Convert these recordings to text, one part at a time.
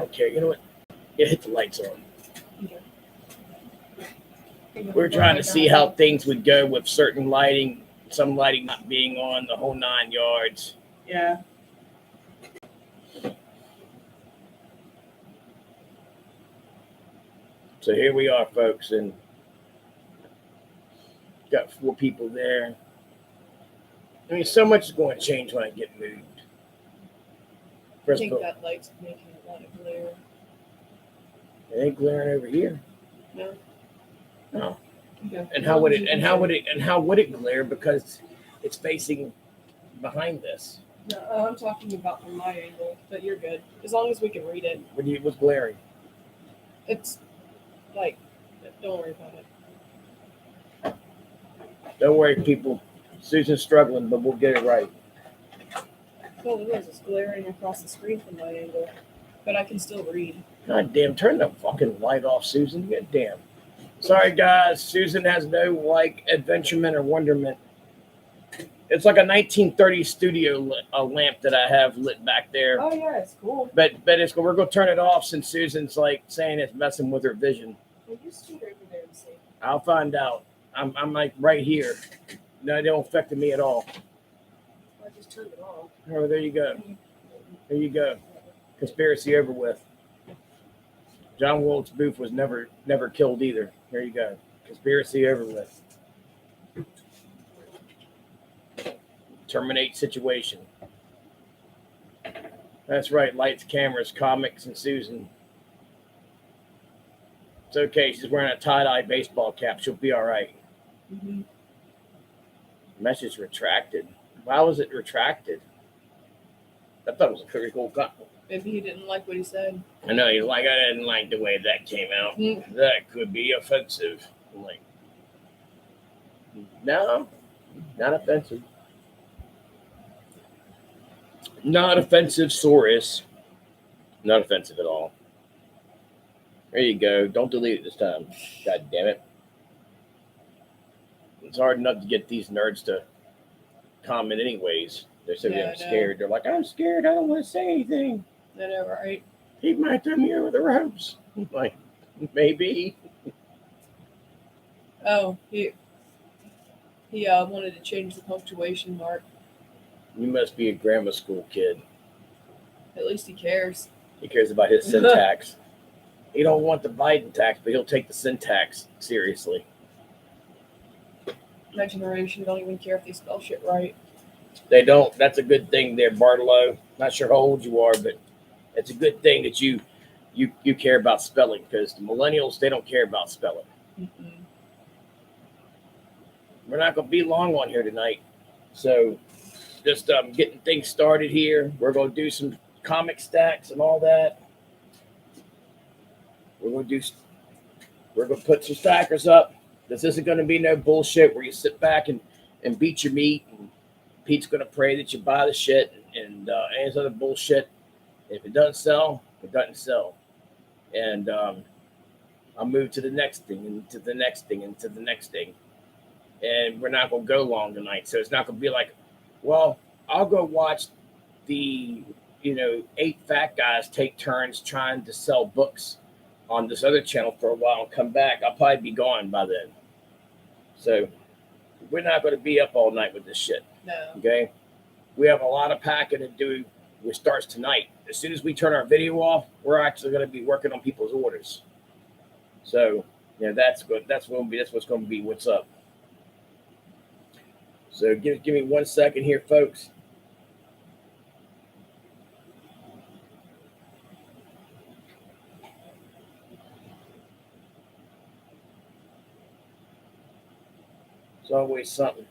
don't care. You know what? Yeah, hit the lights on. Okay. We're trying to see how things would go with certain lighting, some lighting not being on, the whole 9 yards. Yeah. So here we are, folks, and got 4 people there. I mean, so much is going to change when I get moved. I First think of all, that light's making a lot of glare. it ain't glaring over here. No. No. Okay. And how would it glare because it's facing behind this? No, I'm talking about from my angle, but you're good. As long as we can read it. What's glaring? It's like, don't worry about it. Don't worry, people. Susan's struggling, but we'll get it right. Well, it is. It's glaring across the screen from my angle, but I can still read. God damn, turn the fucking light off, Susan. God damn. Sorry, guys. Susan has no, adventurement or wonderment. It's like a 1930s studio lamp that I have lit back there. Oh, yeah, it's cool. But we're going to turn it off since Susan's, saying it's messing with her vision. Well, you scoot over there and see. I'll find out. I'm right here. No, it don't affect me at all. I just turned it off. Oh, there you go. There you go. Conspiracy over with. John Wilkes Booth was never killed either. There you go. Conspiracy over with. Terminate situation. That's right. Lights, cameras, comics, and Susan. It's okay. She's wearing a tie-dye baseball cap. She'll be all right. Mm-hmm. Message retracted. Why was it retracted? I thought it was a pretty cool couple. Maybe he didn't like what he said. I know, he's like, I didn't like the way that came out. Mm. That could be offensive. I'm like, no, not offensive. Not offensive, Saurus. Not offensive at all. There you go. Don't delete it this time. God damn it. It's hard enough to get these nerds to comment anyways. They're so damn scared. They're like, I'm scared. I don't want to say anything. I know, right? He might throw me over the ropes. I'm like, maybe. Oh, he wanted to change the punctuation mark. You must be a grammar school kid. At least he cares. He cares about his syntax. He don't want the Biden tax, but he'll take the syntax seriously. My generation don't even care if they spell shit right. They don't. That's a good thing there, Bartolo. Not sure how old you are, but it's a good thing that you care about spelling, because the millennials, they don't care about spelling. Mm-hmm. We're not going to be long on here tonight. So just getting things started here. We're going to do some comic stacks and all that. We're going to put some stackers up. This isn't going to be no bullshit where you sit back and beat your meat. And Pete's going to pray that you buy the shit and any other bullshit. If it doesn't sell, it doesn't sell. And I'll move to the next thing and to the next thing and to the next thing. And we're not going to go long tonight. So it's not going to be like, well, I'll go watch the, 8 fat guys take turns trying to sell books on this other channel for a while and come back. I'll probably be gone by then. So we're not going to be up all night with this shit. No. Okay? We have a lot of packing to do, which starts tonight. As soon as we turn our video off, we're actually going to be working on people's orders. So, that's good. That's what's going to be what's up. So give me 1 second here, folks. It's always something.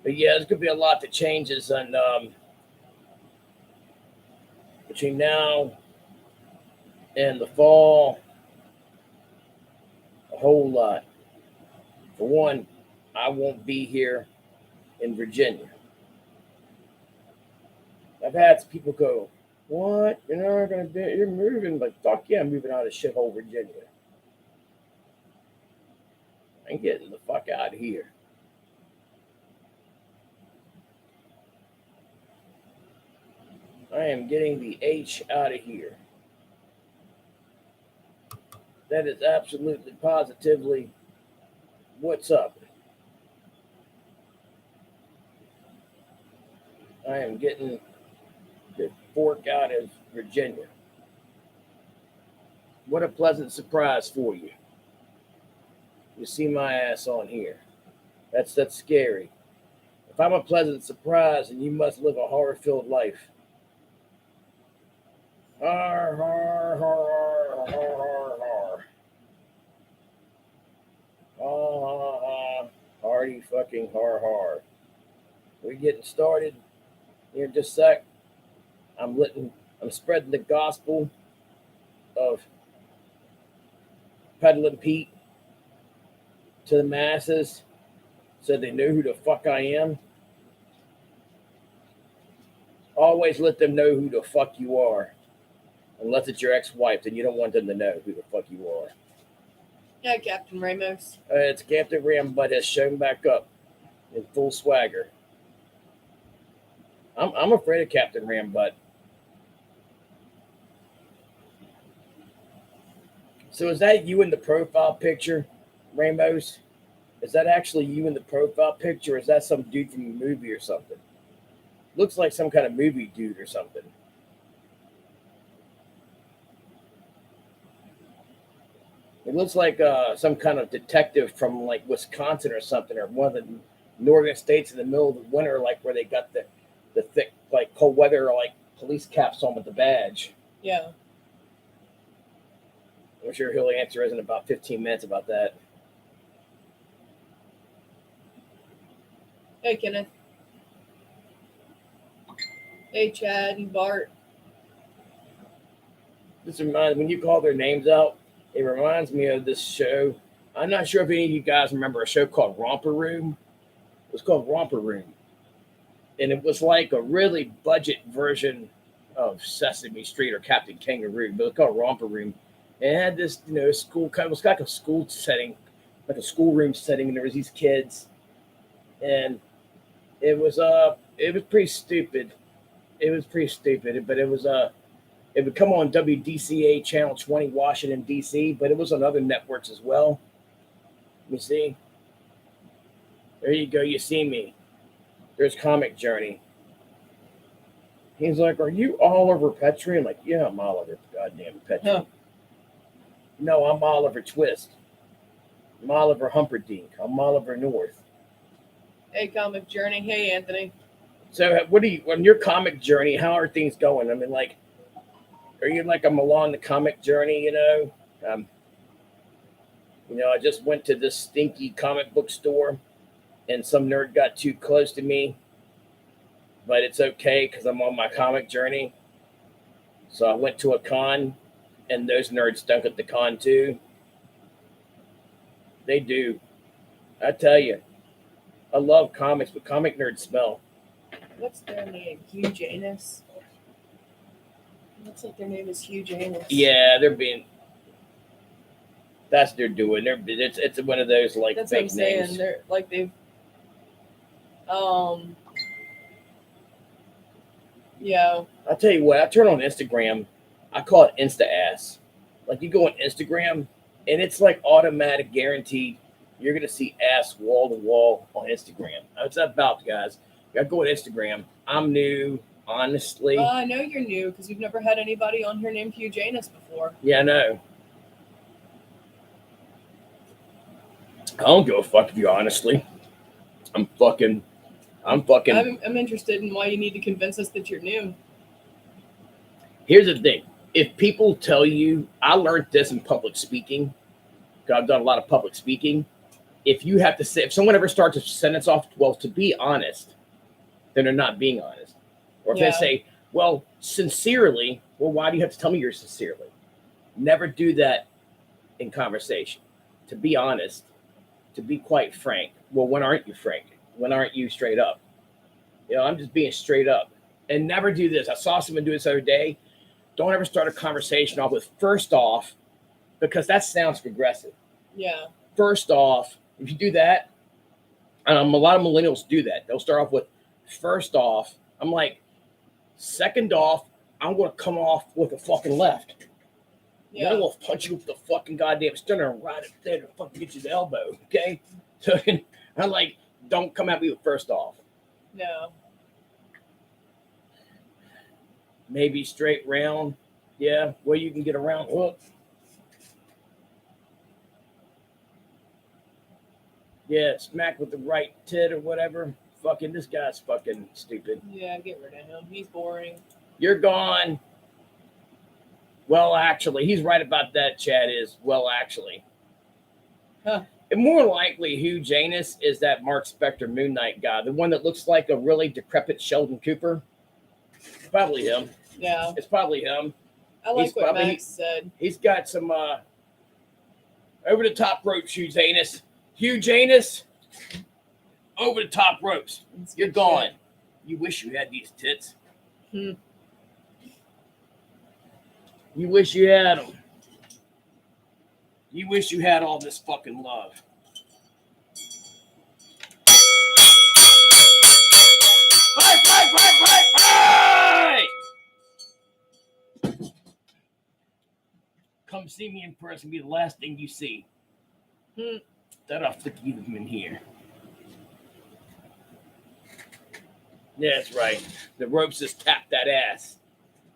But yeah, there's gonna be a lot that changes, and between now and the fall, a whole lot. For one, I won't be here in Virginia. I've had some people go, "What? You're not gonna be? You're moving?" Like, fuck yeah, I'm moving out of shithole Virginia. I'm getting the fuck out of here. I am getting the H out of here. That is absolutely positively what's up. I am getting the fork out of Virginia. What a pleasant surprise for you. You see my ass on here. That's scary. If I'm a pleasant surprise, then you must live a horror-filled life. Har, har, har, har, har, har. Ha, ha, ha. Hardy fucking har, har. We're getting started here in just a sec. I'm spreading the gospel of peddling Pete to the masses so they know who the fuck I am. Always let them know who the fuck you are. Unless it's your ex-wife, then you don't want them to know who the fuck you are. Yeah, Captain Ramos. It's Captain Ram, but has shown back up in full swagger. I'm afraid of Captain Ram, but so is that you in the profile picture, Ramos? Is that actually you in the profile picture, or is that some dude from a movie or something? Looks like some kind of movie dude or something. It looks like some kind of detective from like Wisconsin or something, or one of the northern states in the middle of the winter, like where they got the thick, like cold weather, like police caps on with the badge. Yeah. I'm sure he'll answer us in about 15 minutes about that. Hey, Kenneth. Hey, Chad and Bart. This reminds, when you call their names out, it reminds me of this show. I'm not sure if any of you guys remember a show called Romper Room. It was called Romper Room. And it was like a really budget version of Sesame Street or Captain Kangaroo, but it was called Romper Room. And it had this, school, it was like a school setting, like a schoolroom setting, and there was these kids. And it was pretty stupid. It was pretty stupid, but it would come on WDCA Channel 20, Washington, D.C., but it was on other networks as well. Let me see. There you go. You see me. There's Comic Journey. He's like, "Are you Oliver Petrie?" I'm like, "Yeah, I'm Oliver goddamn Petrie." Huh. No, I'm Oliver Twist. I'm Oliver Humperdinck. I'm Oliver North. Hey, Comic Journey. Hey, Anthony. So what do you, on your comic journey, how are things going? I mean, like, are you like, I'm along the comic journey, I just went to this stinky comic book store and some nerd got too close to me, but it's okay because I'm on my comic journey. So I went to a con and those nerds stunk at the con too. They do. I tell you, I love comics, but comic nerds smell. What's their name? Hugh Janus? Looks like their name is Hugh Janus. Yeah, that's what they're doing. It's one of those like That's fake what I'm saying. names. They're like yeah. I'll tell you what, I turn on Instagram, I call it Insta ass. Like you go on Instagram and it's like automatic guaranteed you're gonna see ass wall to wall on Instagram. That's that about, guys. You gotta go on Instagram. I'm new, honestly. I know you're new because you've never had anybody on here named Hugh Janus before. Yeah, I know. I don't give a fuck if you honestly. I'm interested in why you need to convince us that you're new. Here's the thing. If people tell you, I learned this in public speaking, because I've done a lot of public speaking. if you have to say, if someone ever starts a sentence off, well, to be honest, then they're not being honest. Or if they say, well, sincerely, well, why do you have to tell me you're sincerely? Never do that in conversation. To be honest, to be quite frank. Well, when aren't you frank? When aren't you straight up? I'm just being straight up. And never do this. I saw someone do this the other day. Don't ever start a conversation off with first off, because that sounds progressive. Yeah. First off, if you do that, and a lot of millennials do that. They'll start off with first off. I'm like, second off, I'm going to come off with a fucking left. Yeah. I'm going to punch you with the fucking goddamn stunner and ride it there to fucking get you the elbow. Okay? So I'm like, don't come at me with first off. No. Maybe straight round. Yeah, well, you can get a round hook. Yeah, smack with the right tit or whatever. Fucking, this guy's fucking stupid. Yeah, get rid of him. He's boring. You're gone. Well, actually, he's right about that, Chad is. Well, actually. Huh. And more likely, Hugh Janus is that Mark Spector Moon Knight guy. The one that looks like a really decrepit Sheldon Cooper. Probably him. Yeah. It's probably him. I like what Max said. He's got some over-the-top ropes, Hugh Janus. Hugh Janus, over the top ropes. You're gone. Shit. You wish you had these tits. You wish you had them. You wish you had all this fucking love. Right! Come see me in person. Be the last thing you see. That I'll stick you in here. Yeah, that's right. The ropes just tap that ass.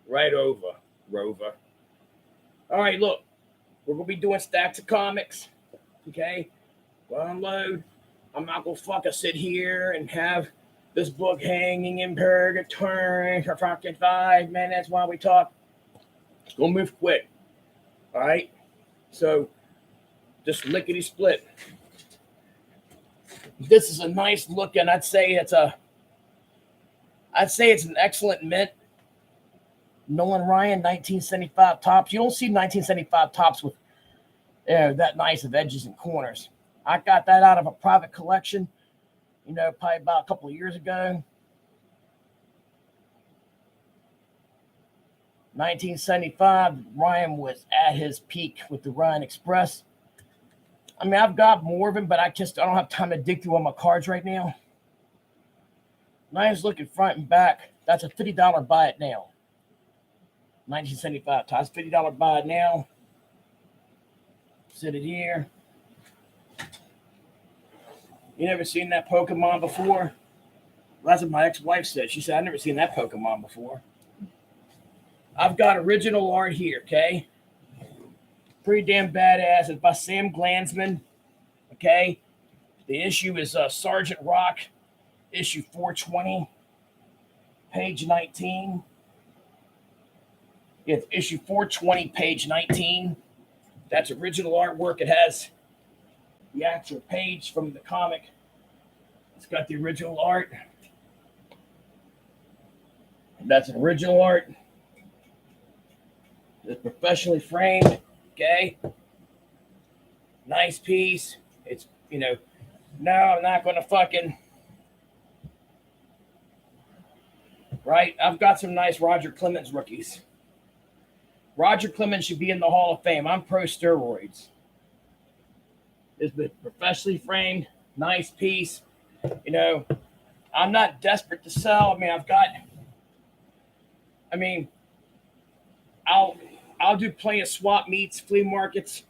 Right over, Rover. All right, look. We're going to be doing stacks of comics. Okay? Well, unload. I'm not going to fucking sit here and have this book hanging in purgatory for fucking 5 minutes while we talk. It's going to move quick. All right? So, just lickety split. This is a nice looking. I'd say it's an excellent mint. Nolan Ryan, 1975 tops. You don't see 1975 tops with that nice of edges and corners. I got that out of a private collection, probably about a couple of years ago. 1975, Ryan was at his peak with the Ryan Express. I mean, I've got more of them, but I don't have time to dig through all my cards right now. Nice looking front and back. That's a $50 buy it now. 1975 tops, $50 buy it now. Sit it here. You never seen that Pokemon before? Well, that's what my ex-wife said. She said, I've never seen that Pokemon before. I've got original art here, okay? Pretty damn badass. It's by Sam Glanzman, okay? The issue is Sergeant Rock, issue 420, page 19. It's issue 420, page 19. That's original artwork. It has the actual page from the comic. It's got the original art. And that's original art. It's professionally framed. Okay. Nice piece. It's, no, I'm not going to fucking. Right. I've got some nice Roger Clemens rookies. Roger Clemens should be in the Hall of Fame. I'm pro steroids. It's been professionally framed. Nice piece. I'm not desperate to sell. I'll do plenty of swap meets, flea markets,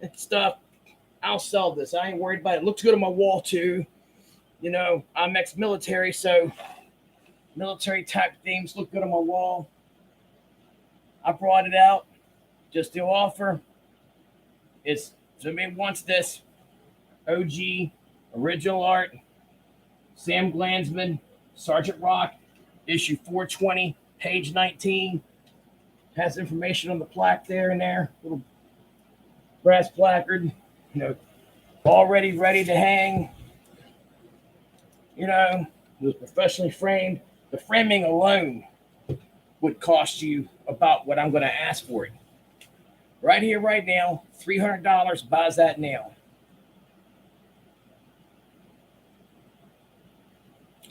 and stuff. I'll sell this. I ain't worried about it. It looks good on my wall, too. I'm ex-military, so military type themes look good on my wall. I brought it out. Just to offer. If somebody wants this, OG, original art, Sam Glanzman, Sergeant Rock, issue 420, page 19. Has information on the plaque there and there. Little brass placard. already ready to hang. You know, it was professionally framed. The framing alone would cost you about what I'm going to ask for it. Right here, right now, $300 buys that now.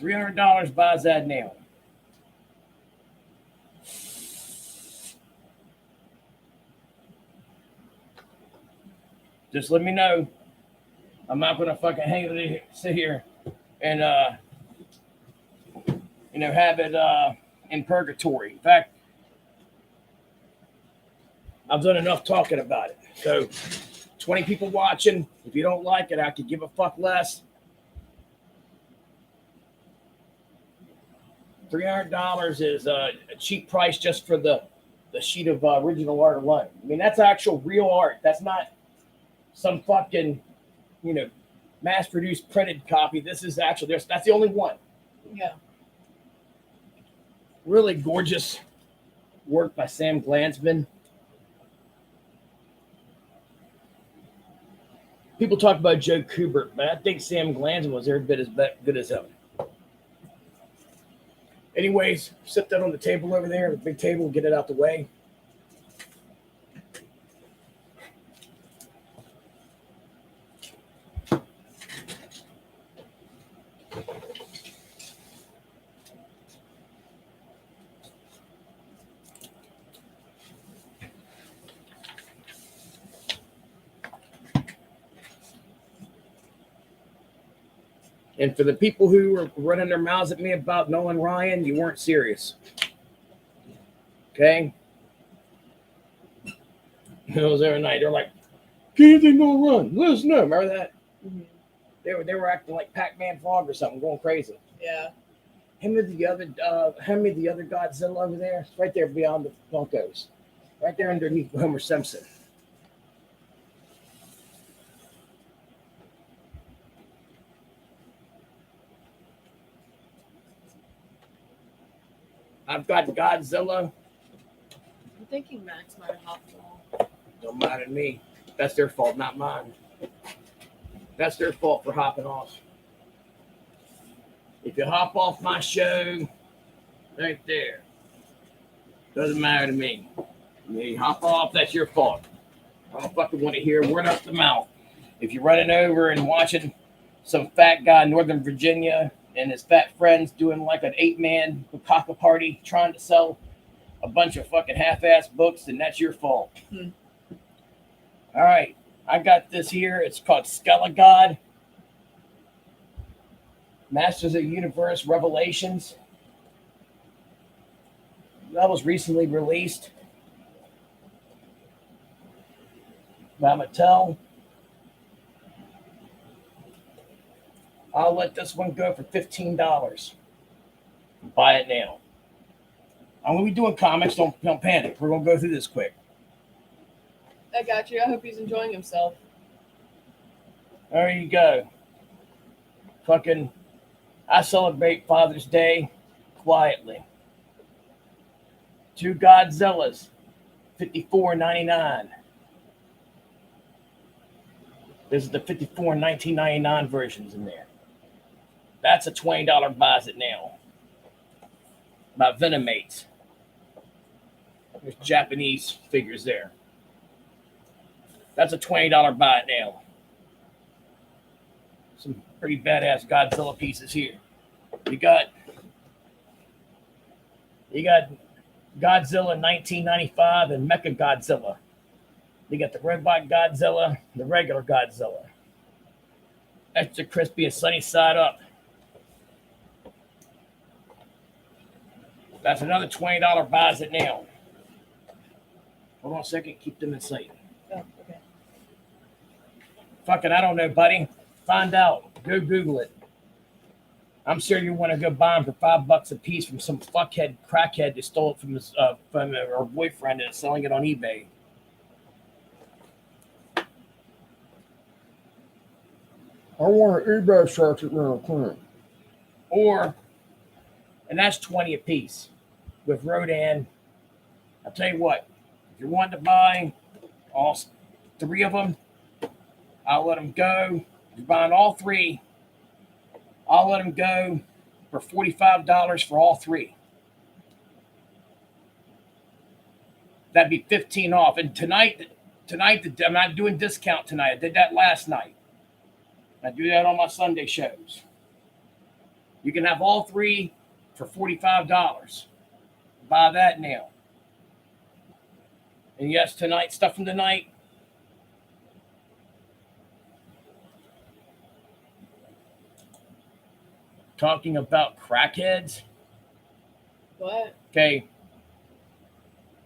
$300 buys that now. Just let me know. I'm not gonna fucking sit here and have it in purgatory. In fact, I've done enough talking about it. So 20 people watching. If you don't like it, I could give a fuck less. $300 is a cheap price just for the sheet of original art alone. I mean, that's actual real art. That's not some fucking, mass-produced printed copy. This is actually, that's the only one. Yeah. Really gorgeous work by Sam Glansman. People talk about Joe Kubert, but I think Sam Glansman was every bit as good as him. Anyways, set that on the table over there, the big table, get it out the way. And for the people who were running their mouths at me about Nolan Ryan, you weren't serious. Okay? It was every night. They're like, anything gonna run? Let us know. Remember that? Mm-hmm. They were acting like Pac-Man Frog or something, going crazy. Yeah. Him and the other Godzilla over there, right there beyond the Funkos, right there underneath Homer Simpson. I've got Godzilla. I'm thinking Max might have hopped off. Don't matter to me. That's their fault, not mine. That's their fault for hopping off. If you hop off my show, right there, doesn't matter to me. You hop off, that's your fault. I don't fucking want to hear a word up the mouth. If you're running over and watching some fat guy in Northern Virginia and his fat friends doing like an 8-man Bukaka party trying to sell a bunch of fucking half-ass books, then that's your fault. All right, I got this here. It's called Skella God, Masters of the Universe Revelations. That was recently released by Mattel. I'll let this one go for $15. Buy it now. I'm going to be doing comics. Don't panic. We're going to go through this quick. I got you. I hope he's enjoying himself. There you go. Fucking, I celebrate Father's Day quietly. 2 Godzillas, $54.99. This is the $54 1999 versions in there. That's a $20 buys it now. By Venomates. There's Japanese figures there. That's a $20 buy it now. Some pretty badass Godzilla pieces here. You got Godzilla 1995 and Mecha Godzilla. You got the robot Godzilla, the regular Godzilla. Extra crispy and sunny side up. That's another $20 buys it now. Hold on a second, keep them in sight. Oh, okay. Fucking, I don't know, buddy. Find out. Go Google it. I'm sure you want to go buy them for $5 a piece from some fuckhead crackhead that stole it from her boyfriend and is selling it on eBay. I want an eBay search at now. Or, and that's 20 a piece with Rodan. I'll tell you what, if you want to buy all 3 of them, I'll let them go. If you're buying all three, I'll let them go for $45 for all three. That'd be 15 off. And tonight, I'm not doing discount tonight. I did that last night. I do that on my Sunday shows. You can have all three for $45. Buy that now. And yes, tonight, stuff from tonight. Talking about crackheads. What? Okay.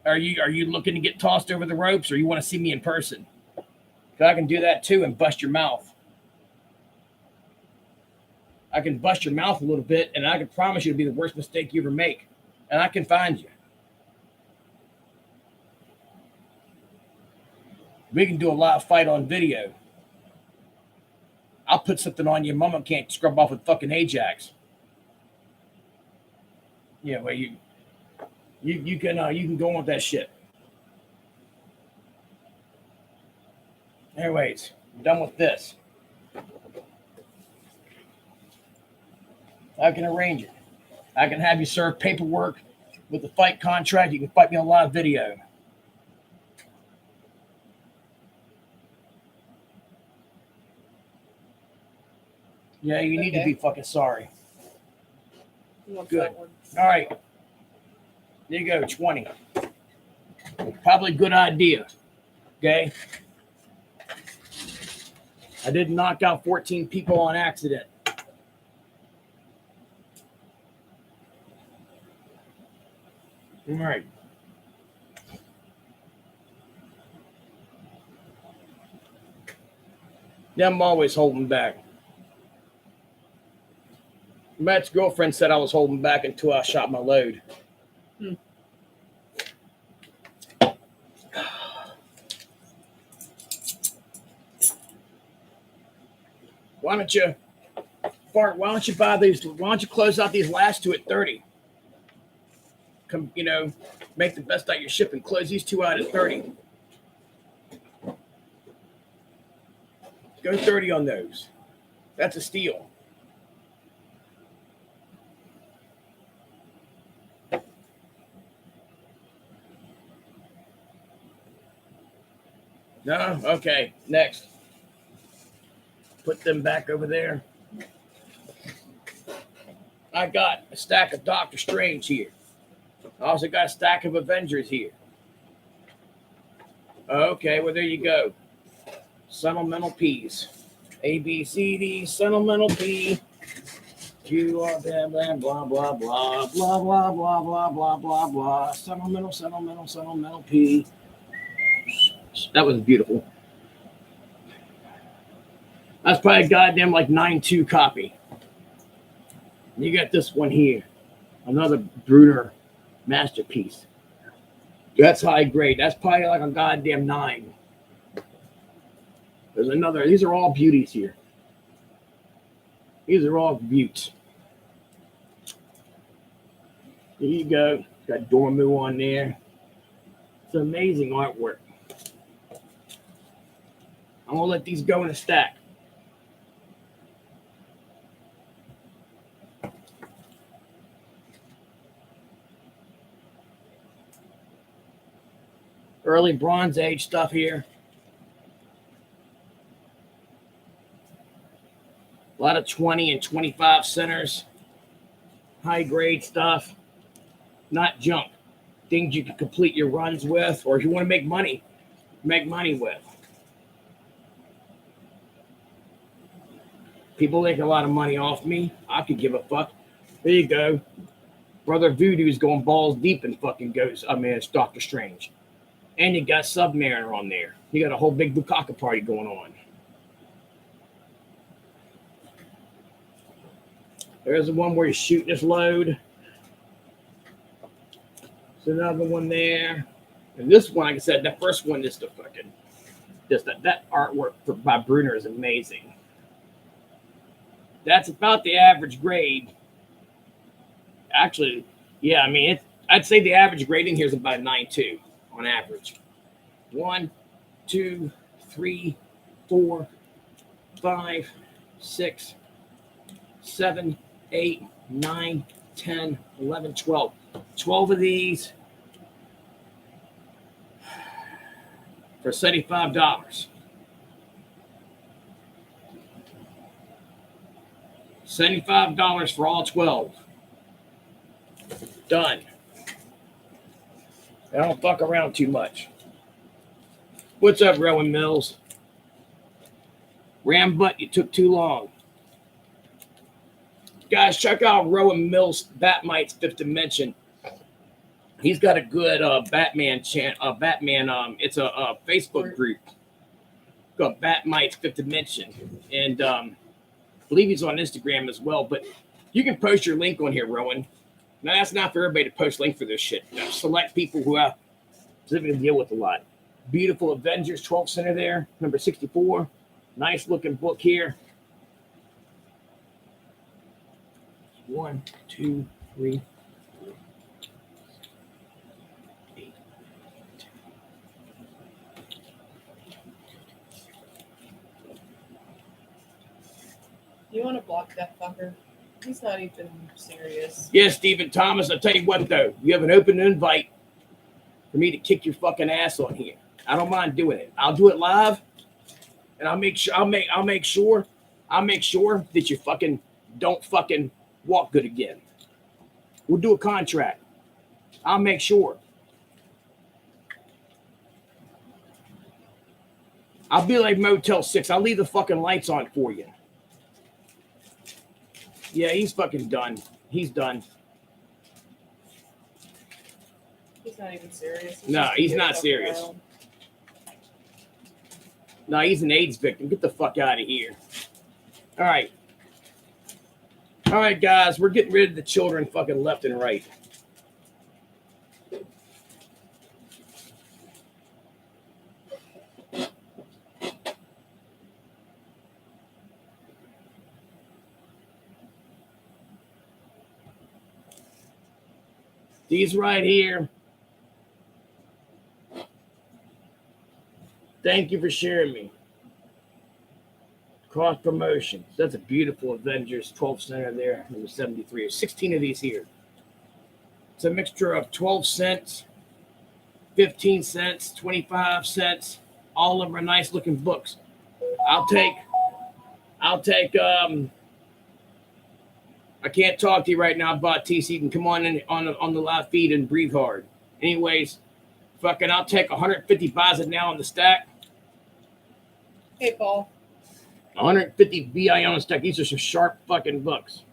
Are you looking to get tossed over the ropes, or you want to see me in person? Because I can do that too and bust your mouth. I can bust your mouth a little bit, and I can promise you it'll be the worst mistake you ever make. And I can find you. We can do a live fight on video. I'll put something on your mama can't scrub off with fucking Ajax. Yeah, well, you can go on with that shit. Anyways, I'm done with this. I can arrange it. I can have you serve paperwork with the fight contract. You can fight me on live video. Yeah, you need to be fucking sorry. Good. All right. There you go, 20. Probably a good idea. Okay? I did knock out 14 people on accident. All right. Yeah, I'm always holding back. Matt's girlfriend said I was holding back until I shot my load. Why don't you, Bart? Why don't you buy these? Why don't you close out these last two at 30? Come, make the best out of your shipping. Close these two out at 30. Go 30 on those. That's a steal. No? Okay. Next. Put them back over there. I got a stack of Doctor Strange here. I also got a stack of Avengers here. Okay, well, there you go. Sentimental P's. A, B, C, D, sentimental P. Q, R, blah, blah, blah, blah, blah, blah, blah, blah, blah, blah, blah, blah. Sentimental P. That was beautiful. That's probably a goddamn like 9.2 copy. You got this one here. Another Brunner masterpiece. That's high grade. That's probably like a goddamn 9. There's another. These are all beauties here. These are all beauts. There you go. Got Dormu on there. It's amazing artwork. I'm going to let these go in a stack. Early Bronze Age stuff here. A lot of 20 and 25 centers. High grade stuff. Not junk. Things you can complete your runs with, or if you want to make money with. People make a lot of money off me. I could give a fuck. There you go. Brother Voodoo's going balls deep in fucking it's Doctor Strange. And you got Submariner on there. You got a whole big Bukaka party going on. There's the one where you're shooting this load. There's another one there. And this one, like I said, that first one is the fucking, that artwork by Brunner is amazing. That's about the average grade. Actually, yeah, I'd say the average grading here is about 9.2 on average. 1, 2, 3, 4, 5, 6, 7, 8, 9, 10, 11, 12. 12 of these for $75. $75 for all 12. Done. I don't fuck around too much. What's up, Rowan Mills? Rambutt, you took too long. Guys, check out Rowan Mills' Batmite's Fifth Dimension. He's got a good Batman chant. It's a Facebook group called Batmite's Fifth Dimension, and I believe he's on Instagram as well. But you can post your link on here, Rowan. Now that's not for everybody to post link for this shit. Now, select people who have specifically deal with a lot. Beautiful Avengers 12 center there, number 64. Nice looking book here. 1, 2, 3, 4, 8, 10. You want to block that fucker? He's not even serious. Yeah, Stephen Thomas. I'll tell you what though, you have an open invite for me to kick your fucking ass on here. I don't mind doing it. I'll do it live, and I'll make sure that you fucking don't fucking walk good again. We'll do a contract. I'll make sure. I'll be like Motel 6. I'll leave the fucking lights on for you. Yeah, he's fucking done. He's done. He's not even serious. No, he's not serious. Around. No, he's an AIDS victim. Get the fuck out of here. All right. All right, guys. We're getting rid of the children fucking left and right. These right here. Thank you for sharing me. Cross promotions. That's a beautiful Avengers 12 center there. Number 73. There's 16 of these here. It's a mixture of 12 cents, 15 cents, 25 cents. All of them are nice looking books. I'll take I can't talk to you right now about TC. You can come on in on the live feed and breathe hard. Anyways, fucking I'll take 150 buys it now on the stack. Hey, Paul. 150 VI on the stack. These are some sharp fucking books.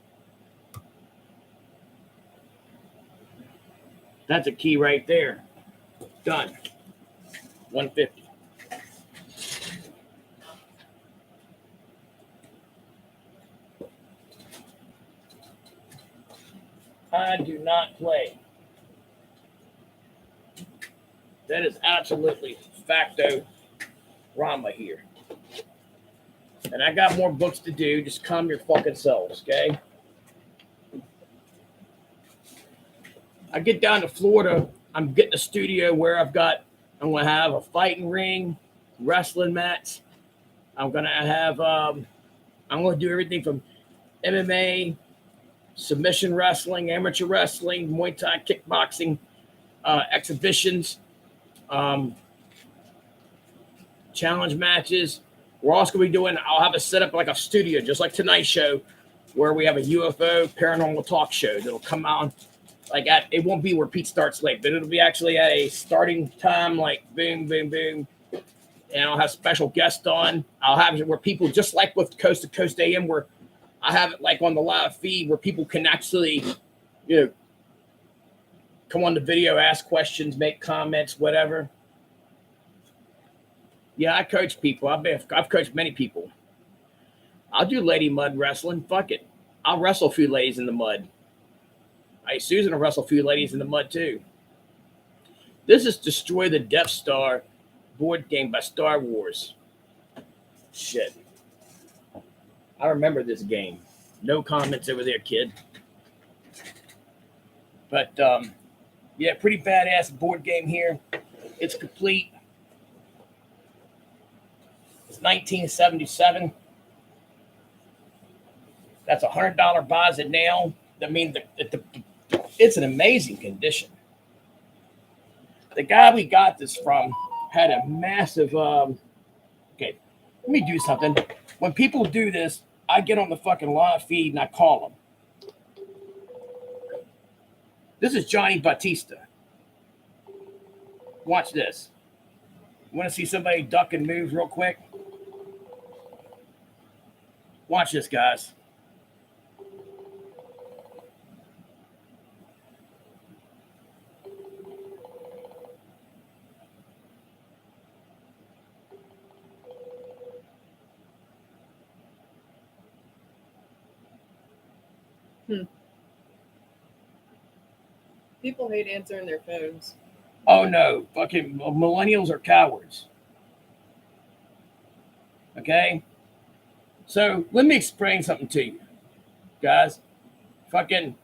That's a key right there. Done. 150. I do not play. That is absolutely facto Rama here. And I got more books to do. Just calm your fucking selves, okay? I get down to Florida. I'm getting a studio where I'm going to have a fighting ring, wrestling mats. I'm going to do everything from MMA, submission wrestling, amateur wrestling, Muay Thai, kickboxing, exhibitions, challenge matches. We're also going to be doing, I'll have it set up like a studio, just like tonight's show, where we have a UFO paranormal talk show that'll come out it won't be where Pete starts late, but it'll be actually at a starting time, like boom, boom, boom. And I'll have special guests on. I'll have it where people, just like with Coast to Coast AM, where I have it like on the live feed where people can actually, come on the video, ask questions, make comments, whatever. Yeah, I coach people. I've coached many people. I'll do lady mud wrestling. Fuck it. I'll wrestle a few ladies in the mud. Susan will wrestle a few ladies in the mud too. This is Destroy the Death Star board game by Star Wars. Shit. I remember this game. No comments over there, kid. But, yeah, pretty badass board game here. It's complete. It's 1977. That's $100 buys it now. I mean, it's an amazing condition. The guy we got this from had a massive. Okay, let me do something. When people do this, I get on the fucking live feed and I call them. This is Johnny Bautista. Watch this. You want to see somebody duck and move real quick? Watch this, guys. People hate answering their phones. Oh no, fucking millennials are cowards. Okay? So let me explain something to you, guys. Fucking,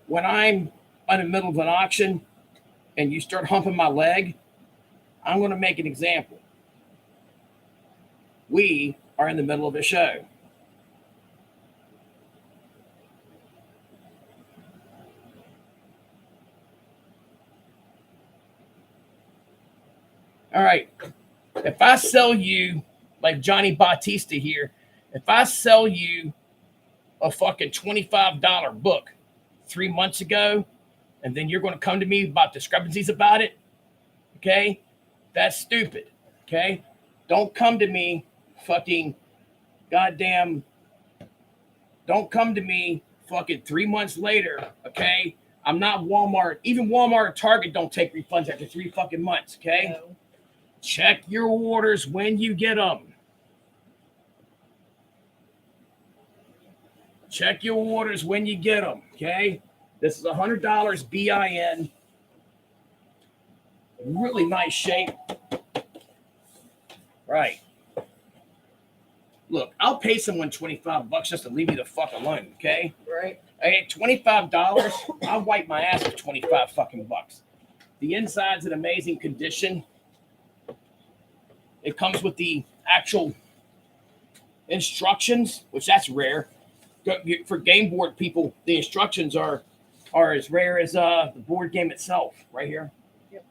when I'm in the middle of an auction and you start humping my leg, I'm going to make an example. We are in the middle of a show. All right. If I sell you, like Johnny Bautista here, if I sell you a fucking $25 book 3 months ago, and then you're going to come to me about discrepancies about it, okay? That's stupid, okay? Don't come to me fucking goddamn, don't come to me fucking 3 months later, okay? I'm not Walmart. Even Walmart and Target don't take refunds after 3 fucking months, okay? No. Check your orders when you get them. Check your orders when you get them, okay? This is $100 BIN. Really nice shape. Right. Look, I'll pay someone $25 just to leave me the fuck alone, okay? Right. Hey, $25, I'll wipe my ass for 25 fucking bucks. The inside's in amazing condition. It comes with the actual instructions, which that's rare. For game board people, the instructions are as rare as the board game itself, right here. Yep.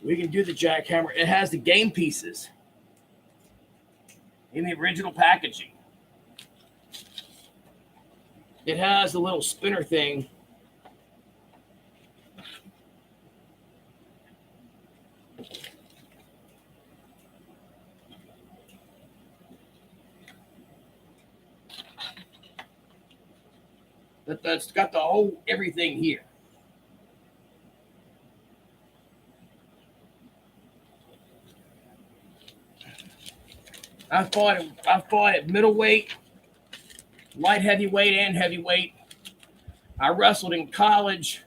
We can do the jackhammer. It has the game pieces in the original packaging. It has a little spinner thing. That's got the whole everything here. I fought at middleweight, light heavyweight, and heavyweight. I wrestled in college,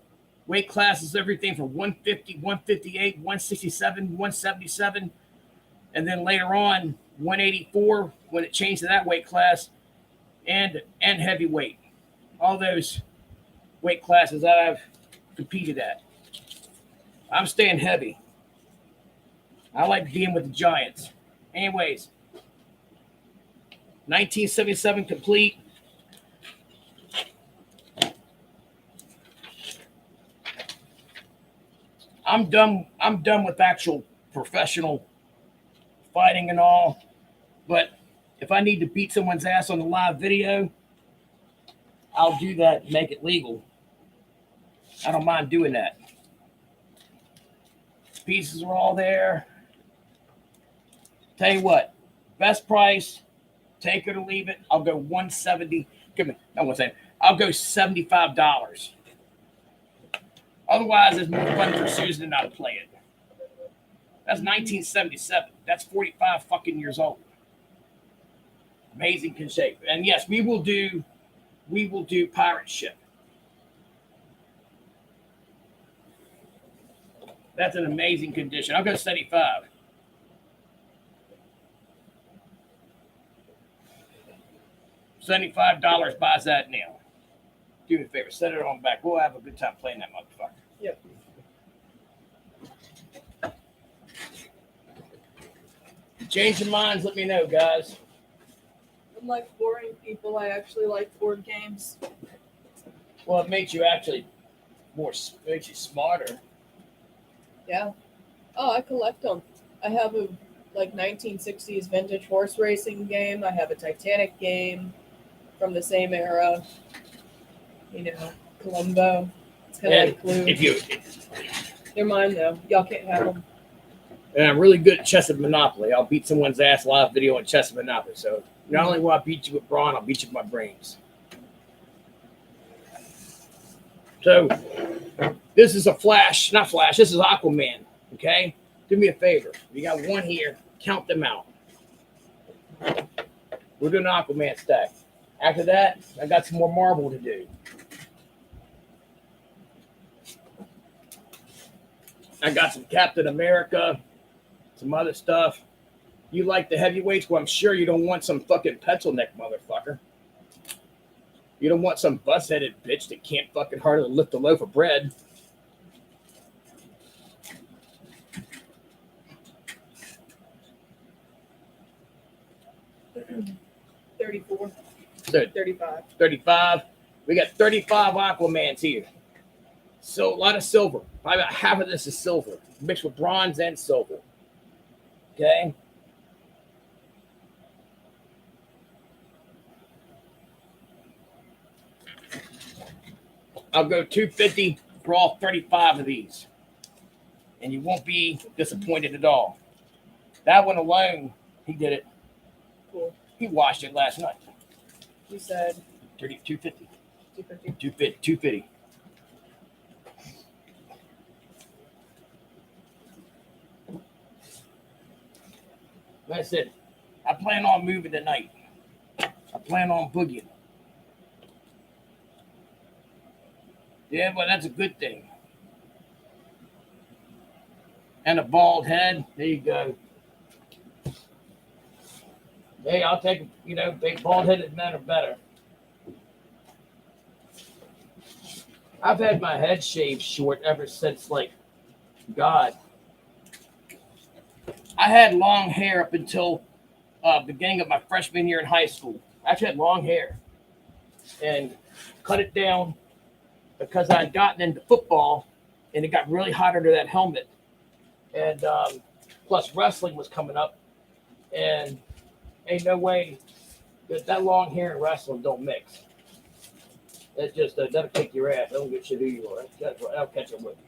weight classes, everything from 150, 158, 167, 177, and then later on 184 when it changed to that weight class, and heavyweight. All those weight classes that I've competed at. I'm staying heavy. I like being with the giants. Anyways, 1977 complete. I'm done with actual professional fighting and all. But if I need to beat someone's ass on the live video, I'll do that and make it legal. I don't mind doing that. Pieces are all there. Tell you what, best price, take it or leave it. I'll go $170. Give me, I won't say. I'll go $75. Otherwise, it's more fun for Susan and I to play it. That's 1977. That's 45 fucking years old. Amazing shape. And yes, we will do pirate ship. That's an amazing condition. I'll go 75. $75 buys that now. Do me a favor, set it on back. We'll have a good time playing that motherfucker. Yep. change your minds, let me know, guys. Unlike boring people, I actually like board games. Well, it makes you actually makes you smarter. Yeah. Oh, I collect them. I have a 1960s vintage horse racing game. I have a Titanic game from the same era. You know, Columbo. It's kind of And like Clue. if you, They're mine though. Y'all can't have them. and I'm really good at chess and Monopoly. I'll beat someone's ass live video on chess and Monopoly. So not only will I beat you with brawn, I'll beat you with my brains. So this is a Flash, not Flash. This is Aquaman. Okay, do me a favor. You got one here. Count them out. We're doing an Aquaman stack. After that, I got some more marble to do. I got some Captain America, some other stuff. You like the heavyweights? Well, I'm sure you don't want some fucking pencil neck motherfucker. You don't want some bus-headed bitch that can't fucking hardly lift a loaf of bread. $34. So, 35. 35. We got 35 Aquamans here. So a lot of silver. Probably about half of this is silver, mixed with bronze and silver. Okay. I'll go $250 for all 35 of these. And you won't be disappointed at all. That one alone, he did it. Cool. He washed it last night. You said $250. 250. 250. Like I said, I plan on moving tonight. I plan on boogieing. Yeah, but that's a good thing. And a bald head. There you go. Hey, I'll take, big bald-headed men are better. I've had my head shaved short ever since, God. I had long hair up until beginning of my freshman year in high school. I actually had long hair and cut it down because I had gotten into football and it got really hot under that helmet. And plus wrestling was coming up and ain't no way that long hair and wrestling don't mix. It just that'll kick your ass. I don't give a shit who you are. I'll catch it with you.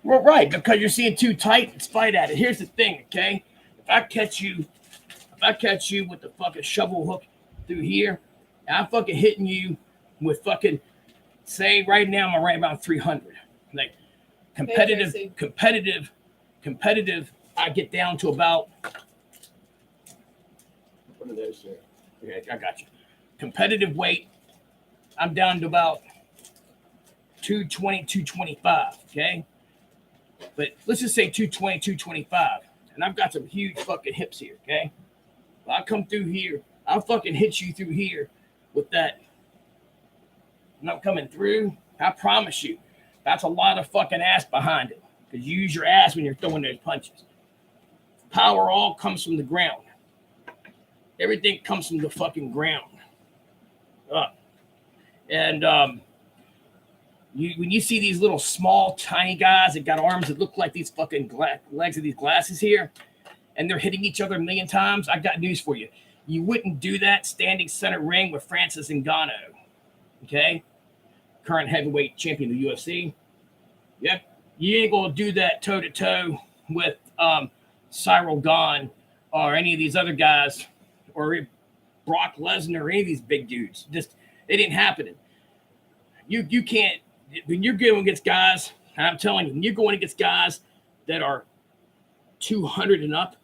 Well, right, because you're seeing too tight, let's fight at it. Here's the thing, okay? If I catch you with the fucking shovel hook through here, and I'm fucking hitting you with fucking, say right now I'm right about 300. Like competitive, I get down to about, what are those here? Okay, I got you. Competitive weight, I'm down to about 220, 225, okay? But let's just say 220, 225. And I've got some huge fucking hips here, okay? If I come through here, I'll fucking hit you through here with that. And I'm coming through, I promise you, that's a lot of fucking ass behind it. Because you use your ass when you're throwing those punches. Power all comes from the ground. Everything comes from the fucking ground. And when you see these little small, tiny guys that got arms that look like these fucking legs of these glasses here, and they're hitting each other a million times, I got news for you. You wouldn't do that standing center ring with Francis Ngannou, okay? Current heavyweight champion of the UFC. Yep. You ain't going to do that toe-to-toe with Cyril Gane or any of these other guys or Brock Lesnar or any of these big dudes. Just, it ain't happening. You can't, when you're going against guys, and I'm telling you, when you're going against guys that are 200 and up,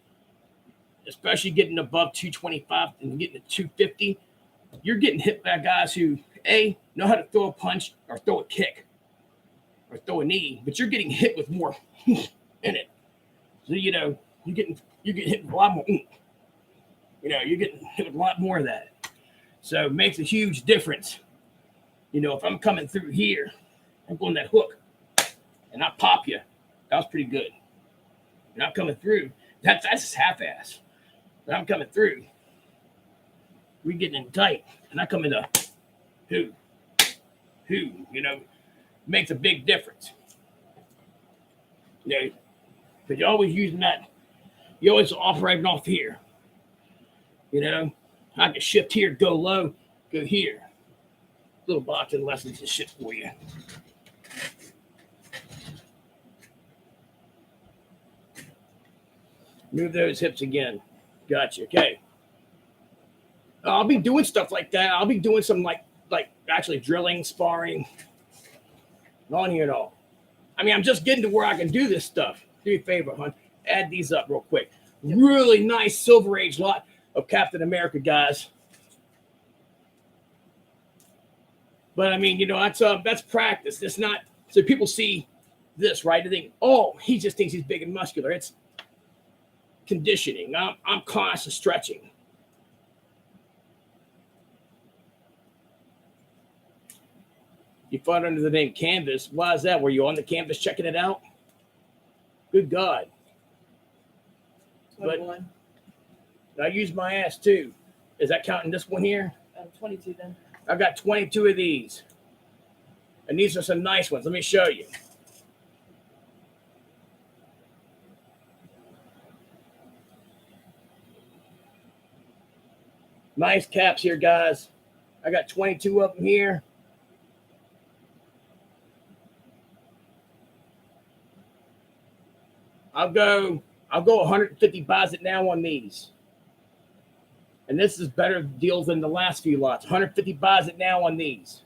especially getting above 225 and getting to 250, you're getting hit by guys who, A, know how to throw a punch or throw a kick or throw a knee, but you're getting hit with more in it. So, you're getting hit with a lot more. You're getting hit with a lot more of that. So it makes a huge difference, You know, if I'm coming through here, I'm going that hook, and I pop you. That was pretty good. And I'm coming through. That's just half-ass. But I'm coming through. We getting in tight, and I come into who, you know, makes a big difference. You know, but you're always using that. You always operating off here. You know, I can shift here, go low, go here. Little boxing lessons and shit for you. Move those hips again. Gotcha. Okay. I'll be doing stuff like that. I'll be doing some like actually drilling, sparring, on here at all. I mean, I'm just getting to where I can do this stuff. Do me a favor, hon. Add these up real quick. Yep. Really nice Silver Age lot of Captain America guys. But I mean, you know, that's practice. It's not so people see this, right? They think, oh, he just thinks he's big and muscular. It's conditioning. I'm constantly stretching. You fought under the name Canvas. Why is that? Were you on the canvas checking it out? Good God. 21. But I use my ass too. Is that counting this one here? 22 then. I've got 22 of these. And these are some nice ones. Let me show you. Nice caps here, guys. I got 22 of them here. I'll go 150 buys it now on these. And this is better deal than the last few lots. 150 buys it now on these.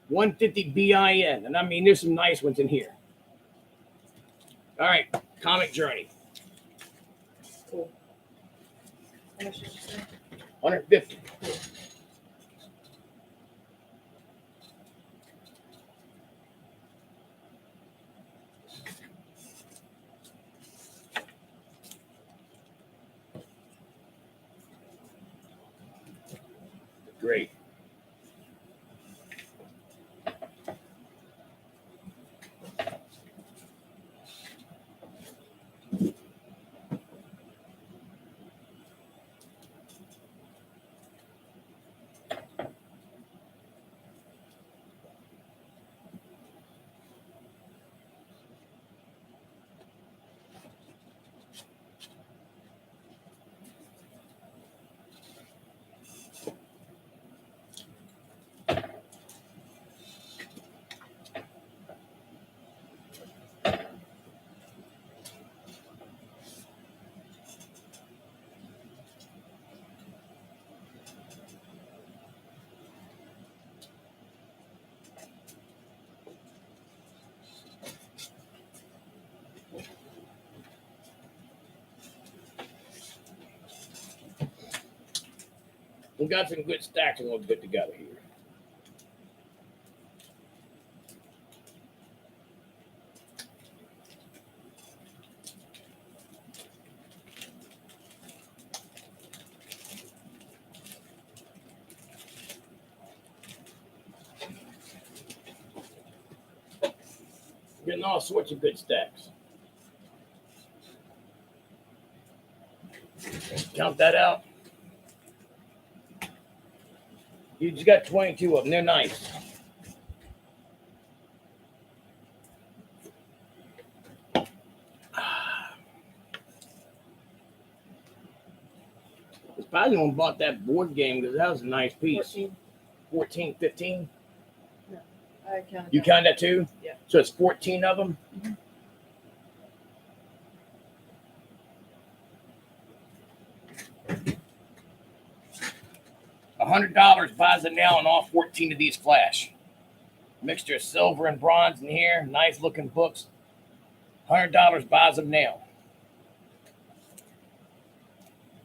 150 BIN. And I mean, there's some nice ones in here. All right, Comic Journey. Cool. How much did you say? 150. Cool. Great. We got some good stacks and we'll get together here. Getting all sorts of good stacks. Count that out. You just got 22 of them. They're nice. It's probably gonna bought that board game because that was a nice piece. 14, 15. No, I counted. You count that too? Yeah. So it's 14 of them. Mm-hmm. $100 buys it now on all 14 of these flash. Mixture of silver and bronze in here. Nice looking books. $100 buys them now.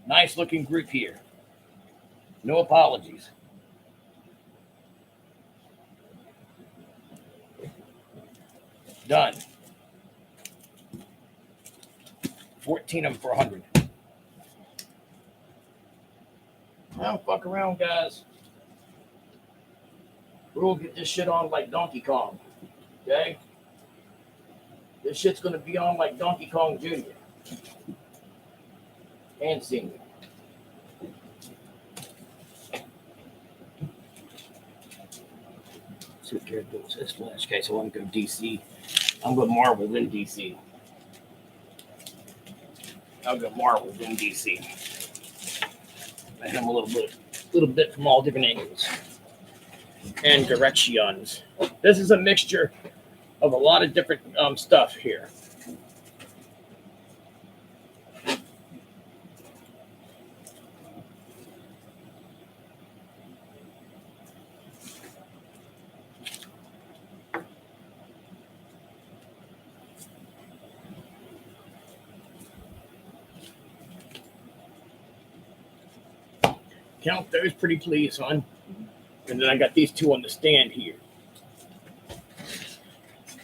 Nice looking group here. No apologies. Done. 14 of them for 100. I don't fuck around, guys. We'll get this shit on like Donkey Kong. Okay? This shit's gonna be on like Donkey Kong Jr. and Senior. Two characters. This Flash. Okay, so I'm gonna go DC. I'm going Marvel then DC. I'll go Marvel then DC. I hit them a little bit from all different angles and directions. This is a mixture of a lot of different stuff here. Count those, pretty please, hon. And then I got these two on the stand here.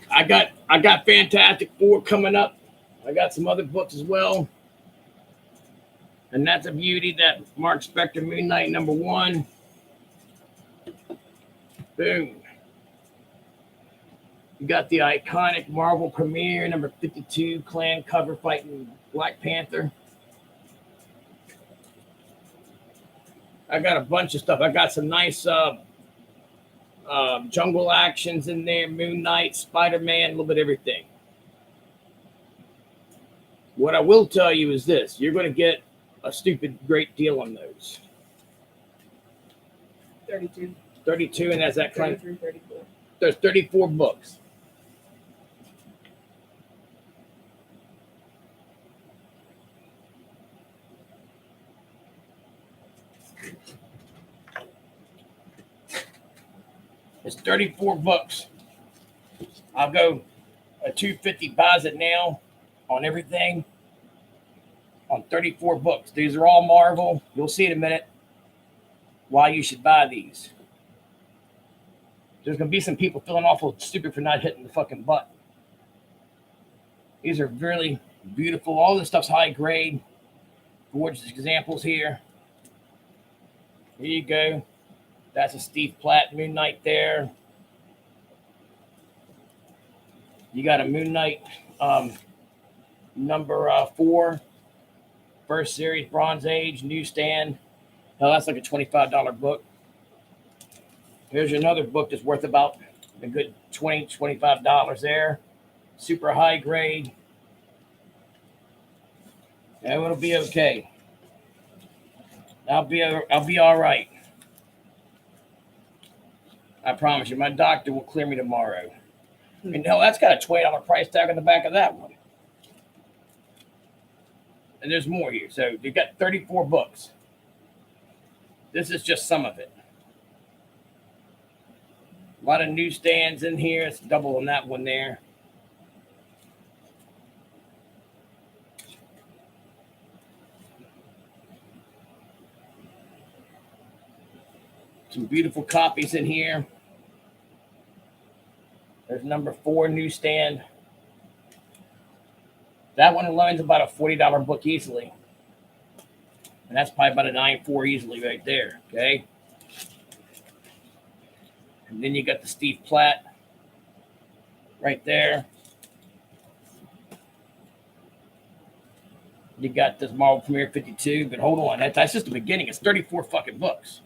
I got Fantastic Four coming up. I got some other books as well. And that's a beauty, that Mark Spector Moon Knight #1. Boom. You got the iconic Marvel premiere #52 clan cover fighting Black Panther. I got a bunch of stuff. I got some nice jungle actions in there, Moon Knight, Spider-Man, a little bit of everything. What I will tell you is this. You're going to get a stupid great deal on those. 32. 32, and that's that kind of... 34. There's 34 books. It's 34 books. I'll go a $250 buys it now on everything on 34 books. These are all Marvel. You'll see in a minute why you should buy these. There's going to be some people feeling awful stupid for not hitting the fucking button. These are really beautiful. All this stuff's high grade. Gorgeous examples here. Here you go. That's a Steve Platt Moon Knight there. You got a Moon Knight #4, first series, Bronze Age, newsstand. Now that's like a $25 book. Here's another book that's worth about a good $20, $25 there. Super high grade. And it'll be okay. I'll be all right. I promise you, my doctor will clear me tomorrow. And hell, that's got a $20 price tag on the back of that one. And there's more here. So you've got 34 books. This is just some of it. A lot of newsstands in here. It's double on that one there. Some beautiful copies in here. There's #4 newsstand. That one alone's about a $40 book easily. And that's probably about a $9.4 easily right there. Okay. And then you got the Steve Platt right there. You got this Marvel Premiere 52, but hold on. That's just the beginning. It's 34 fucking books.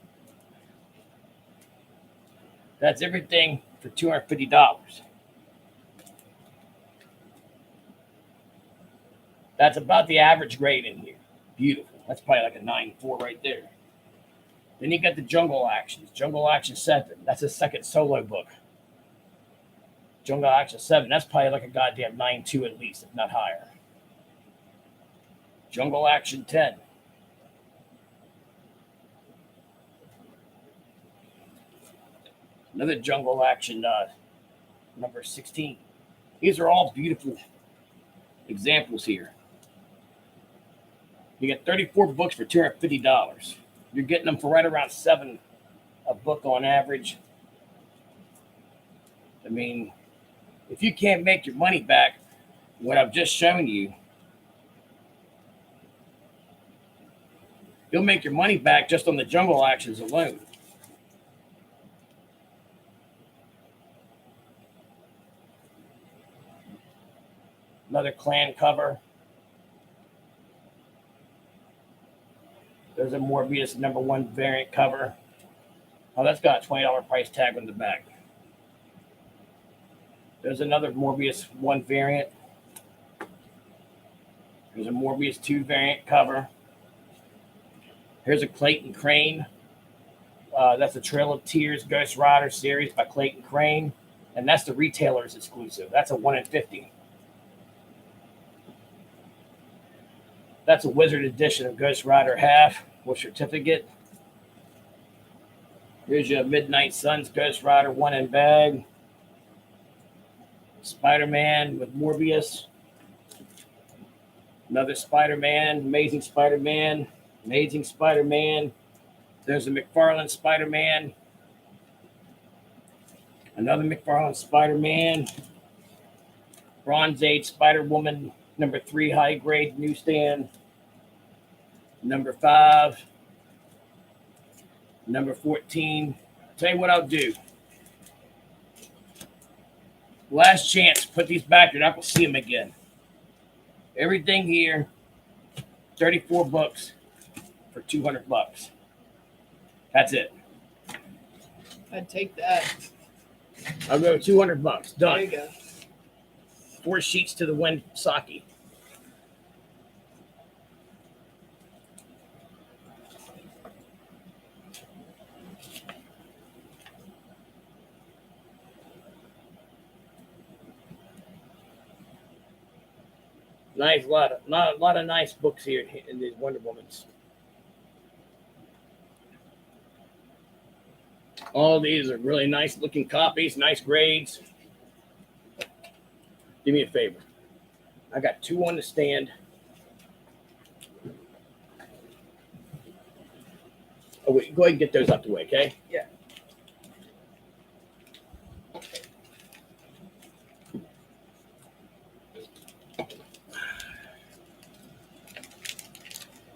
That's everything for $250. That's about the average grade in here. Beautiful. That's probably like a 9.4 right there. Then you got the Jungle Actions. Jungle Action 7. That's his second solo book. Jungle Action 7. That's probably like a goddamn 9.2 at least, if not higher. Jungle Action 10. Another Jungle Action #16. These are all beautiful examples here. You get 34 books for $250. You're getting them for right around $7 a book on average. I mean, if you can't make your money back, what I've just shown you, you'll make your money back just on the Jungle Actions alone. Another clan cover. There's a Morbius #1 variant cover. Oh, that's got a $20 price tag on the back. There's another Morbius 1 variant. There's a Morbius 2 variant cover. Here's a Clayton Crane. That's a Trail of Tears Ghost Rider series by Clayton Crane. And that's the retailer's exclusive. That's a 1 in 50. That's a Wizard edition of Ghost Rider half with certificate. Here's your Midnight Suns Ghost Rider 1 in bag. Spider-Man with Morbius. Another Spider-Man, Amazing Spider-Man, Amazing Spider-Man. There's a McFarlane Spider-Man. Another McFarlane Spider-Man. Bronze Age Spider-Woman #3 high grade newsstand. #5. #14. Tell you what I'll do. Last chance. Put these back. You're not going to see them again. Everything here. 34 books for $200. That's it. I'd take that. I'll go $200. Done. There you go. 4 sheets to the wind sake. Nice, lot of nice books here in these Wonder Womans. All these are really nice looking copies, nice grades. Do me a favor. I got 2 on the stand. Oh, wait, go ahead and get those out the way, okay? Yeah.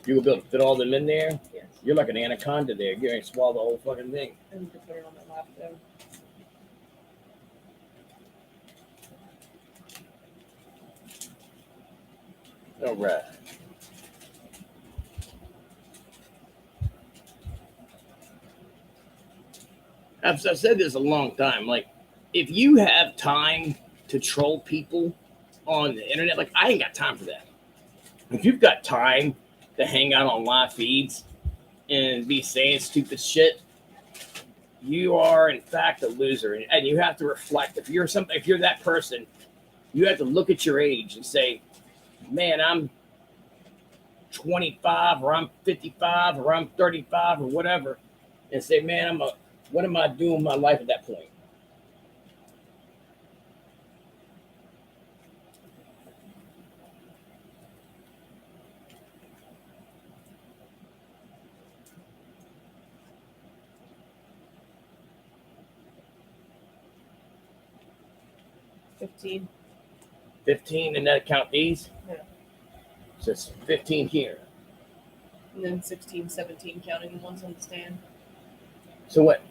You will be able to fit all them in there? Yes. You're like an anaconda there. You're going to swallow the whole fucking thing. I need to put it on my lap though. All right. I've said this a long time. Like, if you have time to troll people on the internet, like, I ain't got time for that. If you've got time to hang out on live feeds and be saying stupid shit, you are in fact a loser. And you have to reflect. If you're that person, you have to look at your age and say, man, I'm 25 or I'm 55 or I'm 35 or whatever, and say, man, what am I doing with my life at that point? $15. 15, and that count these? Yeah. So it's 15 here. And then 16, 17 counting the ones on the stand. So what?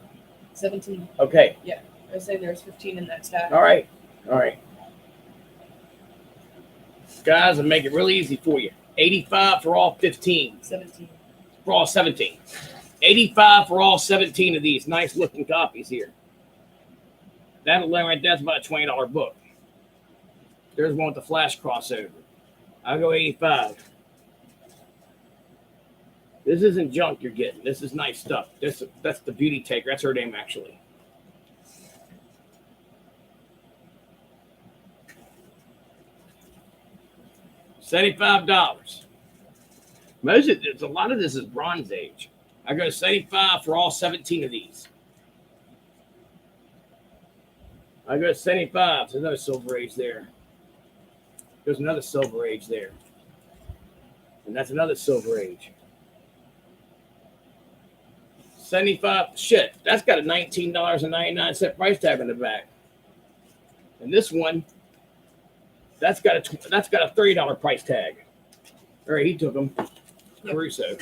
17. Okay. Yeah. I say there's 15 in that stack. All right. Guys, I'll make it really easy for you. 85 for all 15. 17. For all 17. 85 for all 17 of these nice looking copies here. That alone right there is about a $20 book. There's one with the Flash crossover. I'll go 85. This isn't junk you're getting. This is nice stuff. That's the Beauty Taker. That's her name, actually. $75. A lot of this is Bronze Age. I go 75 for all 17 of these. I go 75. There's another Silver Age there. There's another Silver Age there. And that's another Silver Age. 75. Shit, that's got a $19.99 price tag on the back. And this one, that's got a $30 price tag. All right, he took them. Yep. Caruso.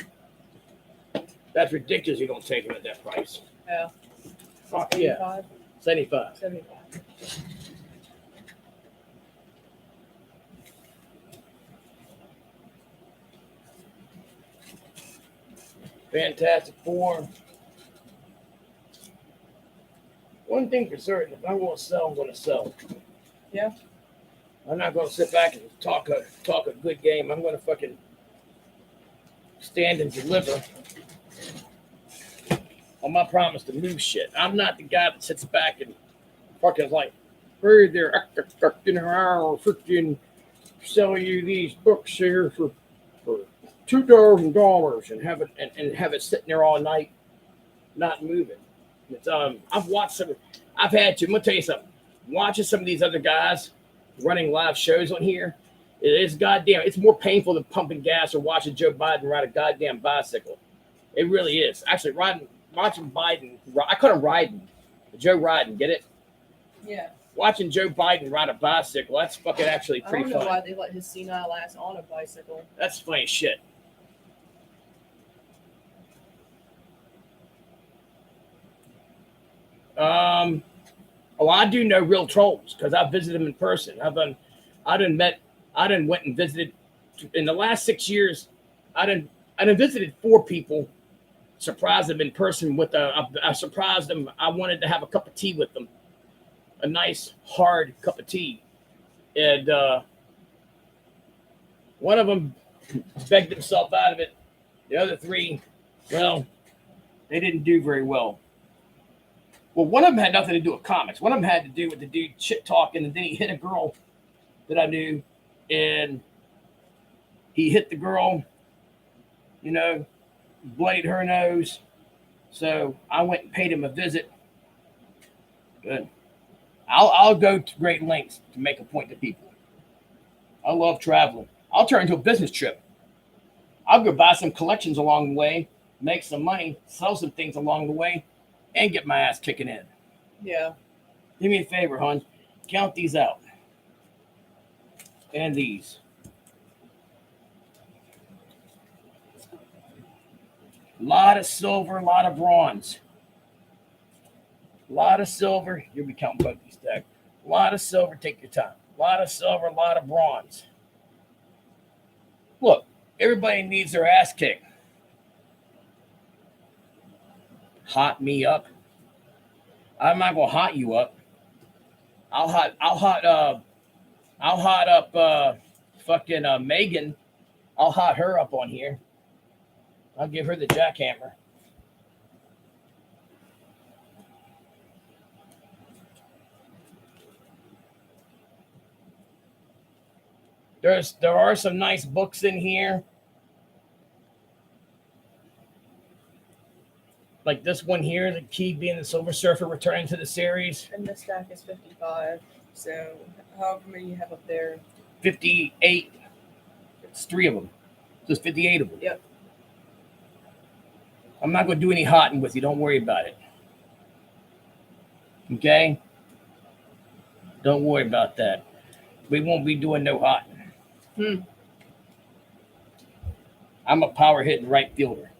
That's ridiculous. You don't take them at that price. Yeah. Fuck yeah. 75. Fantastic Four. One thing for certain, if I'm going to sell, I'm going to sell. Yeah. I'm not going to sit back and talk a good game. I'm going to fucking stand and deliver on my promise to move shit. I'm not the guy that sits back and fucking like, hey there, I'll freaking sell you these books here for $2,000 and have it sitting there all night, not moving. It's I've watched some. I've had to. I'm gonna tell you something. Watching some of these other guys running live shows on here, it is goddamn. It's more painful than pumping gas or watching Joe Biden ride a goddamn bicycle. It really is. Actually, watching Biden. I call him riding. Joe riding. Get it? Yeah. Watching Joe Biden ride a bicycle. That's fucking actually pretty I don't know fun. why they let his senile ass on a bicycle. That's funny as shit. Oh, I do know real trolls because I visited them in person. I went and visited in the last 6 years. I visited 4 people, surprised them in person with I surprised them. I wanted to have a cup of tea with them, a nice hard cup of tea, and one of them begged himself out of it. The other 3, well, they didn't do very well. Well, one of them had nothing to do with comics. One of them had to do with the dude shit talking, and then he hit a girl that I knew, and he hit the girl, bloodied her nose. So I went and paid him a visit. Good. I'll go to great lengths to make a point to people. I love traveling. I'll turn into a business trip. I'll go buy some collections along the way, make some money, sell some things along the way, and get my ass kicking in. Yeah. Do me a favor, hon. Count these out. And these. A lot of silver, a lot of bronze. A lot of silver. You'll be counting both these stacks. A lot of silver. Take your time. A lot of silver, a lot of bronze. Look, everybody needs their ass kicked. Hot me up. I'm not gonna hot you up. I'll hot up fucking Megan. I'll hot her up on here. I'll give her the jackhammer. There are some nice books in here. Like this one here, the key being the Silver Surfer returning to the series. And this stack is 55. So however many you have up there. 58. It's 3 of them. There's 58 of them. Yep. I'm not going to do any hotting with you. Don't worry about it. Okay? Don't worry about that. We won't be doing no hotting. I'm a power hitting right fielder.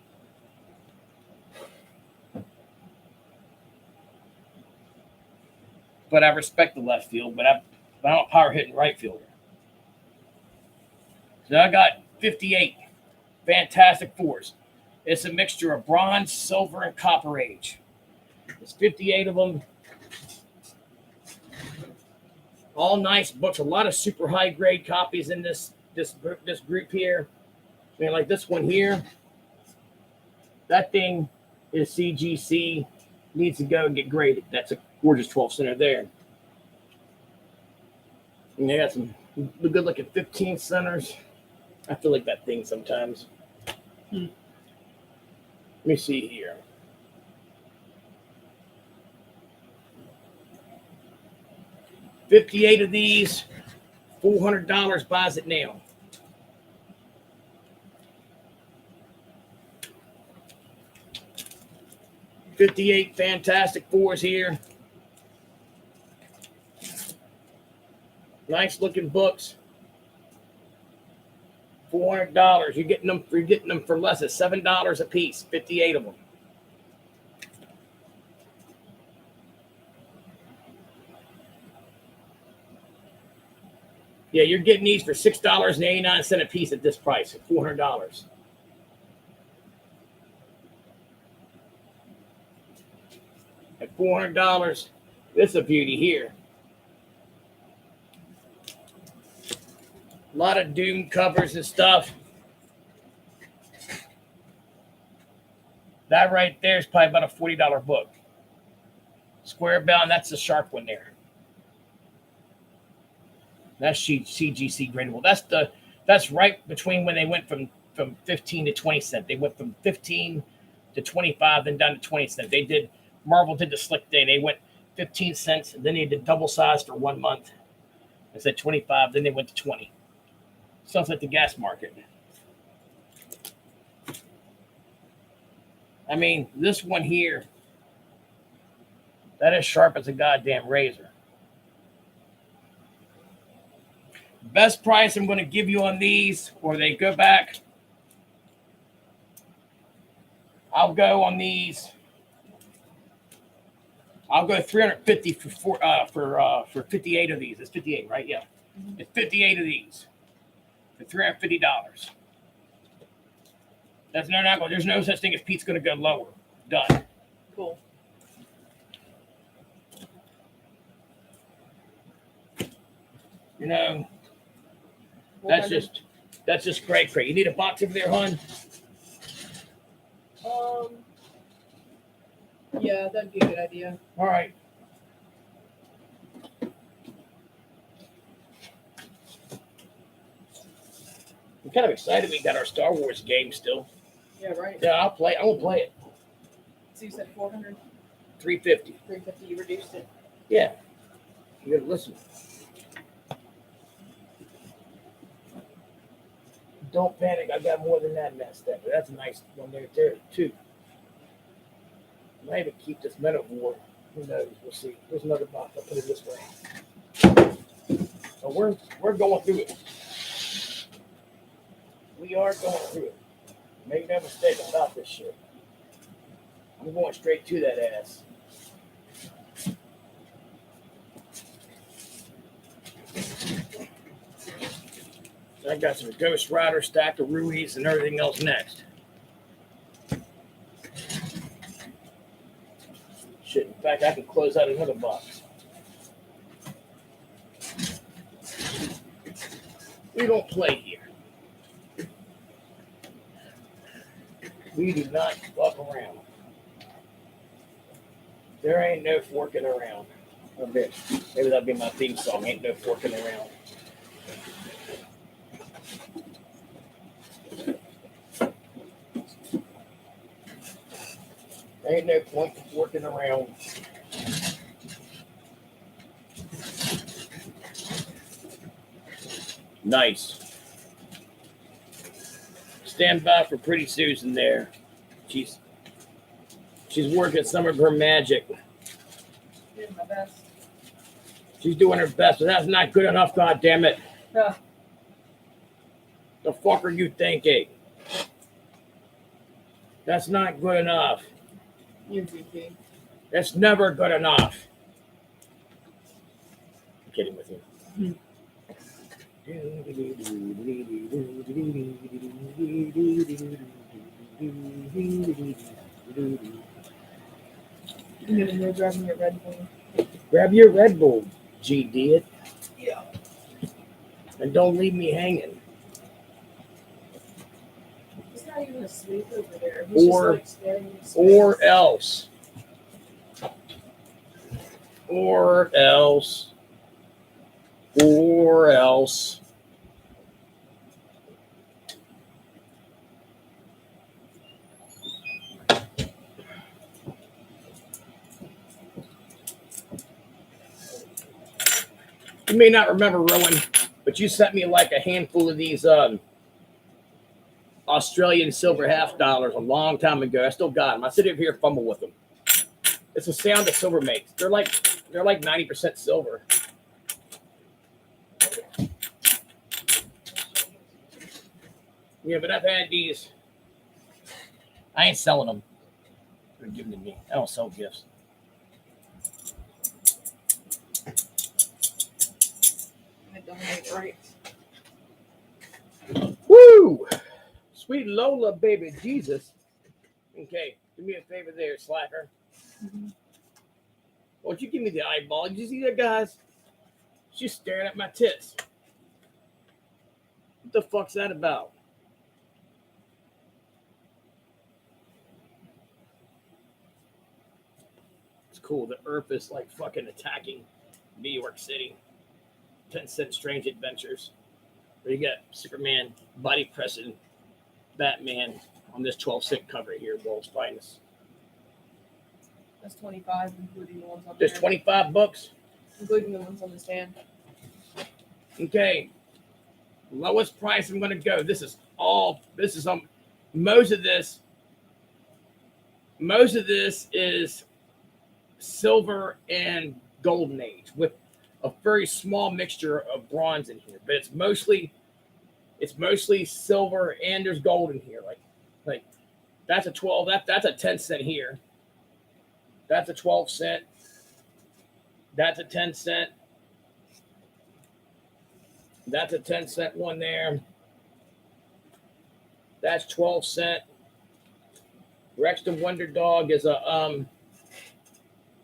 But I respect the left field, but I'm a power hitting right fielder. So I got 58 Fantastic Fours. It's a mixture of bronze, silver, and copper age. There's 58 of them. All nice books. A lot of super high grade copies in this group here. I mean, like this one here. That thing is CGC. Needs to go and get graded. That's a gorgeous 12 center there. And they got some good looking 15 centers. I feel like that thing sometimes. Let me see here. $58 of these, $400 buys it now. $58 Fantastic Fours here. Nice looking books. $400. You're getting them for less than $7 a piece. 58 of them. Yeah, you're getting these for $6.89 a piece at this price, $400. At $400, this is a beauty here. A lot of Doom covers and stuff. That right there is probably about a $40 book. Square bound, that's the sharp one there. That's CGC gradable. That's right between when they went from 15 to 20 cents. They went from 15 to 25, then down to 20 cents. Marvel did the slick thing. They went 15 cents, and then they did double size for 1 month. They said 25, then they went to 20. Sounds like the gas market. I mean, this one here, that is sharp as a goddamn razor. Best price I'm going to give you on these, or they go back. I'll go on these. I'll go $350 for 58 of these. It's 58, right? Yeah, it's 58 of these for $350. There's no such thing as Pete's going to go lower. Done. Cool. You know, that's just great. You need a box over there, hon? Yeah, that'd be a good idea. All right. I'm kind of excited we got our Star Wars game still. Yeah, right. Yeah, I'll play. I won't play it. So you said 400? 350. 350, you reduced it. Yeah. You gotta listen. Don't panic. I got more than that messed up. But that's a nice one there too. I might even keep this metaphor. Who knows? We'll see. There's another box. I'll put it this way. So we're going through it. We are going through it. Make no mistake about this shit. I'm going straight to that ass. I got some Ghost Rider, stack of Ruiz, and everything else next. Shit, in fact, I can close out another box. We don't play here. We do not fuck around. There ain't no forking around. Maybe that'll be my theme song. Ain't no forking around. Ain't no point in forking around. Nice. Stand by for Pretty Susan there. She's working some of her magic. Doing my best. She's doing her best, but that's not good enough, God damn it. The fuck are you thinking? That's not good enough. UVP. That's never good enough. I'm kidding with you. You're gonna go grab me a Red Bull. Grab your Red Bull, G-Did. Yeah. And don't leave me hanging. He's not even asleep over there. Or else. You may not remember, Rowan, but you sent me like a handful of these Australian silver half dollars a long time ago. I still got them. I sit over here and fumble with them. It's the sound that silver makes. They're like 90% silver. Yeah, but I've had these. I ain't selling them. They're giving to me. I don't sell gifts. I donate rights. Woo! Sweet Lola, baby Jesus. Okay, do me a favor there, slacker. Mm-hmm. Won't you give me the eyeball? Did you see that, guys? She's staring at my tits. What the fuck's that about? It's cool. The Earth is like fucking attacking New York City. 10-cent strange adventures. Where you got Superman body pressing Batman on this 12-cent cover here, World's Finest. That's 25, including the ones on There's there. 25 books. Including the ones on the stand. Okay. Lowest price I'm going to go. This is most of this is silver and golden age with a very small mixture of bronze in here, but it's mostly silver and there's gold in here. Like that's a 12, that's a 10-cent here. That's a 12-cent. That's a 10-cent. That's a 10-cent one there. That's 12-cent. Rex the Wonder Dog is a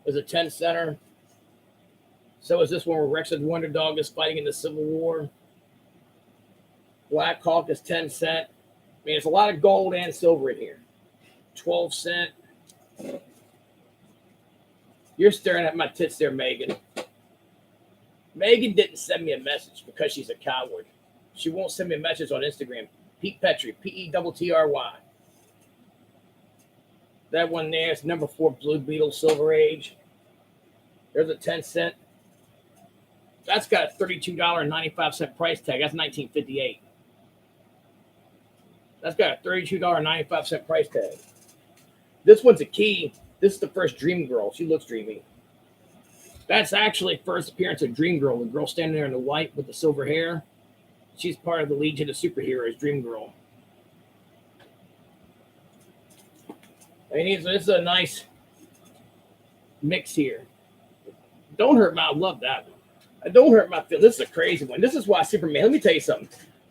10-center. So is this one where Rex the Wonder Dog is fighting in the Civil War. Black Hawk is 10-cent. I mean, it's a lot of gold and silver in here. 12-cent. You're staring at my tits there, Megan. Megan didn't send me a message because she's a coward. She won't send me a message on Instagram. Pete Petrie, Petry. That one there is number 4 Blue Beetle Silver Age. There's a 10-cent. That's got a $32.95 price tag. That's 1958. That's got a $32.95 price tag. This one's a key. This is the first Dream Girl. She looks dreamy. That's actually first appearance of Dream Girl, the girl standing there in the white with the silver hair. She's part of the Legion of Superheroes, Dream Girl. I mean, this is a nice mix here. Don't hurt my, I love that one. Don't hurt my feelings. This is a crazy one. This is why Superman, let me tell you something.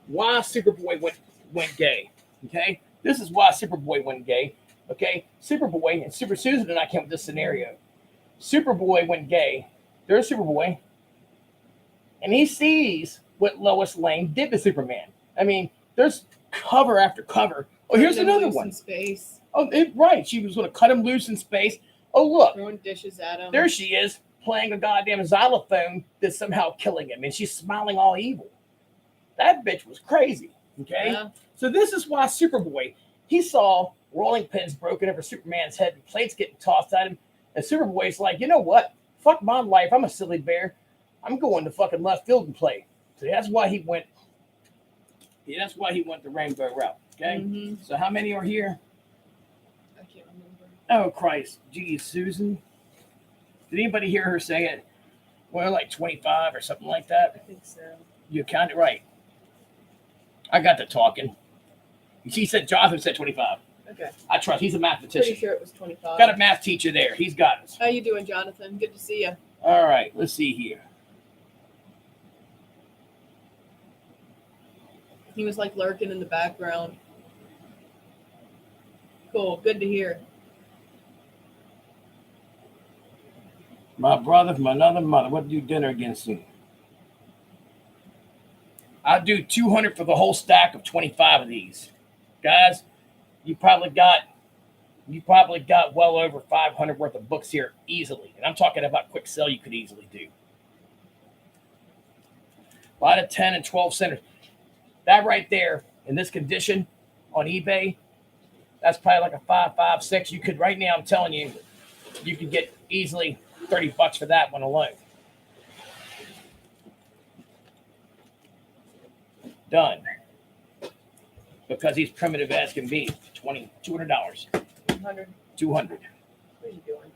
Why Superboy went gay, okay? This is why Superboy went gay, okay? Superboy and Super Susan and I came up with this scenario. Superboy went gay. There's Superboy. And he sees what Lois Lane did to Superman. I mean, there's cover after cover. Oh, here's another one. In space. Oh, right. She was going to cut him loose in space. Oh, look. Throwing dishes at him. There she is playing a goddamn xylophone that's somehow killing him. And she's smiling all evil. That bitch was crazy. Okay? Yeah. So this is why Superboy, he saw rolling pins broken over Superman's head and plates getting tossed at him. And Superboy's like, you know what? Fuck my life. I'm a silly bear. I'm going to fucking left field and play. So that's why he went. Yeah, that's why he went the rainbow route. Okay. Mm-hmm. So how many are here? I can't remember. Oh Christ, geez, Susan. Did anybody hear her say it? Well, like 25 or something like I that. think so. You counted right. I got to talking. She said Jonathan said 25. Okay. I trust. He's a Pretty mathematician. sure it was 25. Got a math teacher there. He's got us. How you doing, Jonathan? Good to see you. All right. Let's see here. He was like lurking in the background. Cool. Good to hear. My brother from another mother. What do you dinner again soon? I'll do 200 for the whole stack of 25 of these. Guys, you probably got well over 500 worth of books here easily. And I'm talking about quick sell you could easily do. A lot of 10 and 12 centers. That right there in this condition on eBay, that's probably like a 5, 5, 6. You could right now, I'm telling you, you could get easily $30 for that one alone. Done. Because he's primitive as can be. $200. 100. 200. What are you doing?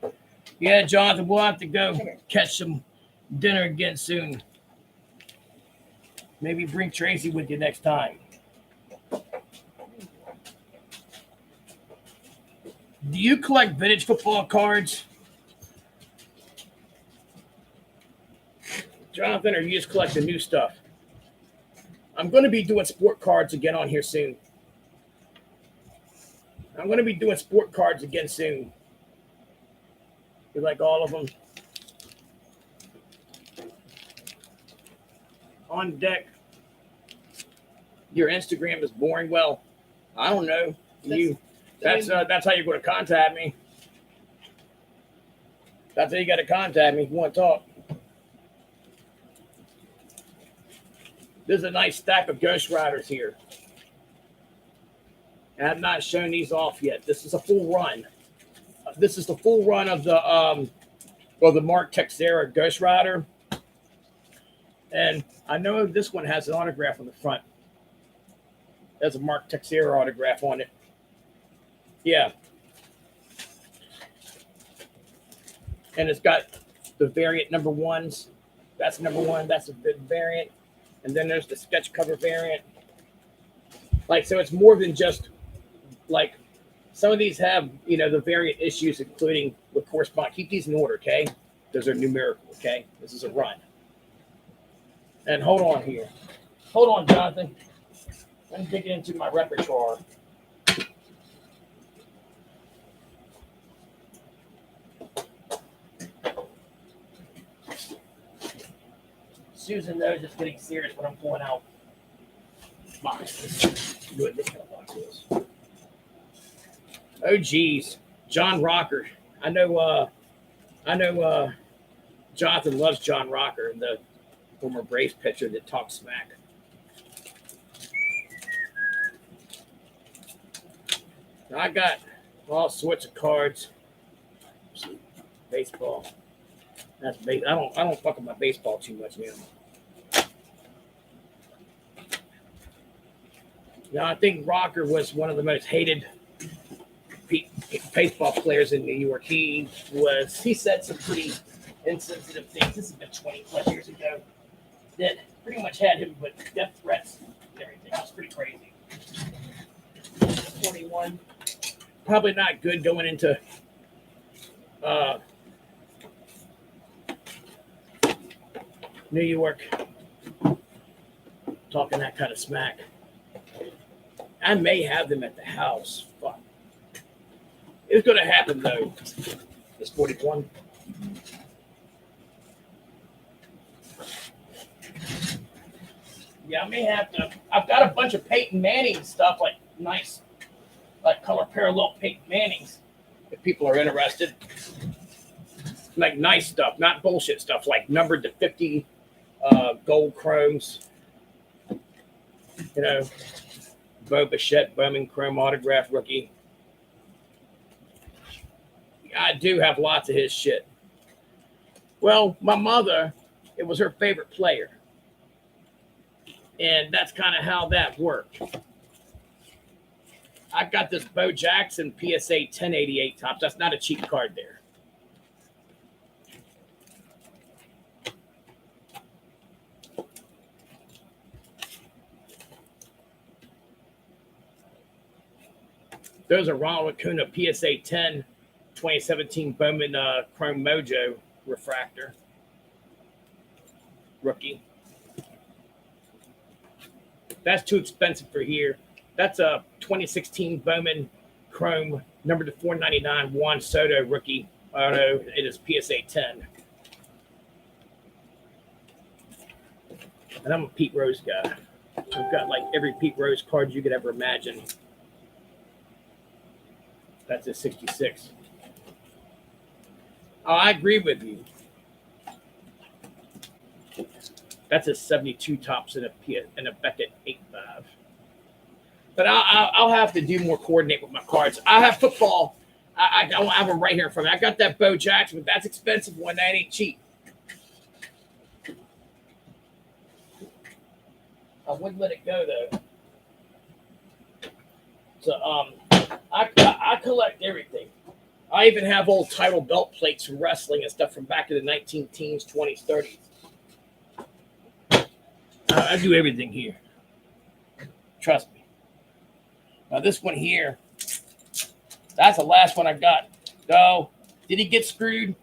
Yeah, Jonathan, we'll have to go catch some dinner again soon. Maybe bring Tracy with you next time. Do you collect vintage football cards? Jonathan, or you just collect the new stuff? I'm going to be doing sport cards again on here soon. You like all of them? on deck. Your Instagram is boring. Well, I don't know. That's how you're going to contact me. That's how you got to contact me if you want to talk. There's a nice stack of Ghost Riders here. I have not shown these off yet. This is a full run. This is the full run of the Mark Texera Ghost Rider. And I know this one has an autograph on the front. There's a Mark Texera autograph on it. Yeah. And it's got the variant number ones. That's number one. That's a good variant. And then there's the sketch cover variant. Like, so it's more than just like some of these have, the variant issues, including the correspond. Keep these in order, okay? Those are numerical, okay? This is a run. And hold on here. Hold on, Jonathan. I'm digging into my repertoire. Susan knows it's getting serious when I'm pulling out boxes. Good, this kind of box is. Oh, geez. John Rocker. I know Jonathan loves John Rocker, the former Braves pitcher that talks smack. Now, I got all sorts of cards. Baseball. That's base. I don't fuck with my baseball too much now. Now, I think Rocker was one of the most hated baseball players in New York. He said some pretty insensitive things. This has been 20 plus years ago. That pretty much had him with death threats and everything. It was pretty crazy. 21. Probably not good going into New York, talking that kind of smack. I may have them at the house. Fuck. It's going to happen, though. It's 41. Yeah, I may have to. I've got a bunch of Peyton Manning stuff, like nice, like color parallel Peyton Mannings, if people are interested. Like nice stuff, not bullshit stuff, like numbered to 50 gold chromes. Bo Bichette, Bowman Chrome autograph rookie. I do have lots of his shit. Well, my mother, it was her favorite player. And that's kind of how that worked. I got this Bo Jackson PSA 1088 tops. That's not a cheap card there. Those are Ronald Acuna PSA 10 2017 Bowman Chrome Mojo refractor rookie. That's too expensive for here. That's a 2016 Bowman Chrome number to 499 Juan Soto rookie auto. It is PSA 10. And I'm a Pete Rose guy. I've got like every Pete Rose card you could ever imagine. That's a 66. Oh, I agree with you. That's a 72 tops and a Beckett 8.5. But I'll have to do more coordinate with my cards. I have football. I have them right here in front of me. I got that Bo Jackson, but that's expensive one. That ain't cheap. I wouldn't let it go though. So I collect everything. I even have old title belt plates from wrestling and stuff from back in the 19 teens, 20s, 30s. I do everything here. Trust me. Now this one here, that's the last one I got. No, did he get screwed?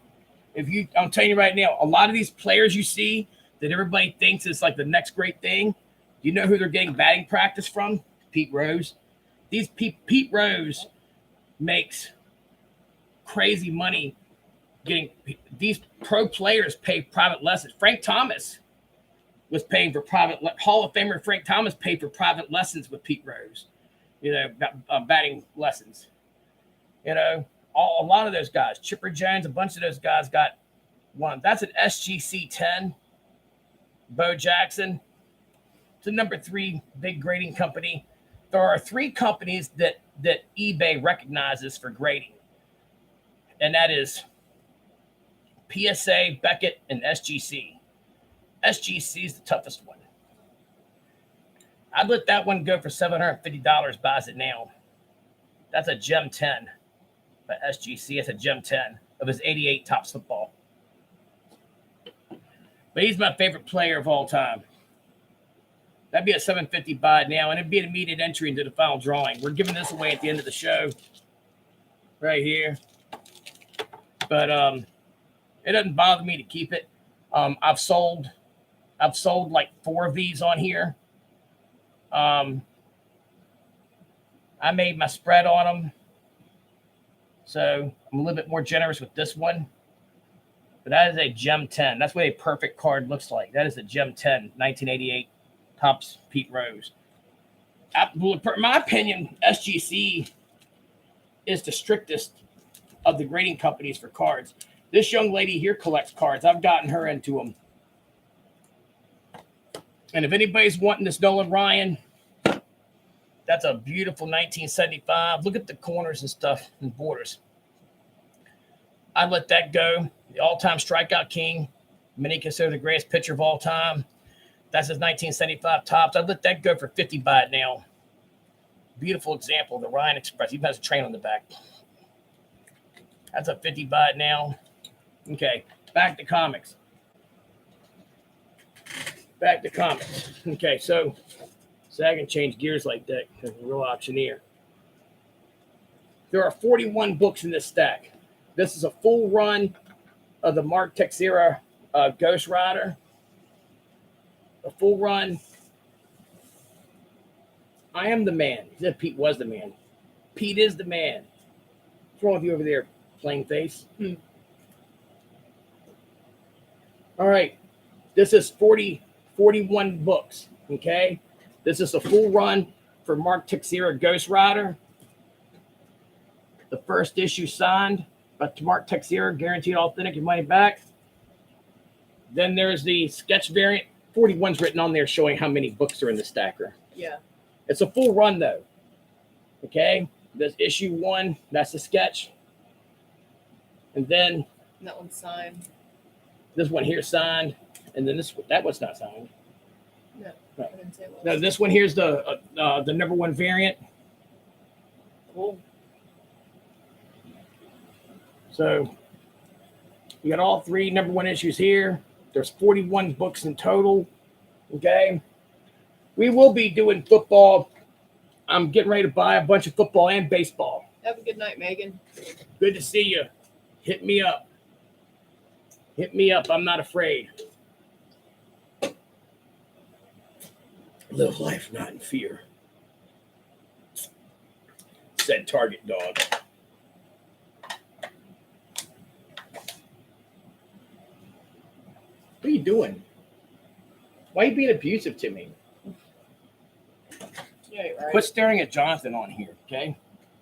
I'm telling you right now, a lot of these players you see that everybody thinks is like the next great thing. You know who they're getting batting practice from? Pete Rose. These Pete Rose makes crazy money getting these pro players pay private lessons. Frank Thomas was paying for Hall of Famer Frank Thomas paid for private lessons with Pete Rose, batting lessons. A lot of those guys, Chipper Jones, a bunch of those guys got one. That's an SGC 10. Bo Jackson. It's a number 3 big grading company. There are 3 companies that eBay recognizes for grading, and that is PSA, Beckett, and SGC. SGC is the toughest one. I'd let that one go for $750. Buys it now. That's a Gem 10 by SGC. It's a Gem 10 of his 88 Topps football. But he's my favorite player of all time. That'd be a $750 buy now, and it'd be an immediate entry into the final drawing. We're giving this away at the end of the show, right here. But it doesn't bother me to keep it. I've sold like 4 of these on here. I made my spread on them, so I'm a little bit more generous with this one. But that is a Gem 10. That's what a perfect card looks like. That is a Gem 10, 1988 Topps Pete Rose. In my opinion, SGC is the strictest of the grading companies for cards. This young lady here collects cards. I've gotten her into them. And if anybody's wanting this Nolan Ryan, that's a beautiful 1975. Look at the corners and stuff and borders. I'd let that go. The all-time strikeout king. Many consider the greatest pitcher of all time. That's his 1975 Topps. I'd let that go for $50 by it now. Beautiful example of the Ryan Express. He has a train on the back. That's a $50 by it now. Okay, back to comics. Okay, so I can change gears like that because I'm a real auctioneer. There are 41 books in this stack. This is a full run of the Mark Teixeira Ghost Rider. A full run. I am the man. He said Pete was the man. Pete is the man. What's wrong with you over there, plain face? All right. This is 41 books. Okay. This is a full run for Mark Teixeira Ghost Rider. The first issue signed by Mark Teixeira, guaranteed authentic, your money back. Then there's the sketch variant. 41's written on there showing how many books are in the stacker. Yeah. It's a full run though. Okay. There's issue 1. That's the sketch. And then that one's signed. This one here signed. And then that one's not signed. No, right. I didn't say it was. Now this one here's the number 1 variant. Cool. So you got all 3 number 1 issues here. There's 41 books in total. Okay. We will be doing football. I'm getting ready to buy a bunch of football and baseball. Have a good night, Megan. Good to see you. Hit me up. I'm not afraid. Live life not in fear. Said Target dog. What are you doing? Why are you being abusive to me? Yeah, right. Quit staring at Jonathan on here, okay?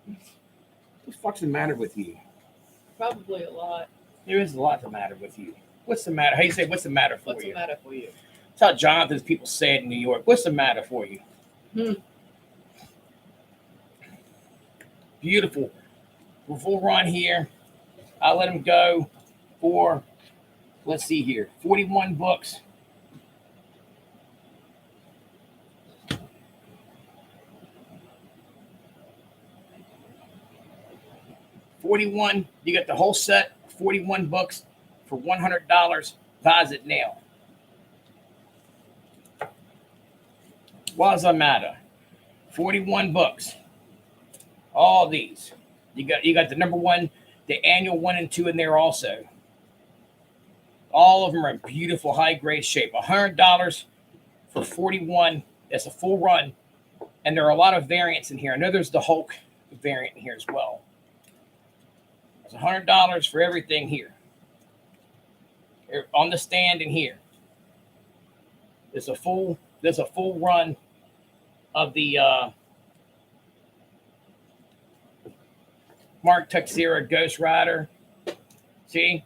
What the fuck's the matter with you? Probably a lot. There is a lot the matter with you. What's the matter? How you say, what's the matter for What's you? the matter for you? That's how Jonathan's people say it in New York. What's the matter for you? Beautiful. Full run here. I'll let him go for, let's see here, 41 books. $41. You got the whole set, 41 books for $100. Buys it now. What's the matter? 41 books. All these. You got the number 1, the annual 1 and 2 in there also. All of them are in beautiful high grade shape. $100 for 41. That's a full run. And there are a lot of variants in here. I know there's the Hulk variant in here as well. It's $100 for everything here. On the stand in here. There's a full run of the Mark Texera Ghost Rider. See,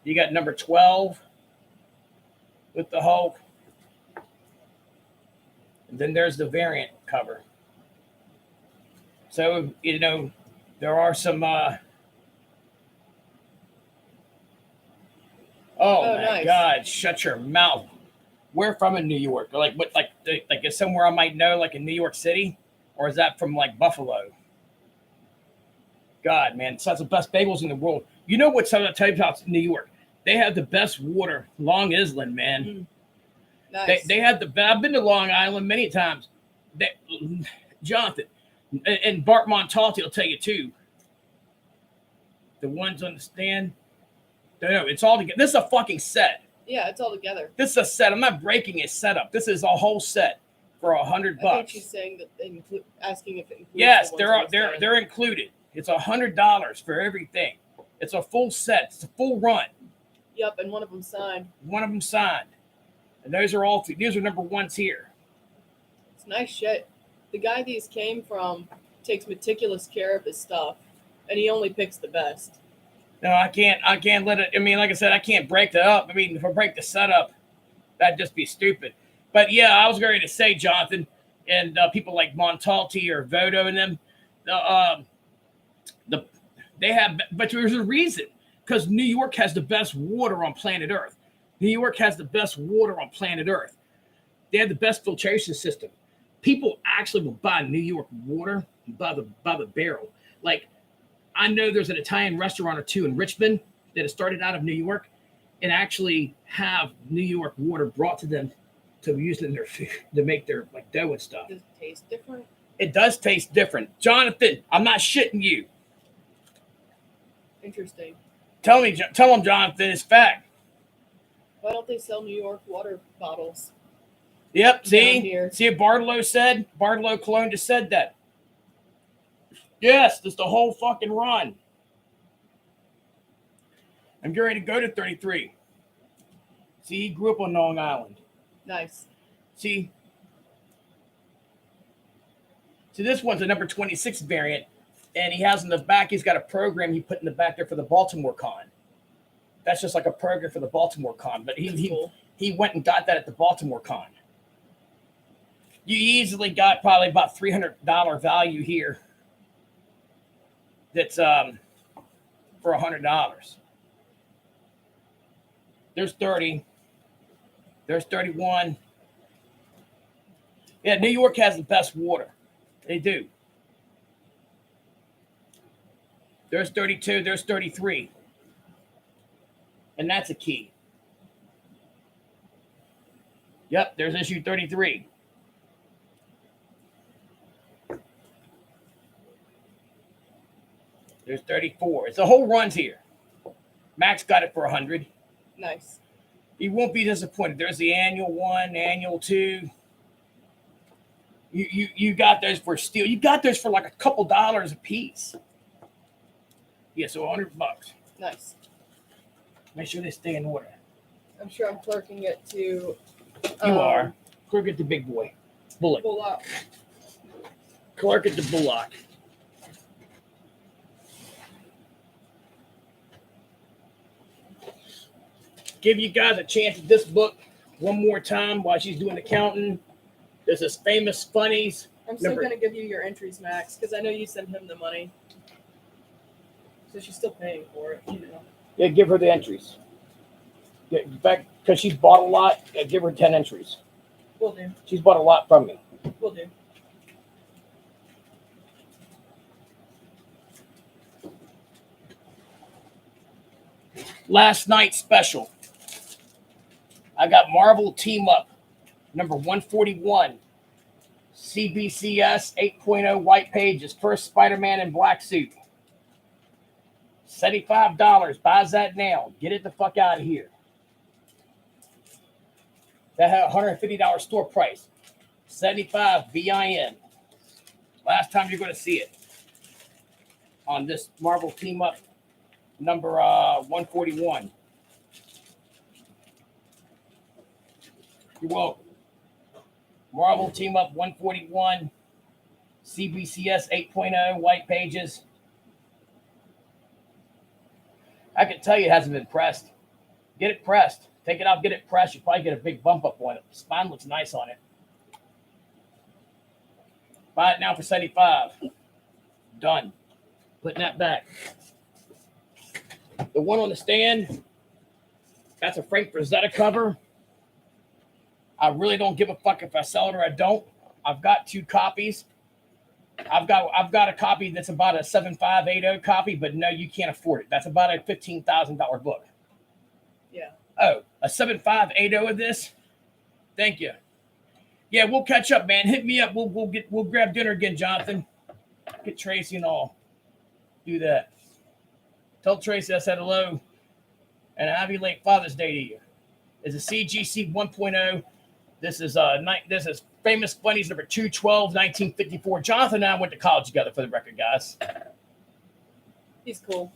you got number 12 with the Hulk, and then there's the variant cover. So there are some. Oh my nice. God! Shut your mouth. We're from in New York. Like what? Like is somewhere I might know, like in New York City, or is that from like Buffalo? God, man, it's the best bagels in the world. You know what? Some of the type house in New York, they have the best water. Long Island, man. Nice. They have the. I've been to Long Island many times. Jonathan and Bart Montalti will tell you too. The ones on the stand. No, it's all together. This is a fucking set. Yeah, it's all together. This is a set. I'm not breaking a setup. This is a whole set for $100. I think she's saying that asking if it includes. Yes, they're included. It's $100 for everything. It's a full set. It's a full run. Yep, and one of them signed. And those are all. These are number ones here. It's nice shit. The guy these came from takes meticulous care of his stuff, and he only picks the best. No, I can't let it. I mean, like I said, I can't break that up. I mean, if I break the setup, that'd just be stupid. But yeah, I was going to say, Jonathan, and people like Montalti or Vodo and them, they have. But there's a reason, because New York has the best water on planet Earth. New York has the best water on planet Earth. They have the best filtration system. People actually will buy New York water by the barrel. Like, I know there's an Italian restaurant or two in Richmond that has started out of New York and actually have New York water brought to them to use in their food to make their like dough and stuff. Does it taste different? It does taste different. Jonathan, I'm not shitting you. Interesting. Tell them, Jonathan, it's fact. Why don't they sell New York water bottles? Yep, see what Bartolo said? Bartolo Cologne just said that. Yes, that's the whole fucking run. I'm getting ready to go to 33. See, he grew up on Long Island. Nice. See, this one's a number 26 variant, and he has in the back, he's got a program he put in the back there for the Baltimore Con. That's just like a program for the Baltimore Con, but he went and got that at the Baltimore Con. You easily got probably about $300 value here. That's for $100. There's 30. There's 31. Yeah, New York has the best water. They do. There's 32. There's 33. And that's a key. Yep, there's issue 33. There's 34. It's a whole runs here. Max got it for 100. Nice. You won't be disappointed. There's the annual 1, annual 2. You got those for steel. You got those for like a couple dollars a piece. Yeah, so $100. Nice. Make sure they stay in order. I'm sure I'm clerking it to. You are. Clerk at the big boy. Bullock. Clerk at the Bullock. Give you guys a chance at this book one more time while she's doing the counting. There's this famous funnies. I'm still going to give you your entries, Max, because I know you sent him the money. So she's still paying for it, you know. Yeah, give her the entries. In fact, because she's bought a lot, give her 10 entries. Will do. She's bought a lot from me. Will do. Last night's special. I got Marvel Team Up, number 141. CBCS 8.0 white pages. First Spider-Man in black suit. $75. Buys that now. Get it the fuck out of here. That had a $150 store price. $75 BIN. Last time you're going to see it. On this Marvel Team Up, number 141. You're welcome. Marvel Team Up 141, CBCS 8.0, white pages. I can tell you it hasn't been pressed. Get it pressed. Take it out, get it pressed. You probably get a big bump up on it. The spine looks nice on it. Buy it now for $75. Done. Putting that back. The one on the stand, that's a Frank Frazetta cover. I really don't give a fuck if I sell it or I don't. I've got 2 copies. I've got a copy that's about a 7580 copy, but no, you can't afford it. That's about a $15,000 book. Yeah. Oh, a 7580 of this? Thank you. Yeah, we'll catch up, man. Hit me up. We'll grab dinner again, Jonathan. Get Tracy and all. Do that. Tell Tracy I said hello. And a happy late Father's Day to you. It's a CGC 1.0. This is Famous Funnies number 212, 1954. Jonathan and I went to college together, for the record, guys. He's cool.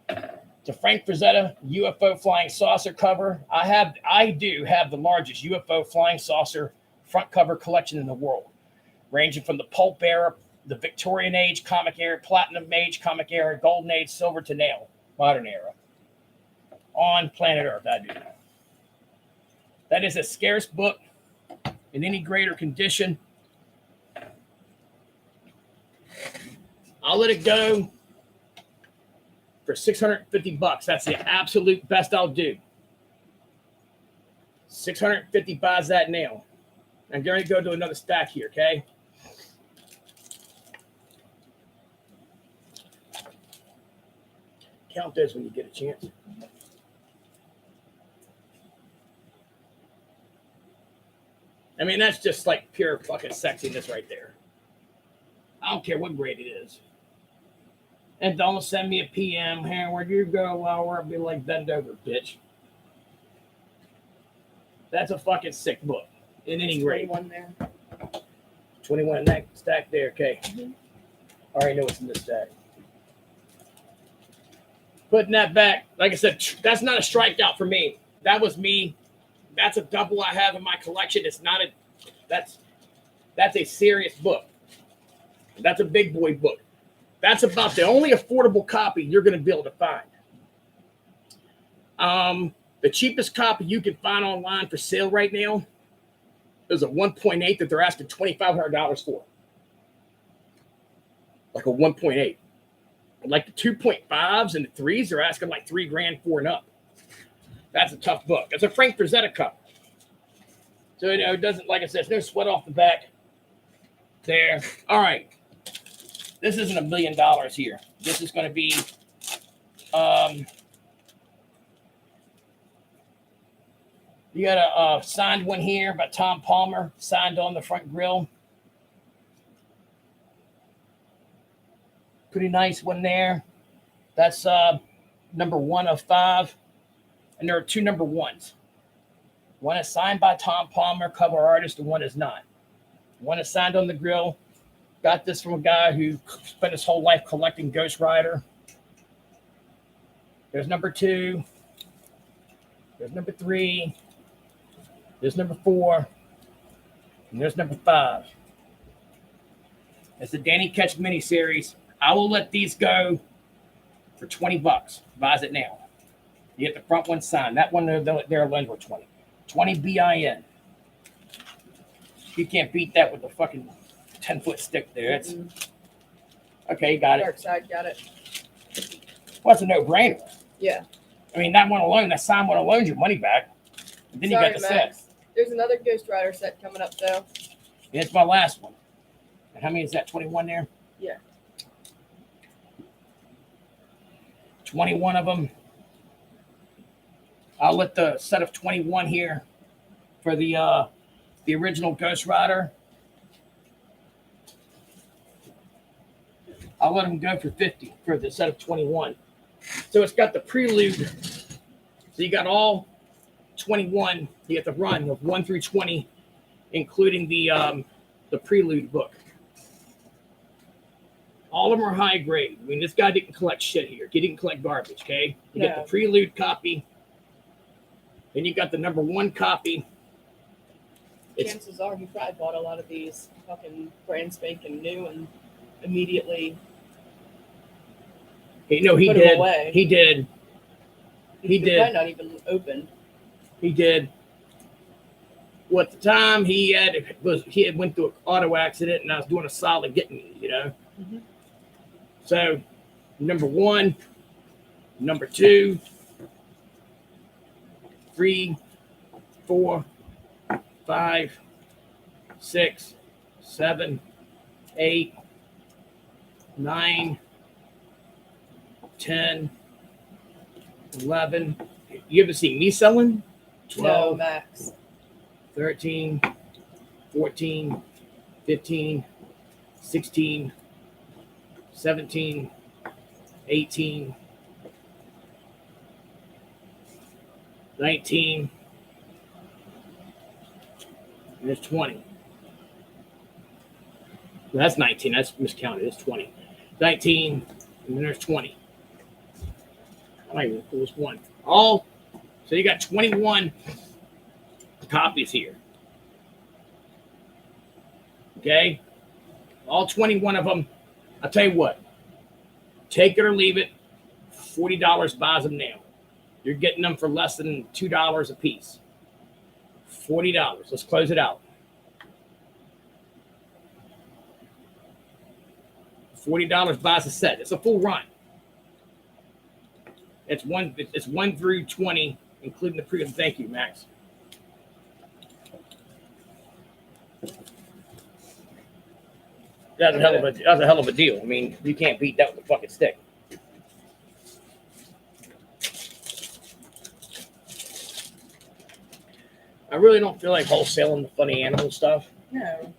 It's a Frank Frazetta UFO flying saucer cover. I do have the largest UFO flying saucer front cover collection in the world, ranging from the pulp era, the Victorian age comic era, platinum age comic era, golden age, silver to now, modern era. On planet Earth, I do. That is a scarce book in any greater condition. I'll let it go for $650. That's the absolute best I'll do. $650 buys that now. I'm going to go to another stack here, okay? Count those when you get a chance. I mean, that's just like pure fucking sexiness right there. I don't care what grade it is. And don't send me a PM. Hey, where'd you go? Well, I'll be like, bend over, bitch. That's a fucking sick book in any grade. 21 there. 21 in that stack there, okay. Mm-hmm. I already know what's in this stack. Putting that back, like I said, that's not a strikeout for me. That was me. That's a double I have in my collection. It's not that's a serious book. That's a big boy book. That's about the only affordable copy you're going to be able to find. The cheapest copy you can find online for sale right now is a 1.8 that they're asking $2,500 for. Like a 1.8. Like the 2.5s and the 3s, they're asking like $3,000 for and up. That's a tough book. It's a Frank Frazetta cover. So, it doesn't, like I said, there's no sweat off the back there. All right. This isn't $1 million here. This is going to be, you got a signed one here by Tom Palmer, signed on the front grill. Pretty nice one there. That's number 1 of 5. And there are 2 number 1s. One is signed by Tom Palmer, cover artist, and one is not. One is signed on the grill. Got this from a guy who spent his whole life collecting Ghost Rider. There's number 2. There's number 3. There's number 4. And there's number 5. It's the Danny Ketch miniseries. I will let these go for $20. Buys it now. You get the front one signed. That one there alone for 20. 20 BIN. You can't beat that with the fucking 10-foot stick there. It's okay, got it. Dark side, got it. Well, it's a no-brainer. Yeah. I mean, that one alone, that signed one alone, your money back. And then Sorry, you got the Max. set. There's another Ghost Rider set coming up, though. Yeah, it's my last one. And how many is that? 21 there? Yeah. 21 of them. I'll let the set of 21 here for the original Ghost Rider. I'll let them go for 50 for the set of 21. So it's got the prelude. So you got all 21. You get the run of 1 through 20, including the prelude book. All of them are high grade. I mean, this guy didn't collect shit here. He didn't collect garbage, okay? You get the prelude copy. Then you got the number 1 copy. chances are he probably bought a lot of these fucking brand spanking new and immediately he put them did. away. He did. He They're did. probably not even open. He did. Well, at the time he had went through an auto accident, and I was doing a solid getting these, you know. Mm-hmm. So, number 1, number 2, 3, 4, 5, 6, 7, 8, 9, 10, 11. You ever seen me selling? 12, No, max. 13, 14, 15, 16, 17, 18, 19, and there's 20. Well, that's 19. That's miscounted. It's 20. 19, and then there's 20. I don't even know this one. So you got 21 copies here. Okay? All 21 of them. I'll tell you what. Take it or leave it. $40 buys them now. You're getting them for less than $2 a piece. $40. Let's close it out. $40 buys a set. It's a full run. It's 1 through 20, including the pre. Thank you, Max. That's a hell of a deal. I mean, you can't beat that with a fucking stick. I really don't feel like wholesaling the funny animal stuff. No.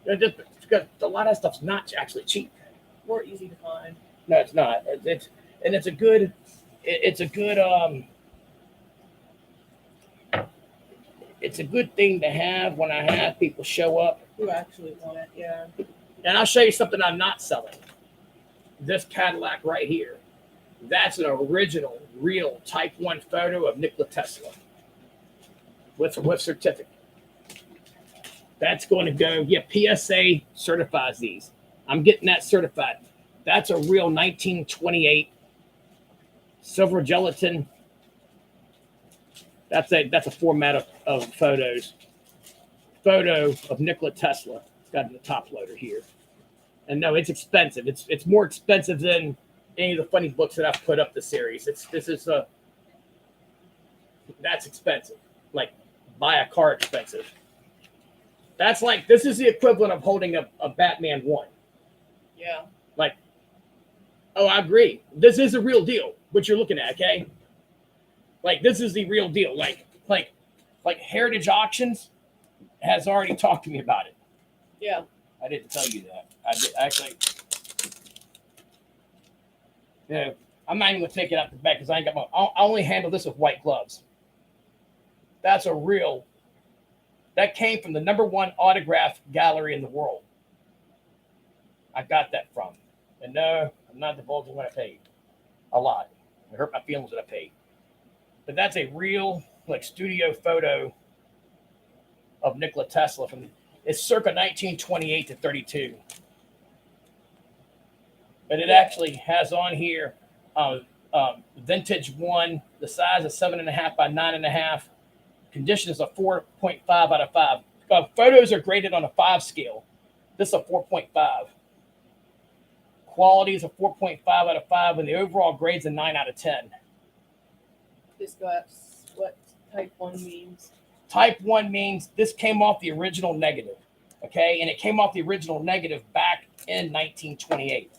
Just because a lot of stuff's not actually cheap. More easy to find. No, it's not. It's a good thing to have when I have people show up. Who actually want it? Yeah. And I'll show you something I'm not selling. This Cadillac right here. That's an original, real Type 1 photo of Nikola Tesla. With certificate. That's going to go, PSA certifies these. I'm getting that certified. That's a real 1928 silver gelatin. That's a format of photos. Photo of Nikola Tesla. It's got the top loader here. And no, it's expensive. It's more expensive than any of the funny books that I've put up the series. That's expensive. Like buy a car expensive. That's like, this is the equivalent of holding a Batman 1. Yeah. Like, oh, I agree. This is a real deal, what you're looking at, okay? Like, this is the real deal. Like Heritage Auctions has already talked to me about it. Yeah. I didn't tell you that. I did actually. Yeah, I'm not even gonna take it out the back because I ain't got my. I only handle this with white gloves. That's a real. That came from the #1 autograph gallery in the world. I got that from. And no, I'm not divulging what I paid. A lot. It hurt my feelings that I paid. But that's a real studio photo of Nikola Tesla it's circa 1928 to 32. But it actually has on here vintage 1, the size is 7.5 by 9.5. Condition is a 4.5 out of 5. Photos are graded on a 5 scale. This is a 4.5. Quality is a 4.5 out of 5, and the overall grade's a 9 out of 10. Describes what Type 1 means. Type 1 means this came off the original negative, okay? And it came off the original negative back in 1928.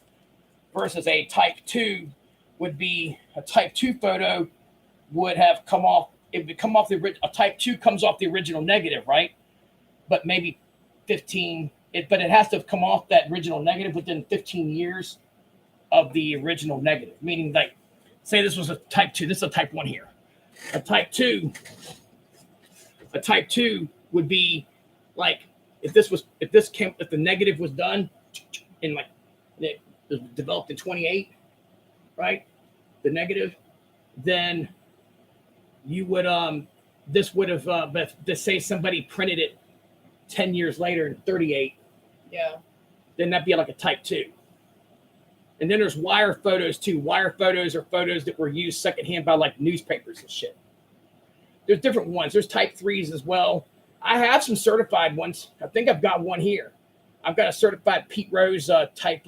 Versus a Type 2 would be, a Type 2 photo would have come off, it would come off a Type 2 comes off the original negative, right? But maybe 15, but it has to have come off that original negative within 15 years of the original negative. Meaning, like, say this was a Type 2, this is a Type 1 here. A Type 2 would be like if the negative was done in like it was developed in 28, right? The negative, then you would this would have but to say somebody printed it 10 years later in 38, Yeah. then that'd be like a type 2. And then there's wire photos too. Wire photos are photos that were used secondhand by like newspapers and shit. There's different ones. There's type 3s as well. I have some certified ones. I think I've got one here. I've got a certified Pete Rose type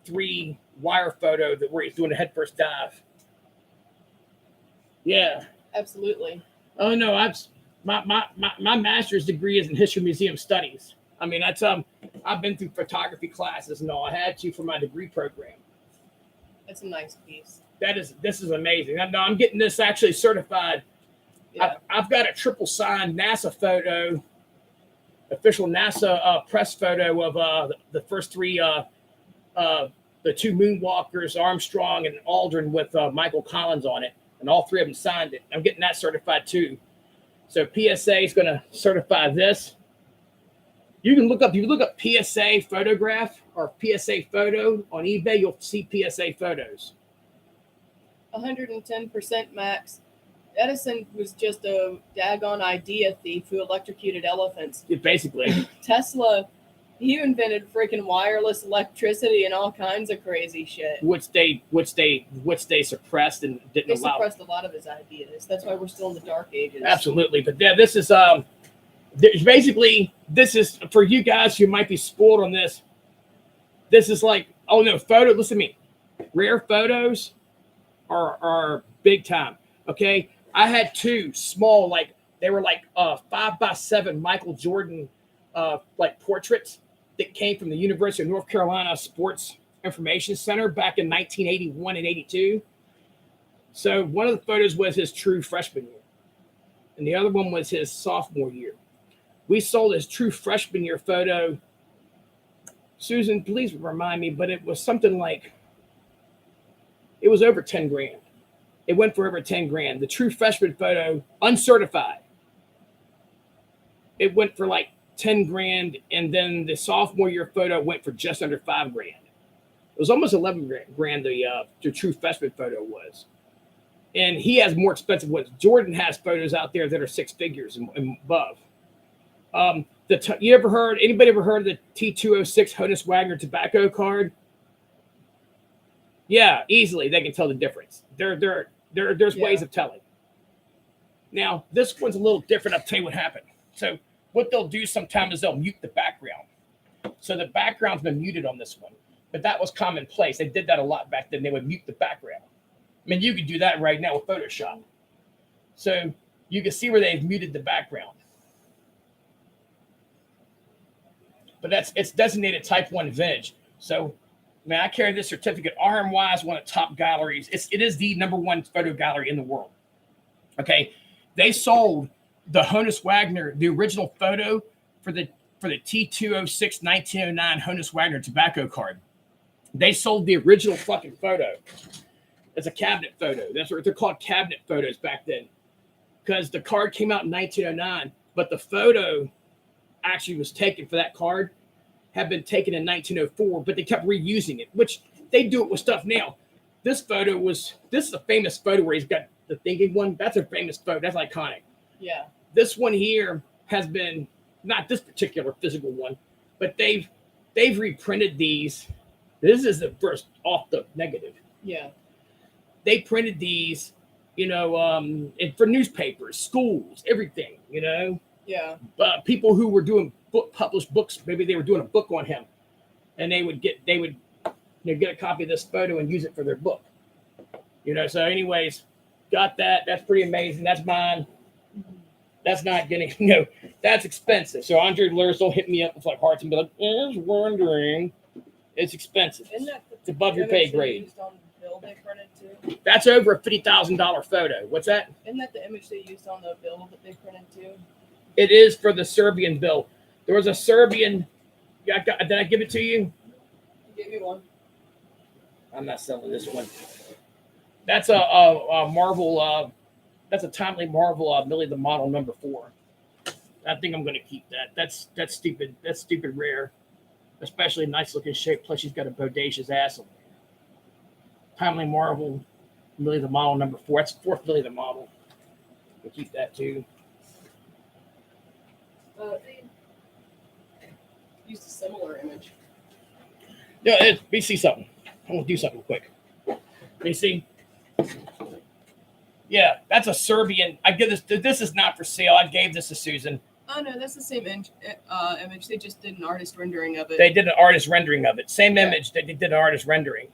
3 wire photo that where he's doing a headfirst dive. Yeah. Absolutely. Oh no, my master's degree is in history museum studies. I mean, that's I've been through photography classes and all. I had to for my degree program. That's a nice piece. This is amazing. I'm getting this actually certified. Yeah. I've got a triple signed NASA photo, official NASA press photo of the first 3 the 2 moonwalkers, Armstrong and Aldrin, with Michael Collins on it, and all 3 of them signed it. I'm getting that certified too. So PSA is going to certify this. You can look up, if you look up PSA photograph or PSA photo on eBay, you'll see PSA photos. 110% max. Edison was just a daggone idea thief who electrocuted elephants. Basically. Tesla, he invented freaking wireless electricity and all kinds of crazy shit. Which they suppressed and didn't They allow. suppressed a lot of his ideas. That's why we're still in the dark ages. Absolutely. But yeah, this is basically, this is for you guys who might be spoiled on this. This is like, oh no, listen to me. Rare photos are big time. Okay. I had 2 small, like they were like 5x7 Michael Jordan like portraits that came from the University of North Carolina Sports Information Center back in 1981 and 82. So one of the photos was his true freshman year, and the other one was his sophomore year. We sold his true freshman year photo. Susan, please remind me, but it was something like, it was over 10 grand. It went for over 10 grand. The true freshman photo, uncertified, it went for like 10 grand. And then the sophomore year photo went for just under 5 grand. It was almost 11 grand the true freshman photo was. And he has more expensive ones. Jordan has photos out there that are 6 figures and above. Anybody ever heard of the T206 Honus Wagner tobacco card? Yeah, easily they can tell the difference. There's ways of telling. Now, this one's a little different. I'll tell you what happened. So what they'll do sometimes is they'll mute the background. So the background's been muted on this one, but that was commonplace. They did that a lot back then. They would mute the background. I mean, you could do that right now with Photoshop. So you can see where they've muted the background. But it's designated Type 1 vintage. So, man, I carry this certificate. RMY is one of the top galleries. It is the #1 photo gallery in the world. Okay, they sold the Honus Wagner, the original photo for the T206 1909 Honus Wagner tobacco card. They sold the original fucking photo. It's a cabinet photo. That's what they're called, cabinet photos back then, because the card came out in 1909, but the photo actually was taken for that card had been taken in 1904, but they kept reusing it, which they do it with stuff now. This is a famous photo where he's got the thinking one. That's a famous photo. That's iconic. Yeah. This one here has been, not this particular physical one, but they've reprinted these. This is the first off the negative. Yeah. They printed these, for newspapers, schools, everything, Yeah. People who were doing published books, maybe they were doing a book on him, and they would get a copy of this photo and use it for their book. So anyways, got that. That's pretty amazing. That's mine. That's not getting, that's expensive. So Andre Lurs will hit me up with like hearts and be like, I was wondering. It's expensive. It's above your pay grade. Used on the bill they printed too? That's over a $50,000 photo. What's that? Isn't that the image they used on the bill that they printed too? It is for the Serbian bill. There was a Serbian. Did I give it to you? You gave me one. I'm not selling this one. That's a Marvel. That's a timely Marvel. Millie the Model #4. I think I'm going to keep that. That's stupid. That's stupid rare. Especially nice looking shape. Plus she's got a bodacious ass on there. Timely Marvel. Millie the Model #4. That's 4th Millie the Model. We'll keep that too. used a similar image. Yeah, let me see something. I'm gonna do something quick. Let me see. Yeah, that's a Serbian. I give this. This is not for sale. I gave this to Susan. Oh no, that's the same image. They just did an artist rendering of it. They did an artist rendering of it. Same image. They did an artist rendering.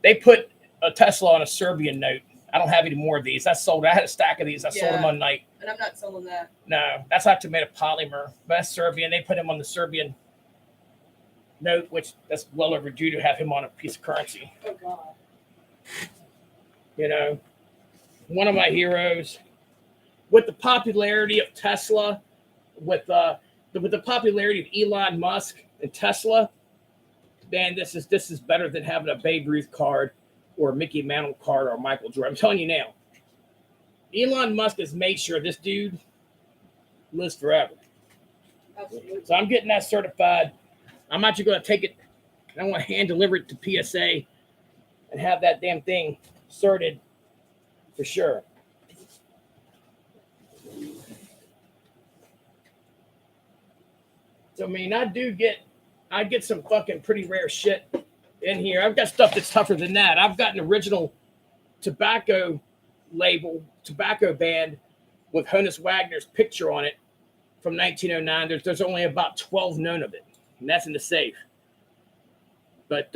They put a Tesla on a Serbian note. I don't have any more of these. I sold. I had a stack of these. I sold them on night. And I'm not selling that. No, that's not made of polymer. But that's Serbian. They put him on the Serbian note, which that's well overdue to have him on a piece of currency. Oh God. You know, one of my heroes. With the popularity of Tesla, with the popularity of Elon Musk and Tesla, man, this is better than having a Babe Ruth card or a Mickey Mantle card or Michael Jordan. I'm telling you now. Elon Musk has made sure this dude lives forever. Absolutely. So I'm getting that certified. I'm actually going to take it and I want to hand deliver it to PSA and have that damn thing certed for sure. So, I mean, I get some fucking pretty rare shit in here. I've got stuff that's tougher than that. I've got an original tobacco band with Honus Wagner's picture on it from 1909. There's only about 12 known of it, and that's in the safe. But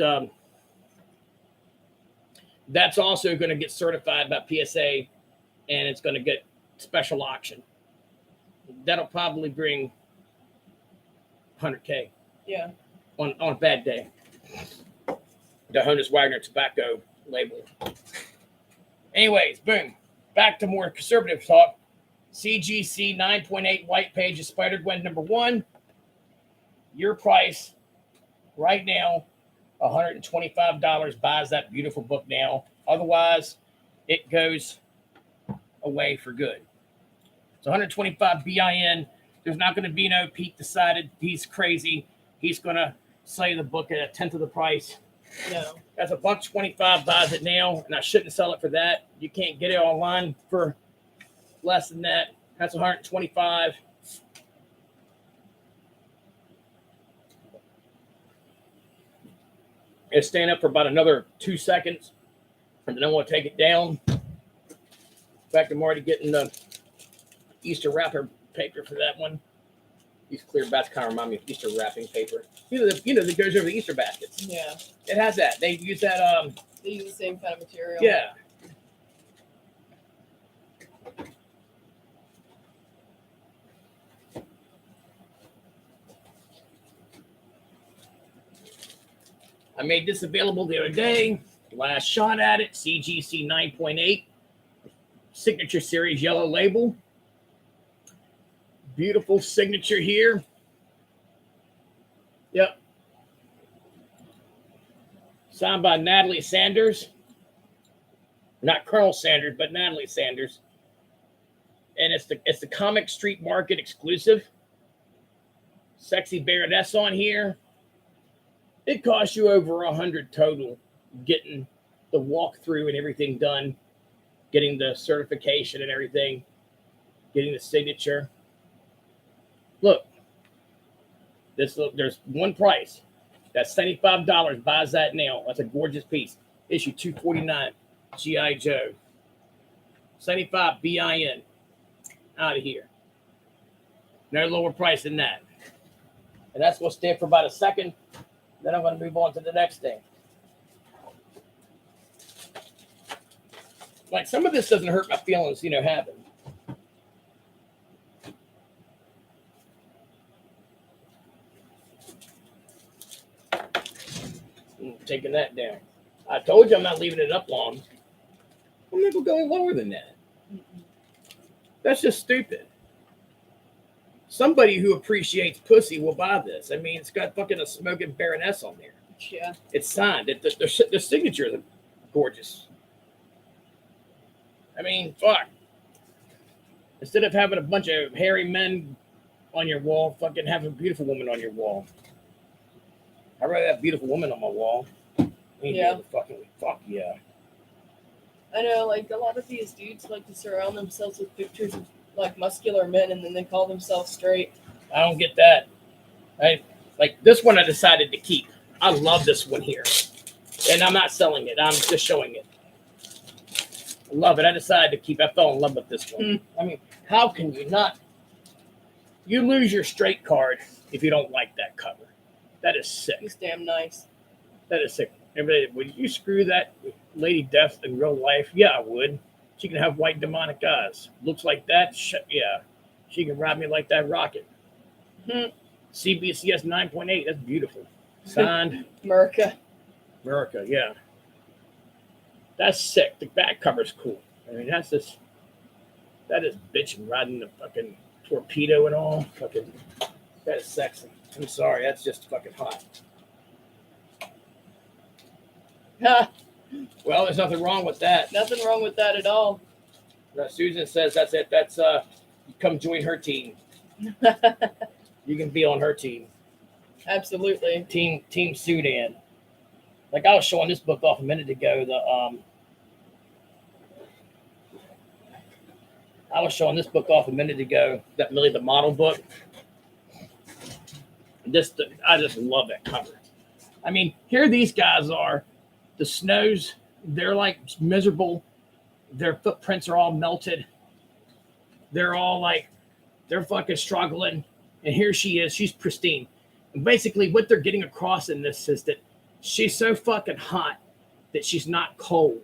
that's also going to get certified by PSA, and it's going to get special auction. That'll probably bring $100K. Yeah. On a bad day. The Honus Wagner tobacco label. Anyways, boom. Back to more conservative talk. CGC 9.8 white page of Spider-Gwen #1. Your price right now, $125 buys that beautiful book now. Otherwise, it goes away for good. So 125 BIN. There's not going to be no Pete decided he's crazy. He's going to sell you the book at a tenth of the price. No. That's $125 buys it now, and I shouldn't sell it for that. You can't get it online for less than that. That's $125. It's staying up for about another 2 seconds, and then I'm going to take it down. In fact, I'm already getting the Easter wrapper paper for that one. These clear baskets kind of remind me of Easter wrapping paper. That goes over the Easter baskets. Yeah. It has that. They use that. They use the same kind of material. Yeah. I made this available the other day. Last shot at it. CGC 9.8. Signature Series yellow label. Beautiful signature here. Yep. Signed by Natalie Sanders. Not Colonel Sanders, but Natalie Sanders. And it's the Comic Street Market exclusive. Sexy Baroness on here. It costs you over $100 total getting the walkthrough and everything done, getting the certification and everything, getting the signature. Look, there's one price. That's $75. Buys that now. That's a gorgeous piece. Issue 249, G.I. Joe. 75 BIN. Out of here. No lower price than that. And that's going to stay for about a second. Then I'm going to move on to the next thing. Like, some of this doesn't hurt my feelings, having. Taking that down. I told you I'm not leaving it up long. I'm never going lower than that. That's just stupid. Somebody who appreciates pussy will buy this. I mean, it's got fucking a smoking Baroness on there. Yeah. It's signed. The signature is gorgeous. I mean, fuck. Instead of having a bunch of hairy men on your wall, fucking have a beautiful woman on your wall. I'd rather have a beautiful woman on my wall. Yeah. Fuck yeah. I know, like, a lot of these dudes like to surround themselves with pictures of, like, muscular men, and then they call themselves straight. I don't get that. Like this one I decided to keep. I love this one here. And I'm not selling it. I'm just showing it. I love it. I decided to keep. I fell in love with this one. I mean, how can you not? You lose your straight card if you don't like that cover. That is sick. He's damn nice. That is sick. Everybody, would you screw that Lady Death in real life? Yeah, I would. She can have white demonic eyes. Looks like that? Yeah. She can ride me like that rocket. CBCS 9.8. That's beautiful. Signed. America, yeah. That's sick. The back cover's cool. I mean, that is bitching riding the fucking torpedo and all. Fucking, that is sexy. I'm sorry, that's just fucking hot. Well, there's nothing wrong with that. Nothing wrong with that at all. Susan says that's it. That's you come join her team. You can be on her team. Absolutely. Team Sudan. Like I was showing this book off a minute ago. That Millie the Model book. I just love that cover. I mean, here these guys are. The snows, they're like miserable. Their footprints are all melted. They're all like, they're fucking struggling. And here she is. She's pristine. And basically what they're getting across in this is that she's so fucking hot that she's not cold.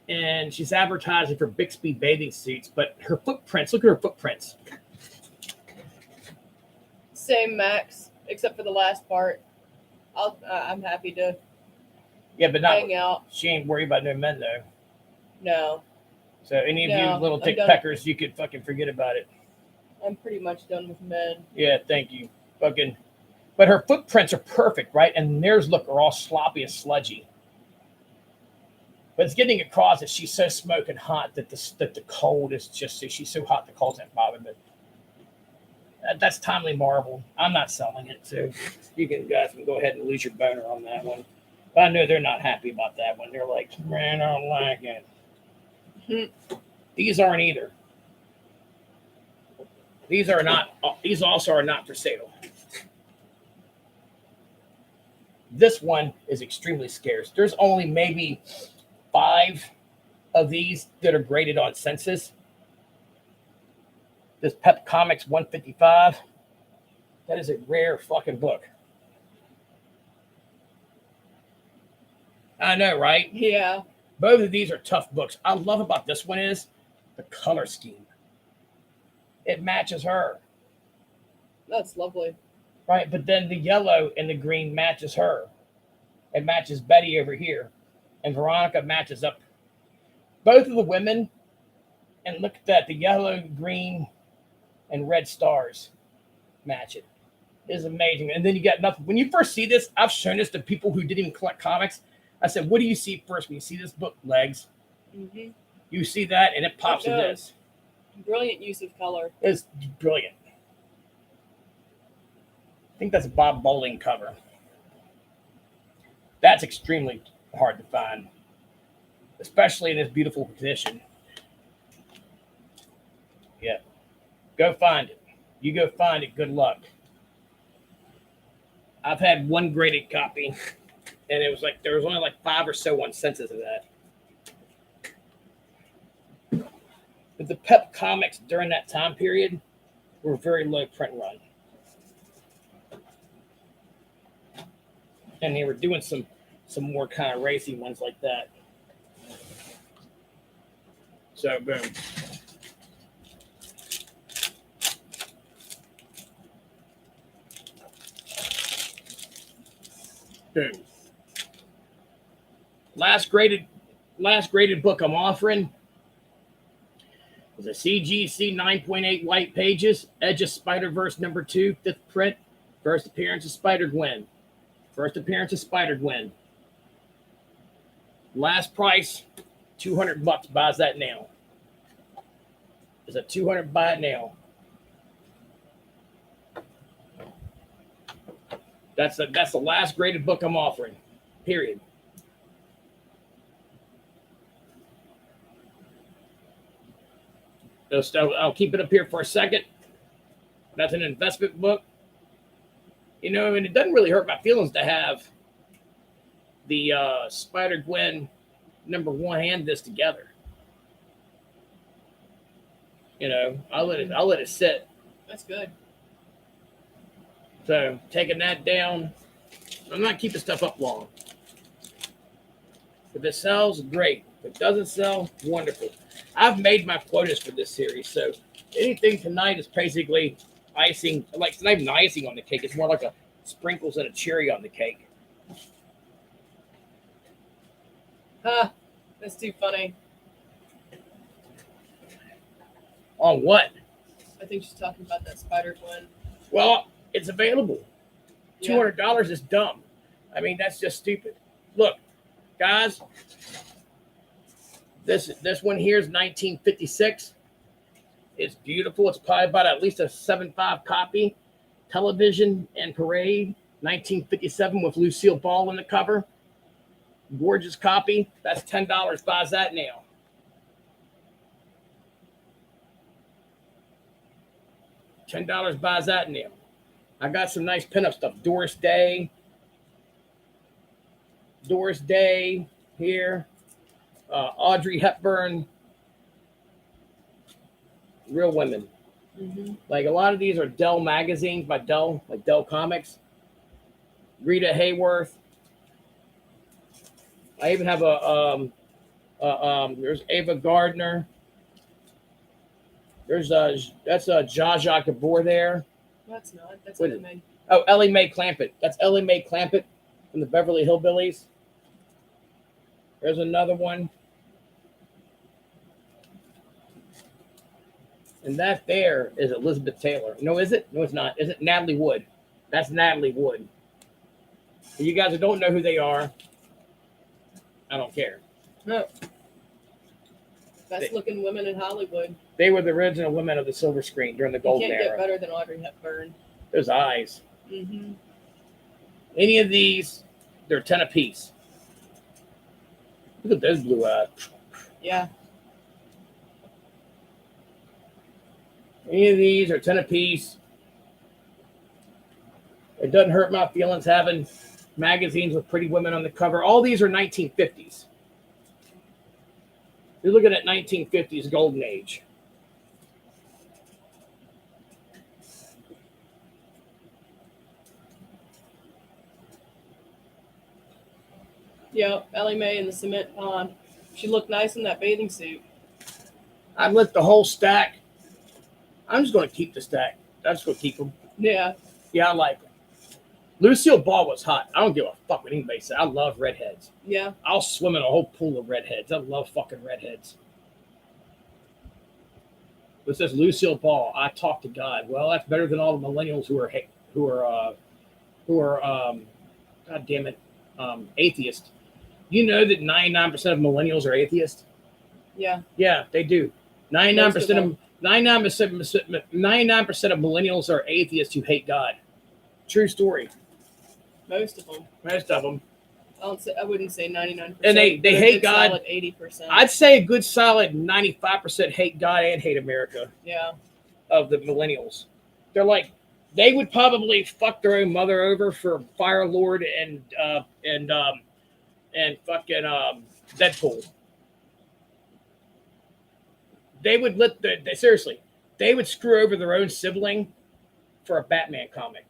And she's advertising for Bixby bathing suits, but her footprints, look at her footprints. Same, Max, except for the last part. I'm happy to but hang out. She ain't worried about no men though. No. So any of you little dick peckers, you could fucking forget about it. I'm pretty much done with men. Yeah, thank you. Fucking, but her footprints are perfect, right? And theirs are all sloppy and sludgy. But it's getting across that she's so smoking hot that the cold is just, she's so hot the cold's not bothering. But that's Timely Marvel. I'm not selling it, so you guys can go ahead and lose your boner on that one. But I know they're not happy about that one. They're like, man, I don't like it. These aren't either. These also are not for sale. This one is extremely scarce. There's only maybe 5 of these that are graded on census. This Pep Comics 155. That is a rare fucking book. I know, right? Yeah. Both of these are tough books. I love about this one is the color scheme. It matches her. That's lovely. Right, but then the yellow and the green matches her. It matches Betty over here. And Veronica matches up. Both of the women, and look at that, the yellow, green, and red stars match it. It is amazing. And then you got nothing. When you first see this, I've shown this to people who didn't even collect comics. I said, what do you see first when you see this book? Legs. Mm-hmm. You see that, and it pops to this. Brilliant use of color. It's brilliant. I think that's a Bob Bowling cover. That's extremely hard to find, especially in this beautiful condition. Yeah. Go find it. You go find it. Good luck. I've had one graded copy. And it was like, there was only like 5 or so on census of that. But the Pep Comics during that time period were very low print run. And they were doing some more kind of racy ones like that. So, boom. Boom. Last graded book I'm offering is a CGC 9.8 white pages, Edge of Spider-Verse #2, 5th print, first appearance of Spider-Gwen. Last price, $200. Buys that now. Is a $200 buy it now. That's the last graded book I'm offering. Period. I'll keep it up here for a second. That's an investment book. You know, and it doesn't really hurt my feelings to have the Spider-Gwen #1 and this together. You know, I'll let it sit. That's good. So taking that down, I'm not keeping stuff up long. If it sells, great. If it doesn't sell, wonderful. I've made my quotas for this series, so anything tonight is basically icing. Like it's not even icing on the cake; it's more like a sprinkles and a cherry on the cake. Ha! That's too funny. On what? I think she's talking about that Spider-Gwen. Well, it's available. $200 is dumb. I mean, that's just stupid. Look, guys, this one here is 1956. It's beautiful. It's probably about at least a 7.5 copy. Television and Parade, 1957 with Lucille Ball on the cover. Gorgeous copy. That's $10. Buys that now. $10 buys that now. I got some nice pinup stuff. Doris Day here. Audrey Hepburn. Real women. Mm-hmm. Like a lot of these are Dell magazines by Dell, like Dell Comics. Rita Hayworth. I even have there's Ava Gardner. There's that's Zsa Zsa Gabor there. That's not. That's What Ellie Mae. Oh, Ellie Mae Clampett. That's Ellie Mae Clampett from the Beverly Hillbillies. There's another one. And that there is Elizabeth Taylor. No, is it? No, it's not. Is it Natalie Wood? That's Natalie Wood. For you guys who don't know who they are, I don't care. No. Best looking women in Hollywood. They were the original women of the silver screen during the golden You can't era. get better than Audrey Hepburn. Those eyes. Mm-hmm. Any of these, they're 10 apiece. Look at those blue eyes. Yeah. Any of these are 10 apiece. It doesn't hurt my feelings having magazines with pretty women on the cover. All these are 1950s. You're looking at 1950s golden age. Yeah, Ellie Mae in the cement pond. She looked nice in that bathing suit. I've lit the whole stack. I'm just going to keep the stack. I'm just going to keep them. Yeah. Yeah, I like them. Lucille Ball was hot. I don't give a fuck what anybody says. I love redheads. Yeah. I'll swim in a whole pool of redheads. I love fucking redheads. It says Lucille Ball. I talk to God. Well, that's better than all the millennials who are God damn it, atheists. You know that 99% of millennials are atheists? Yeah. Yeah, they do. 99% of 99% of millennials are atheists who hate God. True story. Most of them. Most of them. I wouldn't say 99%. And they hate God. Solid 80%. I'd say a good solid 95% hate God and hate America. Yeah. Of the millennials. They're like, they would probably fuck their own mother over for Fire Lord and fucking Deadpool. They would seriously, they would screw over their own sibling for a Batman comic.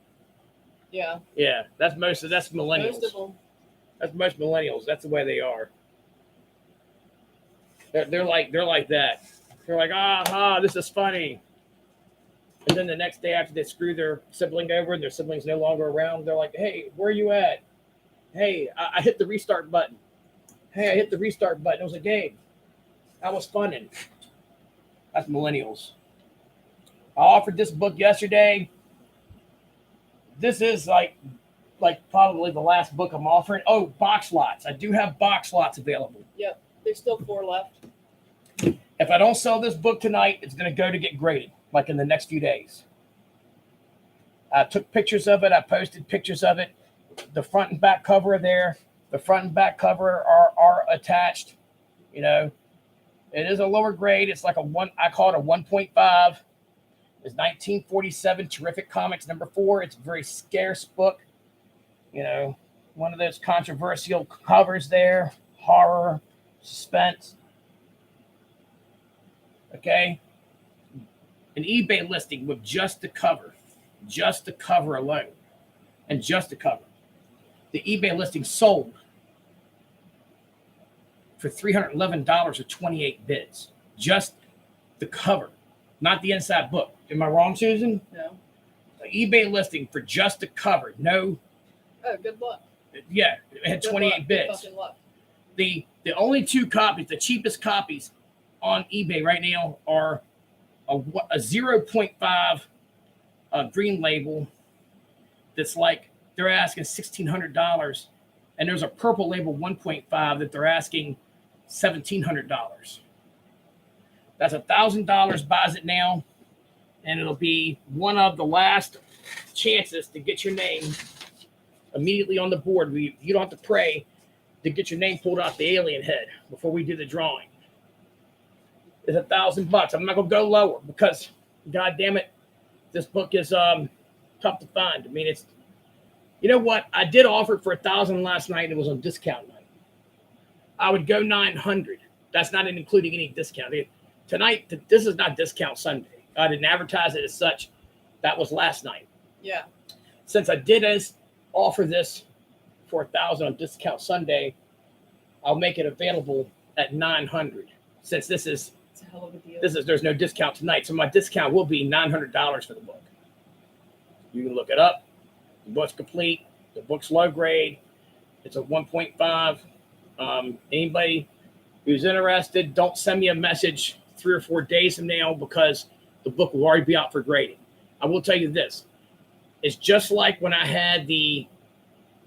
Yeah. Yeah, that's millennials. Most of them. That's most millennials. That's the way they are. They're like that. They're like, this is funny. And then the next day after they screw their sibling over and their sibling's no longer around, they're like, hey, where are you at? Hey, I hit the restart button. Hey, I hit the restart button. It was a game. I was funning. That's millennials. I offered this book yesterday. This is like probably the last book I'm offering. Oh, box lots. I do have box lots available. Yep. There's still 4 left. If I don't sell this book tonight, it's going to go to get graded, like in the next few days. I took pictures of it. I posted pictures of it. The front and back cover are there. The front and back cover are attached. You know, it is a lower grade. It's like I call it a 1.5. It's 1947 Terrific Comics #4. It's a very scarce book. You know, one of those controversial covers there, horror, suspense. Okay. An eBay listing with just the cover alone, and just the cover. The eBay listing sold for $311 with 28 bids. Just the cover, not the inside book. Am I wrong, Susan? No. The eBay listing for just the cover. No. Oh, good luck. Yeah, it had 28 bids. Good luck. The only two copies, the cheapest copies on eBay right now are a 0.5 green label that's like they're asking $1,600, and there's a purple label 1.5 that they're asking $1,700. That's $1,000 buys it now, and it'll be one of the last chances to get your name immediately on the board. You don't have to pray to get your name pulled off the alien head before we do the drawing. It's $1,000. I'm not gonna go lower because, God damn it, this book is tough to find. I mean, it's, you know what? I did offer it for $1,000 last night. It was on discount night. I would go $900. That's not including any discount. Tonight, this is not discount Sunday. I didn't advertise it as such. That was last night. Yeah. Since I did offer this for $1,000 on discount Sunday, I'll make it available at $900. Since this is, it's a hell of a deal. There's no discount tonight, so my discount will be $900 for the book. You can look it up. The book's complete. The book's low grade. It's a 1.5. Anybody who's interested, don't send me a message 3 or 4 days from now because the book will already be out for grading. I will tell you this. It's just like when I had the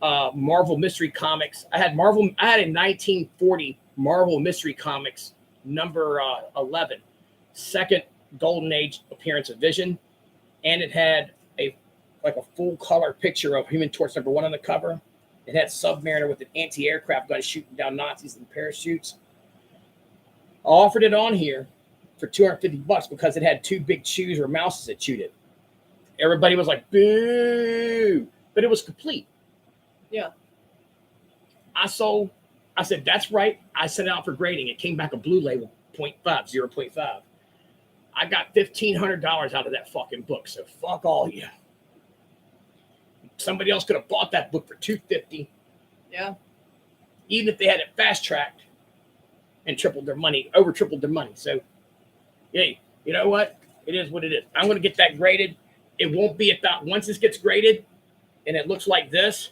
Marvel Mystery Comics. I had a 1940 Marvel Mystery Comics number 11, second Golden Age appearance of Vision, and it had a full color picture of Human Torch #1 on the cover. It had Submariner with an anti-aircraft gun shooting down Nazis in parachutes. I offered it on here for $250 because it had 2 big chews or mouses that chewed it. Everybody was like, boo, but it was complete. Yeah. I said, that's right. I sent it out for grading. It came back a blue label, 0.5. I got $1,500 out of that fucking book. So fuck all you. Somebody else could have bought that book for $250. Yeah. Even if they had it fast tracked and tripled their money. So, hey, you know what? It is what it is. I'm going to get that graded. It won't be about, once this gets graded and it looks like this,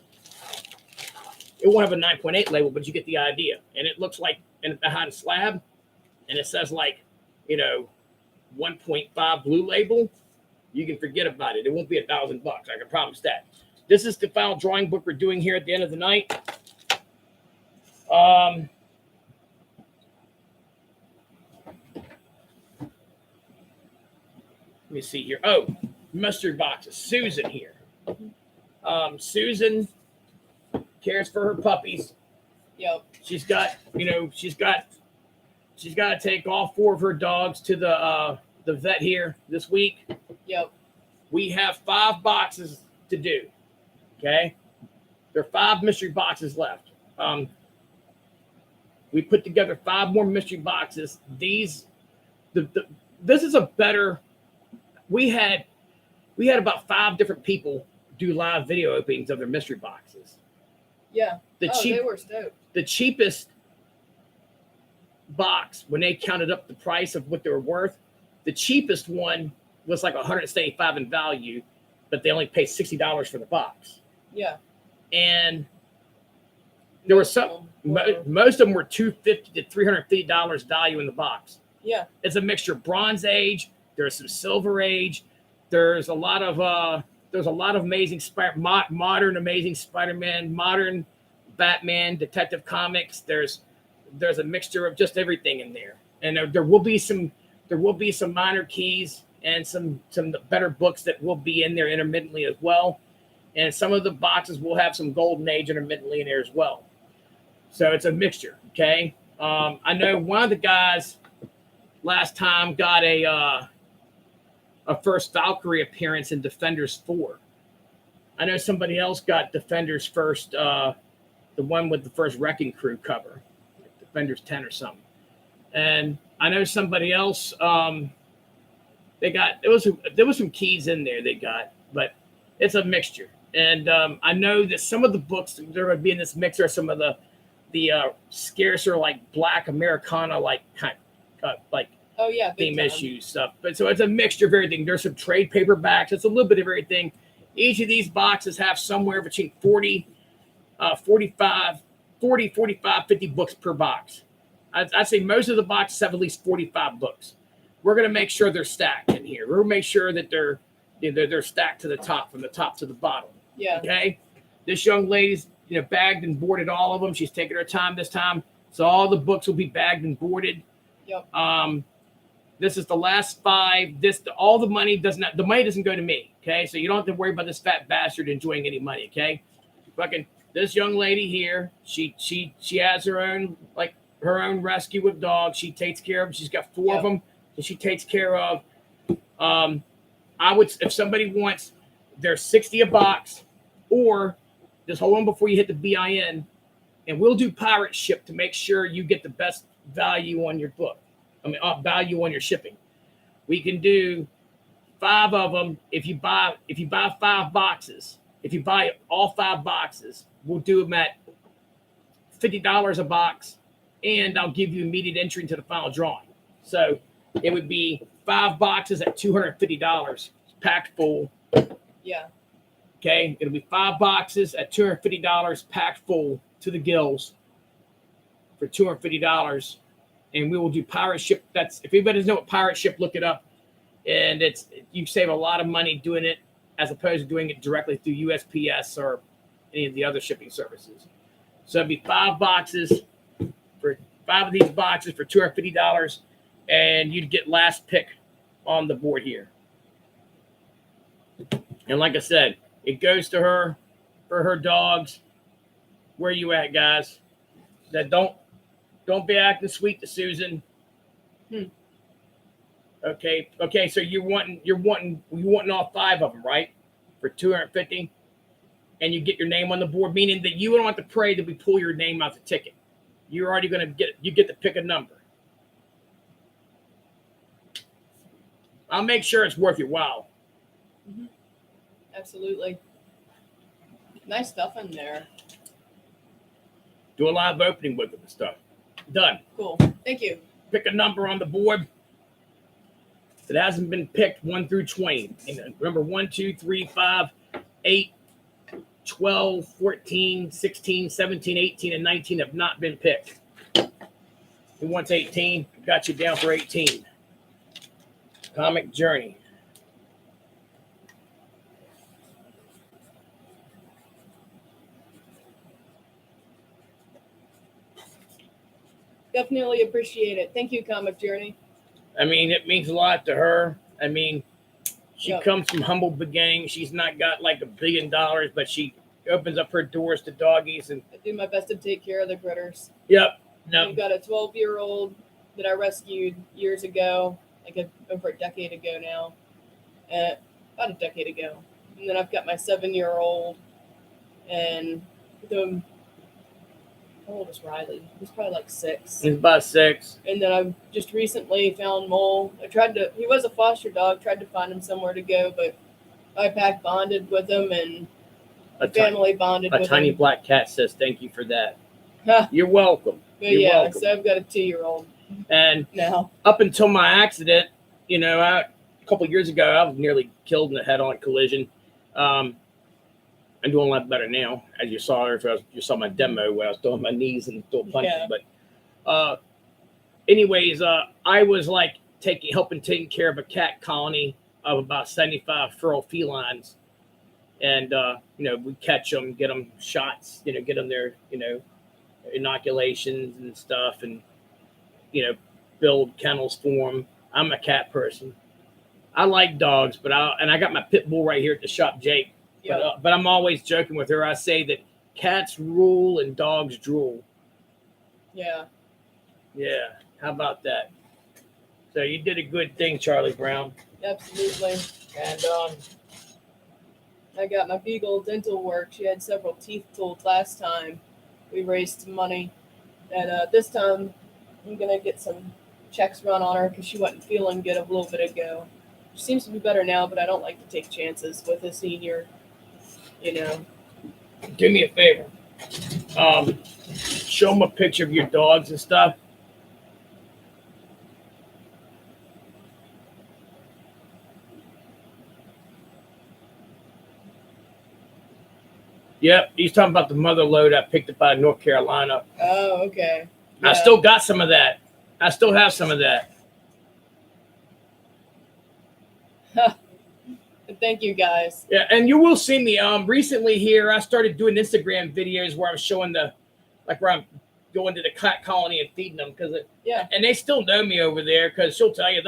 it won't have a 9.8 label, but you get the idea. And it looks like behind a slab, and it says 1.5 blue label. You can forget about it. It won't be $1,000. I can promise that. This is the final drawing book we're doing here at the end of the night. Let me see here. Oh, mystery boxes. Susan here. Susan cares for her puppies. Yep. She's got to take all 4 of her dogs to the vet here this week. Yep. We have 5 boxes to do. Okay. There are 5 mystery boxes left. We put together 5 more mystery boxes. This is a better. We had about 5 different people do live video openings of their mystery boxes. Yeah. They were stoked. The cheapest box, when they counted up the price of what they were worth, the cheapest one was like $175 in value, but they only paid $60 for the box. Yeah. And there were some, most of them were $250 to $350 value in the box. Yeah. It's a mixture of Bronze Age. There's some Silver Age. There's a lot of amazing modern Amazing Spider-Man, modern Batman, Detective Comics. There's a mixture of just everything in there, and there will be some minor keys and some better books that will be in there intermittently as well, and some of the boxes will have some Golden Age intermittently in there as well. So it's a mixture. Okay, I know one of the guys last time got a a first Valkyrie appearance in Defenders 4. I know somebody else got Defenders first, the one with the first Wrecking Crew cover, Defenders 10 or something. And I know somebody else, they got, there was some keys in there they got, but it's a mixture. And I know that some of the books that are going to be in this mixer are some of the scarcer, like Black Americana, like kind like Oh yeah, big theme time. issues stuff. But so it's a mixture of everything. There's some trade paperbacks. It's a little bit of everything. Each of these boxes have somewhere between 40, 45, 50 books per box. I'd say most of the boxes have at least 45 books. We're going to make sure they're stacked in here. We're going to make sure that they're stacked to the top, from the top to the bottom. Yeah. Okay. This young lady's bagged and boarded all of them. She's taking her time this time, so all the books will be bagged and boarded. Yep. This is the last 5. All the money doesn't go to me. Okay, so you don't have to worry about this fat bastard enjoying any money. Okay, fucking this young lady here, she has her own rescue with dogs. She takes care of them. She's got 4 of them that she takes care of. I would, if somebody wants, they're $60 a box, or just hold on before you hit the BIN, and we'll do pirate ship to make sure you get the best value on your book. Value on your shipping. We can do 5 of them if you buy 5 boxes. If you buy all 5 boxes, we'll do them at $50 a box, and I'll give you immediate entry into the final drawing. So it would be 5 boxes at $250, packed full. Yeah. Okay, it'll be 5 boxes at $250, packed full to the gills for $250, and we will do pirate ship. That's, if anybody doesn't know what pirate ship, look it up, and you save a lot of money doing it as opposed to doing it directly through USPS or any of the other shipping services. So it'd be 5 boxes for 5 of these boxes for $250, and you'd get last pick on the board here. And like I said, it goes to her for her dogs. Where you at, guys? That don't be acting sweet to Susan. Okay. So you're wanting all 5 of them, right? For $250, and you get your name on the board, meaning that you don't have to pray that we pull your name out the ticket. You're already going to get to pick a number. I'll make sure it's worth your while. Mm-hmm. Absolutely. Nice stuff in there. Do a live opening with them and stuff. Done. Cool. Thank you. Pick a number on the board that hasn't been picked, 1 through 20. Remember, 1, 2, 3, 5, 8, 12, 14, 16, 17, 18, and 19 have not been picked. Who wants 18? Got you down for 18. Comic Journey. Definitely appreciate it. Thank you, Comic Journey. I mean, it means a lot to her. I mean, she comes from humble beginnings. She's not got like $1 billion, but she opens up her doors to doggies. And I do my best to take care of the critters. Yep. No. I've got a 12-year-old that I rescued years ago, like over a decade ago now. About a decade ago. And then I've got my 7-year-old, and how old is Riley? He's probably like 6. He's about 6. And then I just recently found Mole. He was a foster dog, tried to find him somewhere to go, but I pack bonded with him, and family bonded with him. A tiny black cat says thank you for that. You're welcome. But You're welcome. So I've got a 2-year-old and now. Up until my accident, a couple of years ago, I was nearly killed in a head-on collision. I'm doing a lot better now, as you saw. You saw my demo where I was throwing my knees and throwing punches. Yeah. But anyways, I was like helping taking care of a cat colony of about 75 feral felines, and we catch them, get them shots, get them their inoculations and stuff, and build kennels for them. I'm a cat person. I like dogs, but I got my pit bull right here at the shop, Jake. Yeah. But I'm always joking with her. I say that cats rule and dogs drool. Yeah. Yeah. How about that? So you did a good thing, Charlie Brown. Absolutely. And I got my Beagle dental work. She had several teeth pulled last time. We raised some money. And this time, I'm going to get some checks run on her because she wasn't feeling good a little bit ago. She seems to be better now, but I don't like to take chances with a senior, you know. do me a favor. Show them a picture of your dogs and stuff. Yep, he's talking about the mother load I picked up out of North Carolina. Oh, okay. Yeah. I still got some of that. I still have some of that. Thank you, guys. Yeah, and you will see me. Recently here, I started doing Instagram videos where I'm showing where I'm going to the cat colony and feeding them and they still know me over there because she'll tell you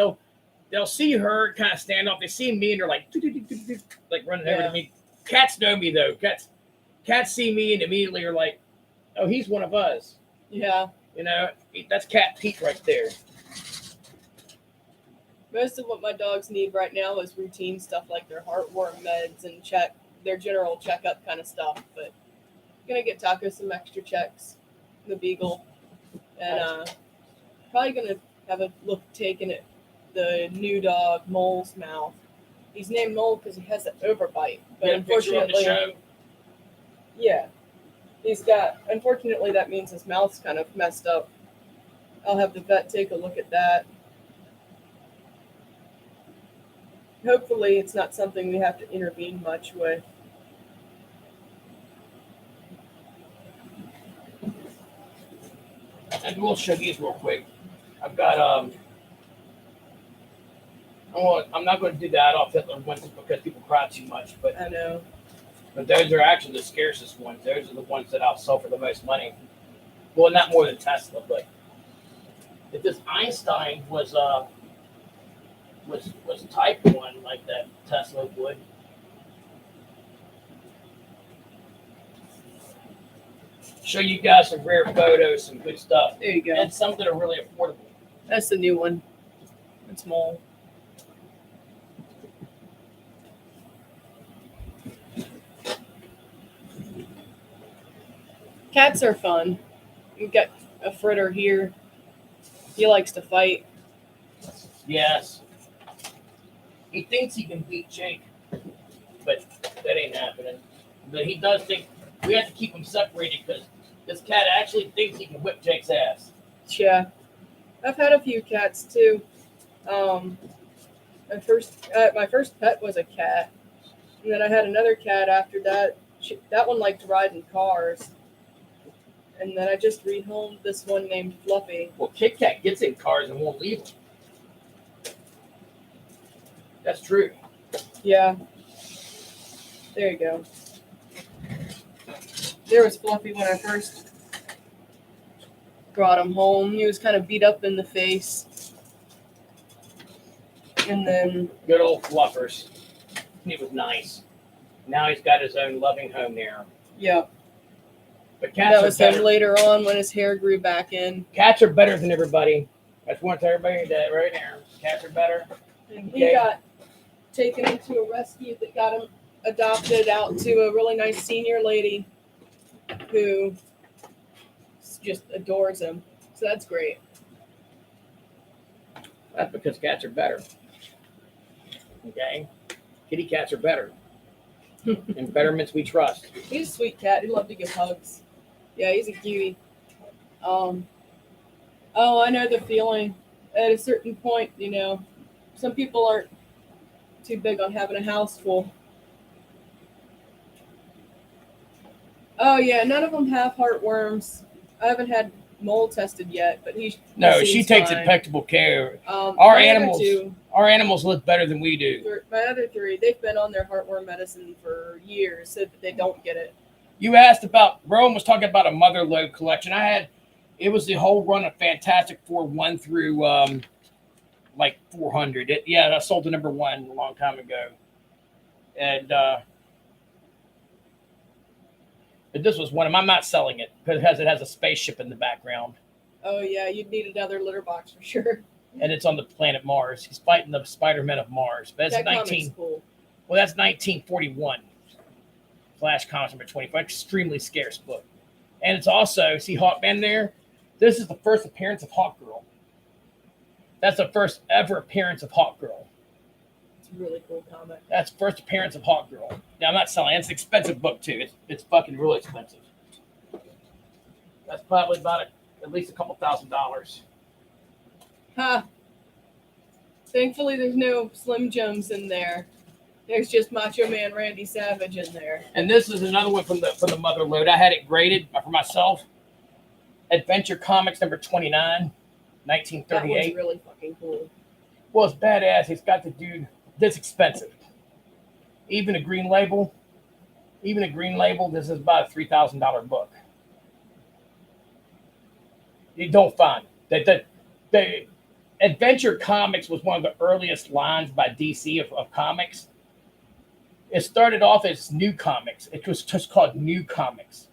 they'll see her kind of stand off. They see me and they're like running over to me. Cats know me though. Cats see me and immediately are like, oh, he's one of us. Yeah. You know, that's Cat Pete right there. Most of what my dogs need right now is routine stuff like their heartworm meds and their general checkup kind of stuff. But I'm gonna get Taco some extra checks, the Beagle, and probably gonna have a look taken at the new dog Mole's mouth. He's named Mole because he has an overbite, but unfortunately, unfortunately that means his mouth's kind of messed up. I'll have the vet take a look at that. Hopefully it's not something we have to intervene much with. And we'll show these real quick. I've got I'm not going to do the Adolf Hitler ones because people cry too much, but I know. But those are actually the scarcest ones. Those are the ones that I'll sell for the most money. Well, not more than Tesla, but if this Einstein was type 1 like that Tesla would. Show you guys some rare photos, some good stuff. There you go. And some that are really affordable. That's the new one. It's Mole. Cats are fun. We've got a Fritter here. He likes to fight. Yes. He thinks he can beat Jake, but that ain't happening. But he does think we have to keep him separated because this cat actually thinks he can whip Jake's ass. Yeah. I've had a few cats too. My first pet was a cat. And then I had another cat after that. That one liked to ride in cars. And then I just rehomed this one named Fluffy. Well, Kit Kat gets in cars and won't leave them. That's true. Yeah. There you go. There was Fluffy when I first brought him home. He was kind of beat up in the face. And then... Good old Fluffers. He was nice. Now he's got his own loving home there. Yeah. But cats that was him later on when his hair grew back in. Cats are better than everybody. I just want to tell everybody that right there. Cats are better. And he got taken into a rescue that got him adopted out to a really nice senior lady who just adores him. So that's great. That's because cats are better. Okay? Kitty cats are better. And betterments we trust. He's a sweet cat. He loved to give hugs. Yeah, he's a cutie. I know the feeling. At a certain point, some people aren't too big on having a house full. Oh, yeah, none of them have heartworms. I haven't had Mole tested yet, but she takes impeccable care. Our animals live better than we do. My other three, they've been on their heartworm medicine for years, so that they don't get it. You asked about, Rowan was talking about a mother load collection. It was the whole run of Fantastic Four 1 through 400. I sold the number 1 a long time ago. And but this was one of them. I'm not selling it because it has a spaceship in the background. Oh, yeah, you'd need another litter box for sure. and it's on the planet Mars. He's fighting the Spider-Man of Mars. But that's That comic's cool. Well, that's 1941. Flash Comics number 24. Extremely scarce book. And it's also, see Hawkman there? This is the first appearance of Hawkgirl. That's the first ever appearance of Hawkgirl. It's a really cool comic. That's first appearance of Hawkgirl. Now, I'm not selling it. It's an expensive book, too. It's fucking really expensive. That's probably about at least a couple $1,000. Huh. Thankfully, there's no Slim Jims in there. There's just Macho Man Randy Savage in there. And this is another one from the mother load. I had it graded for myself. Adventure Comics number 29, 1938. That one's really fucking cool. Well, it's badass. It's got the dude. This expensive. Even a green label. This is about a $3,000 book. You don't find the Adventure Comics was one of the earliest lines by DC of comics. It started off as New Comics. It was just called New Comics.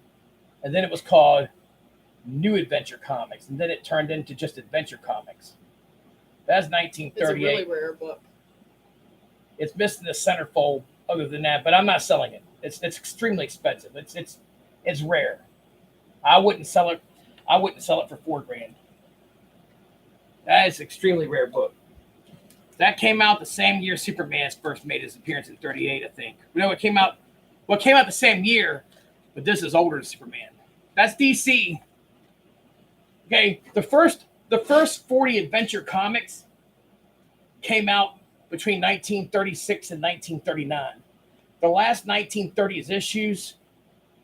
And then it was called New Adventure Comics. And then it turned into just Adventure Comics. That's 1938. It's a really rare book. It's missing the centerfold other than that, but I'm not selling it. It's extremely expensive. It's rare. I wouldn't sell it for $4,000. That is an extremely rare book. That came out the same year Superman first made his appearance in 38, I think. No, it came out the same year, but this is older than Superman. That's DC. Okay, the first 40 Adventure Comics came out between 1936 and 1939. The last 1930s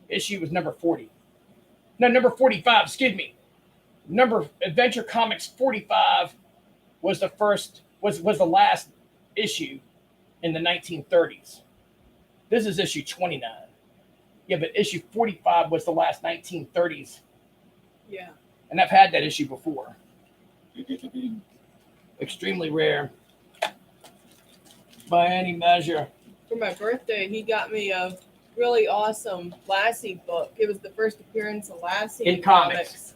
issue was number 40. No, number 45, excuse me. Adventure Comics 45 was the last issue in the 1930s. This is issue 29. Yeah, but issue 45 was the last 1930s. Yeah. And I've had that issue before. Extremely rare by any measure. For my birthday, he got me a really awesome Lassie book. It was the first appearance of Lassie in comics.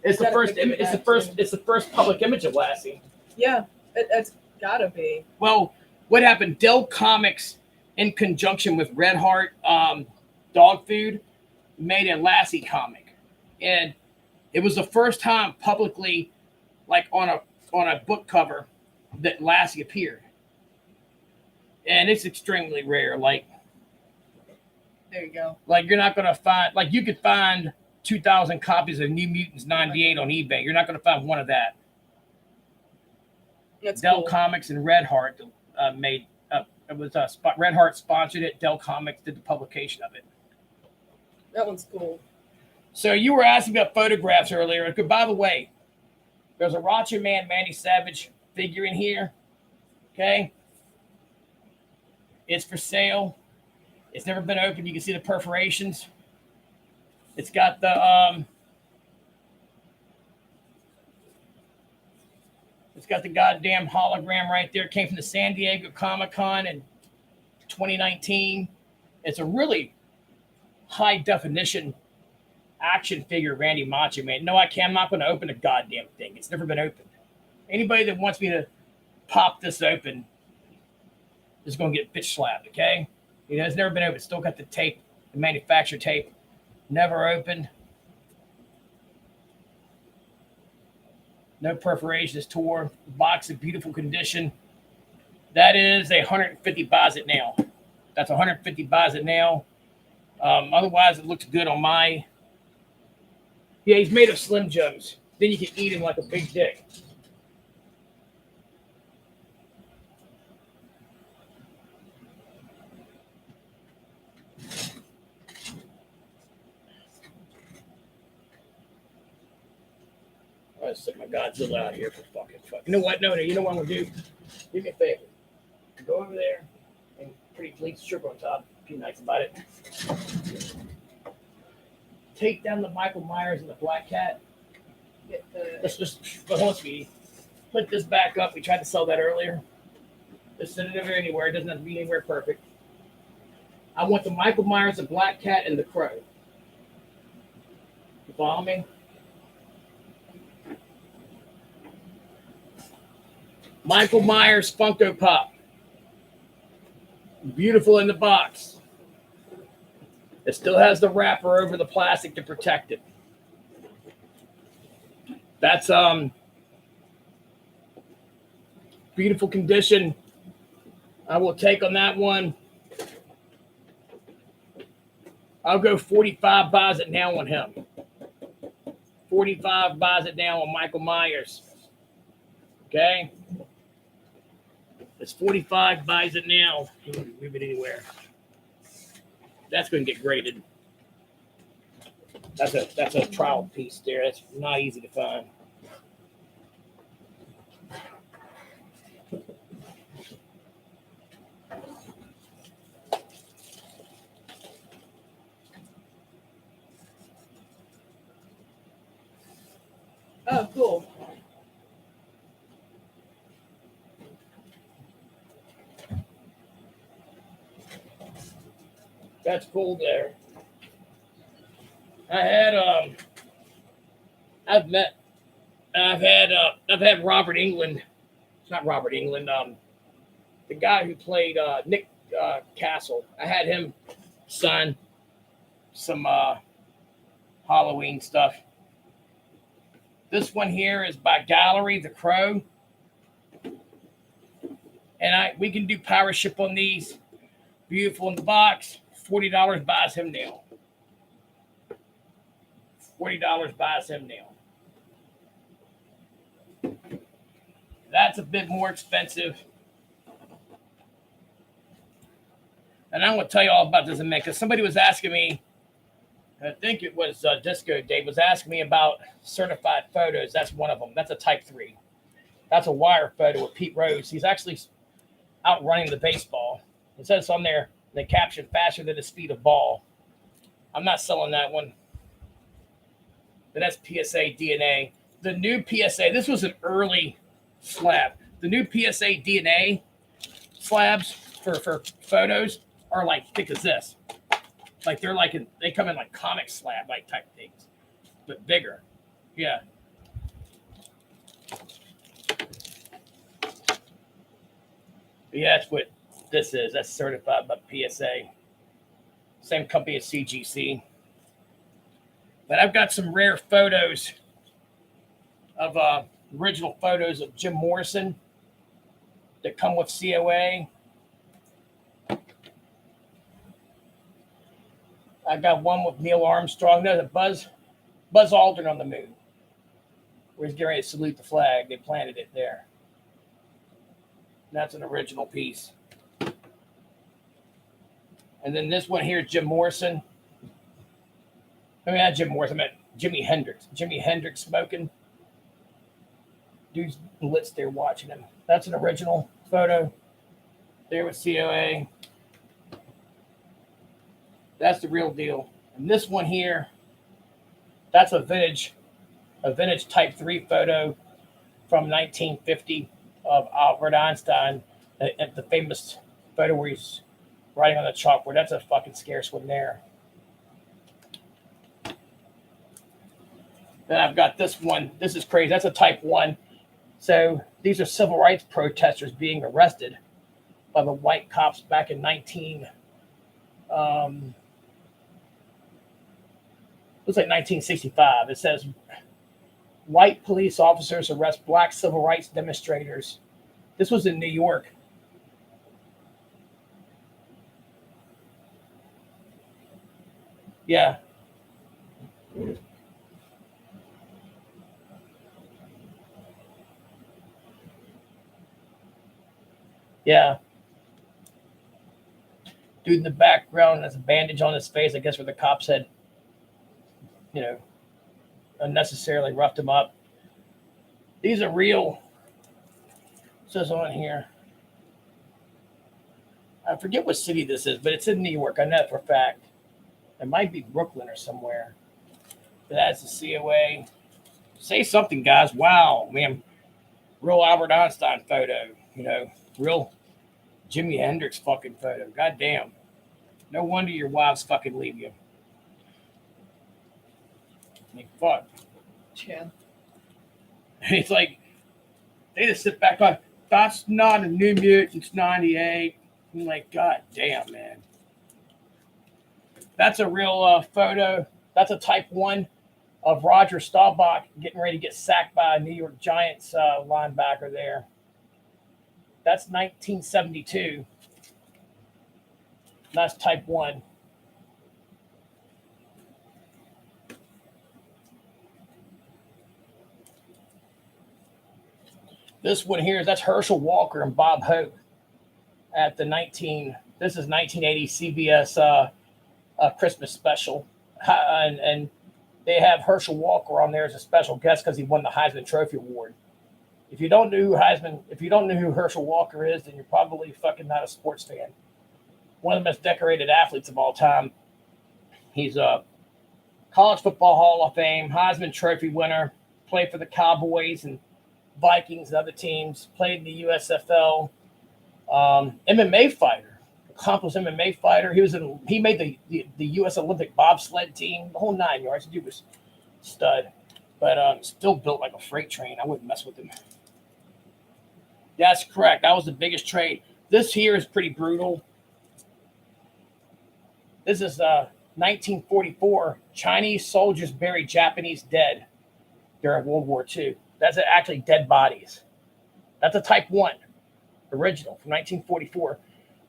It's the first public image of Lassie. Yeah, it's gotta be. Well, what happened? Dell Comics, in conjunction with Red Heart Dog Food, made a Lassie comic, and it was the first time publicly, like on a book cover, that Lassie appeared. And it's extremely rare. Like, there you go. Like, you're not gonna find, like, you could find 2,000 copies of New Mutants 98 on eBay. You're not gonna find one of that. That's Dell cool. Comics and Red Heart made. It was Red Heart sponsored it. Dell Comics did the publication of it. That one's cool. So you were asking about photographs earlier. By the way, there's a Macho Man Randy Savage figure in here. Okay, it's for sale. It's never been opened. You can see the perforations. It's got the It's got the goddamn hologram right there. It came from the San Diego Comic-Con in 2019. It's a really high definition action figure Randy Macho Man. No, I'm not going to open a goddamn thing. It's never been opened. Anybody that wants me to pop this open is going to get bitch slapped, okay? It's never been opened. Still got the tape, the manufacturer tape. Never opened. No perforations tore. Box in beautiful condition. That is 150 buys it now. That's 150 buys it now. Otherwise, it looks good on my. Yeah, he's made of Slim Jims. Then you can eat him like a big dick. Let's stick my Godzilla out here for fucking fuck. You know what? No, you know what I'm gonna do? Do me a favor. Go over there and pretty bleach strip on top. Be nice about it. Take down the Michael Myers and the Black Cat. Let's just hold on, sweetie. Put this back up. We tried to sell that earlier. Just send it over anywhere. It doesn't have to be anywhere perfect. I want the Michael Myers, the Black Cat, and the Crow. You follow me? Michael Myers Funko Pop. Beautiful in the box. It still has the wrapper over the plastic to protect it. That's beautiful condition. I will take on that one. I'll go 45 buys it now on him. 45 buys it now on Michael Myers. Okay? It's 45 buys it now. Move it anywhere. That's going to get graded. That's a trial piece there. That's not easy to find. Oh, cool. That's cool there. I've had Robert England. It's not Robert England. The guy who played Nick Castle. I had him sign some Halloween stuff. This one here is by Gallery the Crow, and we can do power ship on these. Beautiful in the box. $40 buys him now. $40 buys him now. That's a bit more expensive. And I'm going to tell you all about this in a minute because somebody was asking me, I think it was Disco Dave, was asking me about certified photos. That's one of them. That's a Type 3. That's a wire photo with Pete Rose. He's actually out running the baseball. It says on there, the caption, faster than the speed of ball. I'm not selling that one. But that's PSA DNA. The new PSA, this was an early slab. The new PSA DNA slabs for photos are like thick as this. Like they come in like comic slab like type things, but bigger. Yeah. Yeah, that's what this is. That's certified by PSA. Same company as CGC. But I've got some rare photos of original photos of Jim Morrison that come with COA. I got one with Neil Armstrong. No, Buzz Aldrin on the moon. Where he's getting ready to salute the flag. They planted it there. That's an original piece. And then this one here is Jim Morrison. I mean, not Jim Morrison, I meant Jimi Hendrix. Jimi Hendrix smoking. Dude's blitz there watching him. That's an original photo. There with COA. That's the real deal. And this one here, that's a vintage Type 3 photo from 1950 of Albert Einstein, at the famous photo where he's writing on the chalkboard. That's a fucking scarce one there. Then I've got this one. This is crazy. That's a Type 1. So these are civil rights protesters being arrested by the white cops back in looks like 1965. It says white police officers arrest black civil rights demonstrators. This was in New York. Yeah. Yeah. Dude in the background has a bandage on his face, I guess, where the cops had, unnecessarily roughed him up. These are real. It says on here. I forget what city this is, but it's in New York. I know that for a fact. It might be Brooklyn or somewhere. But that's the COA. Say something, guys. Wow, man. Real Albert Einstein photo. Real Jimi Hendrix fucking photo. God damn. No wonder your wives fucking leave you. I mean, fuck. Yeah. It's like they just sit back on. That's not a New Mutants 98. I'm like, God damn, man. That's a real photo. That's a Type 1 of Roger Staubach getting ready to get sacked by a New York Giants linebacker there. That's 1972. That's Type 1. This one here, that's Herschel Walker and Bob Hope at the this is 1980 CBS Christmas special. And they have Herschel Walker on there as a special guest because he won the Heisman Trophy Award. If you don't know who Herschel Walker is, then you're probably fucking not a sports fan. One of the most decorated athletes of all time. He's a College Football Hall of Fame, Heisman Trophy winner, played for the Cowboys and Vikings and other teams, played in the USFL, MMA fighter, accomplished MMA fighter. He made the U.S. Olympic bobsled team, the whole 9 yards. The dude was stud, but still built like a freight train. I wouldn't mess with him. That's correct. That was the biggest trade. This here is pretty brutal. This is 1944. Chinese soldiers buried Japanese dead during World War II. That's actually dead bodies. That's a Type 1 original from 1944.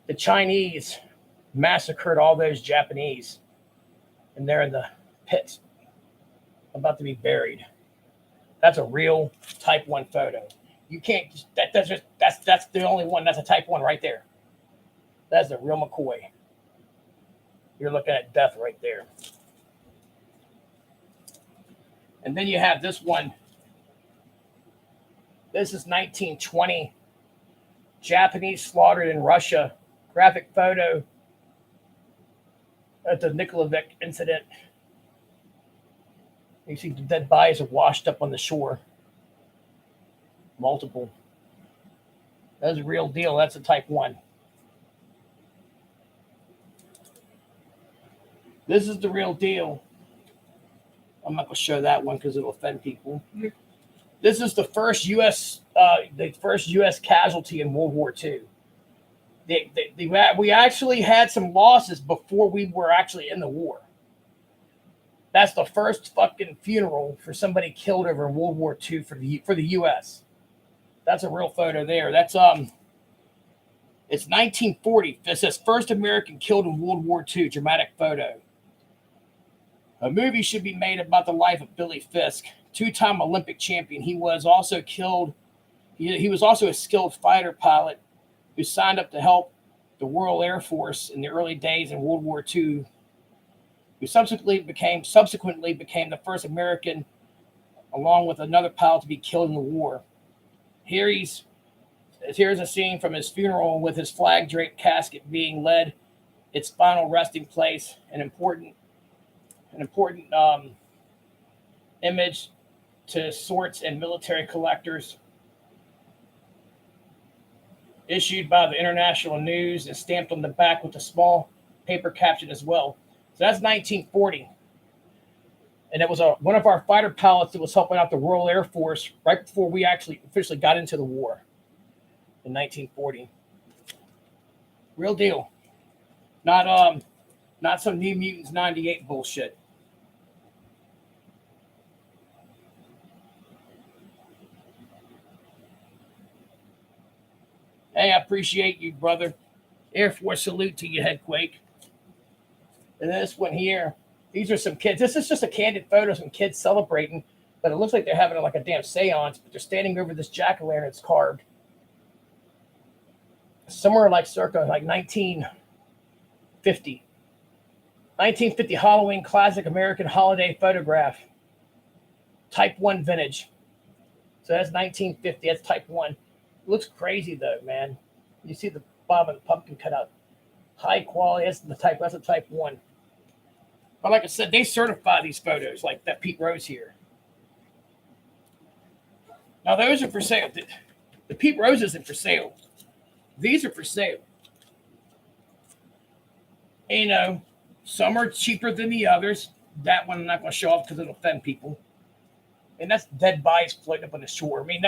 The Chinese massacred all those Japanese, and they're in the pits about to be buried. That's a real Type 1 photo. You can't. That's the only one. That's a Type 1 right there. That's the real McCoy. You're looking at death right there. And then you have this one. This is 1920. Japanese slaughtered in Russia. Graphic photo at the Nikola incident. You see the dead bodies are washed up on the shore. Multiple. That's a real deal. That's a Type 1. This is the real deal. I'm not going to show that one because it'll offend people. This is the first U.S. Casualty in World War II. We actually had some losses before we were actually in the war. That's the first fucking funeral for somebody killed over in World War II for the U.S. That's a real photo there. That's it's 1940. It says first American killed in World War II. Dramatic photo. A movie should be made about the life of Billy Fisk, two-time Olympic champion. He was also killed. He was also a skilled fighter pilot who signed up to help the Royal Air Force in the early days in World War II, who subsequently became the first American, along with another pilot, to be killed in the war. Here's a scene from his funeral with his flag-draped casket being led its final resting place, an important image to sorts and military collectors, issued by the International News and stamped on the back with a small paper caption as well. So that's 1940. And it was one of our fighter pilots that was helping out the Royal Air Force right before we actually officially got into the war in 1940. Real deal. Not some New Mutants 98 bullshit. Hey, I appreciate you, brother. Air Force salute to you, Headquake. And this one here, these are some kids. This is just a candid photo of some kids celebrating, but it looks like they're having like a damn seance, but they're standing over this jack-o'-lantern that's carved. Somewhere like circa like 1950. 1950 Halloween classic American holiday photograph. Type 1 vintage. So that's 1950. That's Type 1. It looks crazy though, man. You see the Bob and the pumpkin cut out. High quality. That's a Type 1. But like I said, they certify these photos like that Pete Rose here. Now those are for sale. The Pete Rose isn't for sale. These are for sale. And, you know, some are cheaper than the others. That one I'm not going to show off because it'll offend people. And that's dead bodies floating up on the shore. I mean,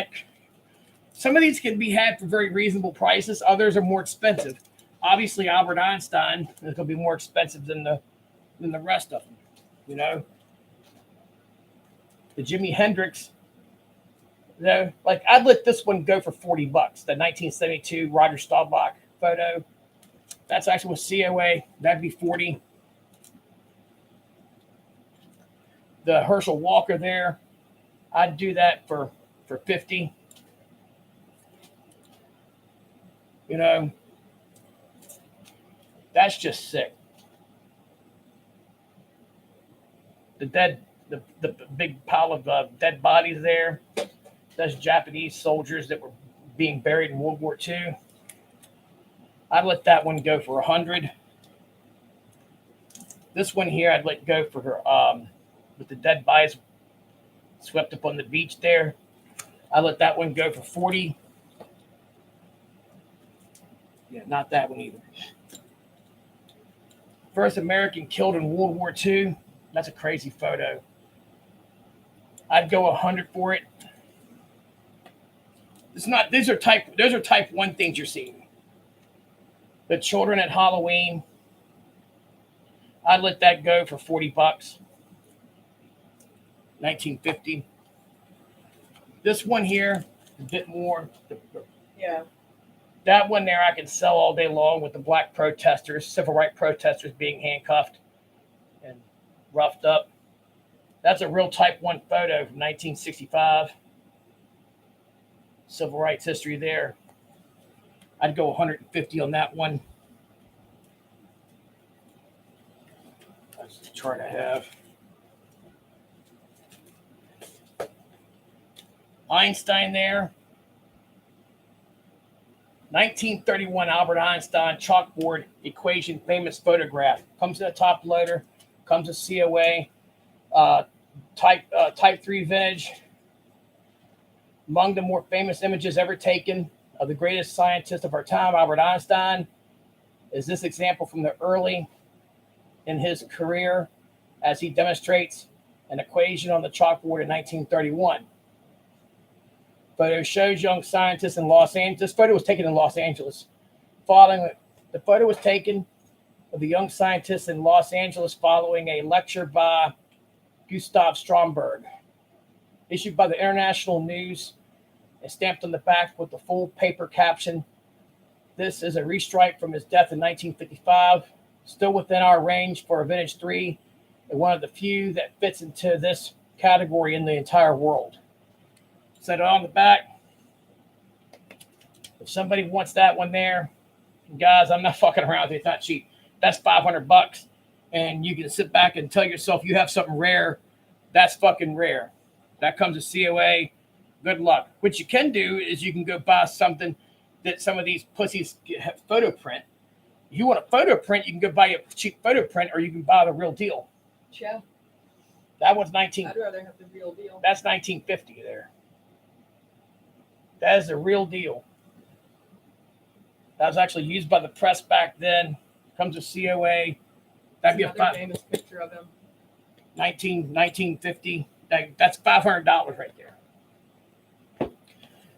Some of these can be had for very reasonable prices. Others are more expensive. Obviously, Albert Einstein is going to be more expensive than the rest of them. You know, the Jimi Hendrix. You know, like I'd let this one go for $40. The 1972 Roger Staubach photo. That's actually with COA. That'd be 40. The Herschel Walker there, I'd do that for 50. You know, that's just sick. The big pile of dead bodies there. That's Japanese soldiers that were being buried in World War II. I'd let that one go for 100. This one here, I'd let go for with the dead bodies swept up on the beach there. I let that one go for 40. Yeah, not that one either. First American killed in World War II. That's a crazy photo. I'd go 100 for it. It's not. Those are type 1 things you're seeing. The children at Halloween. I'd let that go for $40. 1950. This one here, a bit more. Yeah. That one there I can sell all day long with the black protesters, civil rights protesters being handcuffed and roughed up. That's a real type 1 photo from 1965. Civil rights history there. I'd go 150 on that one. That's the chart I have. Einstein there. 1931 Albert Einstein chalkboard equation famous photograph. Comes in a top loader. Comes with COA. Type 3 vintage. Among the more famous images ever taken of the greatest scientist of our time, Albert Einstein, is this example from the early in his career as he demonstrates an equation on the chalkboard in 1931. Photo shows young scientists in Los Angeles. This photo was taken in Los Angeles. The photo was taken of the young scientists in Los Angeles following a lecture by Gustav Stromberg, issued by the International News and stamped on the back with the full paper caption. This is a restrike from his death in 1955, still within our range for a vintage 3, and one of the few that fits into this category in the entire world. Set it on the back. If somebody wants that one there, guys, I'm not fucking around with it. It's not cheap. That's $500, and you can sit back and tell yourself you have something rare. That's fucking rare. That comes with COA. Good luck. What you can do is you can go buy something that some of these pussies have photo print. If you want a photo print, you can go buy a cheap photo print, or you can buy the real deal. Yeah. That one's 19. I'd rather have the real deal. That's 1950 there. That is the real deal. That was actually used by the press back then. Comes with COA. That'd be a famous picture of him. 1950. That's $500 right there.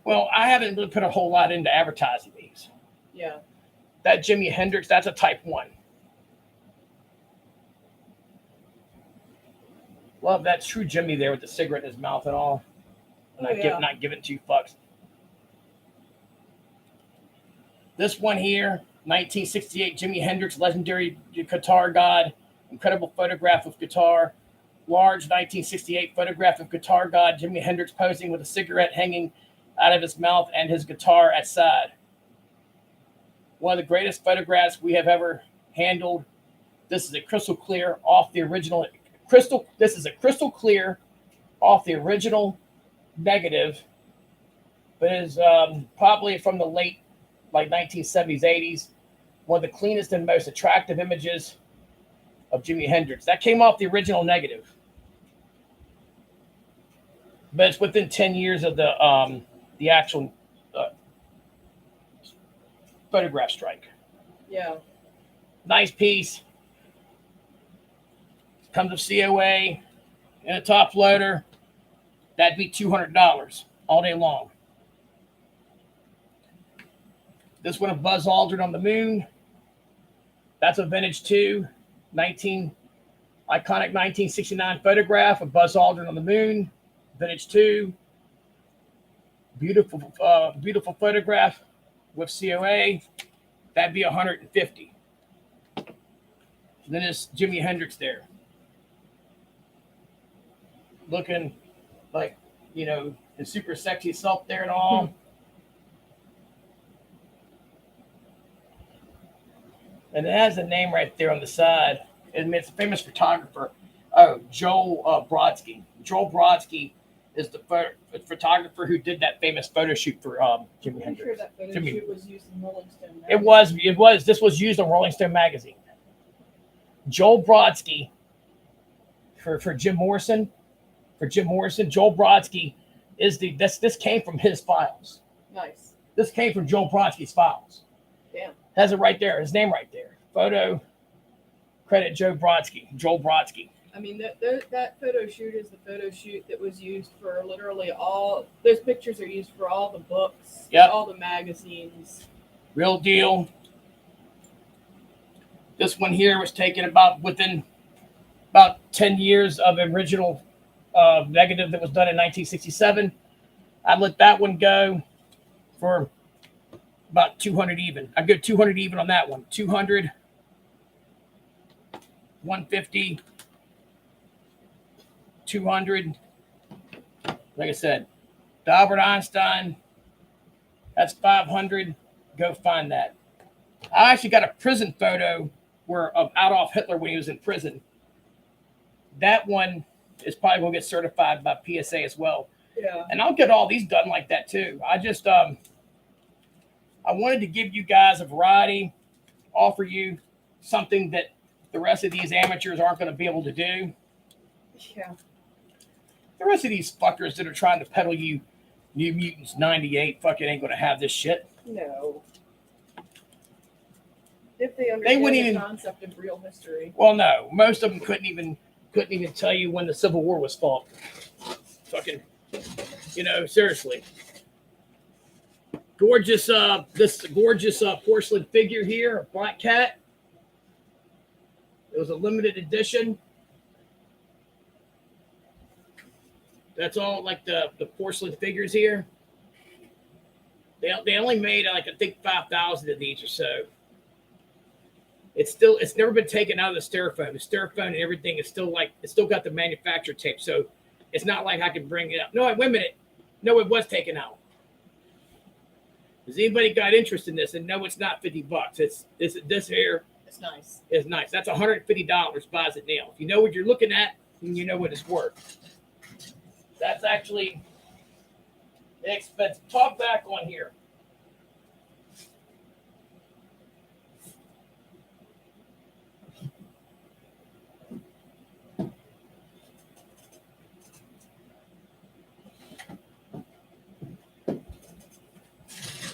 Well, I haven't really put a whole lot into advertising these. Yeah. That Jimi Hendrix, that's a type 1. Love that true Jimmy there with the cigarette in his mouth and all. Not giving 2 fucks. This one here, 1968 Jimi Hendrix, legendary guitar god. Incredible photograph of guitar. Large 1968 photograph of guitar god Jimi Hendrix posing with a cigarette hanging out of his mouth and his guitar at side. One of the greatest photographs we have ever handled. This is a crystal clear off the original negative, but it is probably from the late 1970s, 80s. One of the cleanest and most attractive images of Jimi Hendrix. That came off the original negative. But it's within 10 years of the actual photograph strike. Yeah. Nice piece. Comes with COA and a top loader. That'd be $200 all day long. This one of Buzz Aldrin on the moon. That's a vintage 19 iconic 1969 photograph of Buzz Aldrin on the moon. Vintage 2. Beautiful, beautiful photograph with COA. That'd be 150. Then there's Jimi Hendrix there, looking like, his super sexy self there and all. And it has a name right there on the side. And it's a famous photographer. Oh, Joel Brodsky. Joel Brodsky is the photographer who did that famous photo shoot for Jimi Hendrix. I'm sure that photo shoot was used in Rolling Stone magazine. It was. This was used on Rolling Stone magazine. Joel Brodsky for Jim Morrison. Joel Brodsky is this came from his files. Nice. This came from Joel Brodsky's files. Damn. Has it right there. His name right there. Photo. Credit Joel Brodsky. I mean, that photo shoot is the photo shoot that was used for literally all. Those pictures are used for all the books. Yep. All the magazines. Real deal. This one here was taken within about 10 years of the original negative that was done in 1967. I let that one go for about 200 even. I go 200 even on that one. 200, 150, 200. Like I said, the Albert Einstein, that's 500. Go find that. I actually got a prison photo of Adolf Hitler when he was in prison. That one is probably going to get certified by PSA as well. Yeah. And I'll get all these done like that too. I just I wanted to give you guys a variety, offer you something that the rest of these amateurs aren't going to be able to do. Yeah. The rest of these fuckers that are trying to peddle you New Mutants 98 fucking ain't going to have this shit. No. If they understand the concept of real history. Well, no. Most of them couldn't even tell you when the Civil War was fought. Fucking, seriously. Gorgeous, this gorgeous porcelain figure here, a black cat. It was a limited edition. That's all like the porcelain figures here. They only made I think 5,000 of these or so. It's never been taken out of the styrofoam. The styrofoam and everything is still it's still got the manufacturer tape. So it's not like I can bring it up. No, wait a minute. No, it was taken out. Has anybody got interest in this? And no, it's not $50. It's this here. It's nice. Is nice. That's $150. Buys it now. If you know what you're looking at, then you know what it's worth. That's actually expensive. Talk back on here.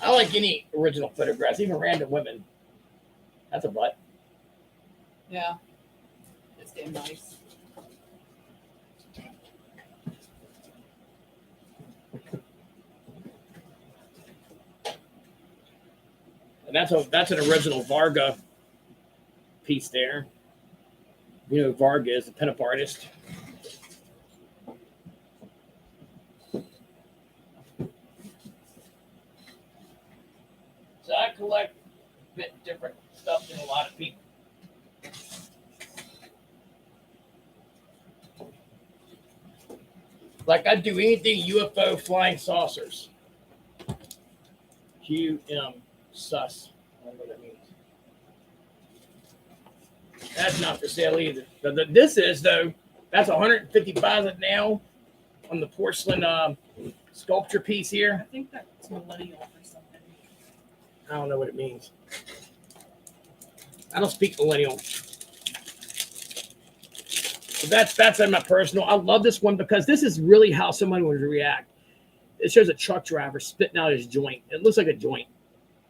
I like any original photographs, even random women. That's a butt. Yeah. It's damn nice. And that's an original Varga piece there. You know who Varga is, the pinup artist. So I collect a bit different stuff than a lot of people. Like I do anything UFO flying saucers. QM sus. I don't know what that means. That's not for sale either. This is though. That's 150 buys it now on the porcelain sculpture piece here. I think that's millennial or something. I don't know what it means. I don't speak millennial. So that's in my personal. I love this one because this is really how someone would react. It shows a truck driver spitting out his joint. It looks like a joint,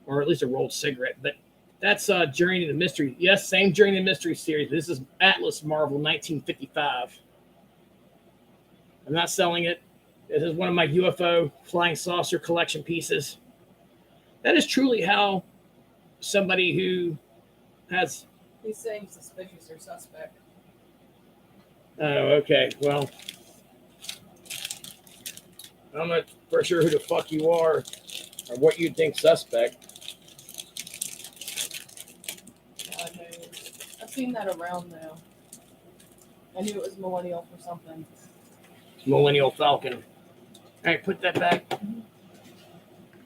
or at least a rolled cigarette. But that's Journey to the Mystery. Yes, same Journey to the Mystery series. This is Atlas Marvel 1955. I'm not selling it. This is one of my UFO flying saucer collection pieces. That is truly how somebody who has. He's saying suspicious or suspect. Oh, okay. Well, I'm not for sure who the fuck you are or what you think suspect. God knows. I've seen that around now. I knew it was millennial for something. Millennial Falcon. All right, put that back.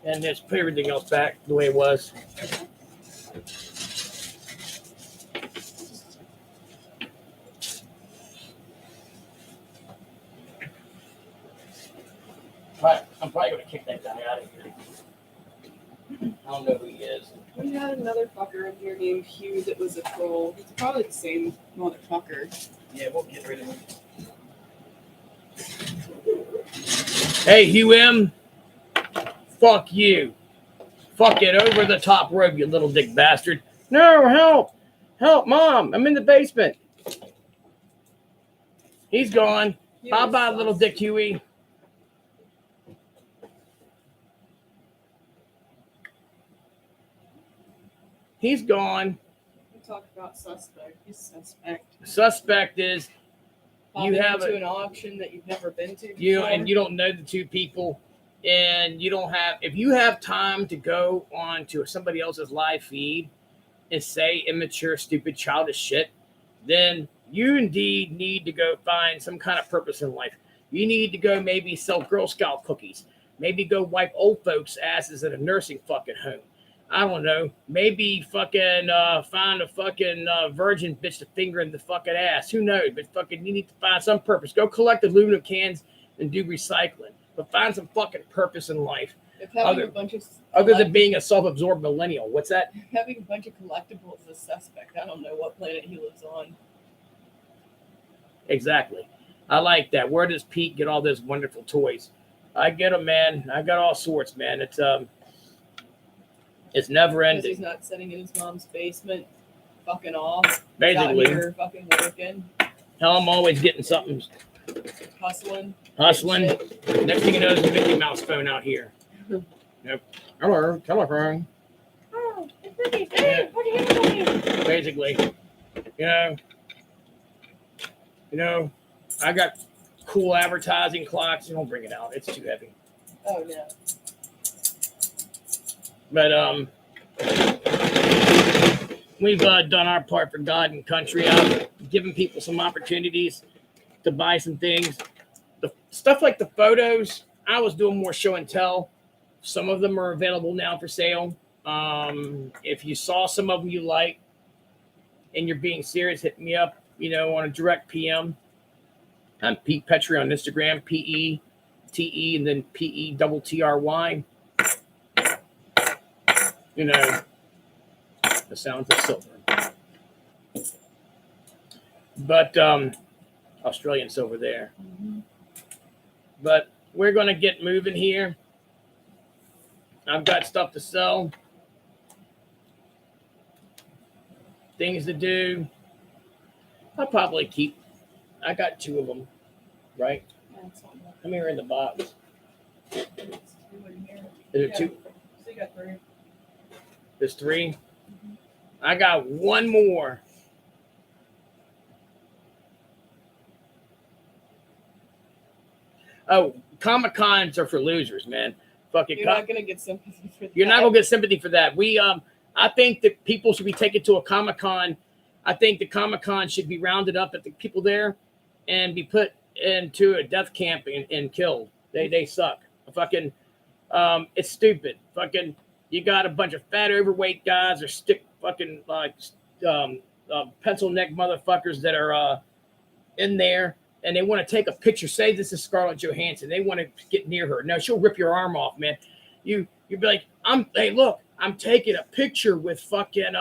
And just put everything else back the way it was. I'm probably going to kick that guy out of here. I don't know who he is. We had another fucker in here named Hugh that was a troll. It's probably the same motherfucker. Yeah, we'll get rid of him. Hey, Hugh M. Fuck you. Fuck it over the top rope, you little dick bastard. No, help. Help, Mom. I'm in the basement. He's gone. Bye-bye, little dick Huey. He's gone. We talked about suspect. He's suspect. Suspect is you have to an auction that you've never been to before. And you don't know the two people, and you don't have. If you have time to go on to somebody else's live feed and say immature, stupid, childish shit, then you indeed need to go find some kind of purpose in life. You need to go maybe sell Girl Scout cookies. Maybe go wipe old folks' asses at a nursing fucking home. I don't know. Maybe fucking find a fucking virgin bitch to finger in the fucking ass. Who knows? But fucking you need to find some purpose. Go collect aluminum cans and do recycling. But find some fucking purpose in life. If having a bunch of other than being a self-absorbed millennial. What's that? Having a bunch of collectibles is suspect. I don't know what planet he lives on. Exactly. I like that. Where does Pete get all those wonderful toys? I get them, man. I got all sorts, man. It's never ending. Because he's not sitting in his mom's basement, fucking off. Basically, out here fucking working. Hell, I'm always getting something. Hustling. Next thing you know, there's a Mickey Mouse phone out here. Yep. Hello, telephone. Oh, it's Mickey. Hey, what are you doing? Basically, you know, I got cool advertising clocks. You don't bring it out; it's too heavy. Oh no. But we've done our part for God and country. Giving people some opportunities to buy some things. The stuff like the photos, I was doing more show and tell. Some of them are available now for sale. If you saw some of them you like and you're being serious, hit me up, on a direct PM. I'm Pete Petrie on Instagram, PETE, and then PETTRY. The sounds of silver. But Australian silver there. Mm-hmm. But we're going to get moving here. I've got stuff to sell. Things to do. I'll probably keep. I got 2 of them, right? Come here in the box. Is there 2? So you got 3. There's 3. Mm-hmm. I got 1 more. Oh, Comic Cons are for losers, man. Fucking. You're not gonna get sympathy for that. You're not gonna get sympathy for that. I think that people should be taken to a Comic Con. I think the Comic Con should be rounded up at the people there and be put into a death camp and killed. They suck. Fucking, it's stupid. Fucking, you got a bunch of fat, overweight guys or stick fucking like pencil neck motherfuckers that are in there, and they want to take a picture. Say this is Scarlett Johansson. They want to get near her. No, she'll rip your arm off, man. You'd be like, hey, look, I'm taking a picture with fucking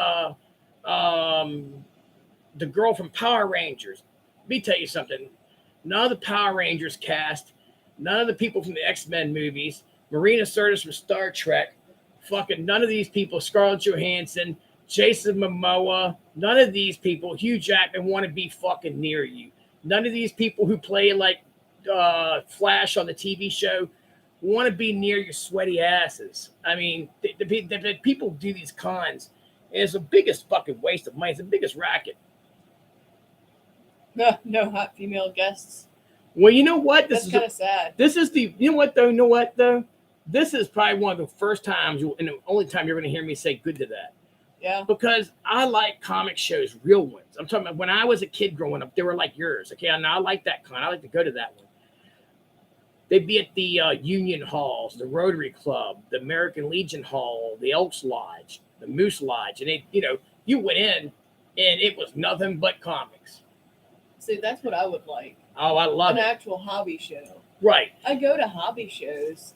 the girl from Power Rangers. Let me tell you something. None of the Power Rangers cast, none of the people from the X-Men movies, Marina Sirtis from Star Trek, fucking none of these people, Scarlett Johansson, Jason Momoa, none of these people, Hugh Jackman, want to be fucking near you. None of these people who play like Flash on the TV show want to be near your sweaty asses. I mean, the people do these cons. And it's the biggest fucking waste of money. It's the biggest racket. No hot female guests. Well, you know what? That's kind of sad. This is the, you know what though? This is probably one of the first times and the only time you're going to hear me say good to that. Yeah. Because I like comic shows, real ones. I'm talking about when I was a kid growing up, they were like yours. Okay, and I like that con. I like to go to that one. They'd be at the Union Halls, the Rotary Club, the American Legion Hall, the Elks Lodge, the Moose Lodge. And you went in and it was nothing but comics. See, that's what I would like. Oh, I love an it. actual hobby show. Right. I go to hobby shows.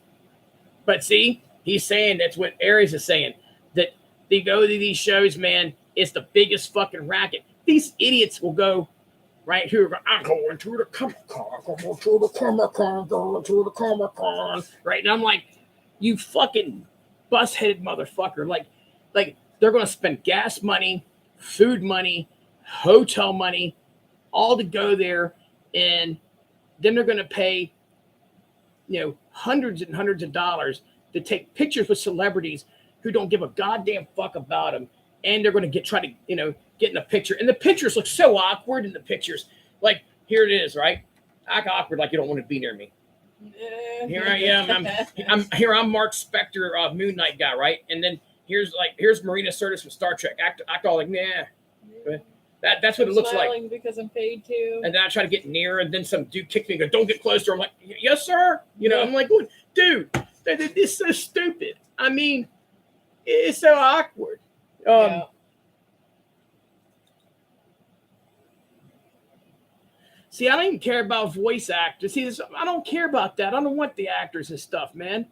But see, he's saying that's what Aries is saying. That they go to these shows, man, it's the biggest fucking racket. These idiots will go right here. I'm going to the Comic Con, going to the Comic Con, going to the Comic Con. Right. And I'm like, you fucking bus-headed motherfucker. Like they're going to spend gas money, food money, hotel money, all to go there. And then they're going to pay, hundreds and hundreds of dollars to take pictures with celebrities who don't give a goddamn fuck about them. And they're going to try to get in a picture. And the pictures look so awkward in the pictures. Like, here it is, right? Act awkward like you don't want to be near me. Here I am. I'm Mark Spector, Moon Knight guy, right? And then here's Marina Sirtis from Star Trek. Act all like, nah. That's what it looks like. Because I'm paid to. And then I try to get near, and then some dude kicked me and go, "Don't get close to her." I'm like, "Yes, sir." I'm like, dude, this is so stupid. I mean, it's so awkward. Yeah. See, I don't even care about voice actors. See, I don't care about that. I don't want the actors and stuff, man.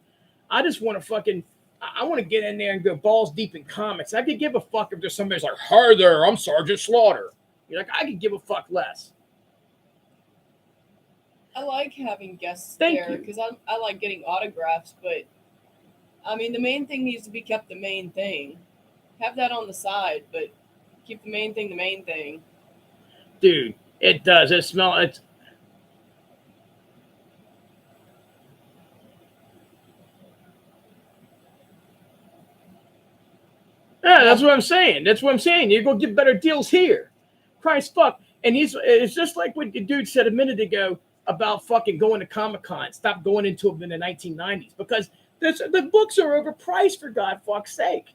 I just want to I want to get in there and go balls deep in comics. I could give a fuck if there's somebody's like, "Hi there, I'm Sergeant Slaughter." You're like, I could give a fuck less. I like having guests Thank there you. because I like getting autographs, but I mean, the main thing needs to be kept the main thing. Have that on the side, but keep the main thing the main thing. Dude, it does. It smells. Yeah, that's what I'm saying. You go get better deals here. Christ fuck. And it's just like what the dude said a minute ago about fucking going to Comic-Con. Stop going into them in the 1990s because the books are overpriced, for God fuck's sake.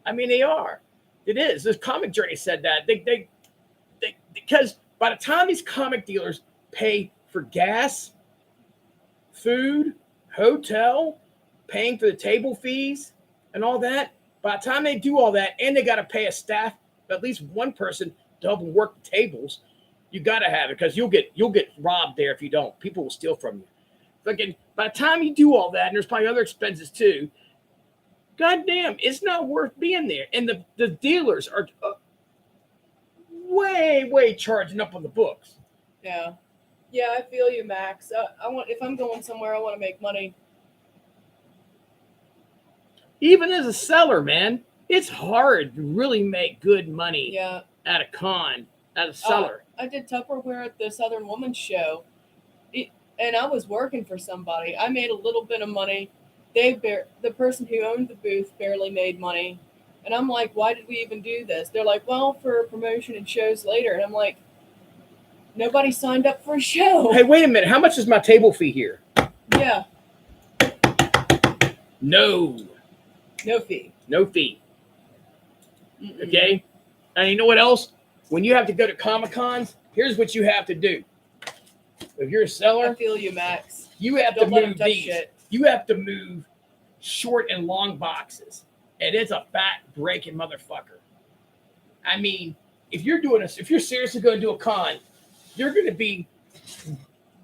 I mean, they are. It is. This Comic Journey said that. They because by the time these comic dealers pay for gas, food, hotel, paying for the table fees and all that, by the time they do all that, and they got to pay a staff, at least one person, double work the tables, you got to have it because you'll get robbed there if you don't. People will steal from you. Fucking by the time you do all that, and there's probably other expenses too. Goddamn, it's not worth being there. And the dealers are way charging up on the books. Yeah, I feel you, Max. If I'm going somewhere, I want to make money. Even as a seller, man, it's hard to really make good money. Yeah. At a con, as a seller. I did Tupperware at the Southern Woman's Show, and I was working for somebody. I made a little bit of money. The person who owned the booth barely made money. And I'm like, why did we even do this? They're like, well, for promotion and shows later. And I'm like, nobody signed up for a show. Hey, wait a minute. How much is my table fee here? Yeah. No fee. Mm-mm. Okay? And you know what else? When you have to go to Comic-Cons, here's what you have to do. If you're a seller, I feel you, Max. you have Don't to let 'em move touch these. shit. You have to move short and long boxes. And it's a fat breaking motherfucker. I mean, if you're seriously going to do a con, you're going to be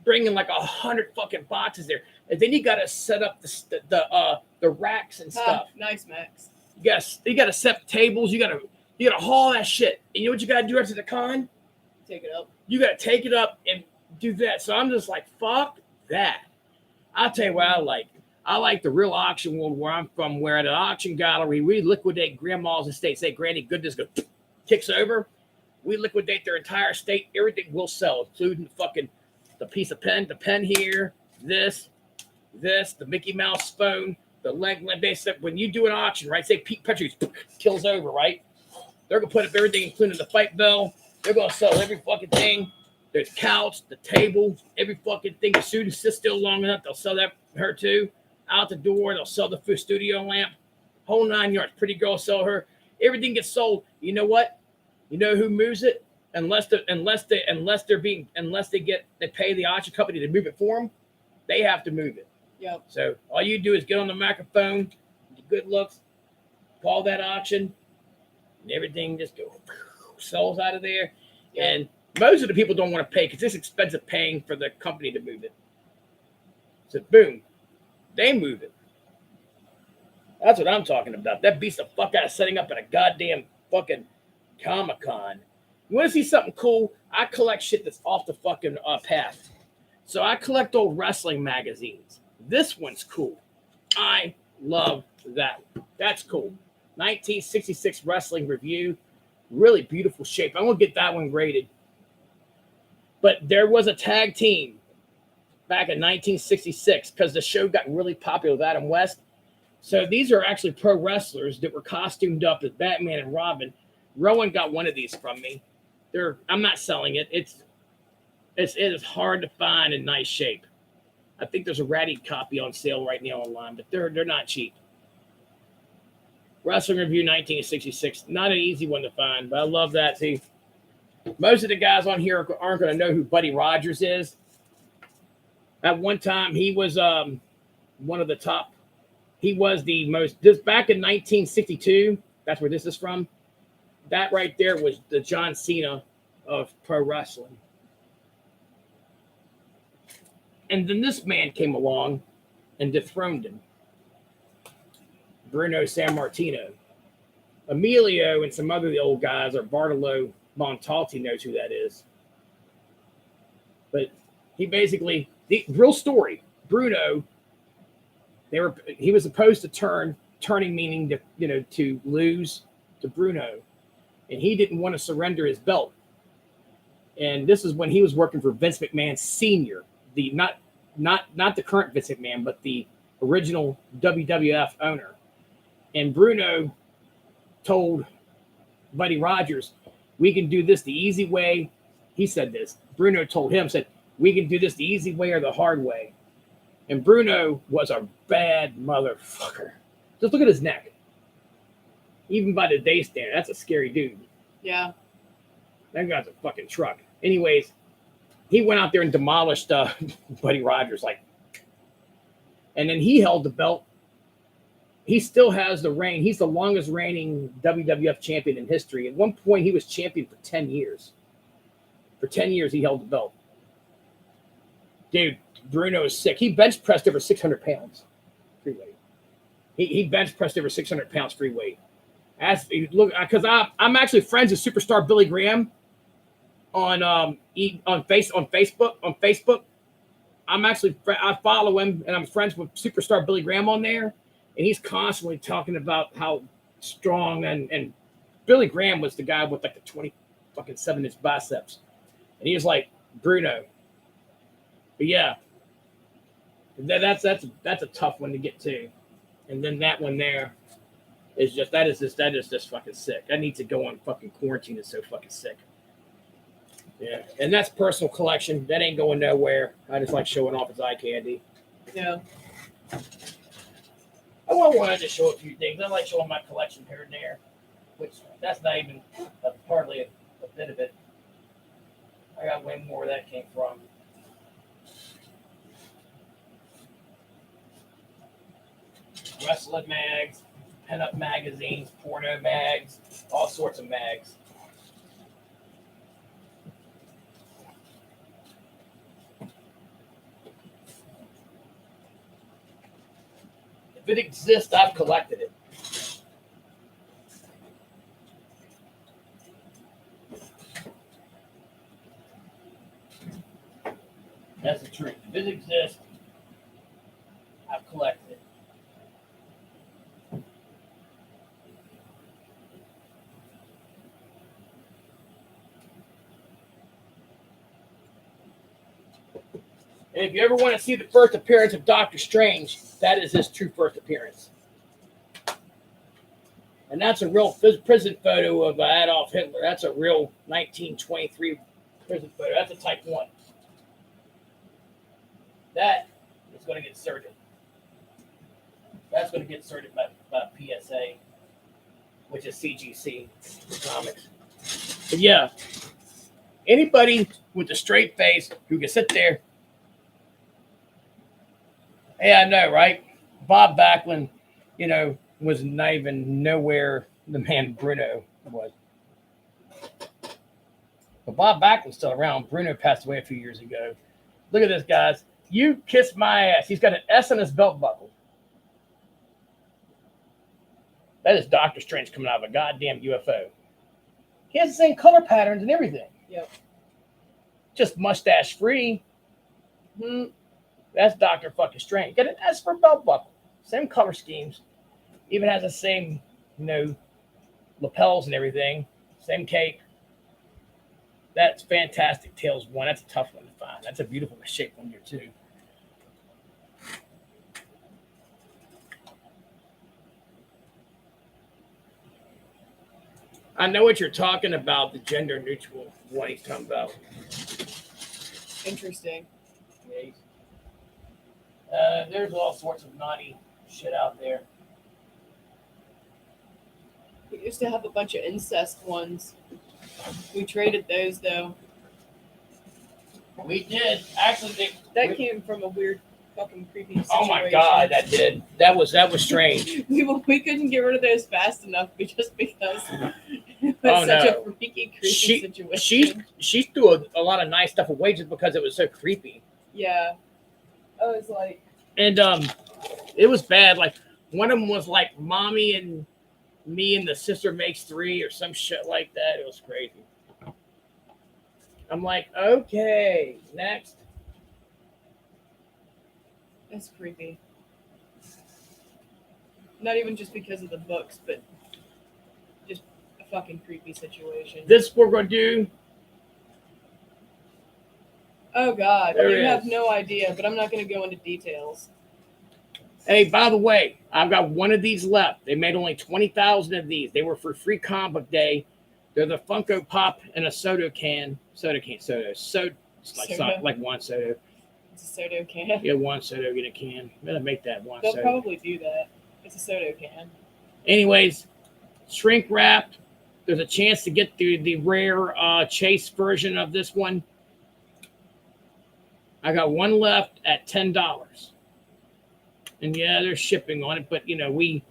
bringing like 100 fucking boxes there. And then you got to set up the racks and stuff. Nice, Max. You got to set tables. You got to haul that shit. And you know what you got to do after the con? Take it up. You got to take it up and do that. So I'm just like, fuck that. I'll tell you what I like. I like the real auction world where I'm from, where at an auction gallery, we liquidate grandma's estate. Say, Granny Goodness kicks over. We liquidate their entire estate. Everything we'll sell, including the piece of pen, the pen here, this. this, the Mickey Mouse phone, the leg. They said when you do an auction, right? Say Pete Petrie kills over, right? They're gonna put up everything, including the fight bell. They're gonna sell every fucking thing. There's couch, the table, every fucking thing. The student sits still long enough, they'll sell that her too. Out the door, they'll sell the food studio lamp, whole 9 yards. Pretty girl sell her. Everything gets sold. You know what? You know who moves it? Unless they pay the auction company to move it for them, they have to move it. Yep. So all you do is get on the microphone, good looks, call that auction, and everything just sells out of there. Yep. And most of the people don't want to pay because it's expensive paying for the company to move it. So boom, they move it. That's what I'm talking about. That beats the fuck out of setting up at a goddamn fucking Comic-Con. You want to see something cool? I collect shit that's off the fucking path. So I collect old wrestling magazines. This one's cool. I love that one. That's cool. 1966 Wrestling Review. Really beautiful shape. I'm going to get that one graded. But there was a tag team back in 1966 because the show got really popular with Adam West. So these are actually pro wrestlers that were costumed up as Batman and Robin. Rowan got one of these from me. I'm not selling it. It is hard to find in nice shape. I think there's a ratty copy on sale right now online, but they're not cheap. Wrestling Review 1966. Not an easy one to find, but I love that. See, most of the guys on here aren't going to know who Buddy Rogers is. At one time, he was one of the top. He was the most. This back in 1962. That's where this is from. That right there was the John Cena of pro wrestling. And then this man came along and dethroned him. Bruno Sammartino. Emilio and some other of the old guys, or Bartolo Montalti knows who that is. But he basically, the real story, Bruno, he was supposed to turning meaning to lose to Bruno. And he didn't want to surrender his belt. And this is when he was working for Vince McMahon Sr., the not the current Vince McMahon, but the original WWF owner. And Bruno told Buddy Rogers, "We can do this the easy way." He said this. Bruno told him, said, "We can do this the easy way or the hard way." And Bruno was a bad motherfucker. Just look at his neck. Even by the day standard, that's a scary dude. Yeah. That guy's a fucking truck. Anyways, he went out there and demolished Buddy Rogers. And then he held the belt. He still has the reign. He's the longest reigning WWF champion in history. At one point, he was champion for 10 years. For 10 years, he held the belt. Dude, Bruno is sick. He bench pressed over 600 pounds free weight. He bench pressed over 600 pounds free weight. Because I'm actually friends with superstar Billy Graham on Facebook. I follow him and I'm friends with superstar Billy Graham on there, and he's constantly talking about how strong and Billy Graham was the guy with like the 7-inch biceps, and he was like Bruno. But yeah, that's a tough one to get to, and then that one there. Is just fucking sick. I need to go on fucking quarantine. It's so fucking sick. Yeah, and that's personal collection. That ain't going nowhere. I just like showing off its eye candy. Yeah. I wanted to show a few things. I like showing my collection here and there, which that's not even hardly a bit of it. I got way more where that came from. Wrestling mags. Pin-up magazines, porno mags, all sorts of mags. If it exists, I've collected it. That's the truth. If it exists, I've collected it. And if you ever want to see the first appearance of Doctor Strange, that is his true first appearance. And that's a real prison photo of Adolf Hitler. That's a real 1923 prison photo. That's a Type 1. That is going to get inserted. That's going to get inserted by PSA, which is CGC Comics. But yeah, anybody with a straight face who can sit there. Hey, I know, right? Bob Backlund, was not even nowhere the man Bruno was. But Bob Backlund's still around. Bruno passed away a few years ago. Look at this, guys. You kiss my ass. He's got an S on his belt buckle. That is Doctor Strange coming out of a goddamn UFO. He has the same color patterns and everything. Yep. Just mustache free. That's Doctor fucking Strange. Got an S for belt buckle. Same color schemes. Even has the same, lapels and everything. Same cape. That's fantastic. Tails 1. That's a tough one to find. That's a beautiful shape one here too. I know what you're talking about, the gender neutral one he's talking about. Interesting. Yeah, there's all sorts of naughty shit out there. We used to have a bunch of incest ones. We traded those though. We did. Actually, that came from a weird fucking creepy situation. Oh my god, that did. That was strange. we couldn't get rid of those fast enough just because it was such a freaky, creepy situation. She threw a lot of nice stuff away just because it was so creepy. Yeah. I was like, and it was bad. Like one of them was like mommy and me and the sister makes 3 or some shit like that. It was crazy. I'm like, okay, next. That's creepy. Not even just because of the books, but just a fucking creepy situation. This we're going to do. Oh, God. You have no idea, but I'm not going to go into details. Hey, by the way, I've got one of these left. They made only 20,000 of these. They were for free comic day. They're the Funko Pop in a soda can. Soda. It's like one soda. It's a soda can. Yeah, one soda in a can. Better make that one They'll soda. probably do that. It's a soda can. Anyways, shrink wrapped. There's a chance to get the rare chase version of this one. I got one left at $10. And yeah, there's shipping on it, but we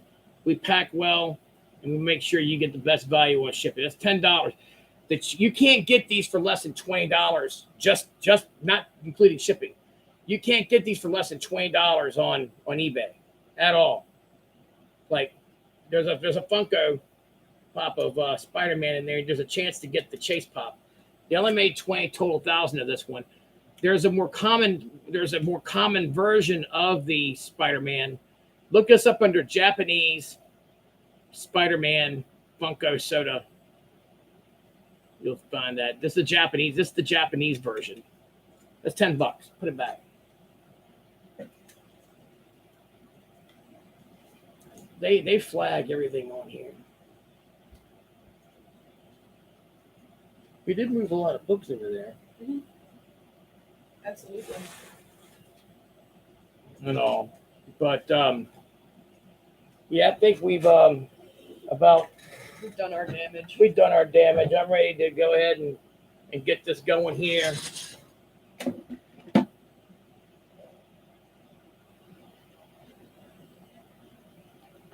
pack well and we make sure you get the best value on shipping. That's $10. You can't get these for less than $20, just not including shipping. You can't get these for less than $20 on eBay at all. Like there's a Funko Pop of Spider-Man in there. There's a chance to get the Chase Pop. They only made 20 total thousand of this one. There's a more common version of the Spider-Man. Look us up under Japanese Spider-Man Funko Soda. You'll find that. This is the Japanese version. That's $10. Put it back. They flag everything on here. We did move a lot of books over there. Mm-hmm. Absolutely. And all. But yeah, I think we've done our damage. We've done our damage. I'm ready to go ahead and get this going here.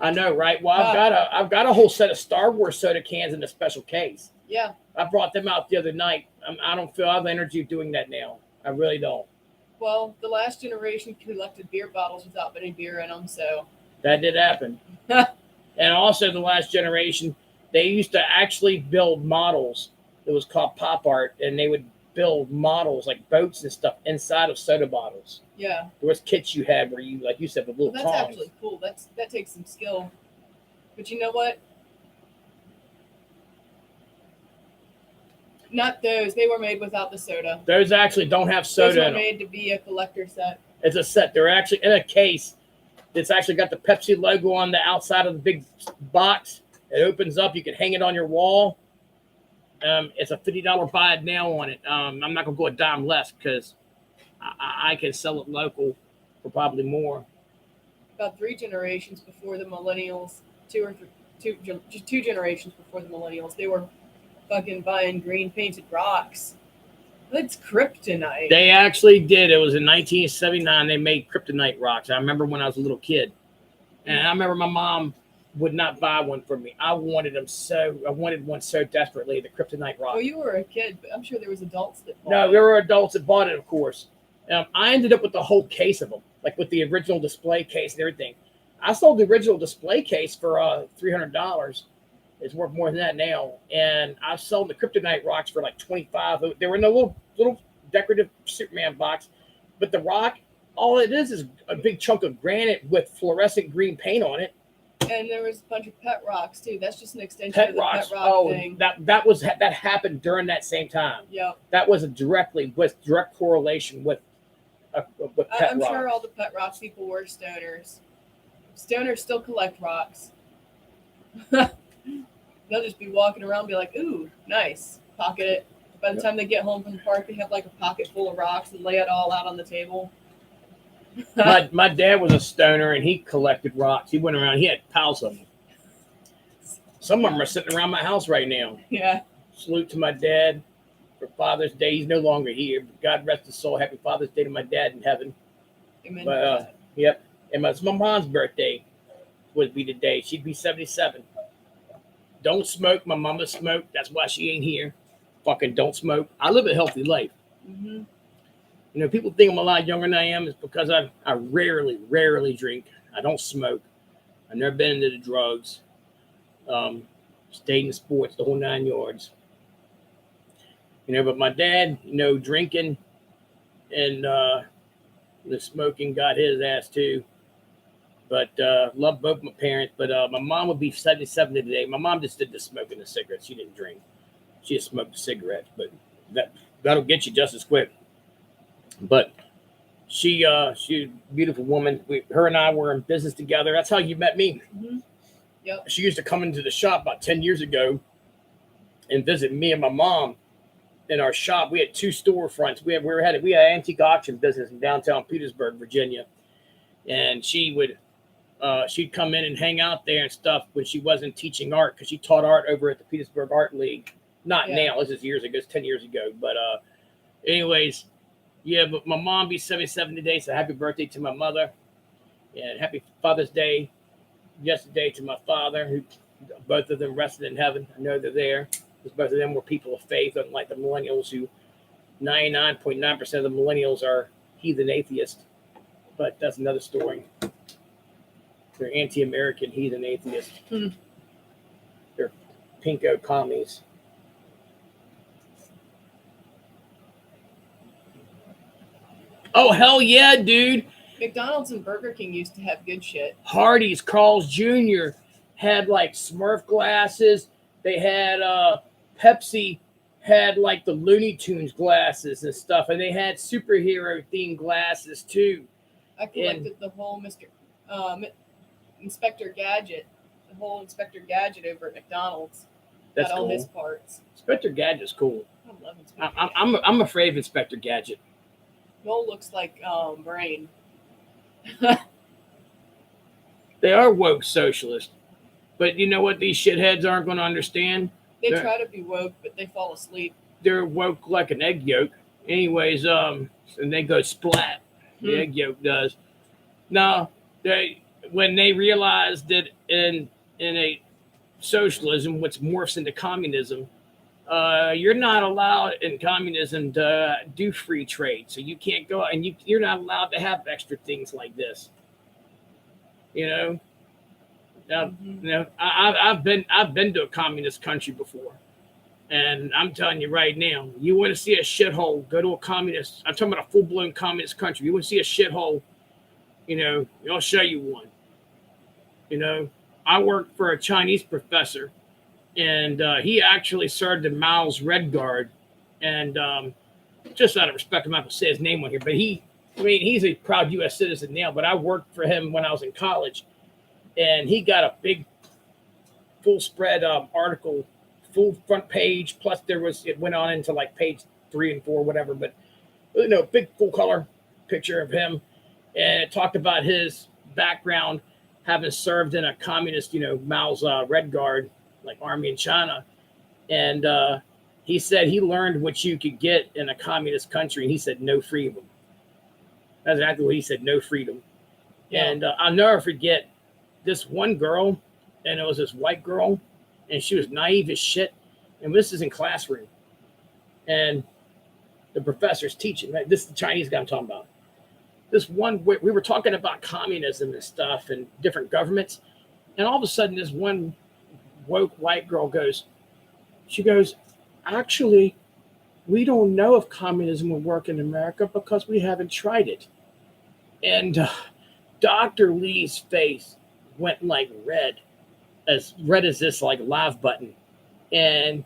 I know, right? Well, I've got a whole set of Star Wars soda cans in a special case. Yeah. I brought them out the other night. I don't feel I have the energy doing that now. I really don't. Well, the last generation collected beer bottles without any beer in them, so that did happen. And also, the last generation, they used to actually build models. It was called pop art, and they would build models like boats and stuff inside of soda bottles. Yeah. There was kits you had where you, like you said, with little tongs. That's actually cool. That takes some skill. But you know what? Not those. They were made without the soda. Those actually don't have Those soda were in them. made to be a collector set. It's a set. They're actually in a case. It's actually got the Pepsi logo on the outside of the big box. It opens up. You can hang it on your wall. It's a $50 buy it now on it. I'm not gonna go a dime less because I can sell it local for probably more. About 3 generations before the millennials, two generations before the millennials, they were fucking buying green painted rocks. That's kryptonite. They actually did. It was in 1979. They made kryptonite rocks. I remember when I was a little kid, and I remember my mom would not buy one for me. I wanted one so desperately. The kryptonite rock. Well, you were a kid, but I'm sure there was adults that bought No, it. there were adults that bought it, of course. I ended up with the whole case of them, like with the original display case and everything. I sold the original display case for $300. It's worth more than that now. And I sold the kryptonite rocks for like $25. They were in a little decorative Superman box. But the rock, all it is a big chunk of granite with fluorescent green paint on it. And there was a bunch of pet rocks too. That's just an extension Pet of the rocks. pet rock thing. That happened during that same time. Yeah. That was with direct correlation with pet I'm rocks. sure all the pet rock people were stoners. Stoners still collect rocks. They'll just be walking around and be like, ooh, nice. Pocket it. By the time they get home from the park, they have like a pocket full of rocks and lay it all out on the table. My dad was a stoner and he collected rocks. He went around, he had piles of them. Some of them are sitting around my house right now. Yeah. Salute to my dad for Father's Day. He's no longer here. God rest his soul. Happy Father's Day to my dad in heaven. Amen. But, yep. And it's my mom's birthday would be today. She'd be 77. Don't smoke. My mama smoked. That's why she ain't here. Fucking don't smoke. I live a healthy life. Mm-hmm. You know, people think I'm a lot younger than I am. It's because I rarely drink. I don't smoke. I've never been into the drugs. Stayed in sports, the whole 9 yards. You know, but my dad, drinking and the smoking got his ass too. But loved both my parents. But my mom would be 77 today. My mom just did the smoking the cigarettes. She didn't drink. She just smoked the cigarettes. But that'll get you just as quick. But she's a beautiful woman. Her and I were in business together. That's how you met me. Mm-hmm. Yep. She used to come into the shop about 10 years ago and visit me and my mom in our shop. We had 2 storefronts. We had an antique auction business in downtown Petersburg, Virginia. And she'd come in and hang out there and stuff when she wasn't teaching art, because she taught art over at the Petersburg Art League. Not now. This is years ago. It's 10 years ago. But anyways, yeah, but my mom be 77 today, so happy birthday to my mother. And happy Father's Day yesterday to my father, who both of them rested in heaven. I know they're there, because both of them were people of faith, unlike the millennials, who 99.9% of the millennials are heathen atheists. But that's another story. They're anti-American heathen atheists. They're pinko commies. Oh, hell yeah, dude. McDonald's and Burger King used to have good shit. Hardee's, Carl's Jr. had like Smurf glasses. They had Pepsi had like the Looney Tunes glasses and stuff. And they had superhero themed glasses too. I collected the whole Inspector Gadget. The whole Inspector Gadget over at McDonald's. That's got all cool. his parts. Inspector Gadget's cool. I love Inspector Gadget. I'm afraid of Inspector Gadget. Noel looks like Brain. They are woke socialists. But you know what these shitheads aren't going to understand? They try to be woke, but they fall asleep. They're woke like an egg yolk. Anyways, and they go splat. The egg yolk does. Now, when they realize that in a socialism, which morphs into communism, you're not allowed in communism to do free trade. So you can't go, and you're not allowed to have extra things like this. Now, I've been to a communist country before, and I'm telling you right now, you want to see a shithole, go to a communist. I'm talking about a full-blown communist country. You want to see a shithole, I'll show you one. I worked for a Chinese professor, and he actually served in Mao's Red Guard And just out of respect, I'm not going to say his name on here, but he's a proud U.S. citizen now, but I worked for him when I was in college, and he got a big full spread article, full front page, plus it went on into like page 3 and 4, whatever, but big full color picture of him, and it talked about his background, having served in a communist, Mao's Red Guard, like army in China. And he said he learned what you could get in a communist country. And he said, no freedom. That's exactly what he said, no freedom. Yeah. And I'll never forget this one girl, and it was this white girl, and she was naive as shit. And this is in classroom. And the professor's teaching, right? This is the Chinese guy I'm talking about. This one, we were talking about communism and stuff and different governments. And all of a sudden, this one woke white girl goes, actually, we don't know if communism will work in America because we haven't tried it. And Dr. Lee's face went like red as this like live button. And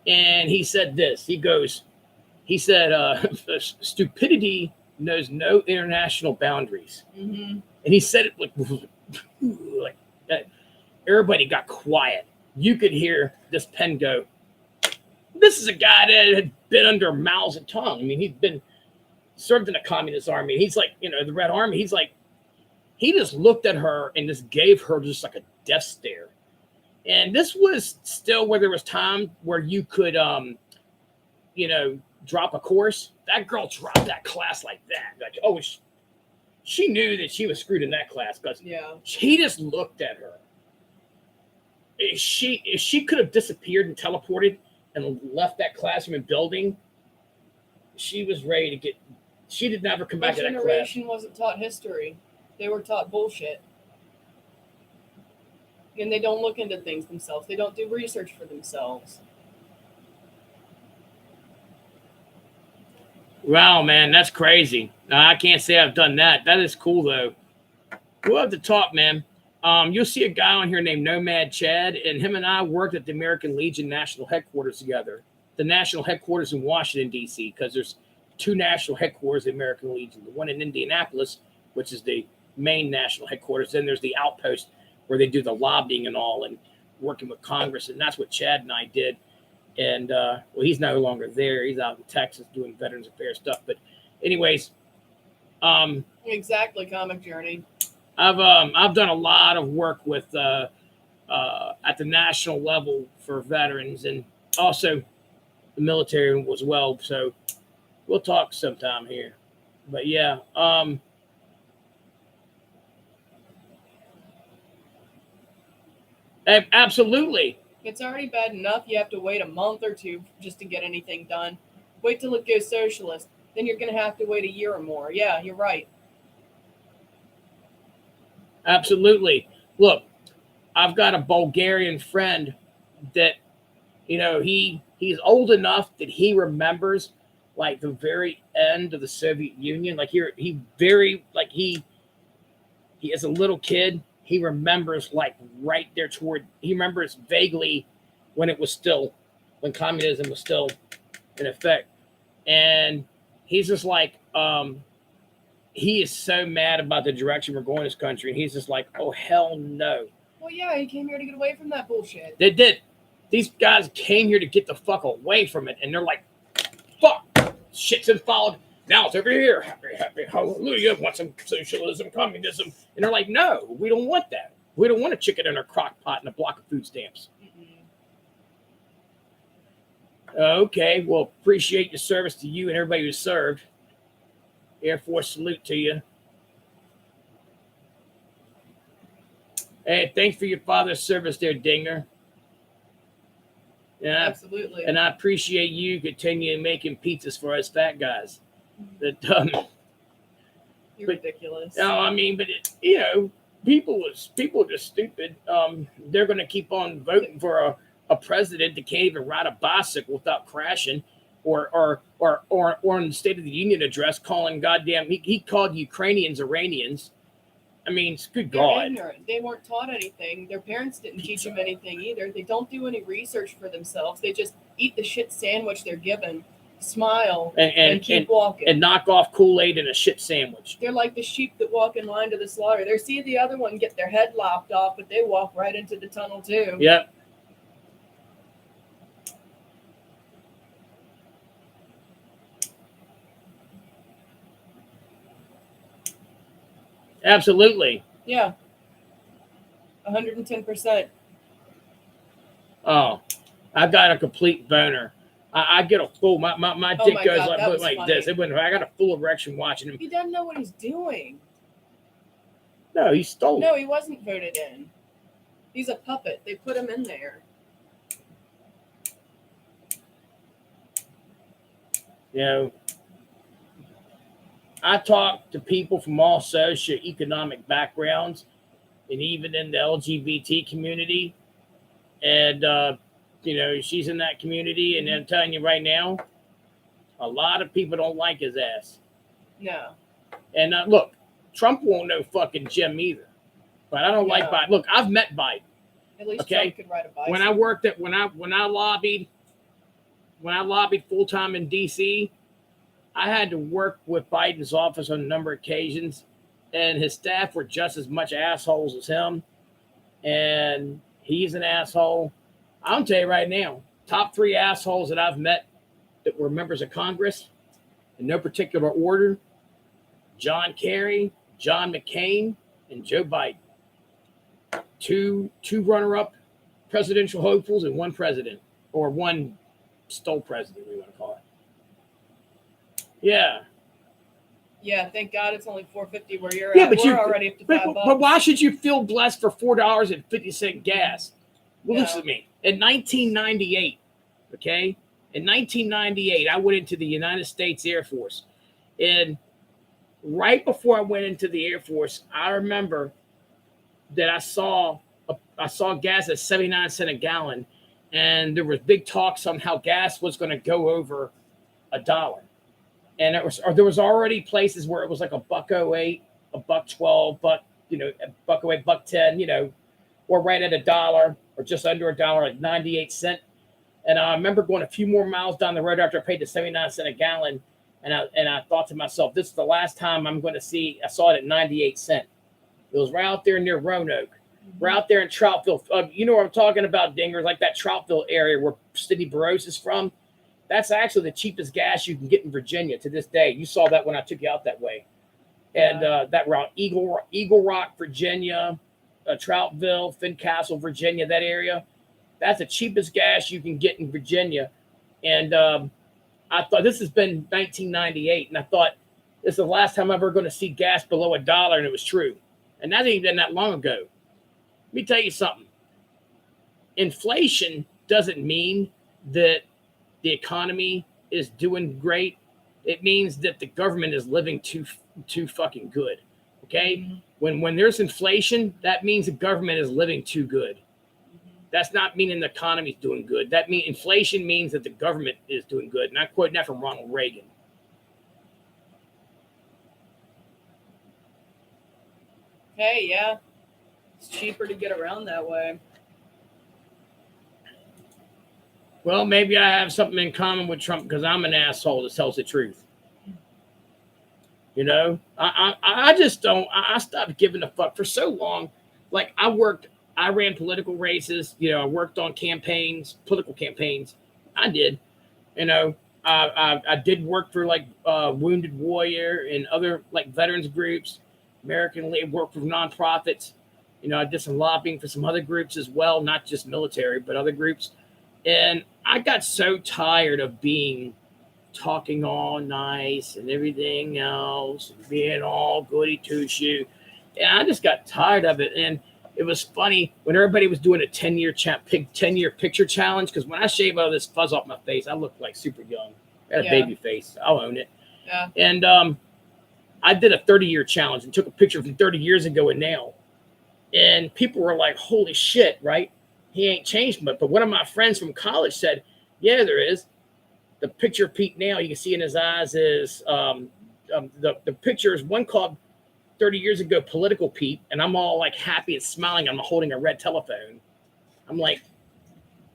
he said this, he said, stupidity knows no international boundaries. Mm-hmm. And he said it like that. Everybody got quiet. You could hear this pen go. This is a guy that had been under Mao's tongue. I mean, he'd been served in a communist army. He's like, the Red Army. He's like, he just looked at her and just gave her just like a death stare. And this was still where there was time where you could, drop a course. That girl dropped that class like that. Like, she knew that she was screwed in that class because he just looked at her. If she could have disappeared and teleported and left that classroom and building, she was ready to get. She did never come back to that class. That generation wasn't taught history; they were taught bullshit, and they don't look into things themselves. They don't do research for themselves. Wow, man, that's crazy. I can't say I've done that. That is cool though. We'll have to talk, man. You'll see a guy on here named Nomad Chad, and him and I worked at the American Legion National Headquarters together. The national headquarters in Washington, D.C., because there's 2 national headquarters of the American Legion. The one in Indianapolis, which is the main national headquarters. Then there's the outpost where they do the lobbying and all and working with Congress. And that's what Chad and I did. And, he's no longer there. He's out in Texas doing Veterans Affairs stuff. But anyways. Exactly, Comic Journey. I've done a lot of work with at the national level for veterans and also the military as well. So we'll talk sometime here. But yeah, absolutely. It's already bad enough you have to wait a month or 2 just to get anything done. Wait till it goes socialist. Then you're going to have to wait a year or more. Yeah, you're right. Absolutely. Look, I've got a Bulgarian friend that, he's old enough that he remembers like the very end of the Soviet Union. Like he as a little kid, he remembers like right there he remembers vaguely when communism was still in effect. And he's just like, he is so mad about the direction we're going in this country. And he's just like, oh, hell no. Well, yeah, he came here to get away from that bullshit. They did. These guys came here to get the fuck away from it. And they're like, fuck, shit's been followed. Now it's over here. Happy, happy, hallelujah. Want some socialism, communism. And they're like, no, we don't want that. We don't want a chicken in our crock pot and a block of food stamps. Okay, well, appreciate your service to you and everybody who served. Air Force salute to you. Hey, thanks for your father's service there, Dinger. Yeah, absolutely. And I appreciate you continuing making pizzas for us fat guys. That You're ridiculous. No, I mean, but people are just stupid. They're going to keep on voting for a president that can't even ride a bicycle without crashing. Or in the State of the Union address calling he called Ukrainians Iranians. I mean, good They're God. Ignorant. They weren't taught anything. Their parents didn't teach them anything either. They don't do any research for themselves. They just eat the shit sandwich they're given smile and and keep walking. and knock off Kool-Aid and a shit sandwich. They're like the sheep that walk in line to the slaughter. They see the other one get their head lopped off, but they walk right into the tunnel too. Yep. Absolutely. Yeah. 110%. Oh, I got a complete boner. I get a full, my dick my goes God, that was like funny. this. I got a full erection watching him. He doesn't know what he's doing. No, he stole No, it. he wasn't voted in. He's a puppet. They put him in there. You know, I talk to people from all socioeconomic backgrounds and even in the LGBT community. And, you know, she's in that community. And I'm telling you right now, a lot of people don't like his ass. No. And look, Trump won't know fucking Jim either. But I don't like Biden. Look, I've met Biden. At least Trump could ride a bicycle. When I worked at when I lobbied full time in DC, I had to work with Biden's office on a number of occasions, and his staff were just as much assholes as him. And he's an asshole. I'll tell you right now, top 3 assholes that I've met that were members of Congress, in no particular order: John Kerry, John McCain, and Joe Biden. Two runner-up presidential hopefuls and one president, or one stole president, we want to call it. Yeah. Yeah, thank God it's only $4.50 where you're Yeah, at. but We're already up to $5. But why should you feel blessed for $4.50 gas? Well, listen to me. In 1998, okay? In 1998, I went into the United States Air Force. And right before I went into the Air Force, I remember that I saw gas at 79 cents a gallon, and there was big talks on how gas was going to go over $1. And there was already places where it was like $1.08, $1.12, $1.08, $1.10, or right at $1 or just under $1, like 98 cents. And I remember going a few more miles down the road after I paid the 79 cents a gallon, and I thought to myself, this is the last time I'm going to see. I saw it at 98 cents. It was right out there near Roanoke. We're out there in Troutville. You know what I'm talking about, dingers, like that Troutville area where Steve Burroughs is from. That's actually the cheapest gas you can get in Virginia to this day. You saw that when I took you out that way. And that route, Eagle Rock, Virginia, Troutville, Fincastle, Virginia, that area. That's the cheapest gas you can get in Virginia. And I thought, this has been 1998. And I thought, this is the last time I'm ever going to see gas below $1. And it was true. And that ain't been that long ago. Let me tell you something. Inflation doesn't mean that the economy is doing great. It means that the government is living too fucking good. Okay? Mm-hmm. When there's inflation, that means the government is living too good. Mm-hmm. That's not meaning the economy is doing good. That means inflation means that the government is doing good. And I'm quoting that from Ronald Reagan. Hey, yeah. It's cheaper to get around that way. Well, maybe I have something in common with Trump because I'm an asshole that tells the truth. You know, I just don't. I stopped giving a fuck for so long. Like I ran political races. You know, I worked on campaigns, political campaigns. I did. You know, I did work for like Wounded Warrior and other like veterans groups. American League, worked for nonprofits. You know, I did some lobbying for some other groups as well, not just military, but other groups. And I got so tired of talking all nice and everything else, and being all goody two-shoe. And I just got tired of it. And it was funny when everybody was doing a 10-year picture challenge, because when I shave all this fuzz off my face, I look like super young. I had a baby face. I'll own it. Yeah. And I did a 30-year challenge and took a picture from 30 years ago and now. And people were like, holy shit, right? He ain't changed much. But one of my friends from college said, yeah, there is. The picture of Pete now, you can see in his eyes is the picture is one called 30 years ago, Political Pete. And I'm all like happy and smiling. I'm holding a red telephone. I'm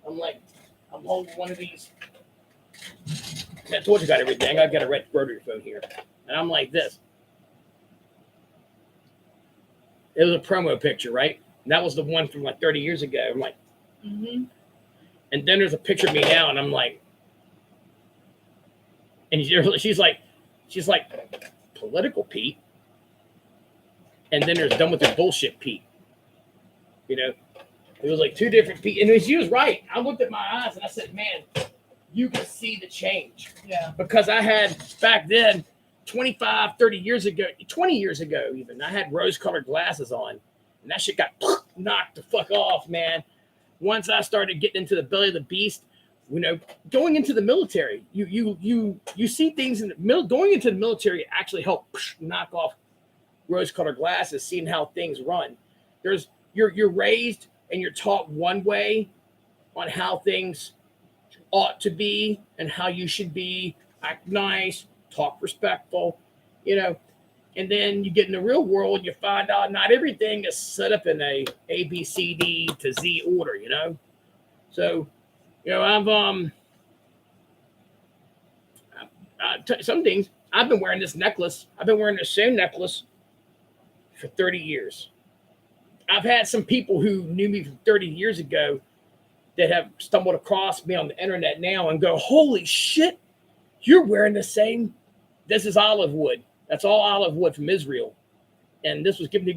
holding one of these. I told you I got everything. I've got a red rotary phone here. And I'm like this. It was a promo picture, right? And that was the one from like 30 years ago. I'm like, Mm-hmm. and then there's a picture of me now, and I'm like, and she's like, political Pete. And then there's done with the bullshit Pete. You know, it was like two different Pete. And she was right. I looked at my eyes and I said, man, you can see the change. Yeah. Because I had back then, 25, 30 years ago, 20 years ago even, I had rose-colored glasses on. And that shit got knocked the fuck off, man. Once I started getting into the belly of the beast, you know, going into the military, you see things in the going into the military actually help knock off rose-colored glasses, seeing how things run. You're raised and you're taught one way on how things ought to be and how you should be, act nice, talk respectful, you know. And then you get in the real world and you find out not everything is set up in a B, C, D to Z order, you know. So, you know, some things, I've been wearing this necklace. I've been wearing the same necklace for 30 years. I've had some people who knew me from 30 years ago that have stumbled across me on the internet now and go, holy shit, you're wearing the same. This is olive wood. That's all olive wood from Israel. And this was given to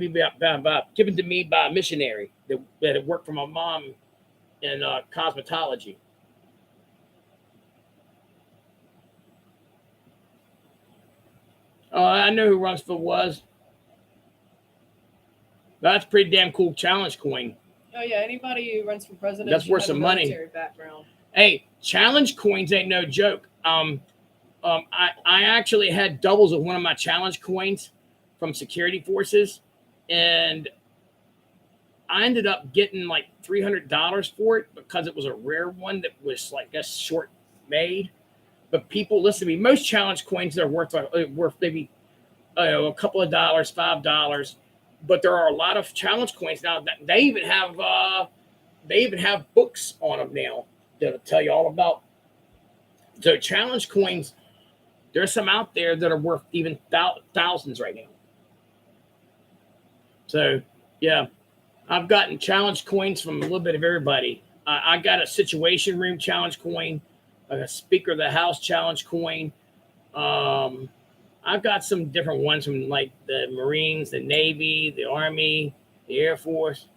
me by a missionary that had worked for my mom in cosmetology. Oh, I know who Rumsfeld was. That's a pretty damn cool challenge coin. Oh yeah, anybody who runs for president, that's worth some money. Background. Hey, challenge coins ain't no joke. I actually had doubles of one of my challenge coins from security forces, and I ended up getting like $300 for it because it was a rare one that was like a short made. But people, listen to me. Most challenge coins are worth maybe a couple of dollars, $5. But there are a lot of challenge coins now that they even have books on them now that'll tell you all about. So challenge coins, there's some out there that are worth even thousands right now. So yeah, I've gotten challenge coins from a little bit of everybody. I got a Situation Room challenge coin, a Speaker of the House challenge coin. I've got some different ones from like the Marines, the Navy, the Army, the Air Force.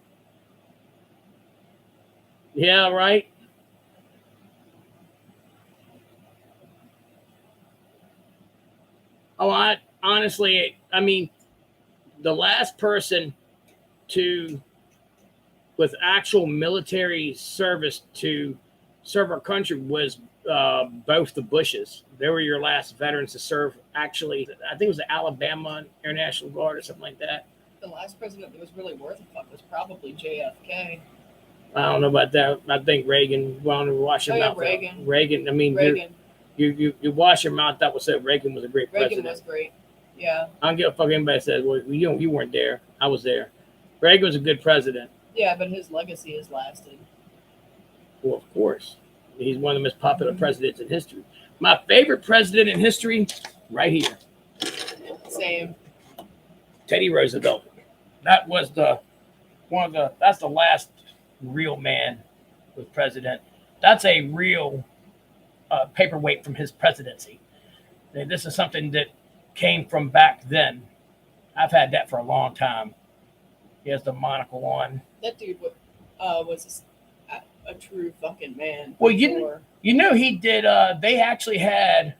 Yeah, right. Oh, I mean, the last person with actual military service to serve our country was both the Bushes. They were your last veterans to serve. Actually, I think it was the Alabama Air National Guard or something like that. The last president that was really worth a fuck was probably JFK. I don't know about that. I think Reagan. Well, wash your mouth. Reagan. Reagan. I mean, Reagan. You wash your mouth. That was said. Reagan was a great president. Reagan was great. Yeah. I don't give a fuck anybody says. Well, you weren't there. I was there. Reagan was a good president. Yeah, but his legacy has lasted. Well, of course. He's one of the most popular presidents in history. My favorite president in history, right here. Same. Teddy Roosevelt. That was that's the last real man was president. That's a real paperweight from his presidency. And this is something that came from back then. I've had that for a long time. He has the monocle on. That dude was a true fucking man. Well, you know he did. They actually had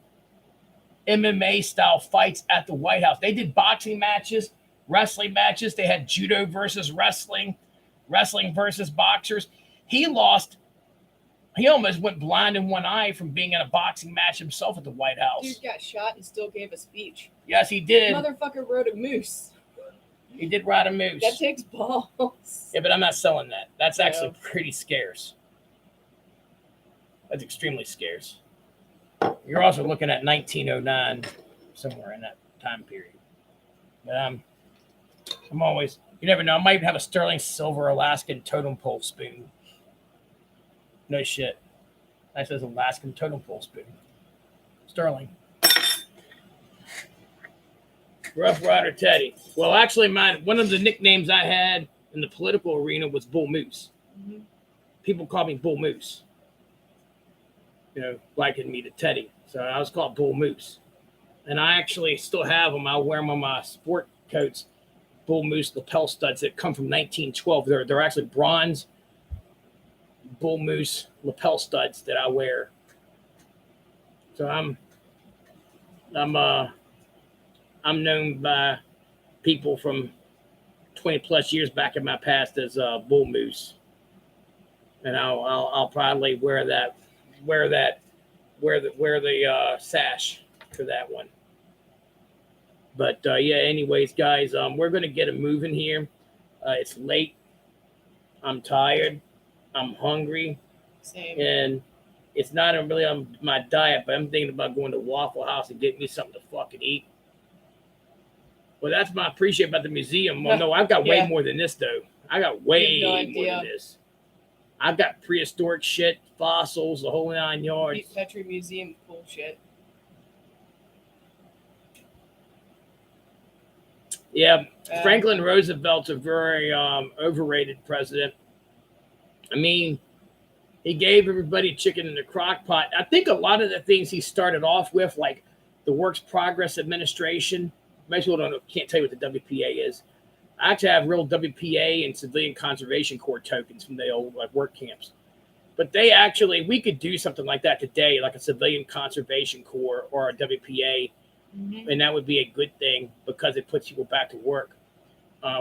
MMA style fights at the White House. They did boxing matches, wrestling matches. They had judo versus wrestling, wrestling versus boxers. He lost. He almost went blind in one eye from being in a boxing match himself at the White House. Dude got shot and still gave a speech. Yes, he did. Motherfucker rode a moose. He did ride a moose. That takes balls. Yeah, but I'm not selling that. That's actually pretty scarce. That's extremely scarce. You're also looking at 1909, somewhere in that time period. But I'm always, you never know. I might even have a sterling silver Alaskan totem pole spoon. No shit. That says Alaskan totem pole spoon. Sterling. Rough Rider Teddy. Well, actually, one of the nicknames I had in the political arena was Bull Moose. Mm-hmm. People called me Bull Moose. You know, liking me to Teddy. So I was called Bull Moose. And I actually still have them. I wear them on my sport coats. Bull Moose lapel studs that come from 1912. They're actually bronze Bull Moose lapel studs that I wear. So I'm known by people from 20 plus years back in my past as Bull Moose, and I'll probably wear the sash for that one. But yeah, anyways, guys, we're gonna get a moving here. It's late. I'm tired. I'm hungry. Same. And it's not really on my diet, but I'm thinking about going to Waffle House and getting me something to fucking eat. Well, that's what I appreciate about the museum. Well, no, I've got way more than this, though. I got way more than this. I've got prehistoric shit, fossils, the whole 9 yards. Pete Petrie Museum, cool shit. Yeah, Franklin Roosevelt's a very overrated president. I mean, he gave everybody chicken in the crock pot. I think a lot of the things he started off with, like the Works Progress Administration, most people can't tell you what the WPA is. I actually have real WPA and Civilian Conservation Corps tokens from the old work camps. But we could do something like that today, like a Civilian Conservation Corps or a WPA, and that would be a good thing because it puts people back to work.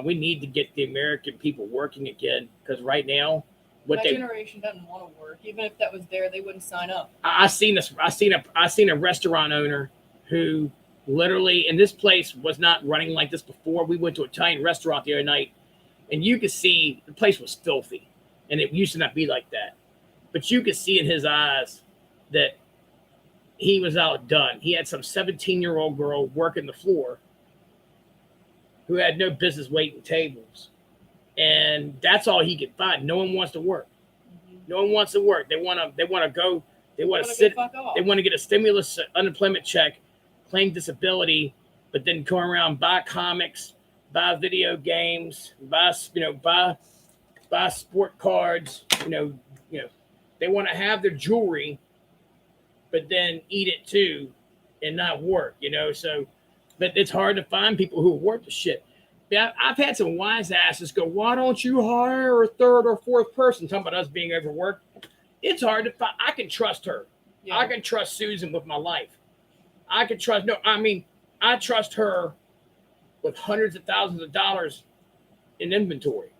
We need to get the American people working again because right now, my generation doesn't want to work. Even if that was there, they wouldn't sign up. I seen a restaurant owner who literally, and this place was not running like this before. We went to an Italian restaurant the other night, and you could see the place was filthy, and it used to not be like that. But you could see in his eyes that he was outdone. He had some 17-year-old girl working the floor who had no business waiting tables. And that's all he could find. No one wants to work. No one wants to work. They want to go. They want to sit. They want to get a stimulus unemployment check, claim disability, but then go around, buy comics, buy video games, buy sport cards. They want to have their jewelry, but then eat it too, and not work. So, but it's hard to find people who work the shit. Yeah, I've had some wise asses go, why don't you hire a third or fourth person? Talking about us being overworked. It's hard to find. I can trust her. Yeah. I can trust Susan with my life. I trust her with hundreds of thousands of dollars in inventory.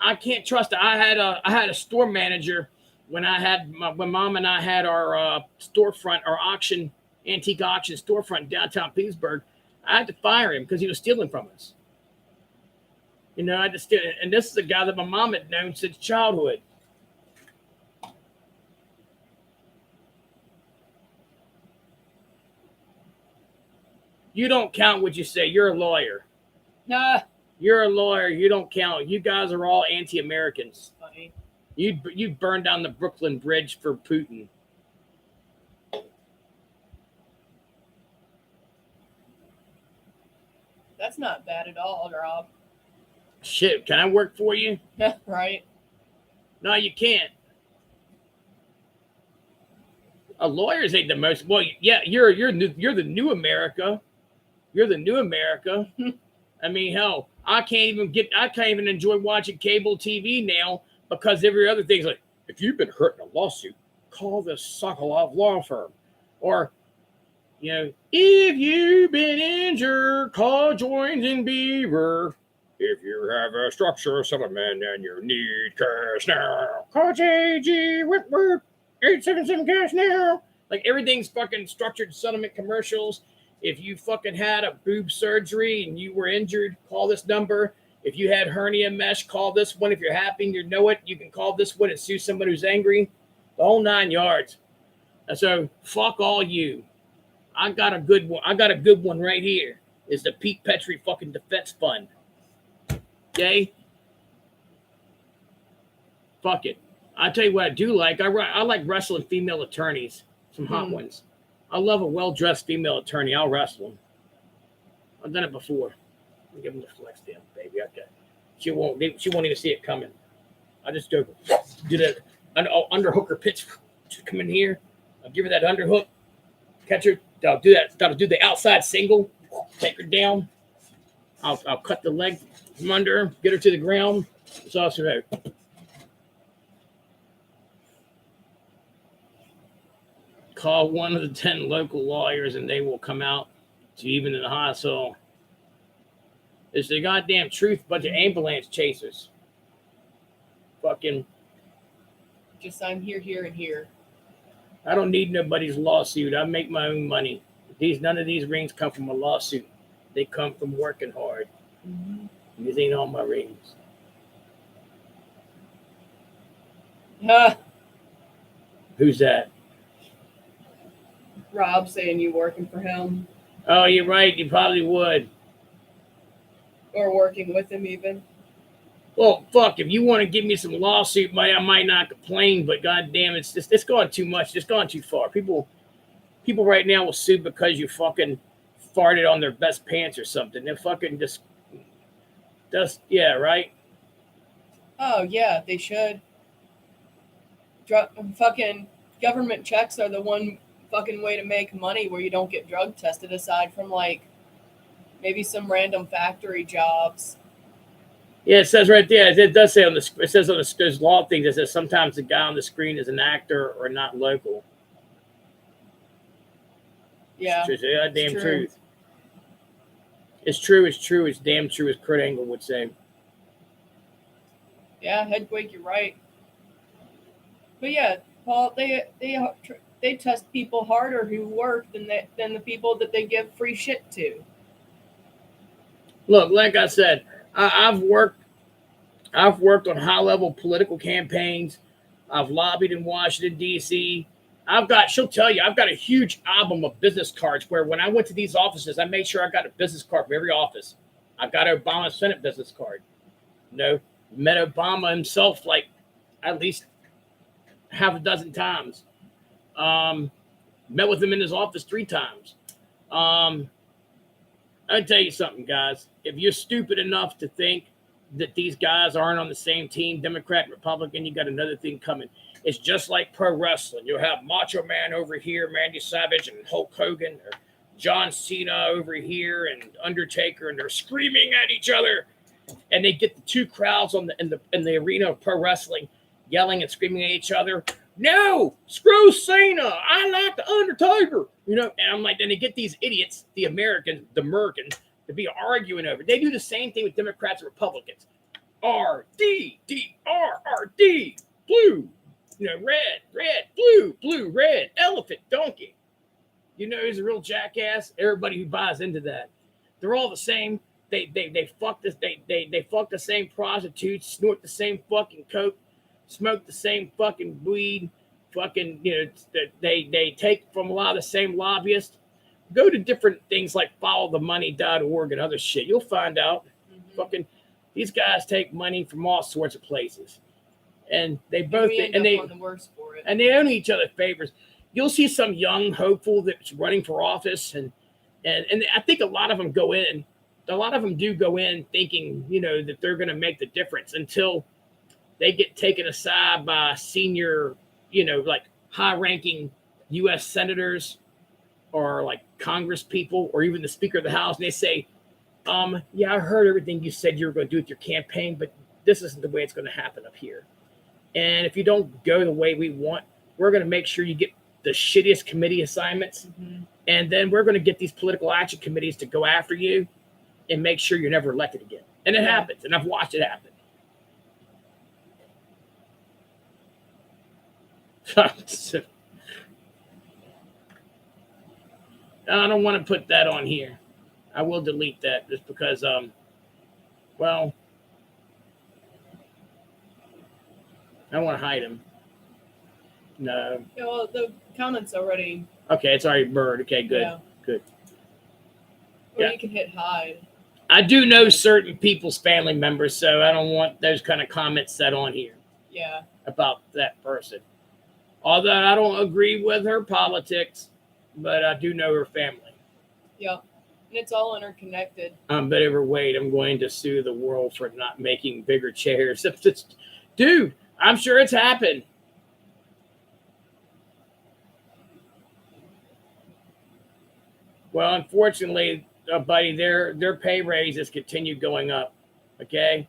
I can't trust her. I had a store manager when Mom and I had our storefront, our antique auction storefront downtown Pittsburgh. I had to fire him because he was stealing from us. I had to steal, and this is a guy that my mom had known since childhood. You don't count what you say. You're a lawyer. Nah. You're a lawyer. You don't count. You guys are all anti-Americans. Funny. You burned down the Brooklyn Bridge for Putin. That's not bad at all, Rob. Shit, can I work for you? Yeah, right. No, you can't. A lawyers ain't the most. Well, yeah, you're the new America. You're the new America. I mean, hell, I can't even enjoy watching cable TV now because every other thing's like, if you've been hurt in a lawsuit, call the Sokolov law firm, or if you've been injured, call Joins and Beaver. If you have a structure settlement and you need cash now, call JG Whitworth 877 cash now. Like everything's fucking structured settlement commercials. If you fucking had a boob surgery and you were injured, call this number. If you had hernia mesh, call this one. If you're happy and you know it, you can call this one and sue somebody who's angry. The whole 9 yards. And so fuck all you. I got a good one. I got a good one right here. It's the Pete Petrie fucking defense fund. Okay? Fuck it. I tell you what I do like. I like wrestling female attorneys. Some hot ones. I love a well-dressed female attorney. I'll wrestle him. I've done it before. I'll give him the flex down, baby. Okay. She won't even see it coming. I just go do that underhook her pitch. Just come in here. I'll give her that underhook. Catch her. I'll do that. I'll do the outside single. Take her down. I'll cut the leg from under her. Get her to the ground. It's also out. Call one of the 10 local lawyers and they will come out to even in the hospital. It's the goddamn truth. Bunch of ambulance chasers. Fucking. Just I'm here, and here. I don't need nobody's lawsuit. I make my own money. None of these rings come from a lawsuit. They come from working hard. Mm-hmm. These ain't all my rings. Who's that? Rob saying you working for him. Oh, you're right. You probably would. Or working with him even. Well, fuck, if you want to give me some lawsuit, I might not complain, but goddamn, it's gone too much. It's gone too far. People right now will sue because you fucking farted on their best pants or something. They're fucking just yeah, right? Oh, yeah, they should. Fucking government checks are the one fucking way to make money where you don't get drug tested, aside from like maybe some random factory jobs. Yeah, it says right there. It does say on the. It says on there's law things that says sometimes the guy on the screen is an actor or not local. Yeah, it's the goddamn truth. It's true. It's true. It's damn true, as Kurt Angle would say. Yeah, Hedwig, you're right. But yeah, Paul, they test people harder who work than the people that they give free shit to. Look, like I said, I've worked on high-level political campaigns. I've lobbied in Washington, D.C. She'll tell you, I've got a huge album of business cards where when I went to these offices, I made sure I got a business card from every office. I got Obama's Senate business card. Met Obama himself like at least half a dozen times. Met with him in his office 3 times. I'll tell you something, guys. If you're stupid enough to think that these guys aren't on the same team, Democrat and Republican, you got another thing coming. It's just like pro wrestling. You'll have Macho Man over here, Randy Savage and Hulk Hogan, or John Cena over here and Undertaker, and they're screaming at each other. And they get the 2 crowds in the arena of pro wrestling yelling and screaming at each other. No, screw Cena. I like the Undertaker. And I'm like, then they get these idiots, the Americans, to be arguing over. They do the same thing with Democrats and Republicans. R-D, D-R-R-D, blue, red, blue, red, elephant, donkey. Who's a real jackass? Everybody who buys into that. They're all the same. They fuck this. They fuck the same prostitutes, snort the same fucking coke, smoke the same fucking weed, fucking, they take from a lot of the same lobbyists. Go to different things like followthemoney.org and other shit. You'll find out. Fucking, these guys take money from all sorts of places. And they both, and they owe each other favors. You'll see some young hopeful that's running for office. And I think a lot of them do go in thinking, that they're going to make the difference until they get taken aside by senior, like high-ranking U.S. senators or like Congress people or even the Speaker of the House. And they say, yeah, I heard everything you said you were going to do with your campaign, but this isn't the way it's going to happen up here. And if you don't go the way we want, we're going to make sure you get the shittiest committee assignments. Mm-hmm. And then we're going to get these political action committees to go after you and make sure you're never elected again. And it happens. And I've watched it happen. I don't want to put that on here. I will delete that just because, well, I don't want to hide him. No. Yeah, well, the comments already. Okay, it's already burned. Okay, good. Yeah. Good. Or you can hit hide. I do know certain people's family members, so I don't want those kind of comments set on here. Yeah. About that person. Although I don't agree with her politics, but I do know her family. Yeah, and it's all interconnected. I'm a bit overweight. I'm going to sue the world for not making bigger chairs. Dude, I'm sure it's happened. Well, unfortunately, buddy, their pay raises continue going up. Okay,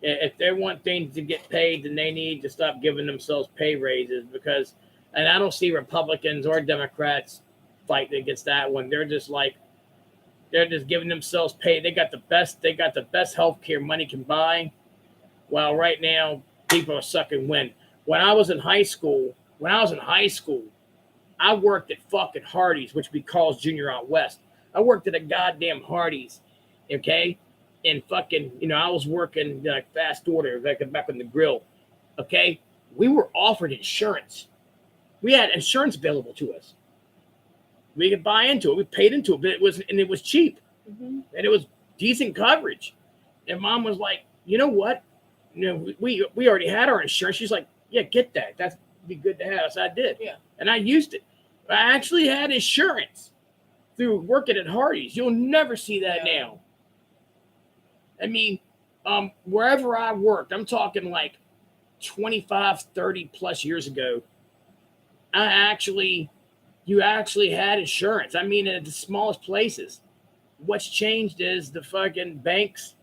if they want things to get paid, then they need to stop giving themselves pay raises because, and I don't see Republicans or Democrats fighting against that one. They're just giving themselves pay. They got the best health care money can buy. While right now people are sucking wind. When I was in high school, I worked at fucking Hardee's, which we call Junior Out West. I worked at a goddamn Hardee's, okay? And fucking, I was working like fast order, like back on the grill, okay? We were offered insurance. We had insurance available to us. We could buy into it. We paid into it, but it was cheap, and it was decent coverage. And Mom was like, you know what? We already had our insurance. She's like, yeah, get that. That'd be good to have. So I did. Yeah. And I used it. I actually had insurance through working at Hardee's. You'll never see that now. I mean, wherever I worked, I'm talking like 25, 30 plus years ago, you actually had insurance. I mean, at the smallest places. What's changed is the fucking banks.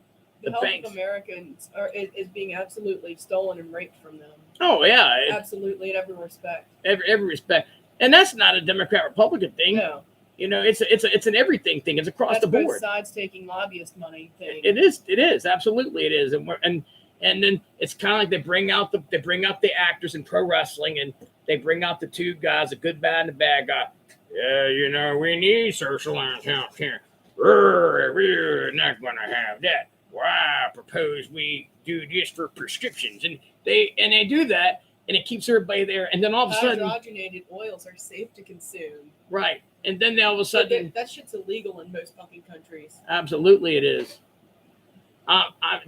The health of Americans is being absolutely stolen and raped from them. Oh yeah, absolutely in every respect. Every respect, and that's not a Democrat Republican thing. No, it's an everything thing. It's across the board. Both sides taking lobbyist money thing. It is absolutely it is, and then it's kind of like they bring out the actors in pro wrestling, and they bring out the two guys, the good, bad, and the bad guy. Yeah, we need socialized health care. We're not going to have that. Well, I propose we do this for prescriptions, and they do that, and it keeps everybody there. And then all of a sudden, hydrogenated oils are safe to consume. Right, and then all of a sudden, that shit's illegal in most fucking countries. Absolutely, it is.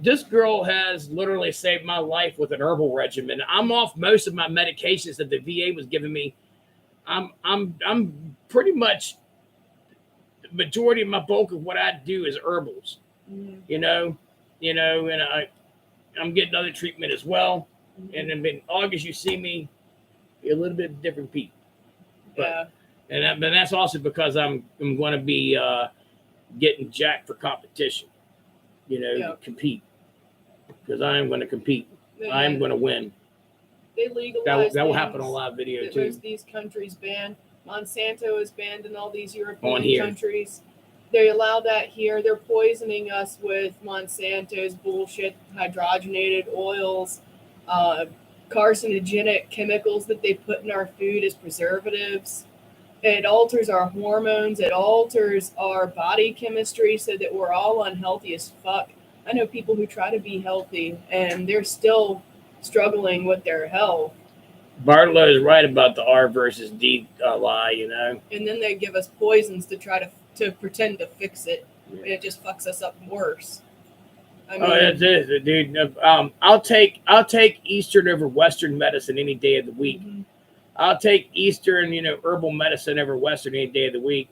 This girl has literally saved my life with an herbal regimen. I'm off most of my medications that the VA was giving me. I'm pretty much the majority of my bulk of what I do is herbals. And I'm getting other treatment as well. And then in August, you see me be a little bit different people. But that's also because I'm going to be getting jacked for competition. To compete, because I am going to compete. I am going to win. They legalize that will happen on live video too. Most of these countries ban. Monsanto is banned in all these European countries. They allow that here. They're poisoning us with Monsanto's bullshit, hydrogenated oils, carcinogenic chemicals that they put in our food as preservatives. It alters our hormones. It alters our body chemistry so that we're all unhealthy as fuck. I know people who try to be healthy and they're still struggling with their health. Barlow is right about the R versus D lie, And then they give us poisons to try to pretend to fix it, and it just fucks us up worse. It is, dude. I'll take Eastern over Western medicine any day of the week. I'll take Eastern, herbal medicine over Western any day of the week.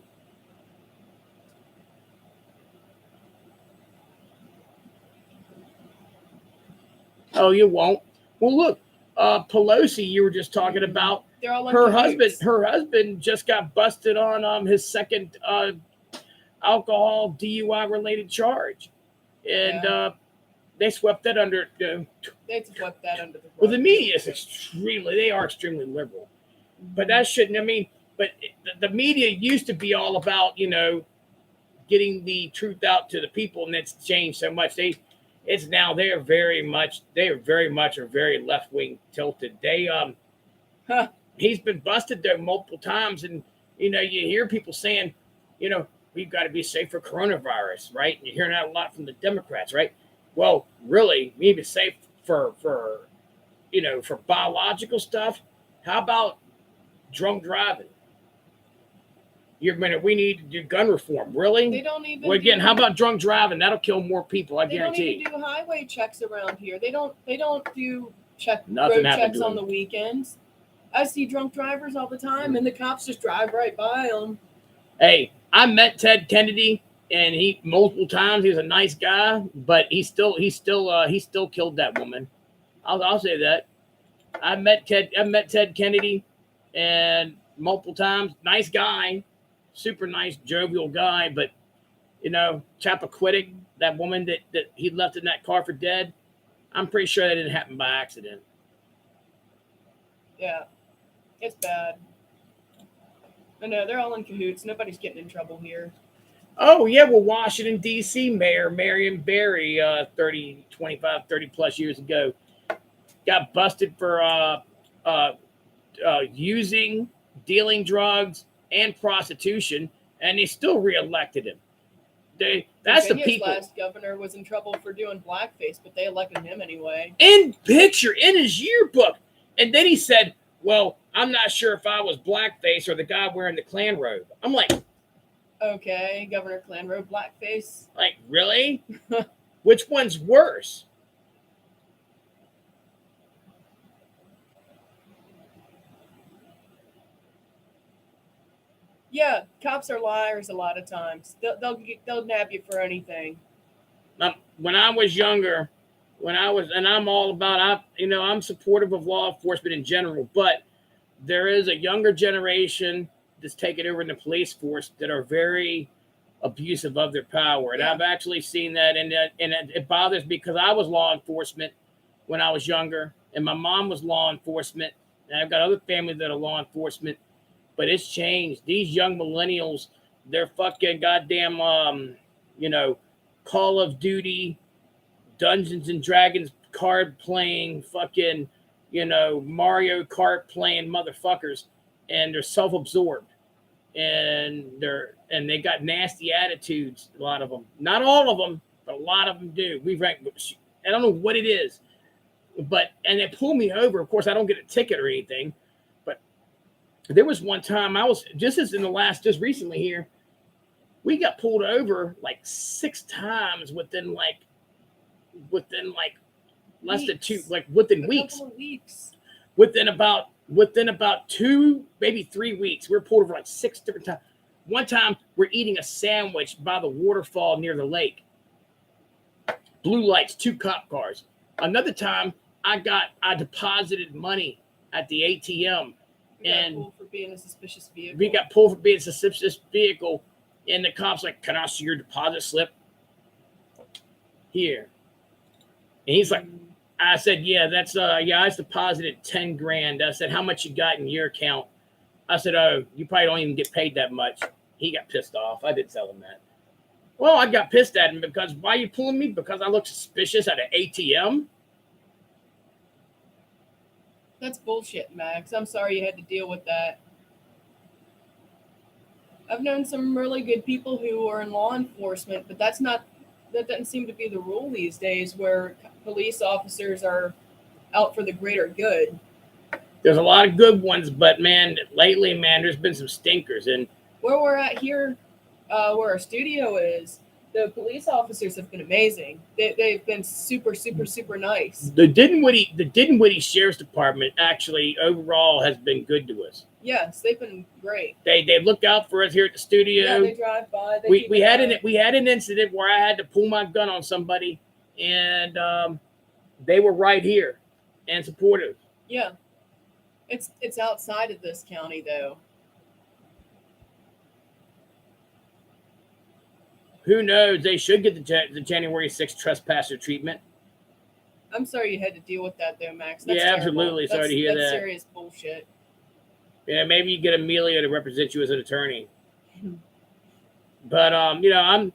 Oh, you won't. Well, look, Pelosi, you were just talking about. Her husband just got busted on his second alcohol DUI related charge, and they swept that under. They swept that under the rug. Well, the media is extremely liberal, but that shouldn't. I mean, but the media used to be all about getting the truth out to the people, and it's changed so much. They are very much very left wing tilted. He's been busted there multiple times, and you hear people saying, we've got to be safe for coronavirus, right? And you're hearing that a lot from the Democrats, right? Well, really, we need to be safe for biological stuff. How about drunk driving? We need to do gun reform. Really? They don't even. Well, again, how about drunk driving? That'll kill more people. I guarantee. They don't even do highway checks around here. They don't do road checks on the weekends. I see drunk drivers all the time, and the cops just drive right by them. Hey, I met Ted Kennedy, and he multiple times. He was a nice guy, but he still killed that woman. I'll say that. I met Ted Kennedy, and multiple times. Nice guy, super nice, jovial guy. But Chappaquiddick, that woman that he left in that car for dead. I'm pretty sure that didn't happen by accident. Yeah, it's bad. I know they're all in cahoots. Nobody's getting in trouble here. Oh, yeah. Well, Washington, D.C. Mayor Marion Barry, 30 plus years ago, got busted for dealing drugs and prostitution, and they still reelected him. That's the people. Last governor was in trouble for doing blackface, but they elected him anyway. In his yearbook. And then he said, well, I'm not sure if I was blackface or the guy wearing the Klan robe. I'm like, okay, Governor Klan robe blackface. Like, really? Which one's worse? Yeah, cops are liars a lot of times. They'll nab you for anything. When I was younger, and I'm all about, I'm supportive of law enforcement in general, but there is a younger generation that's taken over in the police force that are very abusive of their power. And I've actually seen that, and it bothers me because I was law enforcement when I was younger, and my mom was law enforcement, and I've got other family that are law enforcement. But it's changed. These young millennials, they're fucking goddamn, Call of Duty, Dungeons and Dragons card playing, fucking, Mario Kart playing motherfuckers, and they're self-absorbed, and they got nasty attitudes. A lot of them, not all of them, but a lot of them do. I don't know what it is, and they pull me over. Of course, I don't get a ticket or anything. There was one time just recently here, we got pulled over like 6 times within less than 2, within weeks. Within about 2, maybe 3 weeks, we were pulled over like 6 different times. One time we're eating a sandwich by the waterfall near the lake. Blue lights, 2 cop cars. Another time I deposited money at the ATM. And pulled for being a suspicious vehicle. We got pulled for being a suspicious vehicle, and the cops like, "Can I see your deposit slip?" Here, and he's like, "I said, yeah, that's I deposited 10 grand." I said, "How much you got in your account?" I said, "Oh, you probably don't even get paid that much." He got pissed off. I didn't tell him that. Well, I got pissed at him because why are you pulling me? Because I look suspicious at an ATM. That's bullshit, Max. I'm sorry you had to deal with that. I've known some really good people who are in law enforcement, but that doesn't seem to be the rule these days, where police officers are out for the greater good. There's a lot of good ones, but man, lately, there's been some stinkers. And where we're at here, where our studio is, the police officers have been amazing. They've been super, super, super nice. The Dinwiddie Sheriff's Department actually overall has been good to us. Yes, they've been great. They look out for us here at the studio. Yeah, they drive by. We had an incident where I had to pull my gun on somebody, and they were right here and supportive. Yeah, it's outside of this county though. Who knows? They should get the January 6th trespasser treatment. I'm sorry you had to deal with that, though, Max. That's terrible. Absolutely. Sorry to hear that. That's serious bullshit. Yeah, maybe you get Amelia to represent you as an attorney. But I'm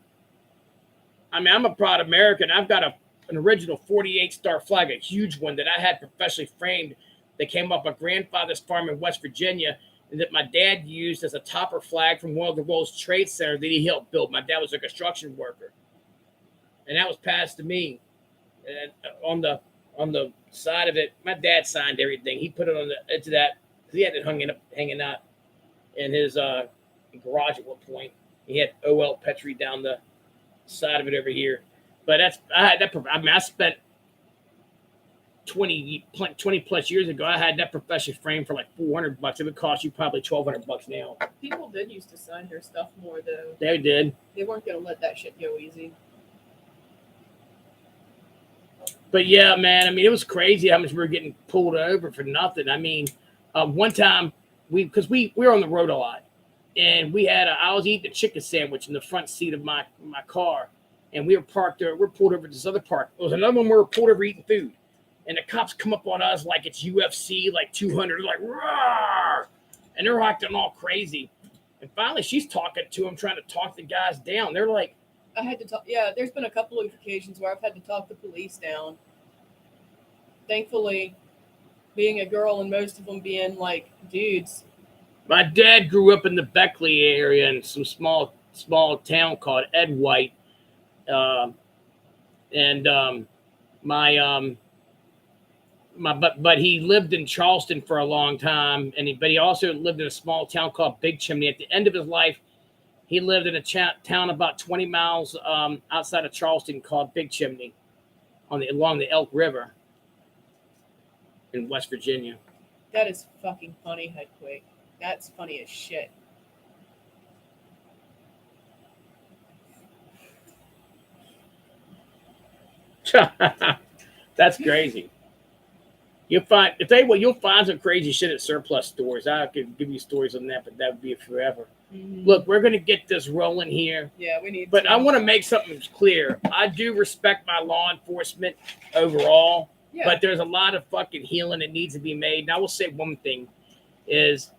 a proud American. I've got an original 48-star flag, a huge one that I had professionally framed. That came off my grandfather's farm in West Virginia, and that my dad used as a topper flag from one of the World Trade Center that he helped build. My dad was a construction worker, and that was passed to me. And on the side of it, my dad signed everything. He put it into that. He had it hanging out in his garage at one point. He had O.L. Petrie down the side of it over here. But I spent 20 plus years ago, I had that profession framed for like $400. It would cost you probably $1,200 now. People did used to sign their stuff more though. They did. They weren't gonna let that shit go easy. But yeah, man, I mean, it was crazy how much we were getting pulled over for nothing. I mean, one time we were on the road a lot, and I was eating a chicken sandwich in the front seat of my car, and we were parked there. We're pulled over to this other park. There was another one where we were pulled over eating food, and the cops come up on us like it's UFC, like 200, like roar, and they're acting all crazy. And finally, she's talking to them, trying to talk the guys down. They're like, I had to talk. Yeah, there's been a couple of occasions where I've had to talk the police down. Thankfully, being a girl and most of them being like dudes. my dad grew up in the Beckley area in some small town called Ed White. But he lived in Charleston for a long time, but he also lived in a small town called Big Chimney. At the end of his life, he lived in a town about 20 miles outside of Charleston called Big Chimney, along the Elk River in West Virginia. That is fucking funny, Headquake. That's funny as shit. That's crazy. You'll find some crazy shit at surplus stores. I could give you stories on that, but that would be forever. Mm-hmm. Look, we're gonna get this rolling here. Yeah, we need. But I want to make something clear. I do respect my law enforcement overall, but there's a lot of fucking healing that needs to be made. And I will say one thing is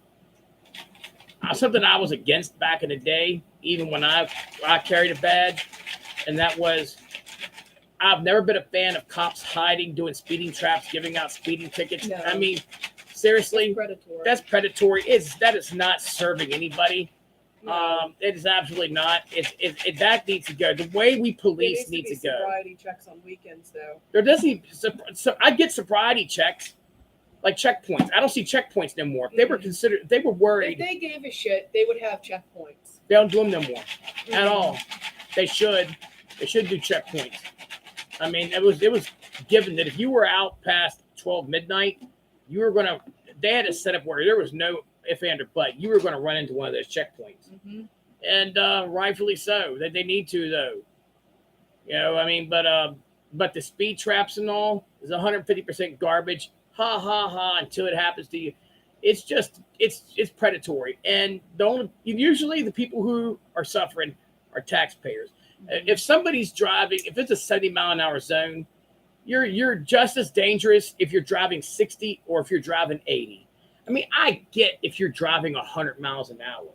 something I was against back in the day, even when I carried a badge, and that was. I've never been a fan of cops hiding, doing speeding traps, giving out speeding tickets. No. I mean, seriously, that's predatory. That is not serving anybody. No. It is absolutely not. That needs to go. The way we police needs to go. Sobriety checks on weekends, though. There doesn't. I get sobriety checks, like checkpoints. I don't see checkpoints no more. If they were considered, they were worried. If they gave a shit, they would have checkpoints. They don't do them no more at all. They should. They should do checkpoints. I mean, it was given that if you were out past 12 midnight, you were going to, they had a setup where there was no if, and, or but. You were going to run into one of those checkpoints. Mm-hmm. And rightfully so. They need to, though. You know, I mean, but the speed traps and all is 150% garbage. Ha, ha, ha, until it happens to you. It's just, it's predatory. And usually the people who are suffering are taxpayers. If somebody's driving, if it's a 70-mile-an-hour zone, you're just as dangerous if you're driving 60 or if you're driving 80. I mean, I get if you're driving 100 miles an hour.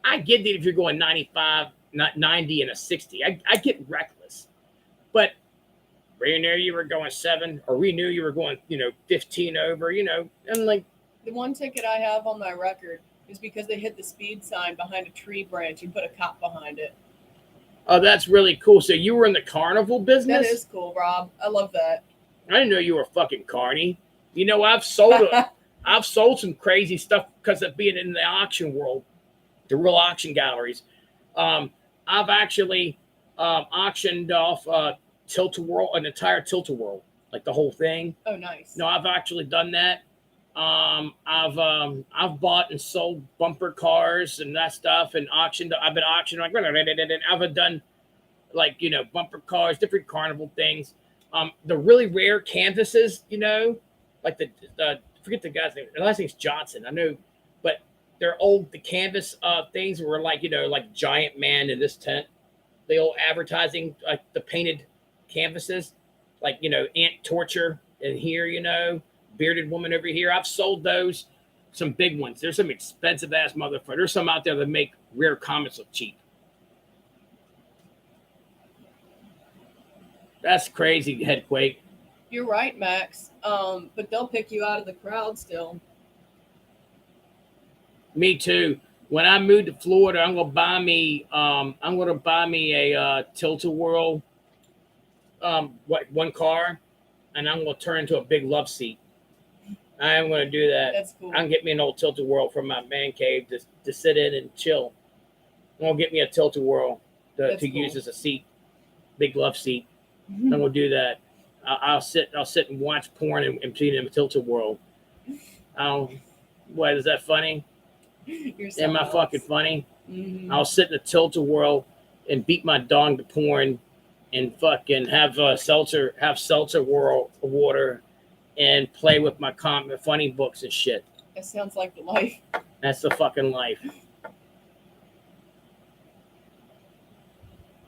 I get that if you're going 95, not 90 and a 60. I get reckless. But we knew you were going 7, or we knew you were going, 15 over, and like. The one ticket I have on my record is because they hit the speed sign behind a tree branch and put a cop behind it. Oh, that's really cool. So you were in the carnival business? That is cool, Rob. I love that. I didn't know you were fucking carny. I've sold some crazy stuff because of being in the auction world, the real auction galleries. I've actually auctioned off Tilt-A-Whirl, an entire Tilt-A-Whirl, like the whole thing. Oh, nice. No, I've actually done that. I've bought and sold bumper cars and that stuff, and auctioned. I've been auctioning I've done bumper cars, different carnival things. The really rare canvases, like the forget the guy's name. The last name's Johnson. I know, but they're old. The canvas things were like Giant Man in this tent. The old advertising, like the painted canvases, like Ant Torture in here, Bearded Woman over here. I've sold those, some big ones. There's some expensive ass motherfuckers. There's some out there that make rare comics look cheap. That's crazy, Headquake. You're right, Max. But they'll pick you out of the crowd still. Me too. When I move to Florida, I'm gonna buy me a Tilt-A-Whirl, one car, and I'm gonna turn into a big love seat. I am going to do that. That's cool. I'm going to get me an old Tilt-A-Whirl from my man cave to sit in and chill. I'm going to get me a Tilt-A-Whirl to use as a seat, big love seat. Mm-hmm. I'm going to do that. I'll sit and watch porn and see them tilt-a whirl. What is that funny? Am I fucking funny? Mm-hmm. I'll sit in the tilt-a-whirl and beat my dong to porn and fucking have seltzer whirl water and play with my funny books and shit. That sounds like the life. That's the fucking life.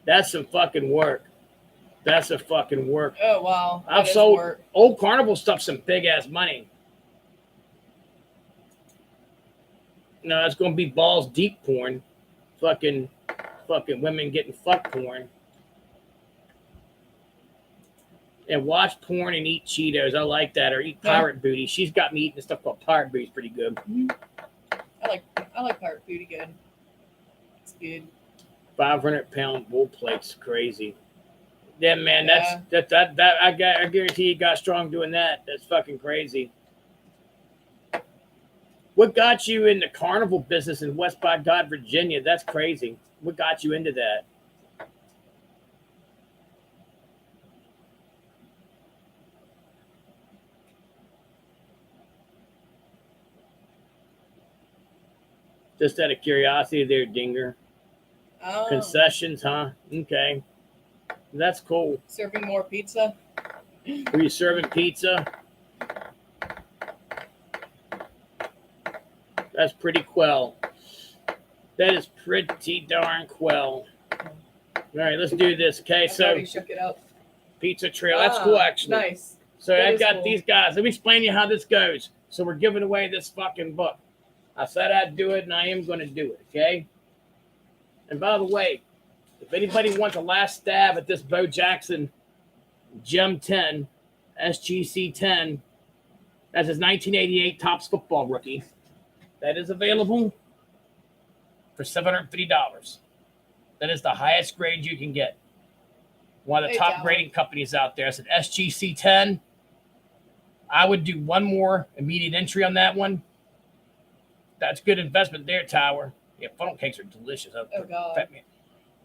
That's some fucking work. That's a fucking work. Oh, wow. I've sold old Carnival stuff some big ass money. No, it's going to be balls deep porn. Fucking women getting fuck porn. And watch porn and eat Cheetos. I like that. Or eat pirate booty. She's got me eating stuff called pirate booty. It's pretty good. Mm-hmm. I like pirate booty good. It's good. 500-pound bull plates, crazy. Yeah, man, that I guarantee you got strong doing that. That's fucking crazy. What got you in the carnival business in West by God, Virginia? That's crazy. What got you into that? Just out of curiosity there, Dinger. Oh. Concessions, huh? Okay. That's cool. Serving more pizza? Were you serving pizza? That's pretty quell. That is pretty darn quell. All right, let's do this. Okay, so you shook it up. Pizza trail. That's cool, actually. Nice. So I've got these guys. Let me explain to you how this goes. So we're giving away this fucking book. I said I'd do it, and I am going to do it, okay? And by the way, if anybody wants a last stab at this Bo Jackson Gem 10, SGC 10, that's his 1988 Topps football rookie, that is available for $750. That is the highest grade you can get. One of the top grading companies out there. It's an SGC 10. I would do one more immediate entry on that one. That's good investment there, Tower. Yeah, funnel cakes are delicious. Oh, God.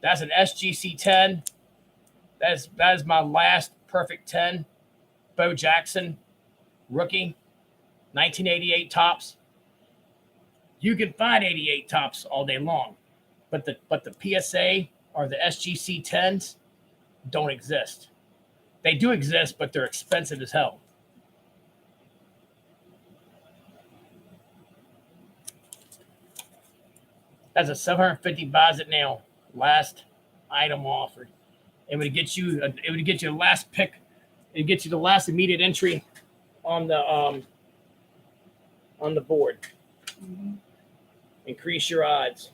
That's an SGC 10. That is my last perfect 10. Bo Jackson, rookie, 1988 Topps. You can find 88 Topps all day long, but the PSA or the SGC 10s don't exist. They do exist, but they're expensive as hell. That's a 750 buys it now. Last item offered. It would get you the last pick. It gets you the last immediate entry on the board. Mm-hmm. Increase your odds.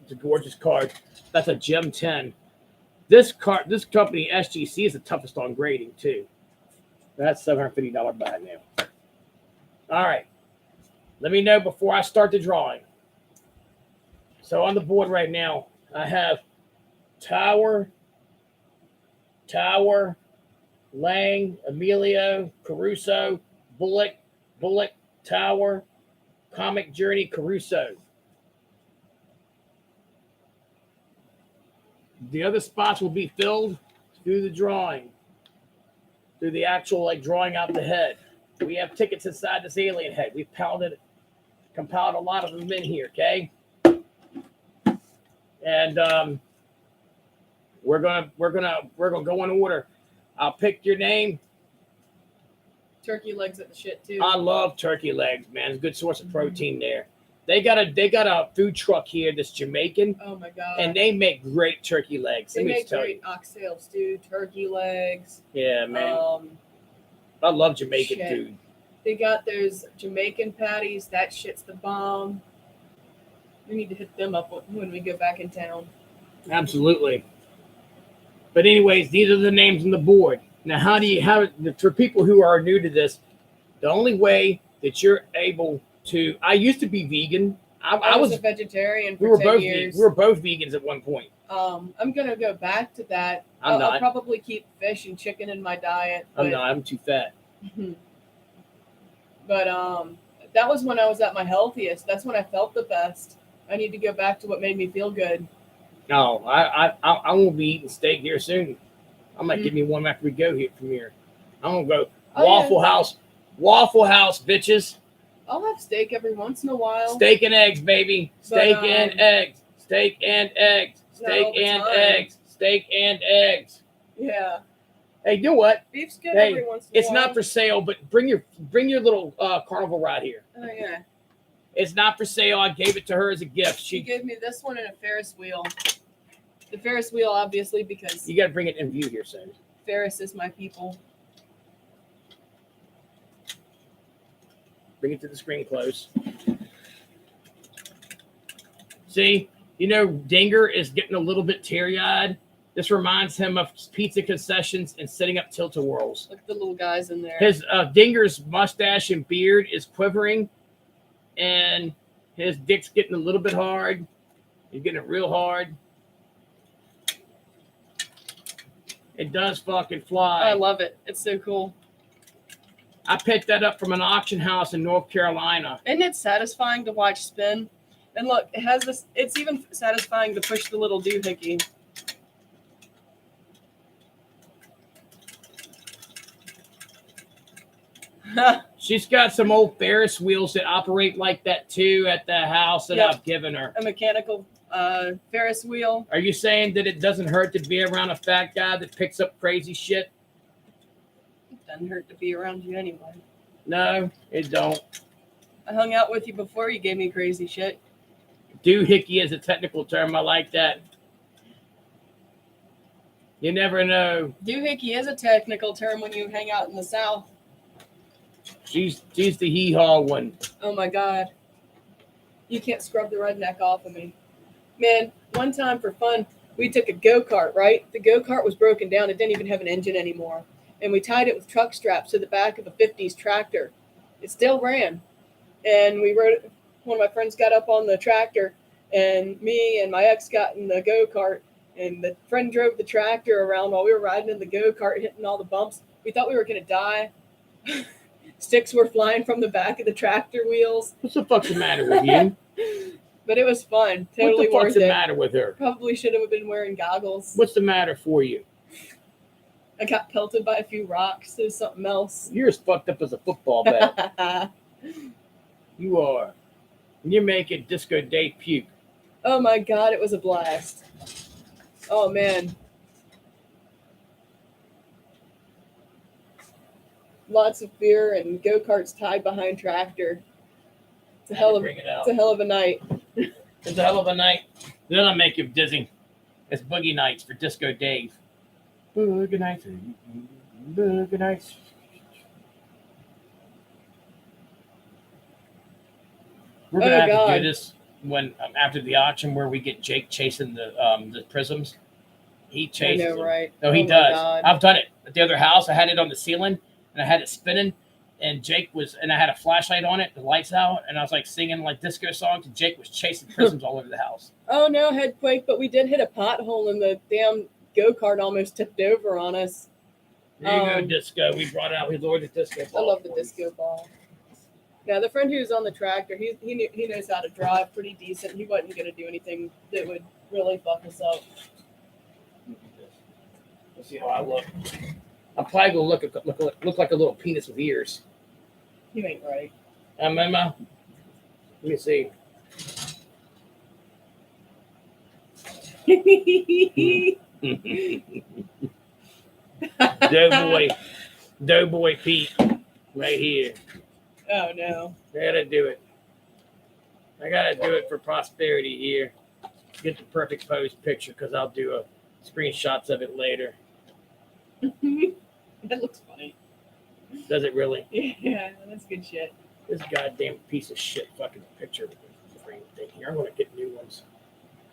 It's a gorgeous card. That's a Gem 10. This company SGC is the toughest on grading too. That's $750 buy now. All right. Let me know before I start the drawing. So on the board right now, I have Tower, Lang, Emilio, Caruso, Bullock, Tower, Comic Journey, Caruso. The other spots will be filled through the drawing, through the actual drawing out the head. We have tickets inside this alien head. We've compiled a lot of them in here, okay? And we're gonna go in order. I'll pick your name. Turkey legs at the shit too. I love turkey legs, man. It's a good source of protein there. They got a food truck here that's Jamaican. Oh my God. And they make great turkey legs. They make great oxtail stew, turkey legs. Yeah, man. I love Jamaican food. They got those Jamaican patties. That shit's the bomb. We need to hit them up when we go back in town. Absolutely. But anyways, these are the names on the board. Now, for people who are new to this, the only way that you're able to, I used to be vegan. I was a vegetarian for 10 years. We were both vegans at one point. I'm going to go back to that. I'll probably keep fish and chicken in my diet. I'm too fat. But that was when I was at my healthiest. That's when I felt the best. I need to go back to what made me feel good. No, I won't be eating steak here soon. I might give me one after we go here from here. I'm gonna go Oh, Waffle House. Waffle House, bitches. I'll have steak every once in a while. Steak and eggs, baby. Steak and eggs. Steak and eggs. Not all Steak the and time. eggs. Steak and eggs. Yeah. Hey, you know what? Beef's good Hey, every once in a it's while. not for sale, but bring your little carnival ride here. Oh yeah. It's not for sale. I gave it to her as a gift. She She, gave me this one and a Ferris wheel. The Ferris wheel, obviously, because you got to bring it in view here soon. Ferris is my people. Bring it to the screen close. See, you know, Dinger is getting a little bit teary-eyed. This reminds him of pizza concessions and setting up tilt-a-whirls. Look at the little guys in there. His Dinger's mustache and beard is quivering, and his dick's getting a little bit hard. He's getting it real hard. It does fucking fly. I love it. It's so cool. I picked that up from an auction house in North Carolina. Isn't it satisfying to watch spin? And look, it has this. It's even satisfying to push the little doohickey. She's got some old Ferris wheels that operate like that too at the house that Yep. I've given her. A mechanical Ferris wheel. Are you saying that it doesn't hurt to be around a fat guy that picks up crazy shit? It doesn't hurt to be around you anyway. No, it don't. I hung out with you before you gave me crazy shit. Doohickey is a technical term. I like that. You never know. Doohickey is a technical term when you hang out in the South. She's the hee-haw one. Oh my God. You can't scrub the redneck off of me. Man, one time for fun, we took a go-kart, right? The go-kart was broken down. It didn't even have an engine anymore. And we tied it with truck straps to the back of a 50s tractor. It still ran. And we rode, one of my friends got up on the tractor, and me and my ex got in the go-kart, and the friend drove the tractor around while we were riding in the go-kart, hitting all the bumps. We thought we were going to die. Sticks were flying from the back of the tractor wheels. What's the fuck's the matter with you? But it was fun. Totally What the fuck's worth the it. matter with her? Probably should have been wearing goggles. What's the matter for you? I got pelted by a few rocks. It was something else. You're as fucked up as a football bat. You are. You're making Disco Dave puke. Oh my God, it was a blast. Oh man. Lots of beer and go-karts tied behind tractor. It's a hell of Bring it out. it's a hell of a night. It's a hell of a night. That'll make you dizzy. It's boogie nights for Disco Dave. Boogie nights. Boogie nights. We're gonna Oh, have to God. do this when after the auction where we get Jake chasing the prisms. He I chases know, them. right? No, he Oh my does. God. I've done it at the other house. I had it on the ceiling and I had it spinning, and I had a flashlight on it, the lights out, and I was like singing like disco songs, and Jake was chasing prisms all over the house. Oh no, headquake, but we did hit a pothole and the damn go-kart almost tipped over on us. There you go, disco. We brought out. We lowered the disco I ball. love the disco ball. Yeah, the friend who was on the tractor, he knows how to drive pretty decent. He wasn't going to do anything that would really fuck us up. Let's see how I look. I'm probably gonna look like a little penis with ears. You ain't right. Emma. Let me see. Doughboy Pete, right here. Oh no. I gotta do it. I gotta do it for prosperity here. Get the perfect pose picture, because I'll do screenshots of it later. That looks funny. Does it really? Yeah, that's good shit. This goddamn piece of shit fucking picture frame thing here. I'm gonna get new ones.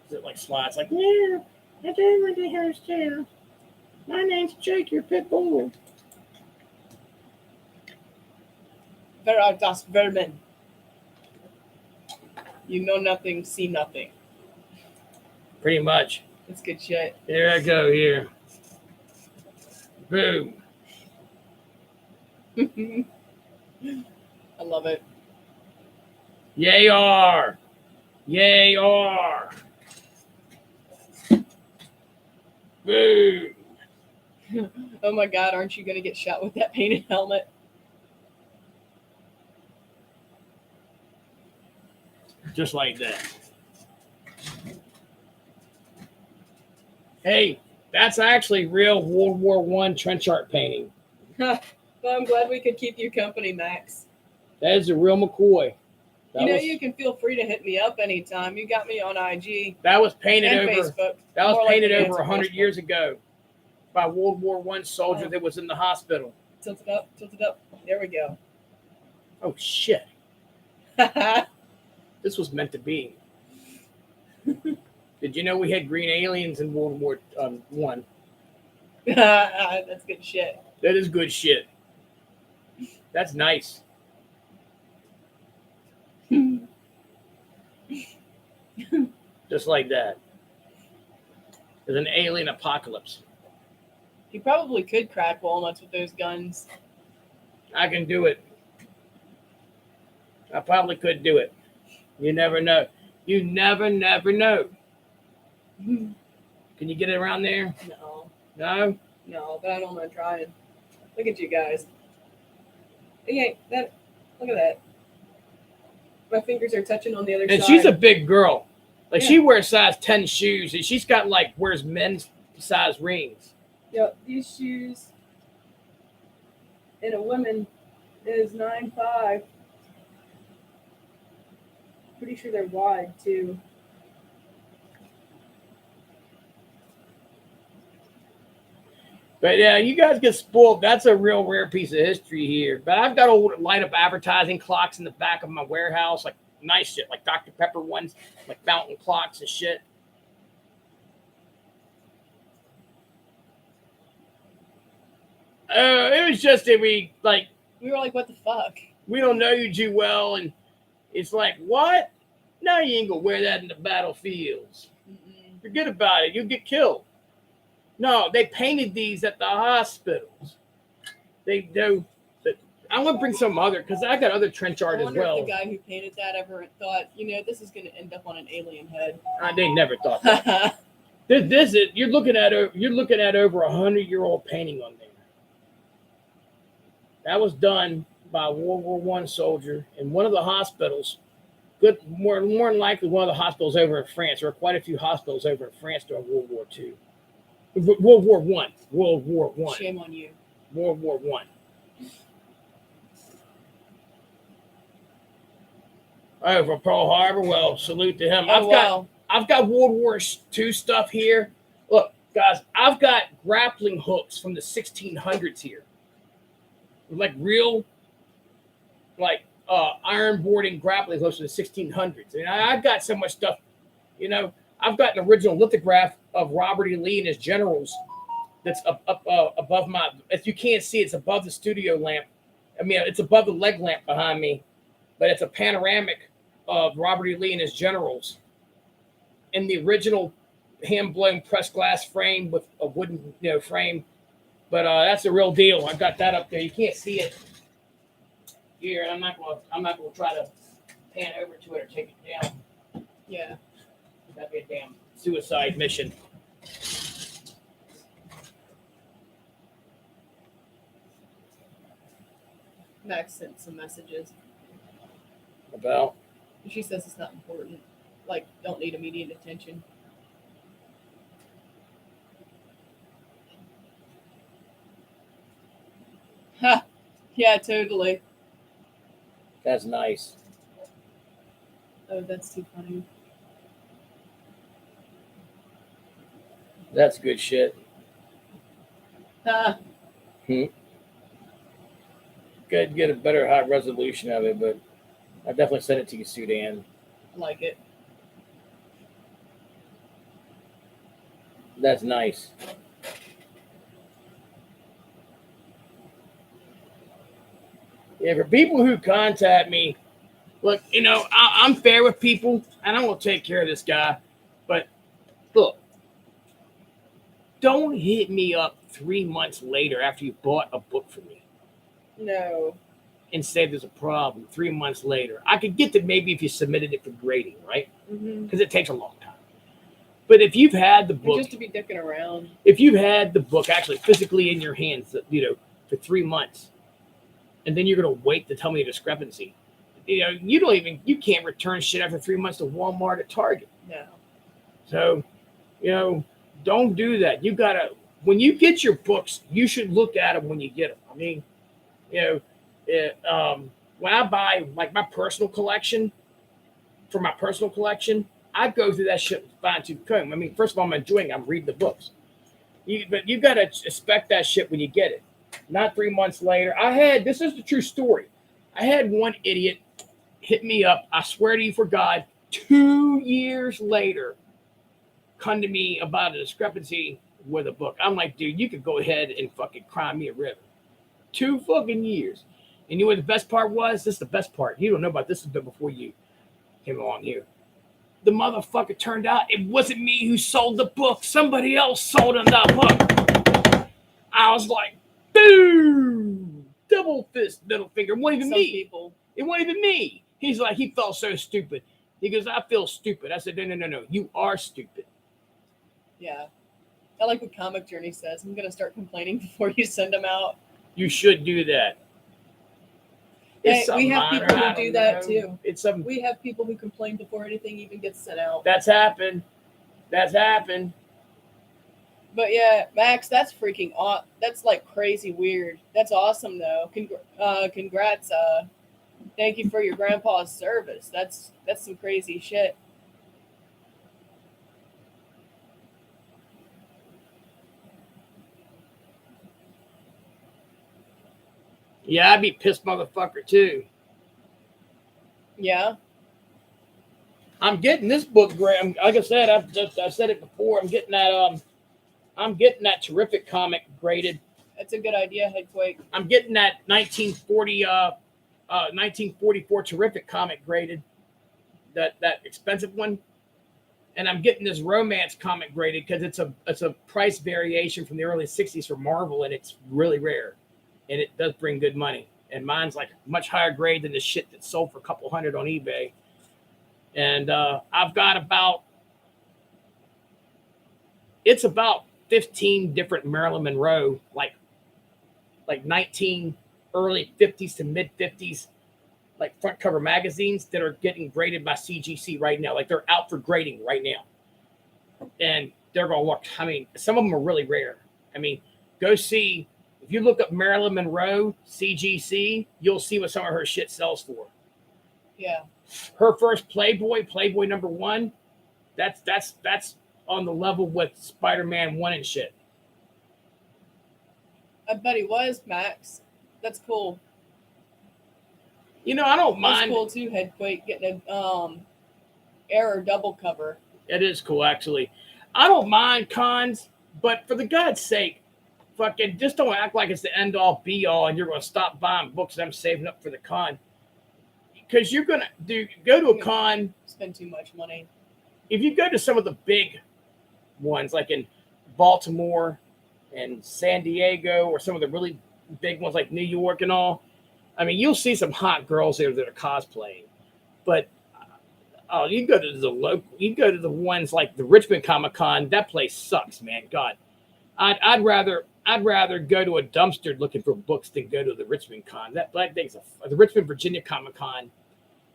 Is it like slides? Like, yeah, I do want to house too. My name's Jake, your pit bull. Wer are das Vermin? You know nothing, see nothing. Pretty much. That's good shit. Here I go here. Boom. I love it. Yay are. Yay are. Boom. Oh my God, aren't you going to get shot with that painted helmet? Just like that. Hey, that's actually real World War I trench art painting. Well, I'm glad we could keep you company, Max. That is a real McCoy. You can feel free to hit me up anytime. You got me on IG. That was painted and over. Facebook. That was More painted likely over it's 100 Facebook. years ago by World War I soldier that was in the hospital. Tilt it up, tilt it up. There we go. Oh shit! This was meant to be. Did you know we had green aliens in World War One? That's good shit. That is good shit. That's nice. Just like that. There's an alien apocalypse. You probably could crack walnuts with those guns. I can do it. I probably could do it. You never know. You never know. Can you get it around there? No. No? No, but I don't mind trying. Look at you guys. Yeah, look at that. My fingers are touching on the other side. And she's a big girl. Like Yeah. she wears size 10 shoes and she's got wears men's size rings. Yep, these shoes in a woman is 9'5". Pretty sure they're wide too. But yeah, you guys get spoiled. That's a real rare piece of history here. But I've got old light up advertising clocks in the back of my warehouse, like nice shit, like Dr. Pepper ones, like fountain clocks and shit. It was just that we were like, what the fuck? We don't know you too well, and it's like, what? No, you ain't gonna wear that in the battlefields. Mm-mm. Forget about it. You'll get killed. No, they painted these at the hospitals. They do. I'm gonna bring some other because I got other trench art as well. If the guy who painted that ever thought, this is gonna end up on an alien head. They never thought that. This is you're looking at over 100-year-old painting on there. That was done by a World War I soldier in one of the hospitals. More than likely one of the hospitals over in France. There were quite a few hospitals over in France during World War II. World War I. Shame on you. World War I. Over Pearl Harbor. Well, salute to him. I've got World War II stuff here. Look, guys, I've got grappling hooks from the 1600s here. Like real, iron boarding grappling hooks from the 1600s. And I've got so much stuff. I've got an original lithograph of Robert E. Lee and his generals that's up above my. If you can't see, it's above the studio lamp. I mean, it's above the leg lamp behind me, but it's a panoramic of Robert E. Lee and his generals in the original hand-blown pressed glass frame with a wooden frame. But that's a real deal. I got that up there. You can't see it here, and I'm not gonna try to pan over to it or take it down. Yeah, that'd be a damn suicide mission. Max sent some messages about. She says it's not important. Don't need immediate attention. Ha! Yeah, totally. That's nice. Oh, that's too funny. That's good shit. Ha! Could get a better high resolution of it, but I definitely sent it to you, Sudan. I like it. That's nice. Yeah, for people who contact me, look, I'm fair with people, and I'm going to take care of this guy. But look, don't hit me up 3 months later after you bought a book from me. No. And say there's a problem 3 months later. I could get to maybe if you submitted it for grading, right? Mm-hmm. Because it takes a long time. But if you've had the Or book, just to be dicking around. if you've had the book actually physically in your hands, for 3 months, and then you're going to wait to tell me a discrepancy, you can't return shit after 3 months to Walmart or Target. No. So, don't do that. You gotta, when you get your books, you should look at them when you get them. I mean, when I buy like my personal collection, I go through that shit with a fine-tooth comb. I mean, first of all, I'm enjoying it. I'm reading the books. But you got to expect that shit when you get it. Not 3 months later. This is the true story. I had one idiot hit me up, I swear to you for God, 2 years later, come to me about a discrepancy with a book. I'm like, dude, you could go ahead and fucking cry me a river. 2 fucking years. And you know what the best part was? This is the best part. You don't know about this. Has been before you came along here. The motherfucker turned out it wasn't me who sold the book. Somebody else sold him that book. I was like, boom! Double fist, middle finger. It wasn't even me. It wasn't even me. He's like, he felt so stupid. He goes, I feel stupid. I said, no. You are stupid. Yeah. I like what Comic Journey says. I'm going to start complaining before you send them out. You should do that. Hey, we have people who do that too. We have people who complain before anything even gets sent out. That's happened. But yeah, Max, that's freaking awesome. That's like crazy weird. That's awesome though. Congrats. Thank you for your grandpa's service. That's some crazy shit. Yeah, I'd be pissed motherfucker too. Yeah. I'm getting this book, Graham. Like I said, I've said it before. I'm getting that terrific comic graded. That's a good idea, Headquake. I'm getting that 1944 terrific comic graded. That expensive one. And I'm getting this romance comic graded because it's a price variation from the early 60s for Marvel, and it's really rare. And it does bring good money. And mine's like much higher grade than the shit that's sold for a couple $100 on eBay. And I've got about 15 different Marilyn Monroe, like 19 early 50s to mid 50s, like front cover magazines that are getting graded by CGC right now. Like they're out for grading right now. And they're going to look, I mean, some of them are really rare. I mean, go see. If you look up Marilyn Monroe, CGC, you'll see what some of her shit sells for. Yeah. Her first Playboy #1, that's on the level with Spider-Man 1 and shit. I bet he was, Max. That's cool. I don't mind. That's cool too, Headquake, getting a error double cover. It is cool, actually. I don't mind cons, but for the God's sake, fucking just don't act like it's the end all be all and you're going to stop buying books that I'm saving up for the con. Because you're going to go to a con. Spend too much money. If you go to some of the big ones, like in Baltimore and San Diego, or some of the really big ones like New York and all, I mean, you'll see some hot girls there that are cosplaying. But you go to the ones like the Richmond Comic-Con, that place sucks, man. God. I'd rather go to a dumpster looking for books than go to the Richmond Con. That thing's the Richmond Virginia Comic Con.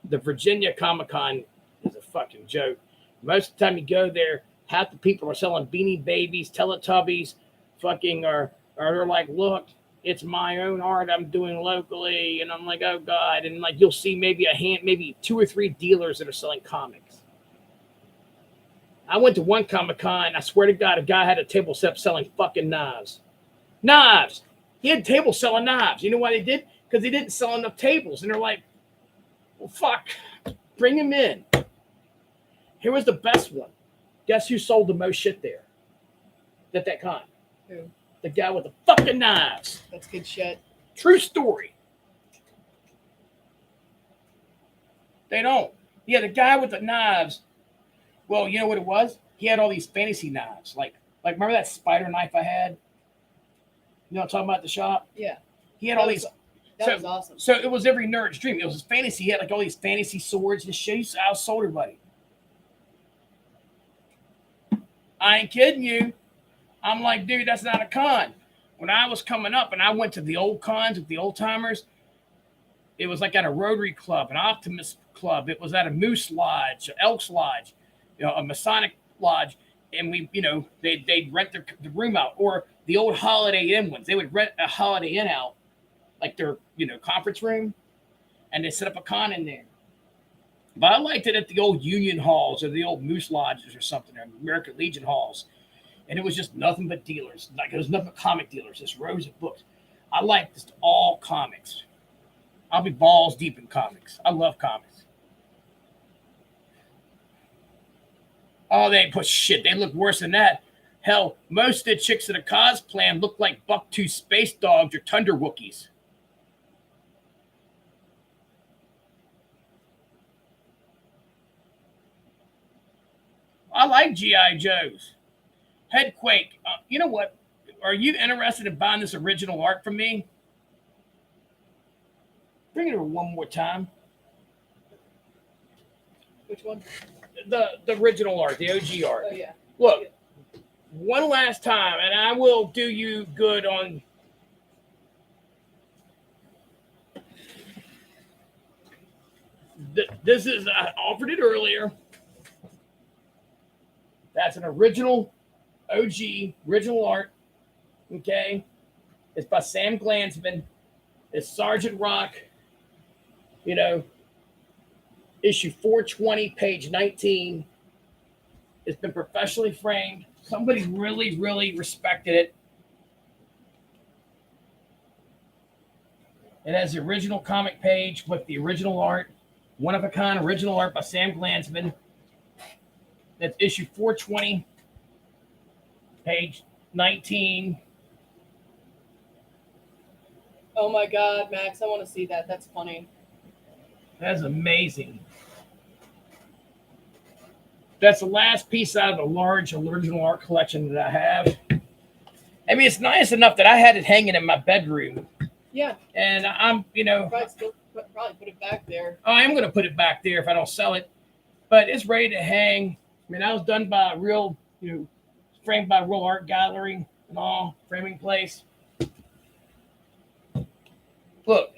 The Virginia Comic Con is a fucking joke. Most of the time you go there, half the people are selling Beanie Babies, Teletubbies, fucking or they're like, look, it's my own art I'm doing locally, and I'm like, oh God, and like you'll see maybe 2 or 3 dealers that are selling comics. I went to one Comic-Con. I swear to God, a guy had a table set selling fucking knives. Knives. He had a table selling knives. You know why they did? Because he didn't sell enough tables. And they're like, well, fuck. Bring him in. Here was the best one. Guess who sold the most shit there? At that con? Who? The guy with the fucking knives. That's good shit. True story. They don't. Yeah, the guy with the knives. Well, you know what it was? He had all these fantasy knives. Like remember that spider knife I had? You know what I'm talking about at the shop? Yeah. He had all these. That was awesome. So it was every nerd's dream. It was his fantasy. He had like all these fantasy swords and shit. I sold everybody. I ain't kidding you. I'm like, dude, that's not a con. When I was coming up and I went to the old cons with the old timers, it was like at a Rotary Club, an Optimist Club. It was at a Moose Lodge, Elks Lodge, a Masonic Lodge. And they'd rent the room out. Or the old Holiday Inn ones. They would rent a Holiday Inn out, like their, conference room. And they set up a con in there. But I liked it at the old Union Halls or the old Moose Lodges or something, or American Legion Halls. And it was just nothing but dealers. Like, it was nothing but comic dealers, just rows of books. I like just all comics. I'll be balls deep in comics. I love comics. Oh, they put shit. They look worse than that. Hell, most of the chicks that are cosplaying look like Bucktooth Space Dogs or Tundra Wookiees. I like G.I. Joes. Headquake. You know what? Are you interested in buying this original art from me? Bring it over one more time. Which one? The original art, the OG art. Oh, yeah. Look, one last time, and I will do you good on. This is, I offered it earlier. That's an original OG, original art. Okay. It's by Sam Glansman. It's Sergeant Rock. Issue 420, page 19. It's been professionally framed. Somebody really, really respected it. It has the original comic page with the original art. One of a kind original art by Sam Glansman. That's issue 420, page 19. Oh my God, Max, I want to see that. That's funny. That's amazing. That's the last piece out of the large original art collection that I have. I mean, it's nice enough that I had it hanging in my bedroom. Yeah. And I'm, probably put it back there. Oh, I am going to put it back there if I don't sell it. But it's ready to hang. I mean, I was done by a real, framed by a real art gallery and all, framing place. Look,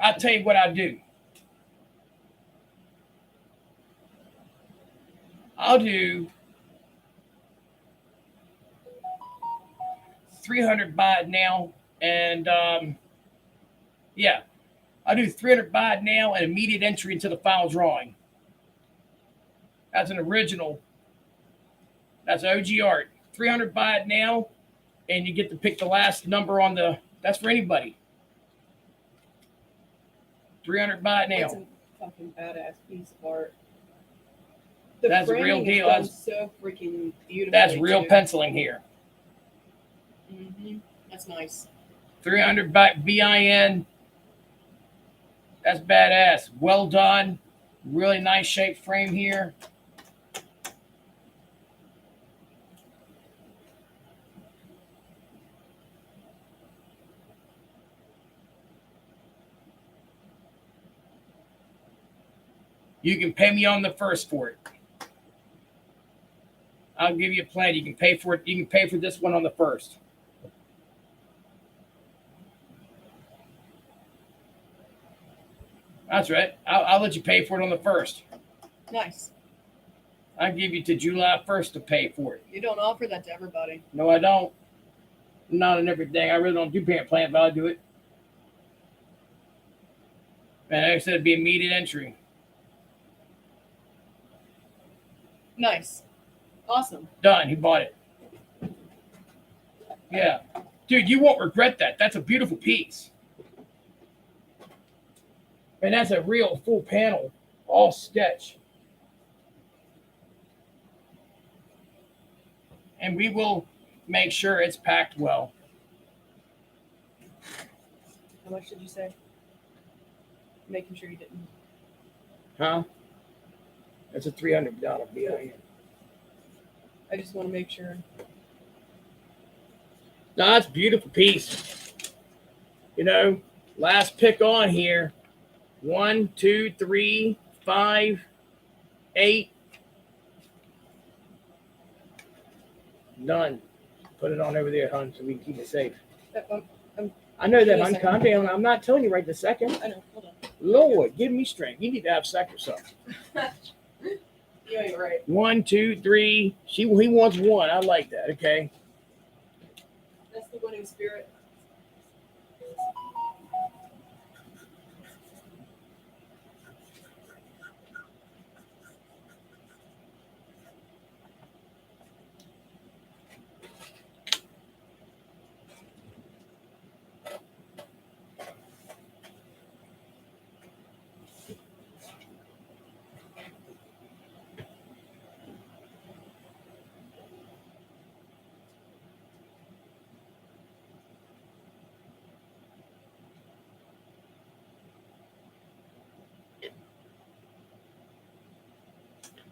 I'll tell you what I do. I'll do 300 by it now. And, I'll do 300 by it now and immediate entry into the final drawing. That's an original. That's OG art. 300 by it now, and you get to pick the last number on the. That's for anybody. 300 by it now. That's a fucking badass piece of art. That's a real deal. That's so freaking beautiful. That's real penciling here. Mm-hmm. That's nice. 300 by BIN. That's badass. Well done. Really nice shaped frame here. You can pay me on the first for it. I'll give you a plan. You can pay for it. You can pay for this one on the first. That's right. I'll let you pay for it on the first. Nice. I'll give you to July 1st to pay for it. You don't offer that to everybody. No, I don't. Not on everything. I really don't do payment plan, but I'll do it. And I said it'd be immediate entry. Nice. Awesome. Done. He bought it. Yeah. Dude, you won't regret that. That's a beautiful piece. And that's a real full panel, all sketch. And we will make sure it's packed well. How much did you say? Making sure you didn't. Huh? That's a $300 BIN. I just want to make sure. No, that's a beautiful piece. Last pick on here. 1, 2, 3, 5, 8. Done. Put it on over there, hon, so we can keep it safe. I'm I know that, Give me a hon. second. Calm down. I'm not telling you right this second. I know. Hold on. Lord, give me strength. You need to have sex or something. You ain't right. 1, 2, 3. He wants 1. I like that. Okay. That's the winning spirit.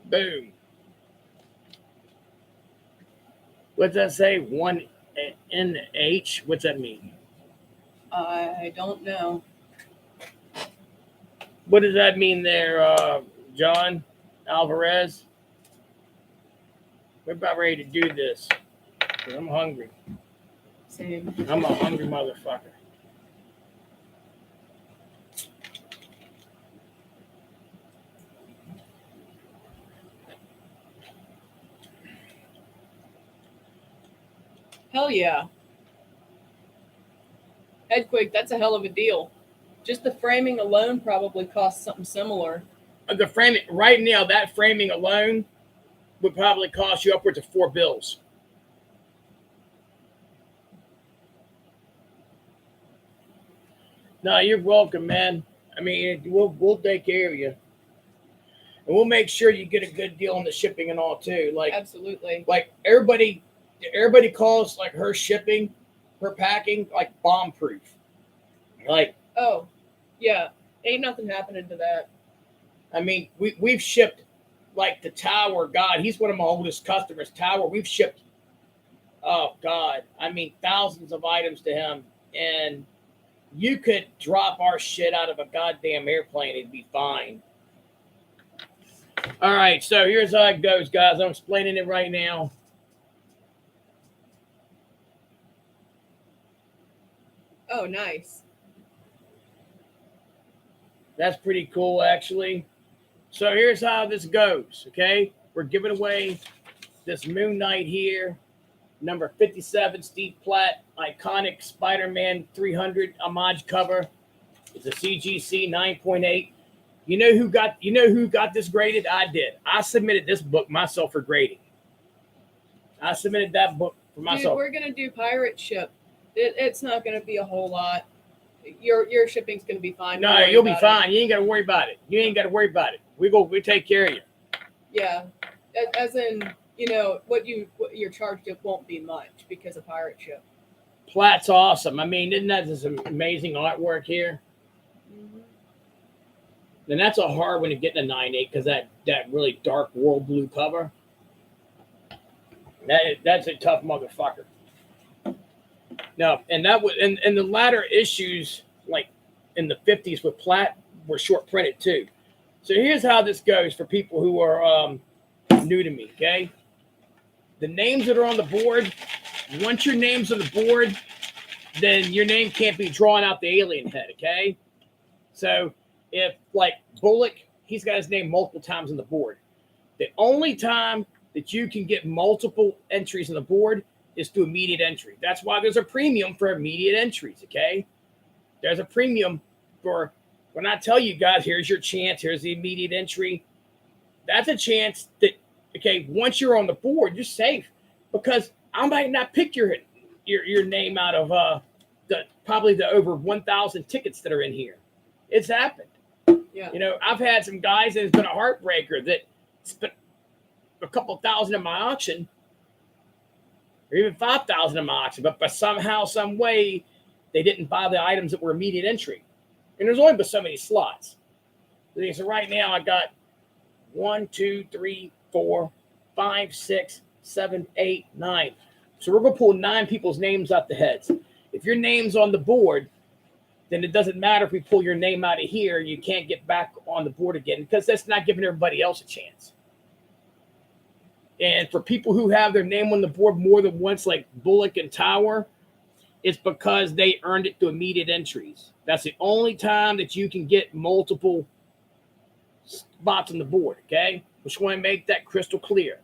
Boom. What's that say? 1 NH? What's that mean? I don't know. What does that mean there, John Alvarez? We're about ready to do this. 'Cause I'm hungry. Same. I'm a hungry motherfucker. Hell yeah. Headquake, that's a hell of a deal. Just the framing alone probably costs something similar. The framing right now, that framing alone would probably cost you upwards of $4 bills. No, you're welcome, man. I mean, we'll take care of you, and we'll make sure you get a good deal on the shipping and all too. Absolutely. Like everybody calls like her shipping, her packing like bomb proof. Like, Oh, yeah. Ain't nothing happening to that. I mean, we've shipped like the Tower. God, he's one of my oldest customers. Tower, we've shipped. Oh God, I mean, thousands of items to him, and you could drop our shit out of a goddamn airplane, it'd be fine. All right, so here's how it goes, guys. I'm explaining it right now. Oh, nice. That's pretty cool, actually. So here's how this goes, okay? We're giving away this Moon Knight here, number 57, Steve Platt, iconic Spider-Man 300 homage cover. It's a CGC 9.8. You know who got this graded? I did. I submitted this book myself for grading. I submitted that book for myself. Dude, we're gonna do pirate ship. It's not gonna be a whole lot. Your shipping's gonna be fine. No, you'll be fine. You ain't gotta worry about it. You ain't gotta worry about it. We take care of you. Yeah, as in, what you're charged with won't be much because of pirate ship. Platt's awesome. I mean, isn't that just amazing artwork here? Mm-hmm. And that's a hard one to get in a 9.8 because that really dark world blue cover. That's a tough motherfucker. No, and that was and the latter issues, like in the 50s with Platt, were short printed too. So here's how this goes for people who are new to me, okay? The names that are on the board, once your name's on the board, then your name can't be drawn out the alien head, okay? So if, like, Bullock, he's got his name multiple times on the board. The only time that you can get multiple entries on the board is through immediate entry. That's why there's a premium for immediate entries, okay? There's a premium for, when I tell you guys, here's your chance, here's the immediate entry. That's a chance that, okay, once you're on the board, you're safe. Because I might not pick your name out of probably the over 1,000 tickets that are in here. It's happened. Yeah. I've had some guys, and it's been a heartbreaker that spent a couple thousand in my auction, or even 5,000 in my auction, but somehow, some way, they didn't buy the items that were immediate entry. And there's only but so many slots. So right now, I got 1, 2, 3, 4, 5, 6, 7, 8, 9. So we're going to pull 9 people's names out the heads. If your name's on the board, then it doesn't matter if we pull your name out of here. You can't get back on the board again because that's not giving everybody else a chance. And for people who have their name on the board more than once, like Bullock and Tower, it's because they earned it through immediate entries. That's the only time that you can get multiple spots on the board, okay? Just want to make that crystal clear,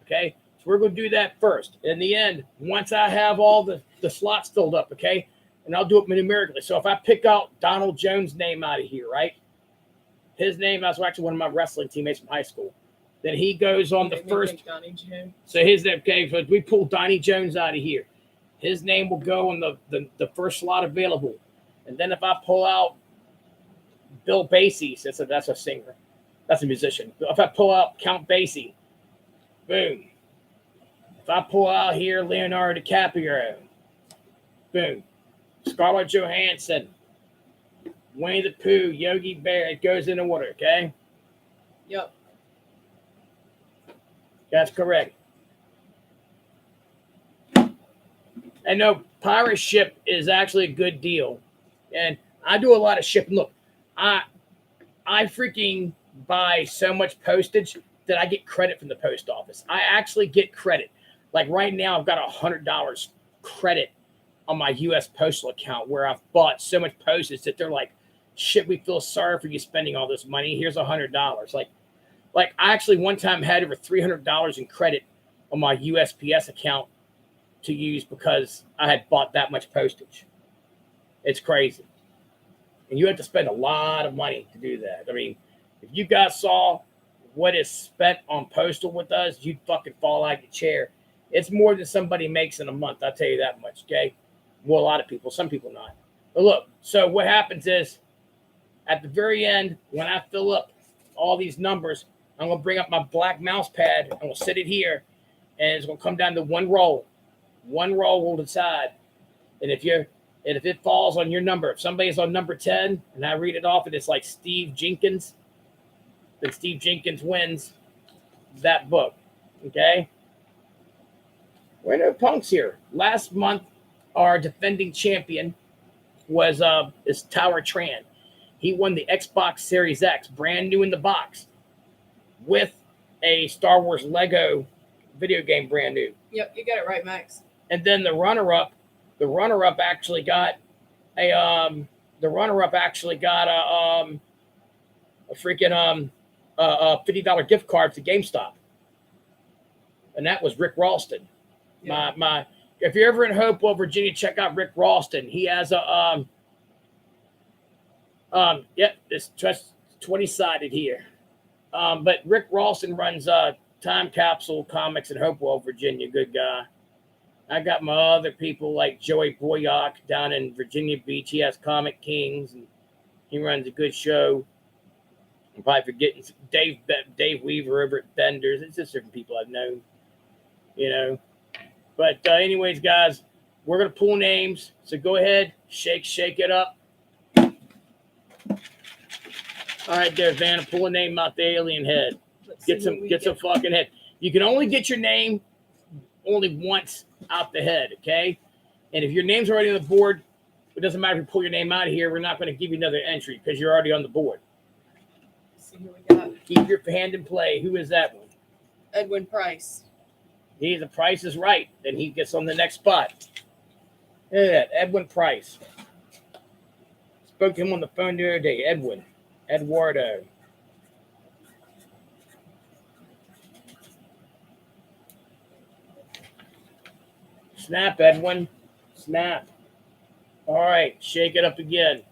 okay? So we're going to do that first. In the end, once I have all the slots filled up, okay? And I'll do it numerically. So if I pick out Donald Jones' name out of here, right? His name, that's actually one of my wrestling teammates from high school. Then he goes on the first. So his name, okay, so we pull Donnie Jones out of here. His name will go on the first slot available. And then if I pull out Bill Basie, that's a singer. That's a musician. If I pull out Count Basie, boom. If I pull out here Leonardo DiCaprio, boom. Scarlett Johansson, Winnie the Pooh, Yogi Bear, it goes in order, okay? Yep. That's correct. I know pirate ship is actually a good deal. And I do a lot of shipping. Look, I freaking buy so much postage that I get credit from the post office. I actually get credit. Like right now, I've got $100 credit on my U.S. postal account where I've bought so much postage that they're like, shit, we feel sorry for you spending all this money. Here's $100. Like I actually one time had over $300 in credit on my USPS account to use because I had bought that much postage. It's crazy. And you have to spend a lot of money to do that. I mean, if you guys saw what is spent on postal with us, you'd fucking fall out of your chair. It's more than somebody makes in a month. I'll tell you that much, okay? Well, a lot of people, some people not. But look, so what happens is at the very end, when I fill up all these numbers, I'm going to bring up my black mouse pad and we'll sit it here. And it's going to come down to one roll. One roll will decide. And if it falls on your number, if somebody's on number 10 and I read it off and it's like Steve Jenkins, then Steve Jenkins wins that book. Okay? We're no punks here. Last month, our defending champion is Tower Tran. He won the Xbox Series X, brand new in the box, with a Star Wars Lego video game, brand new. Yep, you got it right, Max. And then the runner-up actually got a freaking $50 gift card to GameStop, and that was Rick Ralston. Yeah. If you're ever in Hopewell, Virginia, check out Rick Ralston. He has a it's just 20-sided here. But Rick Ralston runs Time Capsule Comics in Hopewell, Virginia. Good guy. I got my other people like Joey Boyack down in Virginia Beach. He has Comic Kings, and he runs a good show. I'm probably forgetting Dave Weaver over at Benders. It's just different people I've known, you know. But anyways, guys, we're going to pull names. So go ahead, shake it up. All right, there, Vanna, pull a name out the alien head. Get some fucking head. You can only get your name only once out the head, okay? And if your name's already on the board, it doesn't matter if you pull your name out of here. We're not going to give you another entry because you're already on the board. Let's see who we got. Keep your hand in play. Who is that one? Edwin Price. The price is right. Then he gets on the next spot. Look at that, Edwin Price. Spoke to him on the phone the other day. Eduardo. Snap, Edwin. Snap. All right, shake it up again.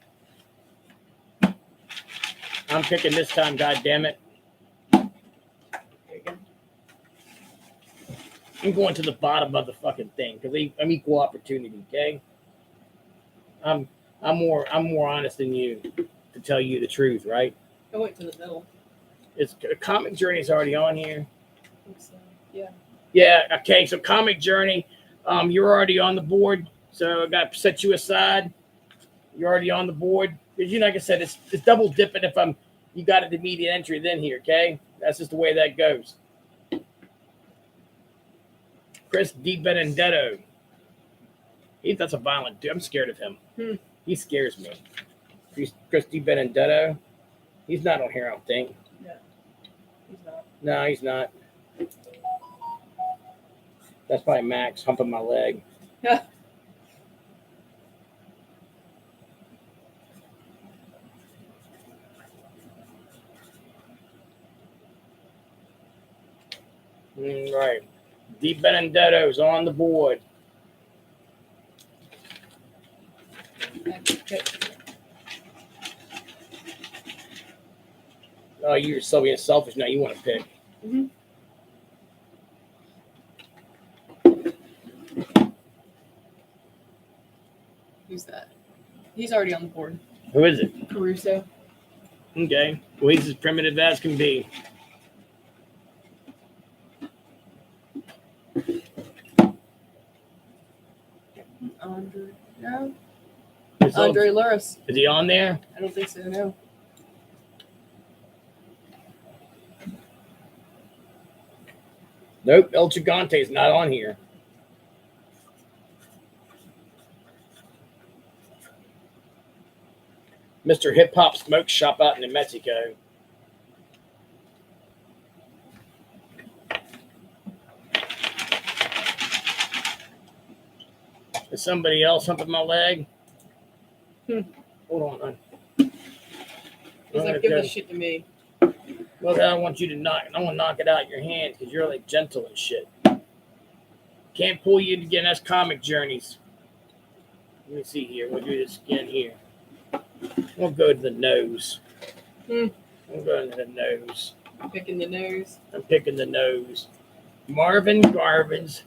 I'm picking this time, goddammit. I'm going to the bottom of the fucking thing because I'm equal opportunity, okay? I'm more honest than you, to tell you the truth, right? I went to the middle. It's Comic Journey is already on here. I think so. Yeah. Yeah. Okay. So Comic Journey, you're already on the board. So I got to set you aside. You're already on the board because like I said, it's double dipping if you got an immediate entry then here. Okay, that's just the way that goes. Chris Di Benedetto. That's a violent dude. I'm scared of him. He scares me. Chris Di Benedetto. He's not on here, I don't think. Yeah. He's not. No, he's not. That's probably Max humping my leg. Right. Deep Benedetto's on the board. Oh, you're so being selfish now. You want to pick. Mm-hmm. Who's that? He's already on the board. Who is it? Caruso. Okay. Well, he's as primitive as can be. Andre. No. It's Andre Luris. Is he on there? I don't think so, no. Nope. El Gigante's not on here. Mr. Hip Hop Smoke Shop out in New Mexico. Is somebody else humping my leg? Hold on. He's like, give this shit to me. Well, I don't want you to knock. I want to knock it out of your hands because you're like gentle and shit. Can't pull you again. That's comic journeys. Let me see here. We'll do this again here. We'll go to the nose. We'll go to the nose. Picking the nose. I'm picking the nose. Marvin Garvin's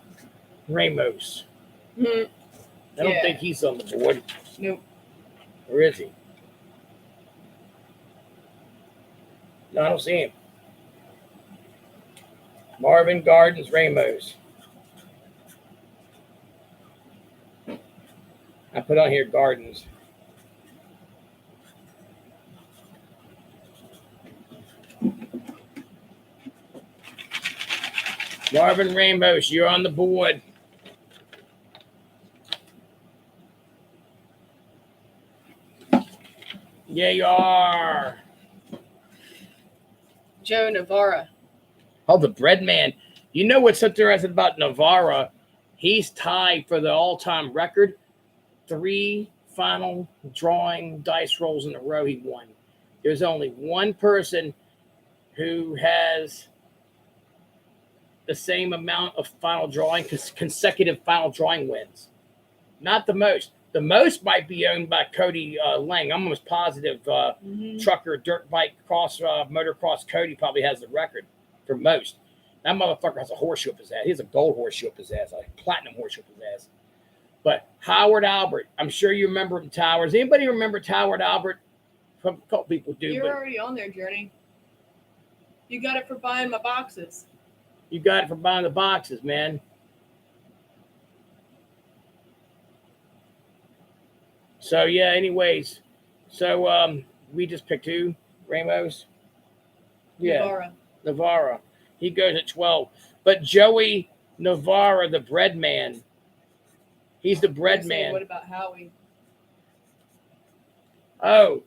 Ramos. Mm-hmm. I don't think he's on the board. Nope. Or is he? No, I don't see him. Marvin Gardens Ramos. I put on here Gardens. Marvin Ramos, you're on the board. Yeah, you are. Joe Navarra. Oh, the bread man. You know what's interesting about Navarra? He's tied for the all-time record. 3 final drawing dice rolls in a row he won. There's only one person who has the same amount of final drawing, consecutive final drawing wins. Not the most. The most might be owned by Cody Lang. I'm almost positive trucker, dirt bike, motocross Cody probably has the record for most. That motherfucker has a horseshoe up his ass. He has a gold horseshoe up his ass, a platinum horseshoe up his ass. But Howard Albert, I'm sure you remember him, Towers. Anybody remember Howard Albert? A couple people do. You're already on there, Journey. You got it for buying my boxes. You got it for buying the boxes, man. So, yeah, anyways. So, we just picked who? Ramos? Yeah. Navarra. He goes at 12. But Joey Navarra, the bread man. He's the bread man. What about Howie? Oh.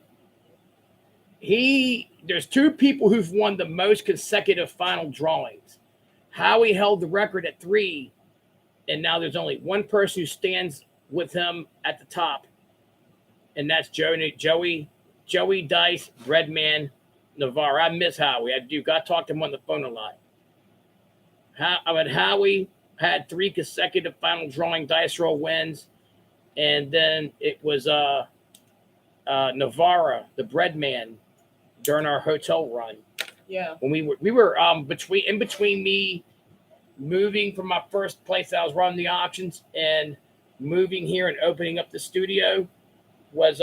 There's 2 people who've won the most consecutive final drawings. Howie held the record at 3. And now there's only one person who stands with him at the top. And that's Joey Dice, Breadman, Navarre. I miss Howie. I do. Got to talk to him on the phone a lot. Howie had 3 consecutive final drawing dice roll wins. And then it was Navarre, the Breadman, during our hotel run. Yeah. When we were between me moving from my first place I was running the auctions and moving here and opening up the studio. Was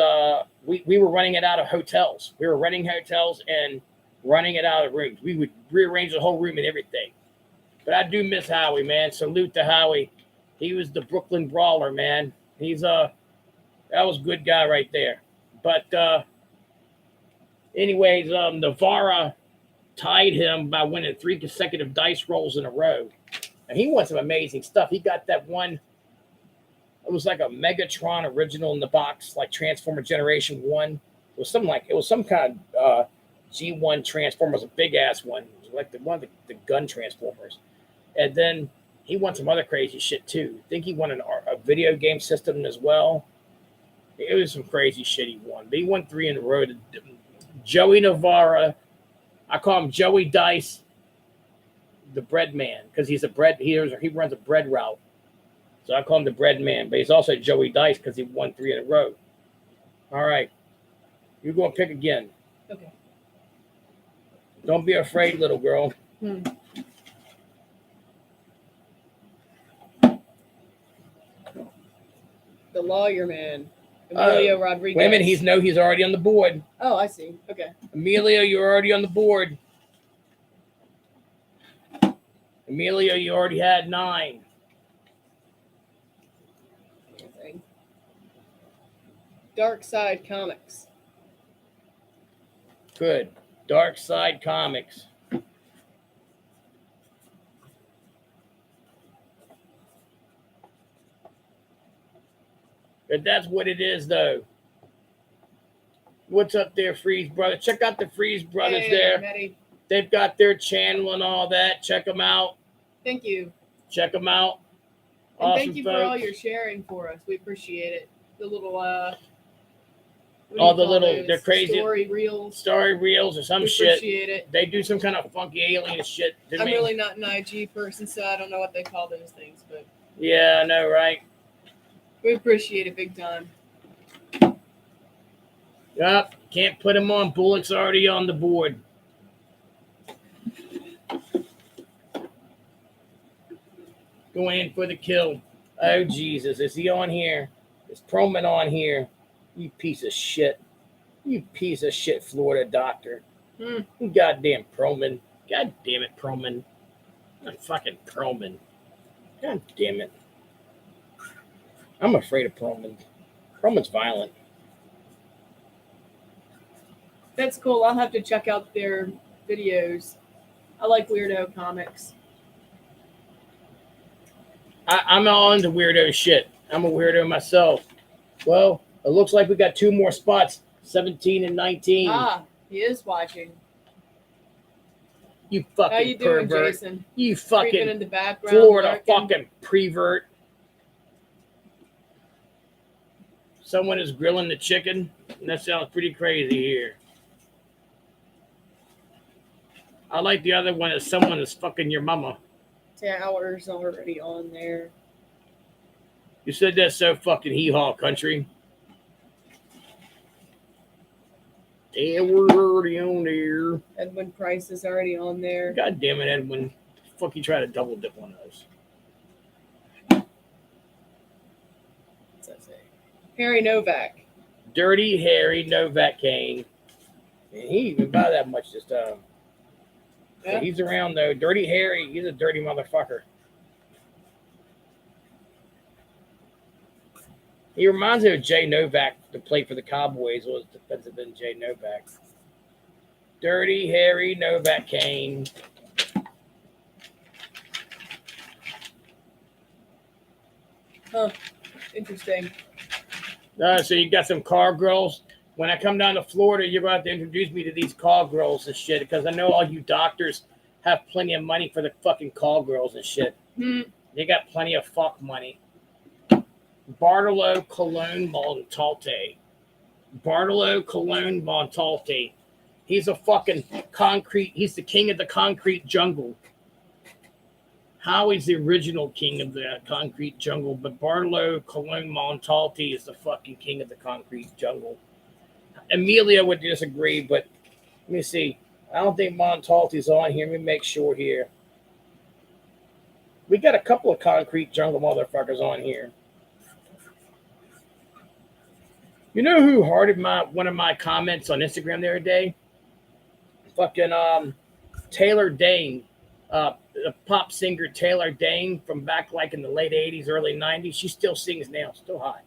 we were running it out of hotels. We were renting hotels and running it out of rooms. We would rearrange the whole room and everything. But I do miss Howie, man. Salute to Howie. He was the Brooklyn Brawler, man. That was a good guy right there. But anyways, Navarra tied him by winning 3 consecutive dice rolls in a row. And he won some amazing stuff. He got that one. It was like a Megatron original in the box, like Transformer Generation 1. It was some kind of G1 Transformer. It was a big ass one. It was like the gun Transformers. And then He won some other crazy shit too. I think he won a video game system as well. It was some crazy shit he won. But he won 3 in a row. Joey Navarra, I call him Joey Dice, the bread man, because he runs a bread route. So I call him the bread man. But he's also Joey Dice because he won 3 in a row. All right. You're going to pick again. Okay. Don't be afraid, little girl. The lawyer man, Emilio Rodriguez. Wait a minute, he's already on the board. Oh, I see. Okay. Emilio, you're already on the board. Emilio, you already had 9. Dark Side Comics. Good. Dark Side Comics. But that's what it is, though. What's up there, Freeze Brothers? Check out the Freeze Brothers there. Maddie. They've got their channel and all that. Check them out. Thank you. Check them out. And awesome, thank you folks. for all your sharing for us. We appreciate it. The little they're crazy story reels or some we shit. Appreciate it. They do some kind of funky alien shit to I'm me. really not an IG person, so I don't know what they call those things, but yeah, I know, right? we appreciate it big time. Yup, can't put him on. Bullock's already on the board. Going in for the kill. Oh, Jesus. Is he on here? Is Proman on here? You piece of shit. You piece of shit Florida doctor. Goddamn Proman. God damn it, Proman. I'm fucking Proman. God damn it. I'm afraid of Proman. Proman's violent. That's cool. I'll have to check out their videos. I like weirdo comics. I'm all into weirdo shit. I'm a weirdo myself. Well, it looks like we got 2 more spots, 17 and 19. He is watching. You fucking How you doing, pervert. Jason? You Creeping fucking in the background, Florida lurking. fucking prevert. Someone is grilling the chicken. And that sounds pretty crazy here. I like the other one is someone is fucking your mama. Towers already on there. You said that's so fucking hee-haw country. Yeah, we're already on there. Edwin Price is already on there. God damn it, Edwin. Fuck, you try to double dip one of those. What's that say? Harry Novak. Dirty Harry Novak Kane. And he didn't even buy that much this time. Yeah. He's around though. Dirty Harry, he's a dirty motherfucker. He reminds me of Jay Novak to play for the Cowboys. Was defensive end Jay Novak. Dirty Harry Novak Kane. Huh. Interesting. So you got some car girls. When I come down to Florida, you're going to have to introduce me to these call girls and shit because I know all you doctors have plenty of money for the fucking call girls and shit. They got plenty of fuck money. Bartolo Colon Montalte. Bartolo Colon Montalte. He's a fucking he's the king of the concrete jungle. Howie's the original king of the concrete jungle, but Bartolo Colon Montalte is the fucking king of the concrete jungle. Amelia would disagree, but let me see. I don't think Montalte's on here. Let me make sure here. We got a couple of concrete jungle motherfuckers on here. You know who hearted one of my comments on Instagram the other day? Fucking Taylor Dane, the pop singer Taylor Dane from back like in the late 80s, early 90s. She still sings now, still hot.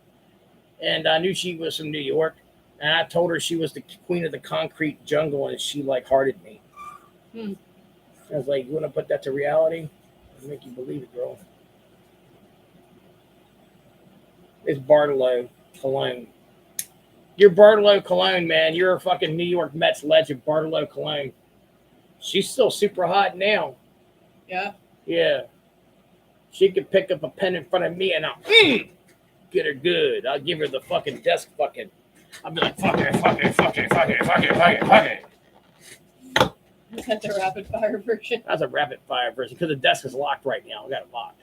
And I knew she was from New York. And I told her she was the queen of the concrete jungle, and she like hearted me. I was like, "You want to put that to reality? I'll make you believe it, girl." It's Bartolo Colon. You're Bartolo Colon, man. You're a fucking New York Mets legend, Bartolo Colon. She's still super hot now. Yeah. Yeah. She can pick up a pen in front of me and I'll get her good. I'll give her the fucking desk fucking. I'll be like, fuck it. Is that the rapid fire version? That's a rapid fire version because the desk is locked right now. I got it locked.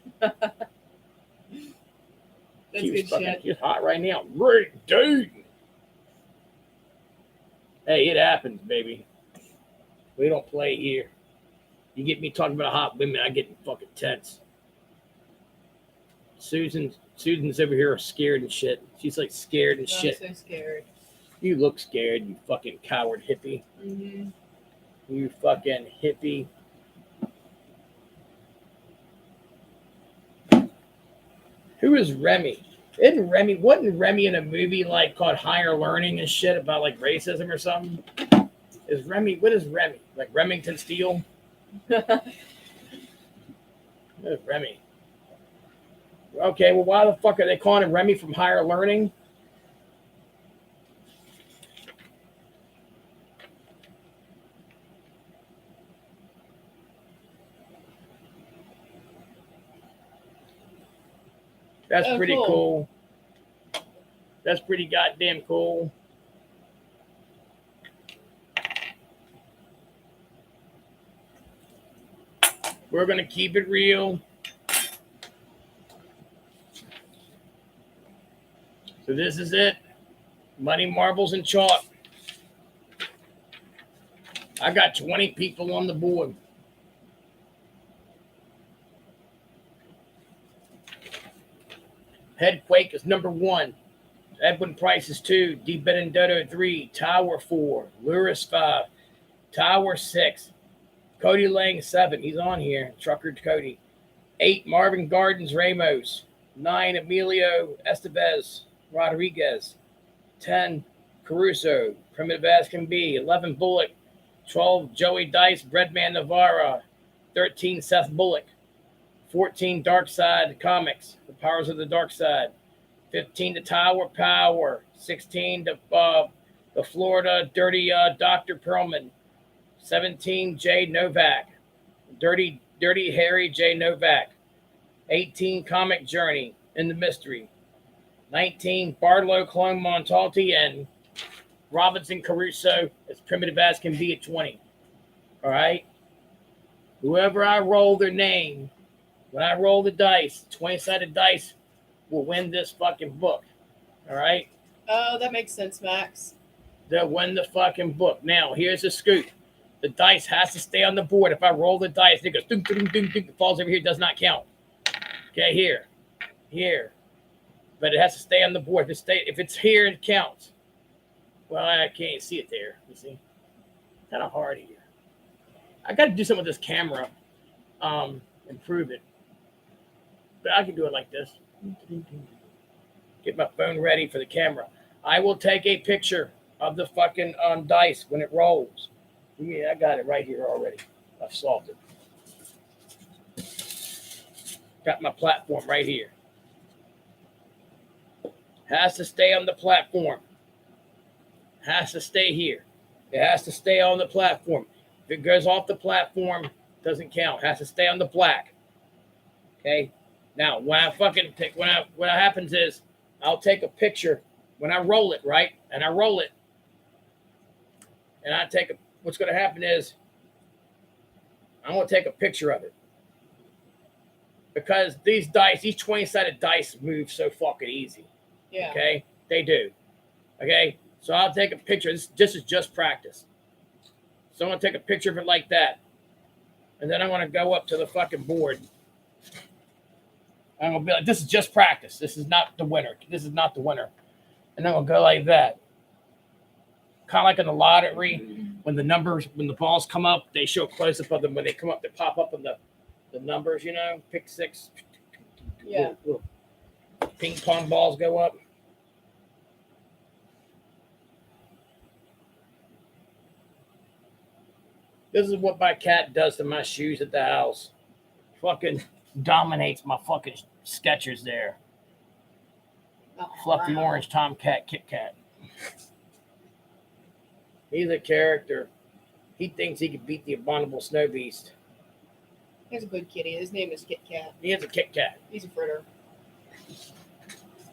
That's good shit. She's hot right now. Great dude. Hey, it happens, baby. We don't play here. You get me talking about hot women, I get fucking tense. Susan's over here scared and shit. She's like scared and shit. I'm so scared. You look scared, you fucking coward hippie. Mm-hmm. You fucking hippie. Who is Remy? Wasn't Remy in a movie like called Higher Learning and shit about like racism or something? What is Remy? Like Remington Steele? What is Remy? Okay, well, why the fuck are they calling him Remy from Higher Learning? That's pretty cool. That's pretty goddamn cool. We're going to keep it real. So this is it. Money, marbles, and chalk. I got 20 people on the board. Headquake is number 1. Edwin Price is 2. D. Benedetto 3. Tower 4. Luris 5. Tower 6. Cody Lang 7. He's on here. Trucker Cody. 8. Marvin Gardens Ramos. 9. Emilio Estevez Rodriguez. 10. Caruso. Primitive as can be. 11. Bullock. 12. Joey Dice Breadman Navarra. 13. Seth Bullock. 14. Dark Side Comics. The Powers of the Dark Side. 15. The Tower Power. 16. The Florida Dirty Dr. Perlman. 17. Jay Novak. Dirty Harry J. Novak. 18. Comic Journey in the Mystery. 19. Barlow Clone Montalti and Robinson Caruso as primitive as can be at 20. All right. Whoever I roll their name, when I roll the dice, 20-sided dice will win this fucking book. All right. Oh, that makes sense, Max. They'll win the fucking book. Now, here's the scoop. The dice has to stay on the board. If I roll the dice, it goes, ding, ding, ding, ding, it falls over here, does not count. Okay, here. But it has to stay on the board. If it's here, it counts. Well, I can't see it there. You see? Kind of hard here. I got to do something with this camera. Improve it. But I can do it like this. Get my phone ready for the camera. I will take a picture of the fucking dice when it rolls. Yeah, I got it right here already. I've solved it. Got my platform right here. Has to stay on the platform. Has to stay here. It has to stay on the platform. If it goes off the platform, doesn't count. Has to stay on the black. Okay. Now, when I fucking take, what happens is, I'll take a picture when I roll it, right? And I roll it, and what's going to happen is, I'm going to take a picture of it. Because these 20-sided dice move so fucking easy. Yeah. Okay? They do. Okay? So I'll take a picture. This is just practice. So I'm going to take a picture of it like that. And then I'm going to go up to the fucking board. I'm going to be like, this is just practice. This is not the winner. This is not the winner. And I'm going to go like that. Kind of like in the lottery, when the balls come up, they show a close-up of them. When they come up, they pop up on the numbers, pick 6. Yeah. Little ping pong balls go up. This is what my cat does to my shoes at the house. Fucking dominates my fucking Skechers there. Oh, Fluffy wow. orange Tomcat Kit Kat. He's a character. He thinks he could beat the abominable snow beast. He's a good kitty. His name is Kit Kat. He is a Kit Kat. He's a fritter.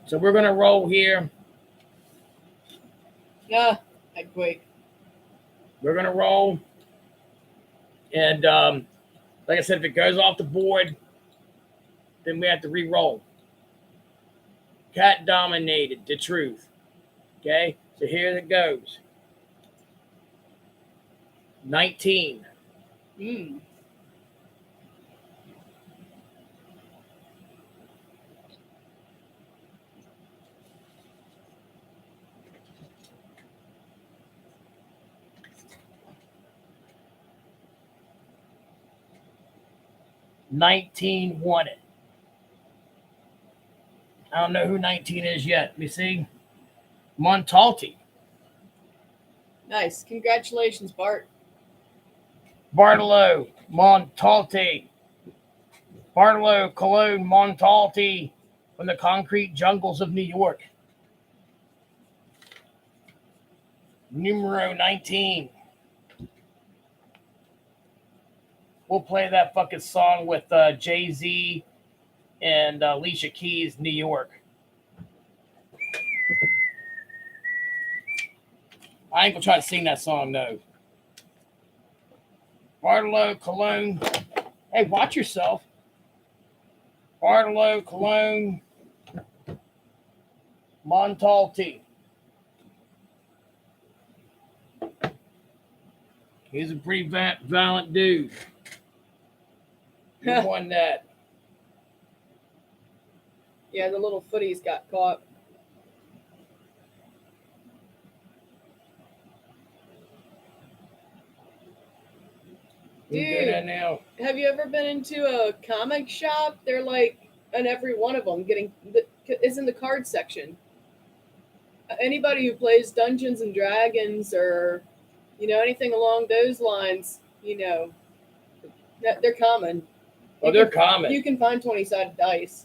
So we're gonna roll here. Ah, I'd quake. We're gonna roll, and like I said, if it goes off the board, then we have to re-roll. Cat dominated the truth. Okay, so here it goes. 19. Mm. $19 won it. I don't know who 19 is yet. Let me see. Montalti. Nice. Congratulations, Bart. Bartolo Montalti. Bartolo Colon Montalti from the concrete jungles of New York. Numero 19. We'll play that fucking song with Jay-Z and Alicia Keys, New York. I ain't gonna try to sing that song, though. Bartolo Colon. Hey, watch yourself. Bartolo Colon Montalti. He's a pretty violent dude. You won that. Yeah, the little footies got caught. Who's doing that now? Have you ever been into a comic shop? They're like in every one of them is in the card section. Anybody who plays Dungeons and Dragons or anything along those lines, they're common. Oh, they're common. You can find 20-sided dice.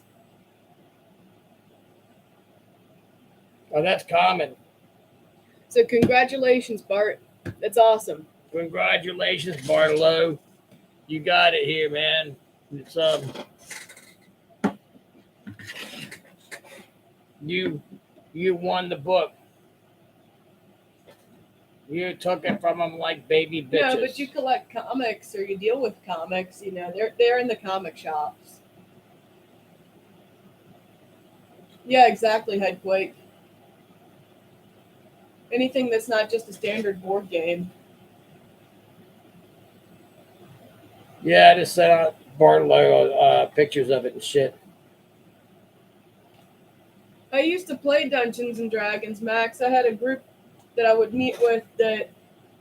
Oh, that's common. So congratulations, Bart. That's awesome. Congratulations, Bartolo. You got it here, man. It's you won the book. You took it from them like baby bitches. No, but you collect comics or you deal with comics. They're in the comic shops. Yeah, exactly, Headquake. Anything that's not just a standard board game. Yeah, I just sent out Bartolo pictures of it and shit. I used to play Dungeons and Dragons, Max. I had a group that I would meet with that,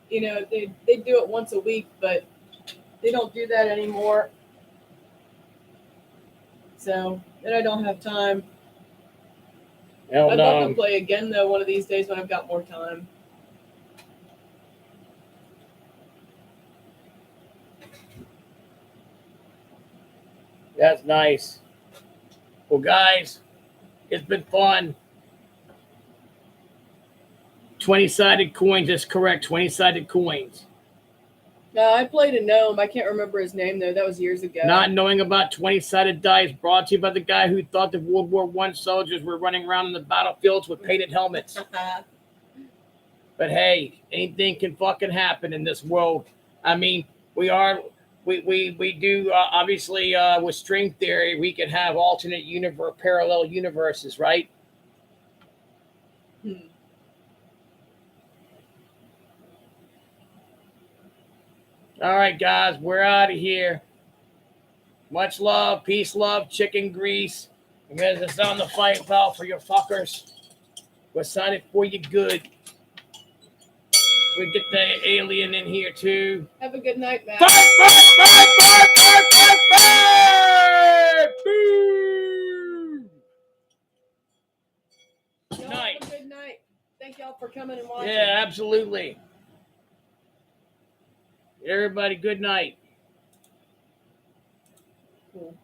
they do it once a week, but they don't do that anymore. So, and I don't have time. I'd love to play again, though, one of these days when I've got more time. That's nice. Well, guys, it's been fun. 20-sided coins is correct. 20-sided coins. I played a gnome. I can't remember his name, though. That was years ago. Not knowing about 20-sided dice, brought to you by the guy who thought the World War I soldiers were running around in the battlefields with painted helmets. But hey, anything can fucking happen in this world. I mean, we do obviously with string theory, we can have alternate parallel universes, right? All right, guys, we're out of here. Much love, peace, love, chicken grease. And as it's on the fight pal for your fuckers. We're signing for you good. We get the alien in here too. Have a good night, Matt. Fire! Boom! Good night. Have a good night. Thank y'all for coming and watching. Yeah, absolutely. Everybody, good night. Cool.